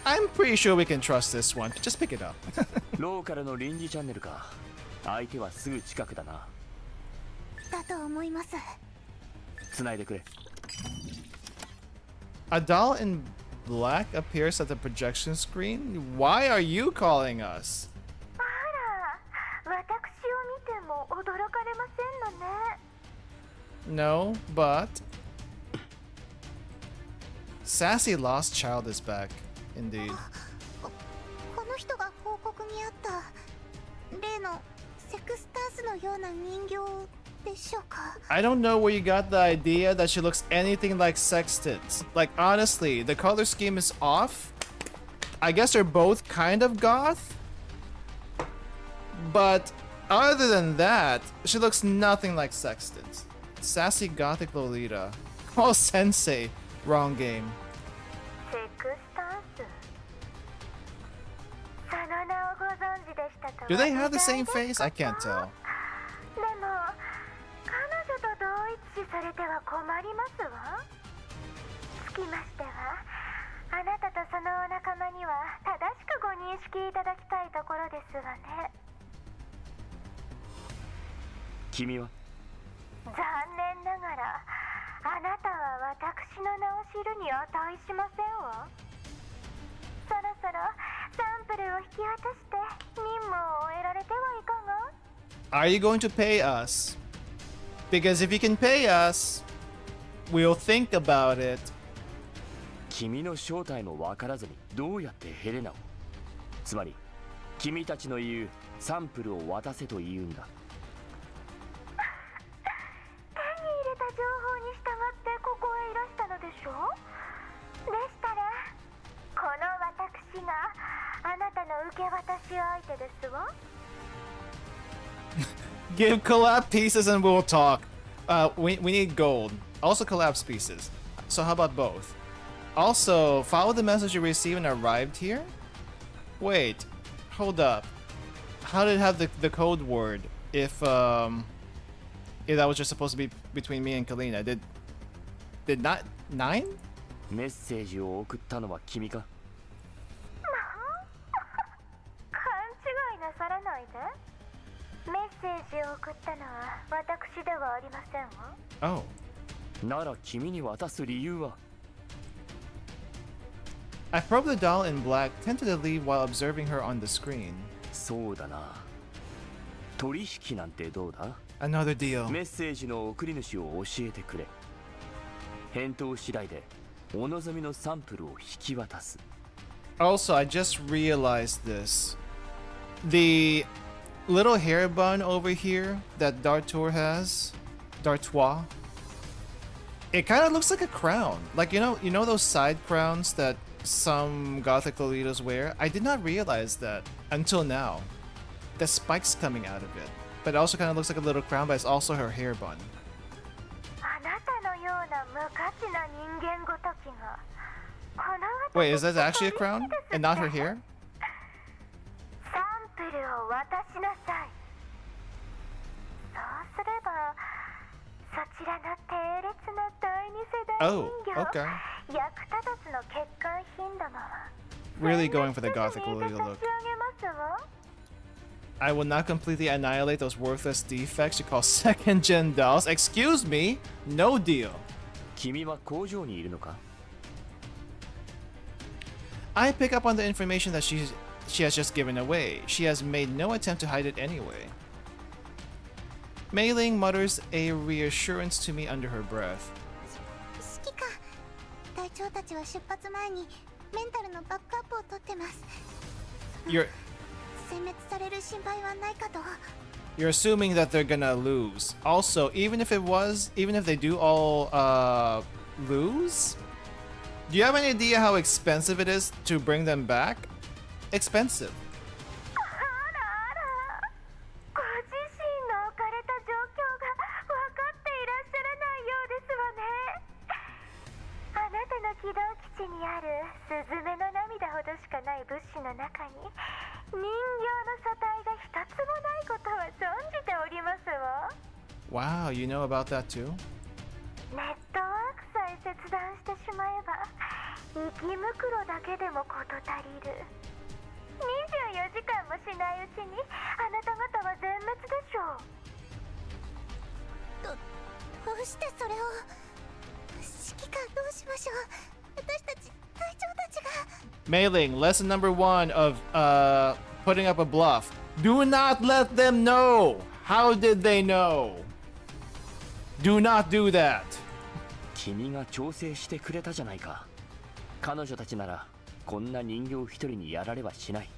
I'm pretty sure we can trust this one. Just pick it up. A doll in black appears at the projection screen? Why are you calling us? No, but... Sassy lost child is back, indeed. I don't know where you got the idea that she looks anything like Sextons. Like, honestly, the color scheme is off. I guess they're both kind of goth. But other than that, she looks nothing like Sextons. Sassy gothic Lolita. Oh, Sensei. Wrong game. Do they have the same face? I can't tell. Are you going to pay us? Because if you can pay us, we'll think about it. 君の正体も分からずにどうやってヘレナをつまり君たちの言うサンプルを渡せと言うんだ。手に入れた情報に従ってここへいらしたのでしょう。でしたらこの私があなたの受け渡し相手ですわ。Give collab pieces and we'll talk. We need gold. Also collapse pieces. So how about both? Also, follow the message you received and arrived here? Wait, hold up. How did it have the code word if that was just supposed to be between me and Kalina? Did not 9? メッセージを送ったのは君か？勘違いなさらないで。メッセージを送ったのは私ではありませんわ。Oh. なら君に渡す理由は？ I probed the doll in black tentatively while observing her on the screen. そうだな。取引なんてどうだ？ Another deal. メッセージの送り主を教えてくれ。返答次第でお望みのサンプルを引き渡す。Also, I just realized this. The little hair bun over here that Dartour has, Dartois, it kind of looks like a crown. Like, you know those side crowns that some gothic Lolitas wear? I did not realize that until now. The spikes coming out of it. But it also kind of looks like a little crown, but it's also her hair bun. Wait, is that actually a crown? And not her hair? Oh, okay. Really going for the gothic Lolita look. I will not completely annihilate those worthless defects you call second-gen dolls. Excuse me? No deal. 君は工場にいるのか？ I pick up on the information that she has just given away. She has made no attempt to hide it anyway. Mei Ling mutters a reassurance to me under her breath. 指揮官、隊長たちは出発前にメンタルのバックアップを取ってます。 You're 殲滅される心配はないかと。 You're assuming that they're gonna lose. Also, even if they do all lose, do you have any idea how expensive it is to bring them back? Expensive. 'Wow, you know about that too? ネットワークさえ切断してしまえば生き袋だけでも事足りる。24時間もしないうちにあなた方は全滅でしょう。どうしてそれを。指揮官どうしましょう。私たち隊長たちが。 Mei Ling, lesson number 1 of putting up a bluff. Do not let them know. How did they know? Do not do that. 君が調整してくれたじゃないか。彼女たちならこんな人形一人にやられはしない。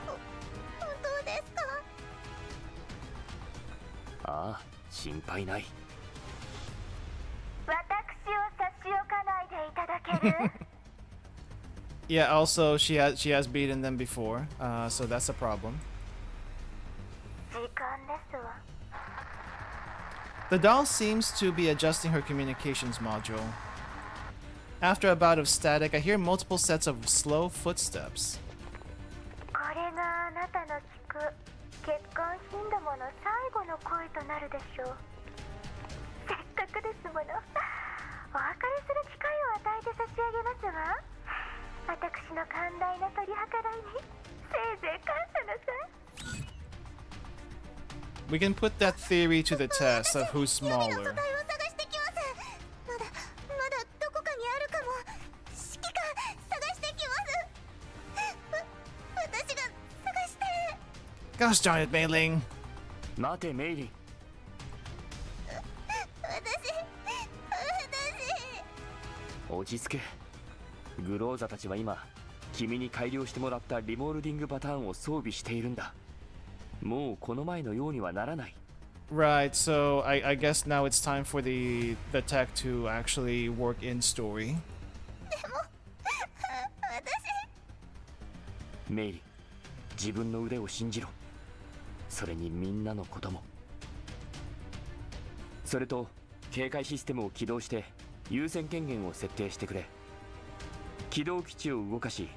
本当ですか？ああ、心配ない。私を差し置かないでいただける？ Yeah, also she has beaten them before, so that's a problem. 時間ですわ。 The doll seems to be adjusting her communications module. After a bout of static, I hear multiple sets of slow footsteps. これがあなたの聞く結婚頻度もの最後の声となるでしょう。せっかくですもの。お別れする機会を与えて差し上げますわ。私の寛大な取り計らいにせいぜい感謝なさい。 We can put that theory to the test of who's 予備の素 smaller. 材を探してきます。まだどこかにあるかも。指揮官探してきます。私が探して。 Gosh darn it, Mei Ling. 待てメイリン。私。落ち着け。グローザたちは今君に改良してもらったリモールディングパターンを装備しているんだ。もうこの前のようにはならない。Right, so I guess now it's time for the tech to actually work in story. メイリ、自分の腕を信じろ。それにみんなのことも。それと警戒システムを起動して優先権限を設定してくれ。起動基地を動かし、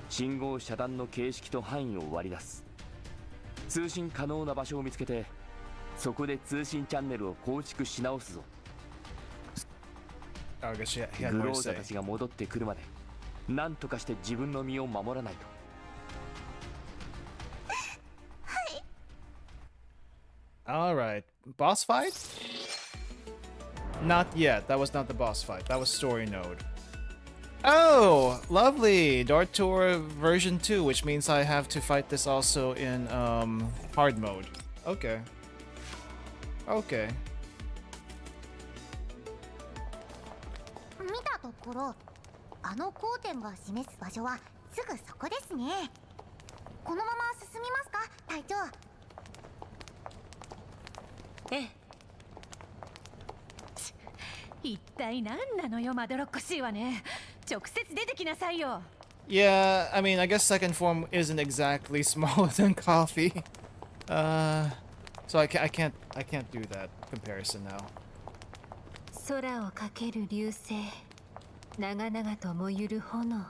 信号遮断の形式と範囲を割り出す。通信可能な場所を見つけて、そこで通信チャンネルを構築し直すぞ。グローザたちが戻ってくるまで何とかして自分の身を守らないと。Alright, boss fight? Not yet, that was not the boss fight, that was story node. Oh, lovely! Dart Tour version 2, which means I have to fight this also in hard mode. Okay. Okay. 見たところ、あの交点が示す場所はすぐそこですね。このまま進みますか、隊長。ええ。一体何なのよ、まどろっこしいわね。直接出てきなさいよ。Yeah, I mean, I guess second form isn't exactly smaller than coffee. So I can't do that comparison now. 空をかける流星、長々と燃ゆる炎。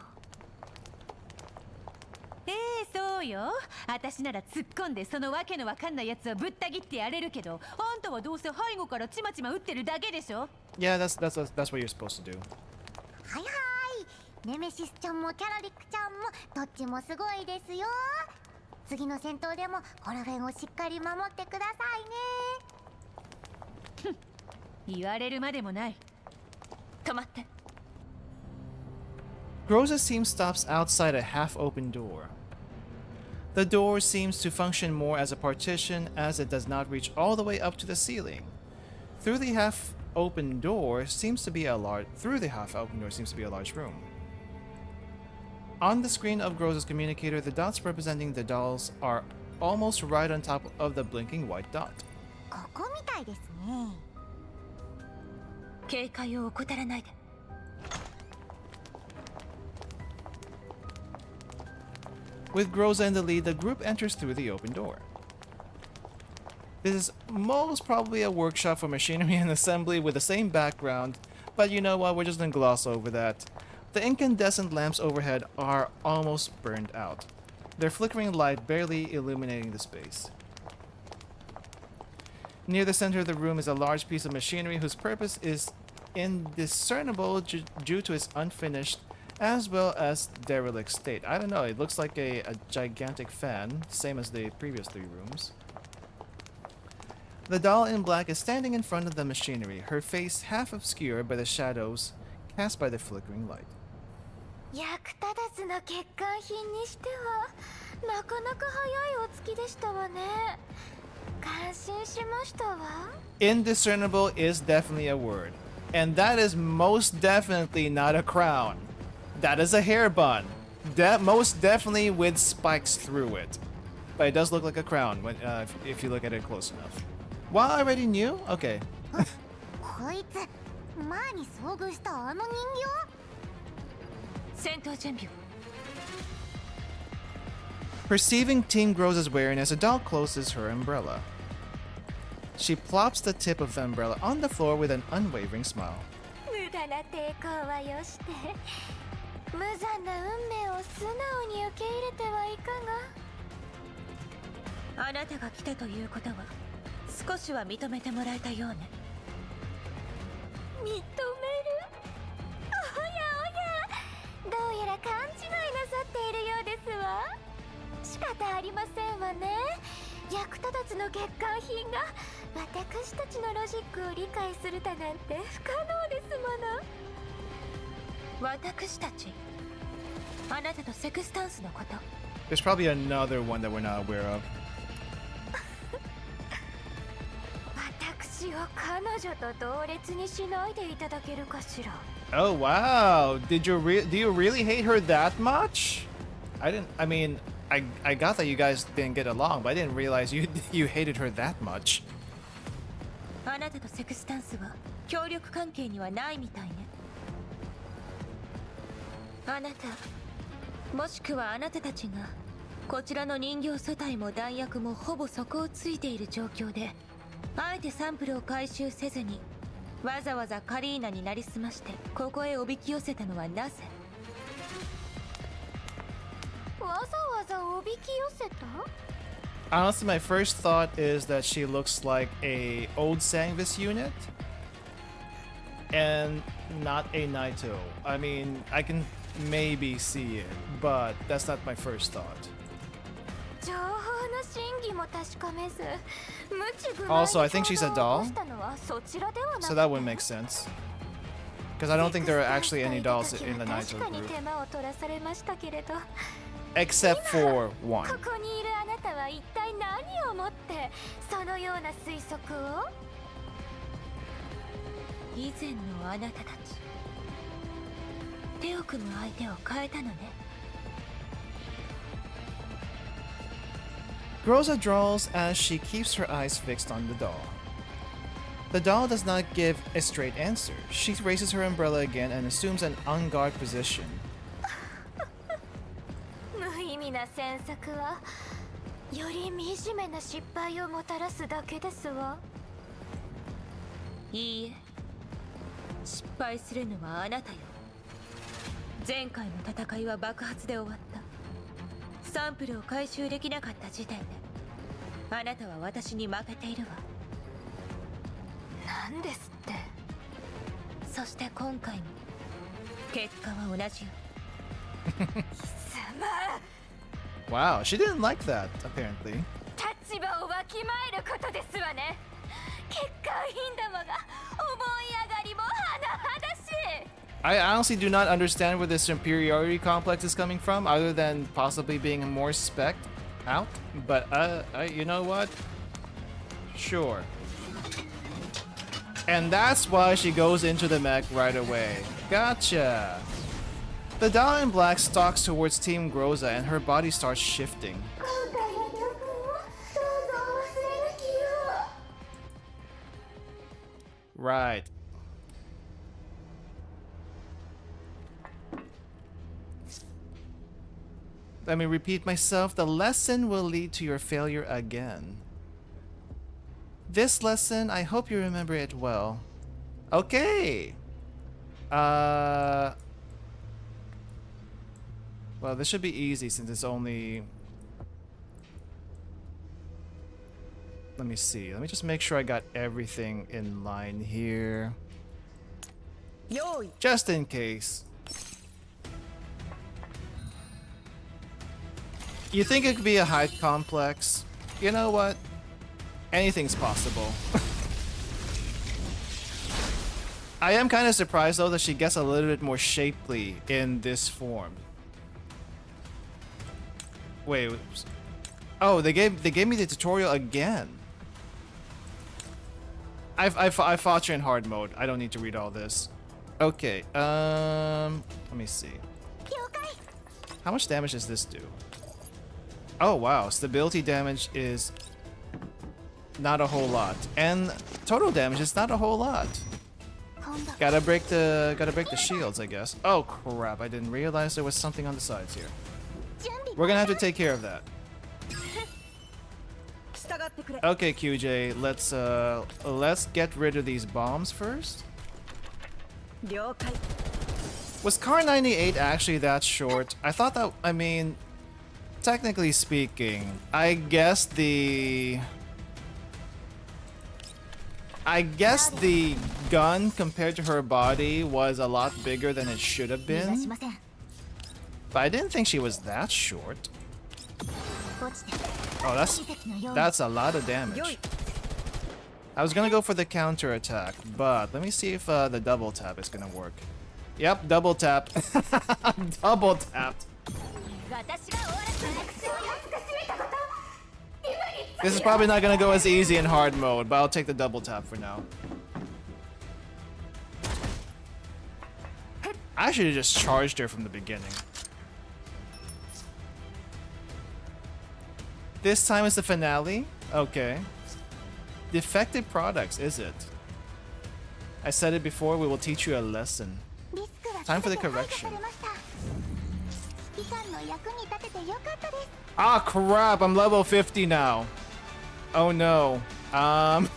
そうよ。私なら突っ込んでそのわけのわかんないやつをぶった切ってやれるけど、あんたはどうせ背後からちまちま撃ってるだけでしょ。Yeah, that's what you're supposed to do. はいはい、ネメシスちゃんもキャラリックちゃんもどっちもすごいですよ。次の戦闘でもこの辺をしっかり守ってくださいね。言われるまでもない。止まって。Groza's team stops outside a half-open door. The door seems to function more as a partition as it does not reach all the way up to the ceiling. Through the half-open door seems to be a large room. On the screen of Groza's communicator, the dots representing the dolls are almost right on top of the blinking white dot. ここみたいですね。警戒を怠らないで。With Groza in the lead, the group enters through the open door. This is most probably a workshop for machinery and assembly with the same background, but you know what, we're just gonna gloss over that. The incandescent lamps overhead are almost burned out, their flickering light barely illuminating the space. Near the center of the room is a large piece of machinery whose purpose is indiscernible due to its unfinished as well as derelict state. I don't know, it looks like a gigantic fan, same as the previous three rooms. The doll in black is standing in front of the machinery, her face half obscured by the shadows cast by the flickering light. 役立たずな欠陥品にしてはなかなか早いお月でしたわね。感心しましたわ。 Indiscernible is definitely a word, and that is most definitely not a crown. That is a hair bun. Most definitely with spikes through it. But it does look like a crown when, if you look at it close enough. Wow, I already knew? Okay. こいつ、前に遭遇したあの人形？戦闘準備を。 Perceiving Team Groza's wariness, a doll closes her umbrella. She plops the tip of the umbrella on the floor with an unwavering smile. 無駄な抵抗はよして、無残な運命を素直に受け入れてはいかが？あなたが来たということは少しは認めてもらえたようね。認める？おやおや、どうやら勘違いなさっているようですわ。仕方ありませんわね。役立たずの欠陥品が私たちのロジックを理解するだなんて不可能ですもの。私たち、あなたとセクスタンスのこと。 There's probably another one that we're not aware of. 私を彼女と同列にしないでいただけるかしら。 Oh wow, do you really hate her that much? I didn't. I mean, I got that you guys didn't get along, but I didn't realize you hated her that much. あなたとセクスタンスは協力関係にはないみたいね。あなた、もしくはあなたたちがこちらの人形素体も弾薬もほぼ底をついている状況で、あえてサンプルを回収せずにわざわざカリーナになりすましてここへおびき寄せたのはなぜ？わざわざおびき寄せた？ Honestly, my first thought is that she looks like a old Sangvis unit and not a Naito. I mean, I can maybe see it, but that's not my first thought. 情報の真偽も確かめず、無知無 Also, I think she's a を起 doll, こしたのはそちらではなくて so that wouldn't make sense. Because I don't think there are actually any dolls in the Naito 確かに group, 手間を取らされましたけれど、 except for one. ここにいるあなたは一体何をもってそのような推測を？以前のあなたたち、手を組む相手を変えたのね。Rosa draws as she keeps her eyes fixed on the doll. The doll does not give a straight answer. She raises her umbrella again and assumes an on guard position. 無意味な詮索はより惨めな失敗をもたらすだけですわ。いいえ、失敗するのはあなたよ。前回の戦いは爆発で終わった。サンプルを回収できなかった時点であなたは私に負けているわ。なんですって。そして今回も結果は同じよ。Wow, she didn't like that, apparently. 立場をわきまえることですわね。結果イン玉が思い上がりも甚だしい。I honestly do not understand where this superiority complex is coming from, other than possibly being more spec'd out. But, you know what? Sure. And that's why she goes into the mech right away. Gotcha! The doll in black stalks towards Team Groza and her body starts shifting. Right. Let me repeat myself. The lesson will lead to your failure again. This lesson, I hope you remember it well. Okay. Well, this should be easy since it's only... Let me see. Let me just make sure I got everything in line here. Just in case. You think it could be a height complex? You know what? Anything's possible. I am kind of surprised though that she gets a little bit more shapely in this form. Wait. Oh, they gave me the tutorial again. I fought you in hard mode. I don't need to read all this. Okay. Let me see. How much damage does this do? Oh wow, stability damage is not a whole lot, and total damage is not a whole lot. Gotta break the shields, I guess. Oh crap! I didn't realize there was something on the sides here. We're gonna have to take care of that. Okay, QJ, let's get rid of these bombs first. Was Car 98 actually that short? I thought that. I mean. Technically speaking, I guess the gun compared to her body was a lot bigger than it should have been. But I didn't think she was that short. Oh, that's a lot of damage. I was gonna go for the counter attack, but let me see if the double tap is gonna work. Yep, double tap. Double tapped. This is probably not gonna go as easy in hard mode, but I'll take the double tap for now. I should have just charged her from the beginning. This time is the finale? Okay. Defective products, is it? I said it before, we will teach you a lesson. Time for the correction. Ah, crap, I'm level 50 now. Oh no. I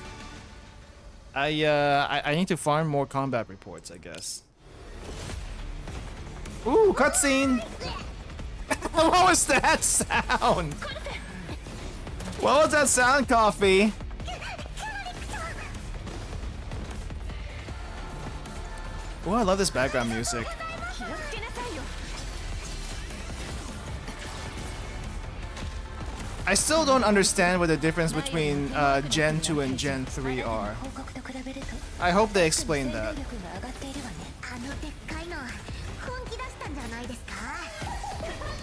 need to farm more combat reports, I guess. Ooh, cutscene! What was that sound? What was that sound, Coffee? Oh, I love this background music. I still don't understand what the difference between Gen 2 and Gen 3 are. I hope they explain that.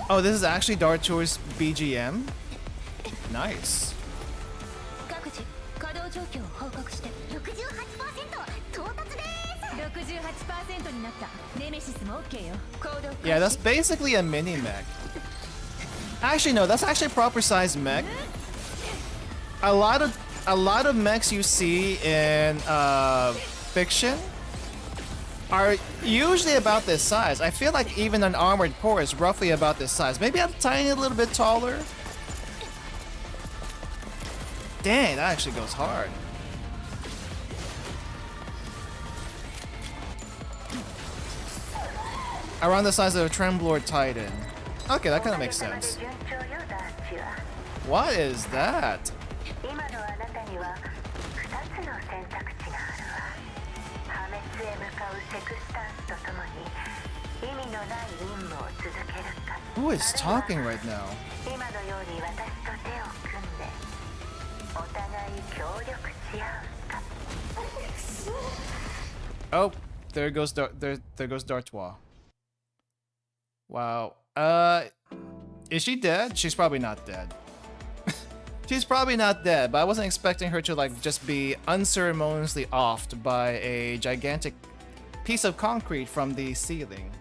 Oh, this is actually Dark Tour's BGM? Nice. Yeah, that's basically a mini mech. Actually, no, that's actually a proper size mech. A lot of mechs you see in fiction are usually about this size. I feel like even an armored core is roughly about this size. Maybe a tiny little bit taller. Dang, that actually goes hard. Around the size of a Tremblor Titan. Okay, that kind of makes sense. What is that? Who is talking right now? Oh, there goes D'Artois. Wow. Is she dead? She's probably not dead. She's probably not dead, but I wasn't expecting her to like just be unceremoniously offed by a gigantic piece of concrete from the ceiling.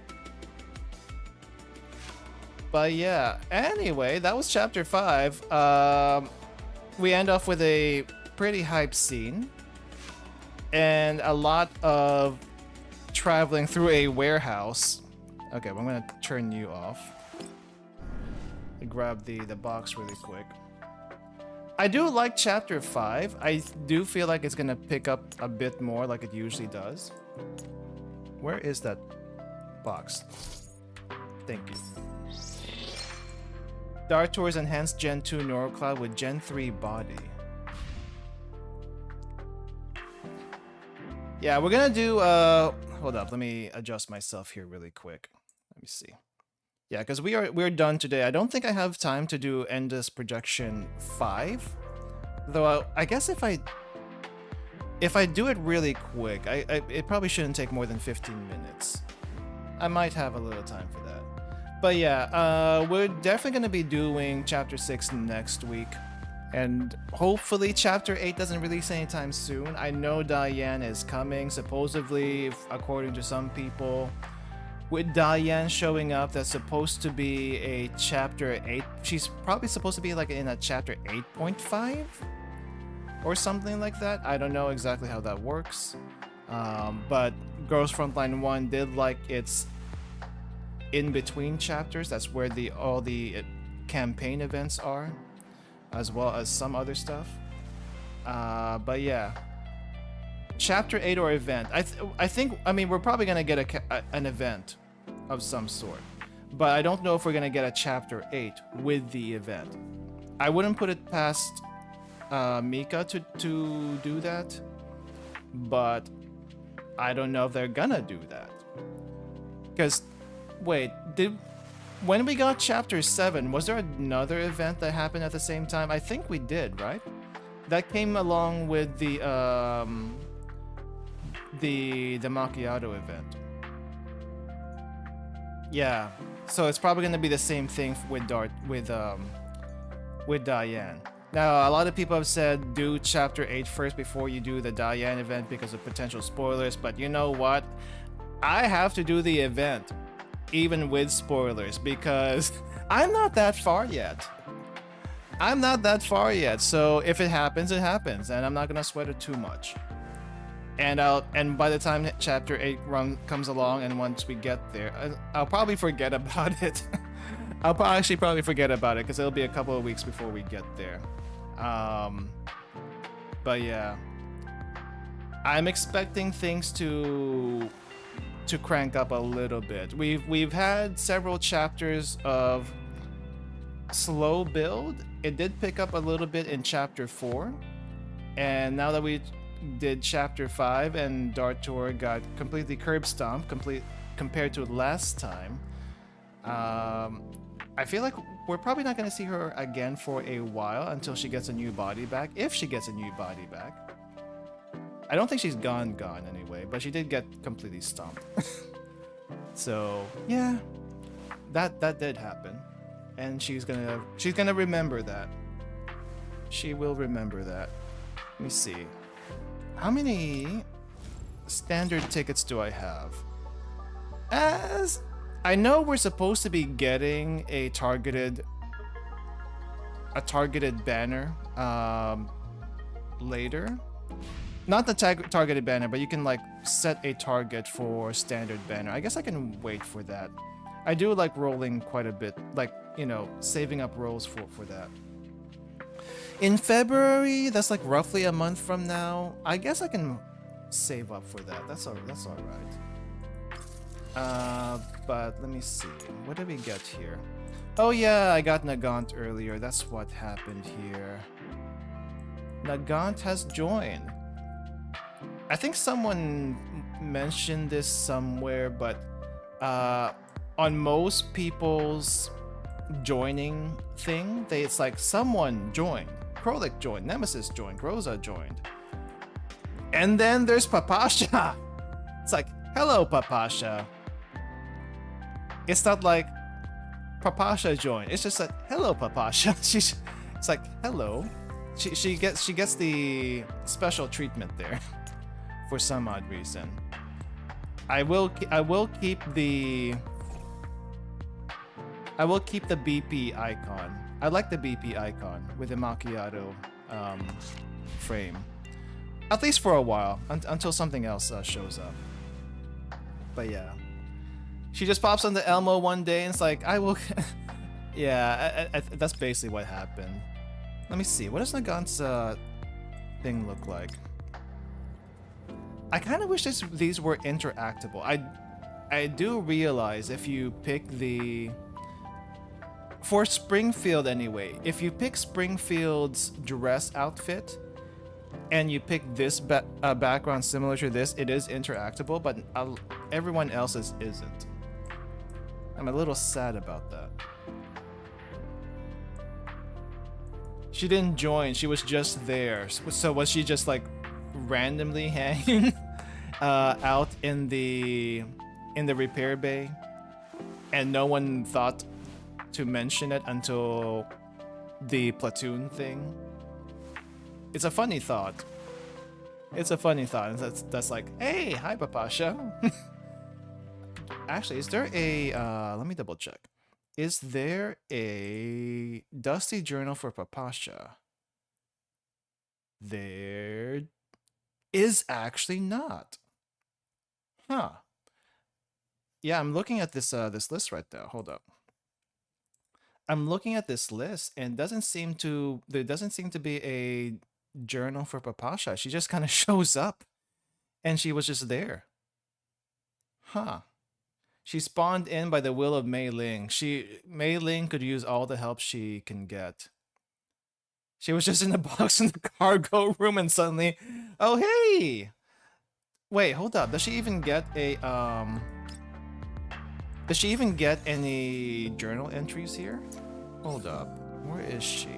But yeah, anyway, that was chapter 5. We end off with a pretty hype scene and a lot of traveling through a warehouse. Okay, well, I'm gonna turn you off. Grab the box really quick. I do like chapter 5. I do feel like it's gonna pick up a bit more like it usually does. Where is that box? Thank you. Dark Tour's enhanced Gen 2 Neurocloud with Gen 3 body. Yeah, we're gonna do hold up, let me adjust myself here really quick. Let me see. Yeah, because we're done today. I don't think I have time to do Endless Projection 5. Though I guess if I do it really quick, it probably shouldn't take more than 15 minutes. I might have a little time for that. But yeah, we're definitely going to be doing Chapter 6 next week. And hopefully Chapter 8 doesn't release anytime soon. I know Diane is coming, supposedly, according to some people. With Diane showing up, that's supposed to be a Chapter 8. She's probably supposed to be like in a Chapter 8.5? Or something like that. I don't know exactly how that works. But Girls Frontline 1 did like its in between chapters. That's where all the campaign events are, as well as some other stuff. But yeah, chapter 8 or event. I mean we're probably gonna get an event of some sort, but I don't know if we're gonna get a chapter 8 with the event. I wouldn't put it past Mika to do that, but I don't know if they're gonna do that. Because wait, when we got chapter 7, was there another event that happened at the same time? I think we did, right? That came along with the macchiato event. Yeah, so it's probably gonna be the same thing with Diane. Now, a lot of people have said do chapter 8 first before you do the Diane event because of potential spoilers, but you know what? I have to do the event, even with spoilers, because I'm not that far yet. I'm not that far yet, so if it happens, it happens, and I'm not gonna sweat it too much. And by the time chapter 8 run comes along, and once we get there, I'll probably forget about it. I'll actually probably forget about it because it'll be a couple of weeks before we get there. But yeah, I'm expecting things to crank up a little bit. We've had several chapters of slow build. It did pick up a little bit in chapter 4, and now that we did chapter 5 and Dartor got completely curb stomped compared to last time, I feel like we're probably not going to see her again for a while until she gets a new body back, if she gets a new body back. I don't think she's gone anyway, but she did get completely stomped. So yeah, that did happen, and she's gonna remember that. She will remember that. Let me see. How many standard tickets do I have? As I know, we're supposed to be getting a targeted banner later. Not the targeted banner, but you can like set a target for standard banner. I guess I can wait for that. I do like rolling quite a bit, like, you know, saving up rolls for that. In February, that's like roughly a month from now. I guess I can save up for that. That's all right. But let me see. What did we get here? Oh yeah, I got Nagant earlier. That's what happened here. Nagant has joined. I think someone mentioned this somewhere, but on most people's joining thing, it's like someone joined. Krolik joined, Nemesis joined, Rosa joined. And then there's Papasha. It's like, hello, Papasha. It's not like Papasha joined. It's just like, hello, Papasha. It's like, hello. She gets the special treatment there for some odd reason. I will keep the BP icon. I like the BP icon with the macchiato frame, at least for a while, until something else shows up. But yeah, she just pops on the Elmo one day and it's like, I will. Yeah, that's basically what happened. Let me see. What does Nagant's thing look like? I kind of wish these were interactable. I do realize if you pick for Springfield anyway, if you pick Springfield's dress outfit and you pick this background similar to this, it is interactable, but everyone else's isn't. I'm a little sad about that. She didn't join, she was just there. So was she just like randomly hanging out in the repair bay, and no one thought to mention it until the platoon thing? It's a funny thought. It's a funny thought. That's like, hey, hi, Papasha. Actually, is there a let me double check. Is there a Dusty Journal for Papasha? There is actually not. Huh. Yeah, I'm looking at this list right now. Hold up. I'm looking at this list and there doesn't seem to be a journal for Papasha. She just kind of shows up and she was just there. Huh. She spawned in by the will of Mei Ling. Mei Ling could use all the help she can get. She was just in the box in the cargo room and suddenly, oh hey! Wait, hold up. Does she even get a Does she even get any journal entries here? Hold up. Where is she?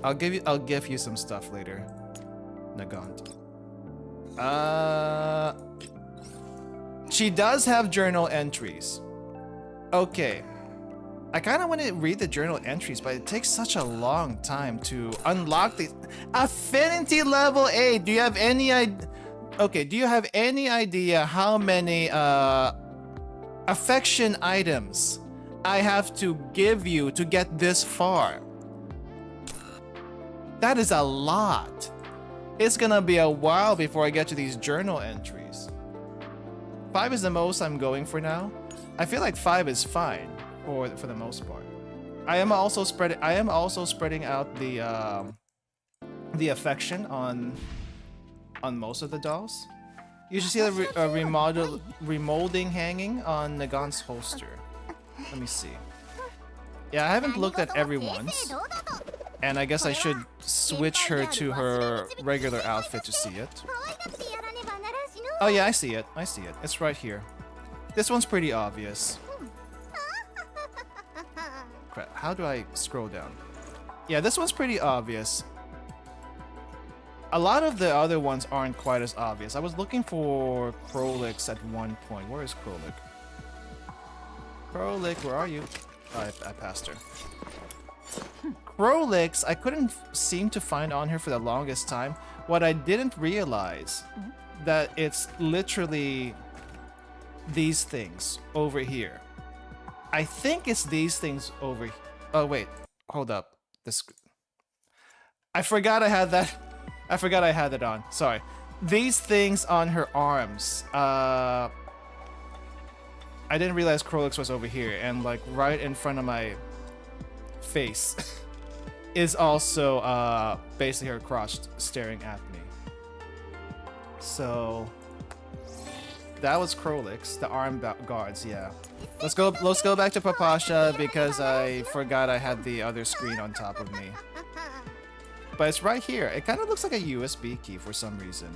I'll give you some stuff later. Nagant. She does have journal entries. Okay. I kind of want to read the journal entries, but it takes such a long time to unlock the affinity level 8. Do you have any idea? Okay, do you have any idea how many affection items I have to give you to get this far? That is a lot. It's gonna be a while before I get to these journal entries. 5 is the most I'm going for now. I feel like 5 is fine for the most part. I am also spreading out the affection on most of the dolls. You should see the remolding hanging on Nagon's holster. Let me see. Yeah, I haven't looked at everyone's, and I guess I should switch her to her regular outfit to see it. Oh yeah, I see it. I see it. It's right here. This one's pretty obvious. Crap, how do I scroll down? Yeah, this one's pretty obvious. A lot of the other ones aren't quite as obvious. I was looking for Krolix at one point. Where is Krolik? Krolik, where are you? Oh, I passed her. Krolix, I couldn't seem to find on her for the longest time. What I didn't realize, that it's literally these things over here. I think it's these things over here. Oh, wait. Hold up. I forgot I had that. I forgot I had it on. Sorry. These things on her arms. I didn't realize Krolix was over here, and like right in front of my face is also basically her crotch staring at me. So that was Krolix, the arm guards, yeah. Let's go back to Papasha because I forgot I had the other screen on top of me. But it's right here. It kind of looks like a USB key for some reason.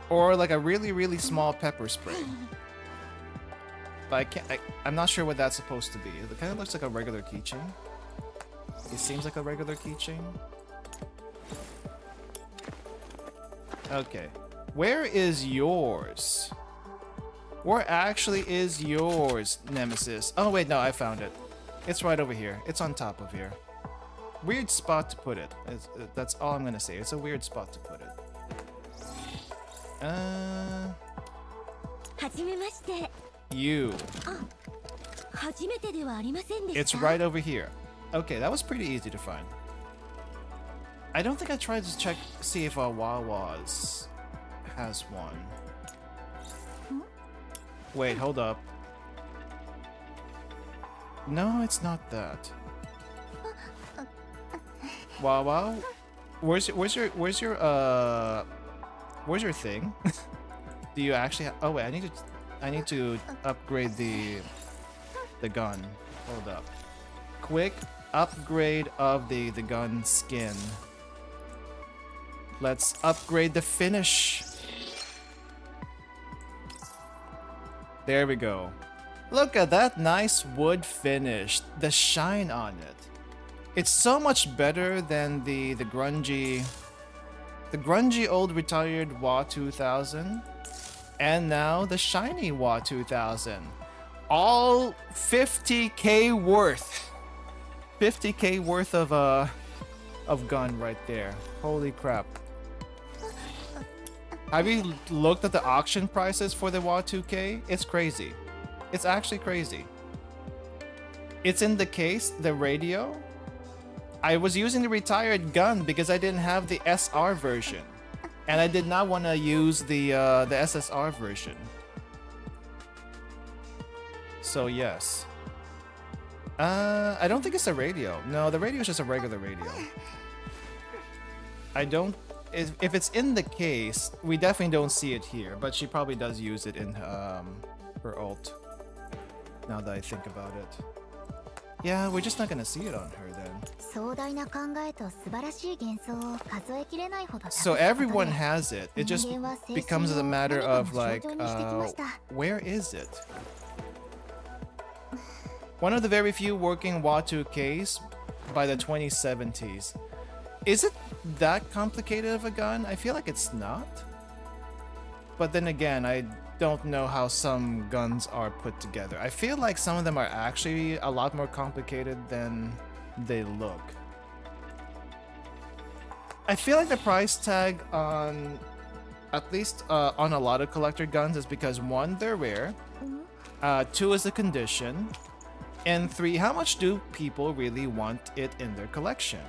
Or like a really, really small pepper spray. But I'm not sure what that's supposed to be. It kind of looks like a regular keychain. It seems like a regular keychain. Okay. Where is yours? Where actually is yours, Nemesis? Oh wait, no, I found it. It's right over here. It's on top of here. Weird spot to put it. That's all I'm gonna say. It's a weird spot to put it. You. It's right over here. Okay, that was pretty easy to find. I don't think I tried to see if WAWA's has one. Wait, hold up. No, it's not that. WAWA, where's your thing? Do you actually have, oh wait, I need to upgrade the gun. Hold up. Quick upgrade of the gun skin. Let's upgrade the finish. There we go. Look at that nice wood finish. The shine on it. It's so much better than the grungy old retired WAW 2000, and now the shiny WAW 2000. All 50k worth. 50k worth of gun right there. Holy crap. Have you looked at the auction prices for the WAW 2K? It's crazy. It's actually crazy. It's in the case, the radio. I was using the retired gun because I didn't have the SR version, and I did not want to use the SSR version. So yes. I don't think it's a radio. No, the radio is just a regular radio. I don't. If it's in the case, we definitely don't see it here, but she probably does use it in her ult. Now that I think about it. Yeah, we're just not gonna see it on her then. So everyone has it. It just becomes a matter of like, where is it? One of the very few working WAW 2Ks by the 2070s. Is it that complicated of a gun? I feel like it's not. But then again, I don't know how some guns are put together. I feel like some of them are actually a lot more complicated than they look. I feel like the price tag on, at least on a lot of collector guns, is because 1, they're rare, 2 is the condition, and 3, how much do people really want it in their collection?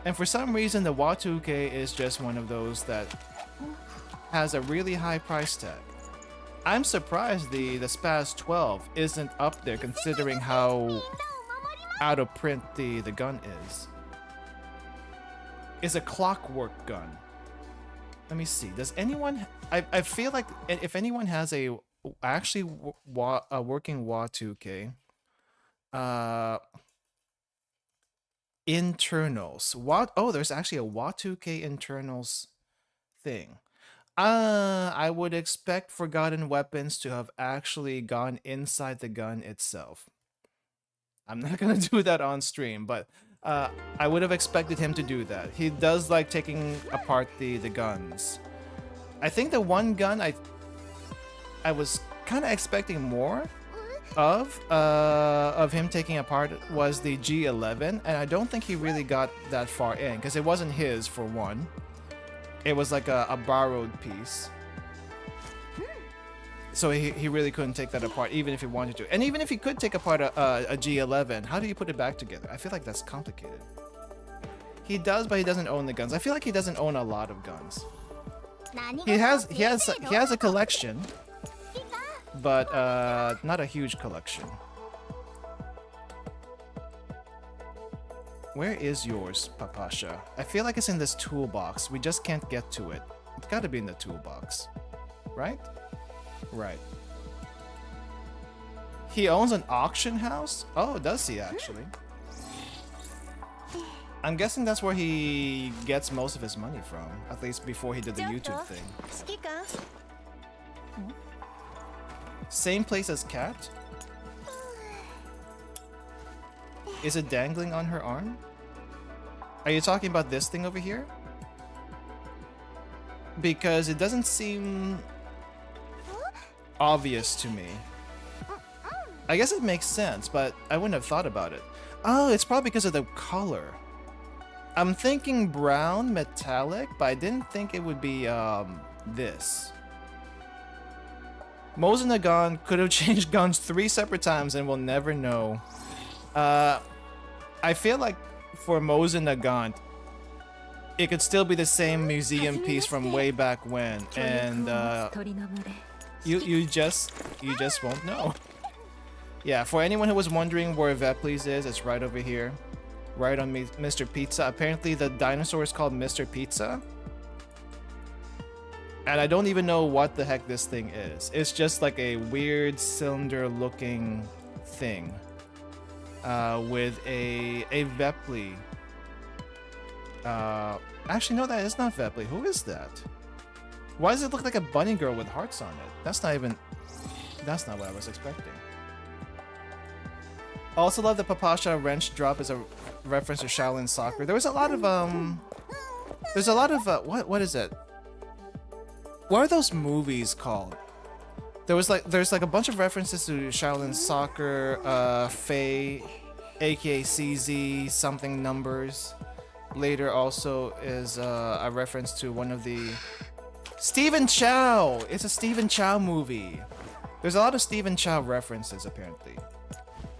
And for some reason, the WA2K is just one of those that has a really high price tag. I'm surprised the Spaz 12 isn't up there considering how out of print the gun is. It's a clockwork gun. Let me see. Does anyone... I feel like if anyone has a working WA2K, internals. Oh, there's actually a WA2K internals thing. I would expect Forgotten Weapons to have actually gone inside the gun itself. I'm not gonna do that on stream, but I would have expected him to do that. He does like taking apart the guns. I think the one gun I was kind of expecting more of him taking apart was the G11, and I don't think he really got that far in because it wasn't his for one. It was like a borrowed piece. So he really couldn't take that apart even if he wanted to. And even if he could take apart a G11, how do you put it back together? I feel like that's complicated. He does, but he doesn't own the guns. I feel like he doesn't own a lot of guns. He has a collection, but not a huge collection. Where is yours, Papasha? I feel like it's in this toolbox. We just can't get to it. It's gotta be in the toolbox. Right? Right. He owns an auction house? Oh, does he actually? I'm guessing that's where he gets most of his money from. At least before he did the YouTube thing. Same place as Cat? Is it dangling on her arm? Are you talking about this thing over here? Because it doesn't seem obvious to me. I guess it makes sense, but I wouldn't have thought about it. Oh, it's probably because of the color. I'm thinking brown metallic, but I didn't think it would be this. Mosen Nagant could have changed guns 3 separate times and we'll never know. I feel like for Mosen Nagant, it could still be the same museum piece from way back when, and you just won't know. Yeah, for anyone who was wondering where Veplis is, it's right over here, right on Mr. Pizza. Apparently, the dinosaur is called Mr. Pizza. And I don't even know what the heck this thing is. It's just like a weird cylinder-looking thing with a Vepli. Actually, no, that is not Vepli. Who is that? Why does it look like a bunny girl with hearts on it? That's not what I was expecting. Also love the Papasha wrench drop as a reference to Shaolin soccer. There was a lot of what is it? What are those movies called? There's like a bunch of references to Shaolin soccer, Faye, aka CZ, something numbers. Later also is a reference to one of the Stephen Chow. It's a Stephen Chow movie. There's a lot of Stephen Chow references apparently.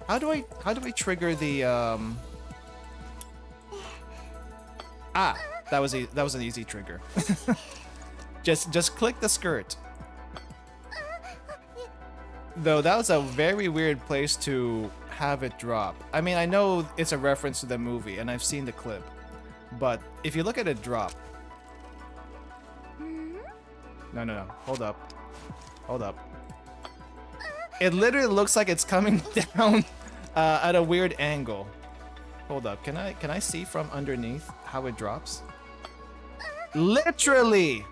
How do I trigger the that was an easy trigger. just click the skirt. Though that was a very weird place to have it drop. I mean, I know it's a reference to the movie and I've seen the clip, but if you look at it drop. No, hold up. It literally looks like it's coming down at a weird angle. Hold up, can I see from underneath how it drops? Literally,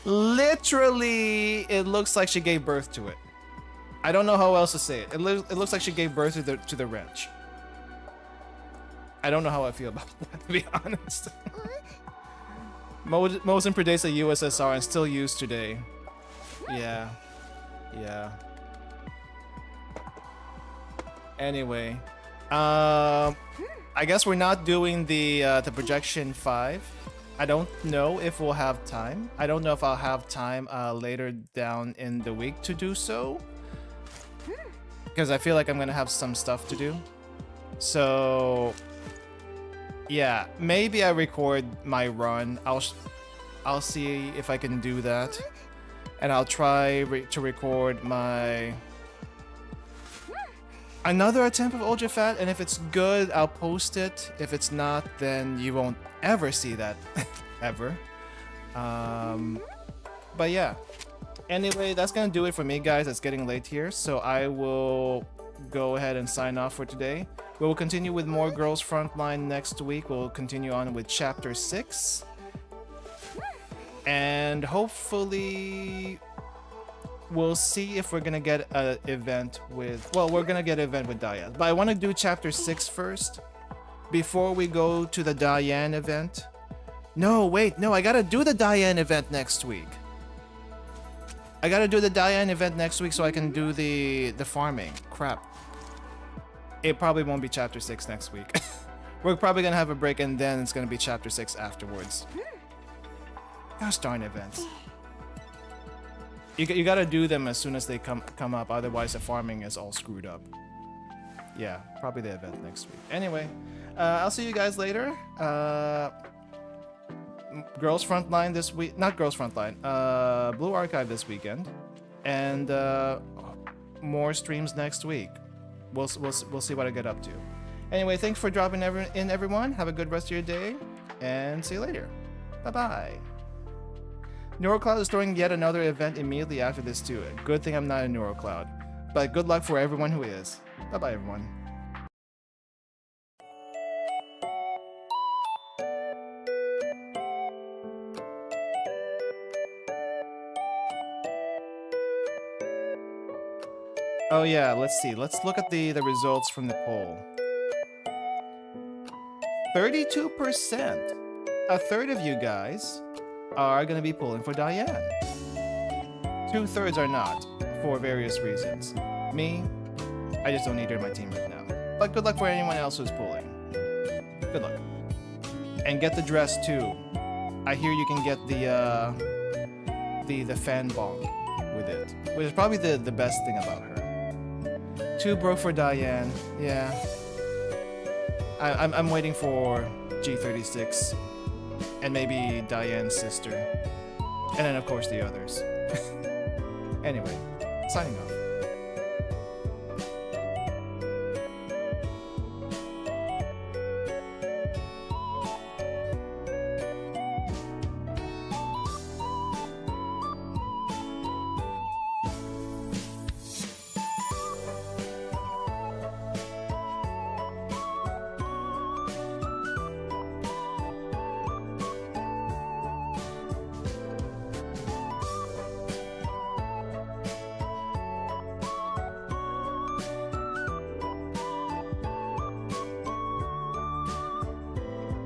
it looks like she gave birth to it. I don't know how else to say it. It looks like she gave birth to the wrench. I don't know how I feel about that, to be honest. Mosen predates the USSR and still used today. Yeah. Anyway, I guess we're not doing the projection 5. I don't know if we'll have time. I don't know if I'll have time later down in the week to do so, because I feel like I'm gonna have some stuff to do. So Yeah, maybe I record my run. I'll see if I can do that, and I'll try to record my another attempt of Ultra Fat, and if it's good, I'll post it. If it's not, then you won't ever see that ever. But yeah. Anyway, that's gonna do it for me, guys. It's getting late here, so I will go ahead and sign off for today. We will continue with more Girls Frontline next week. We'll continue on with Chapter 6. And hopefully we'll see if we're gonna get an event with... Well, we're gonna get an event with Diane. But I want to do Chapter 6 first, before we go to the Diane event. No, wait, no, I gotta do the Diane event next week. I gotta do the Diane event next week so I can do the farming. Crap. It probably won't be Chapter 6 next week. We're probably gonna have a break and then it's gonna be Chapter 6 afterwards. Gosh darn events. You gotta do them as soon as they come up, otherwise the farming is all screwed up. Yeah, probably the event next week. Anyway, I'll see you guys later. Girls Frontline this week, not Girls Frontline, Blue Archive this weekend, and more streams next week. We'll see what I get up to. Anyway, thanks for dropping in, everyone. Have a good rest of your day, and see you later. Bye-bye. NeuroCloud is throwing yet another event immediately after this too. Good thing I'm not a NeuroCloud, but good luck for everyone who is. Bye-bye, everyone. Oh yeah, let's see. Let's look at the results from the poll. 32%. A third of you guys are going to be pulling for Diane. 2/3 are not, for various reasons. Me, I just don't need her in my team right now. But good luck for anyone else who's pulling. Good luck. And get the dress too. I hear you can get the fan bong with it, which is probably the best thing about her. Too broke for Diane. Yeah. I'm waiting for G36 and maybe Diane's sister, and then of course the others. Anyway, signing off.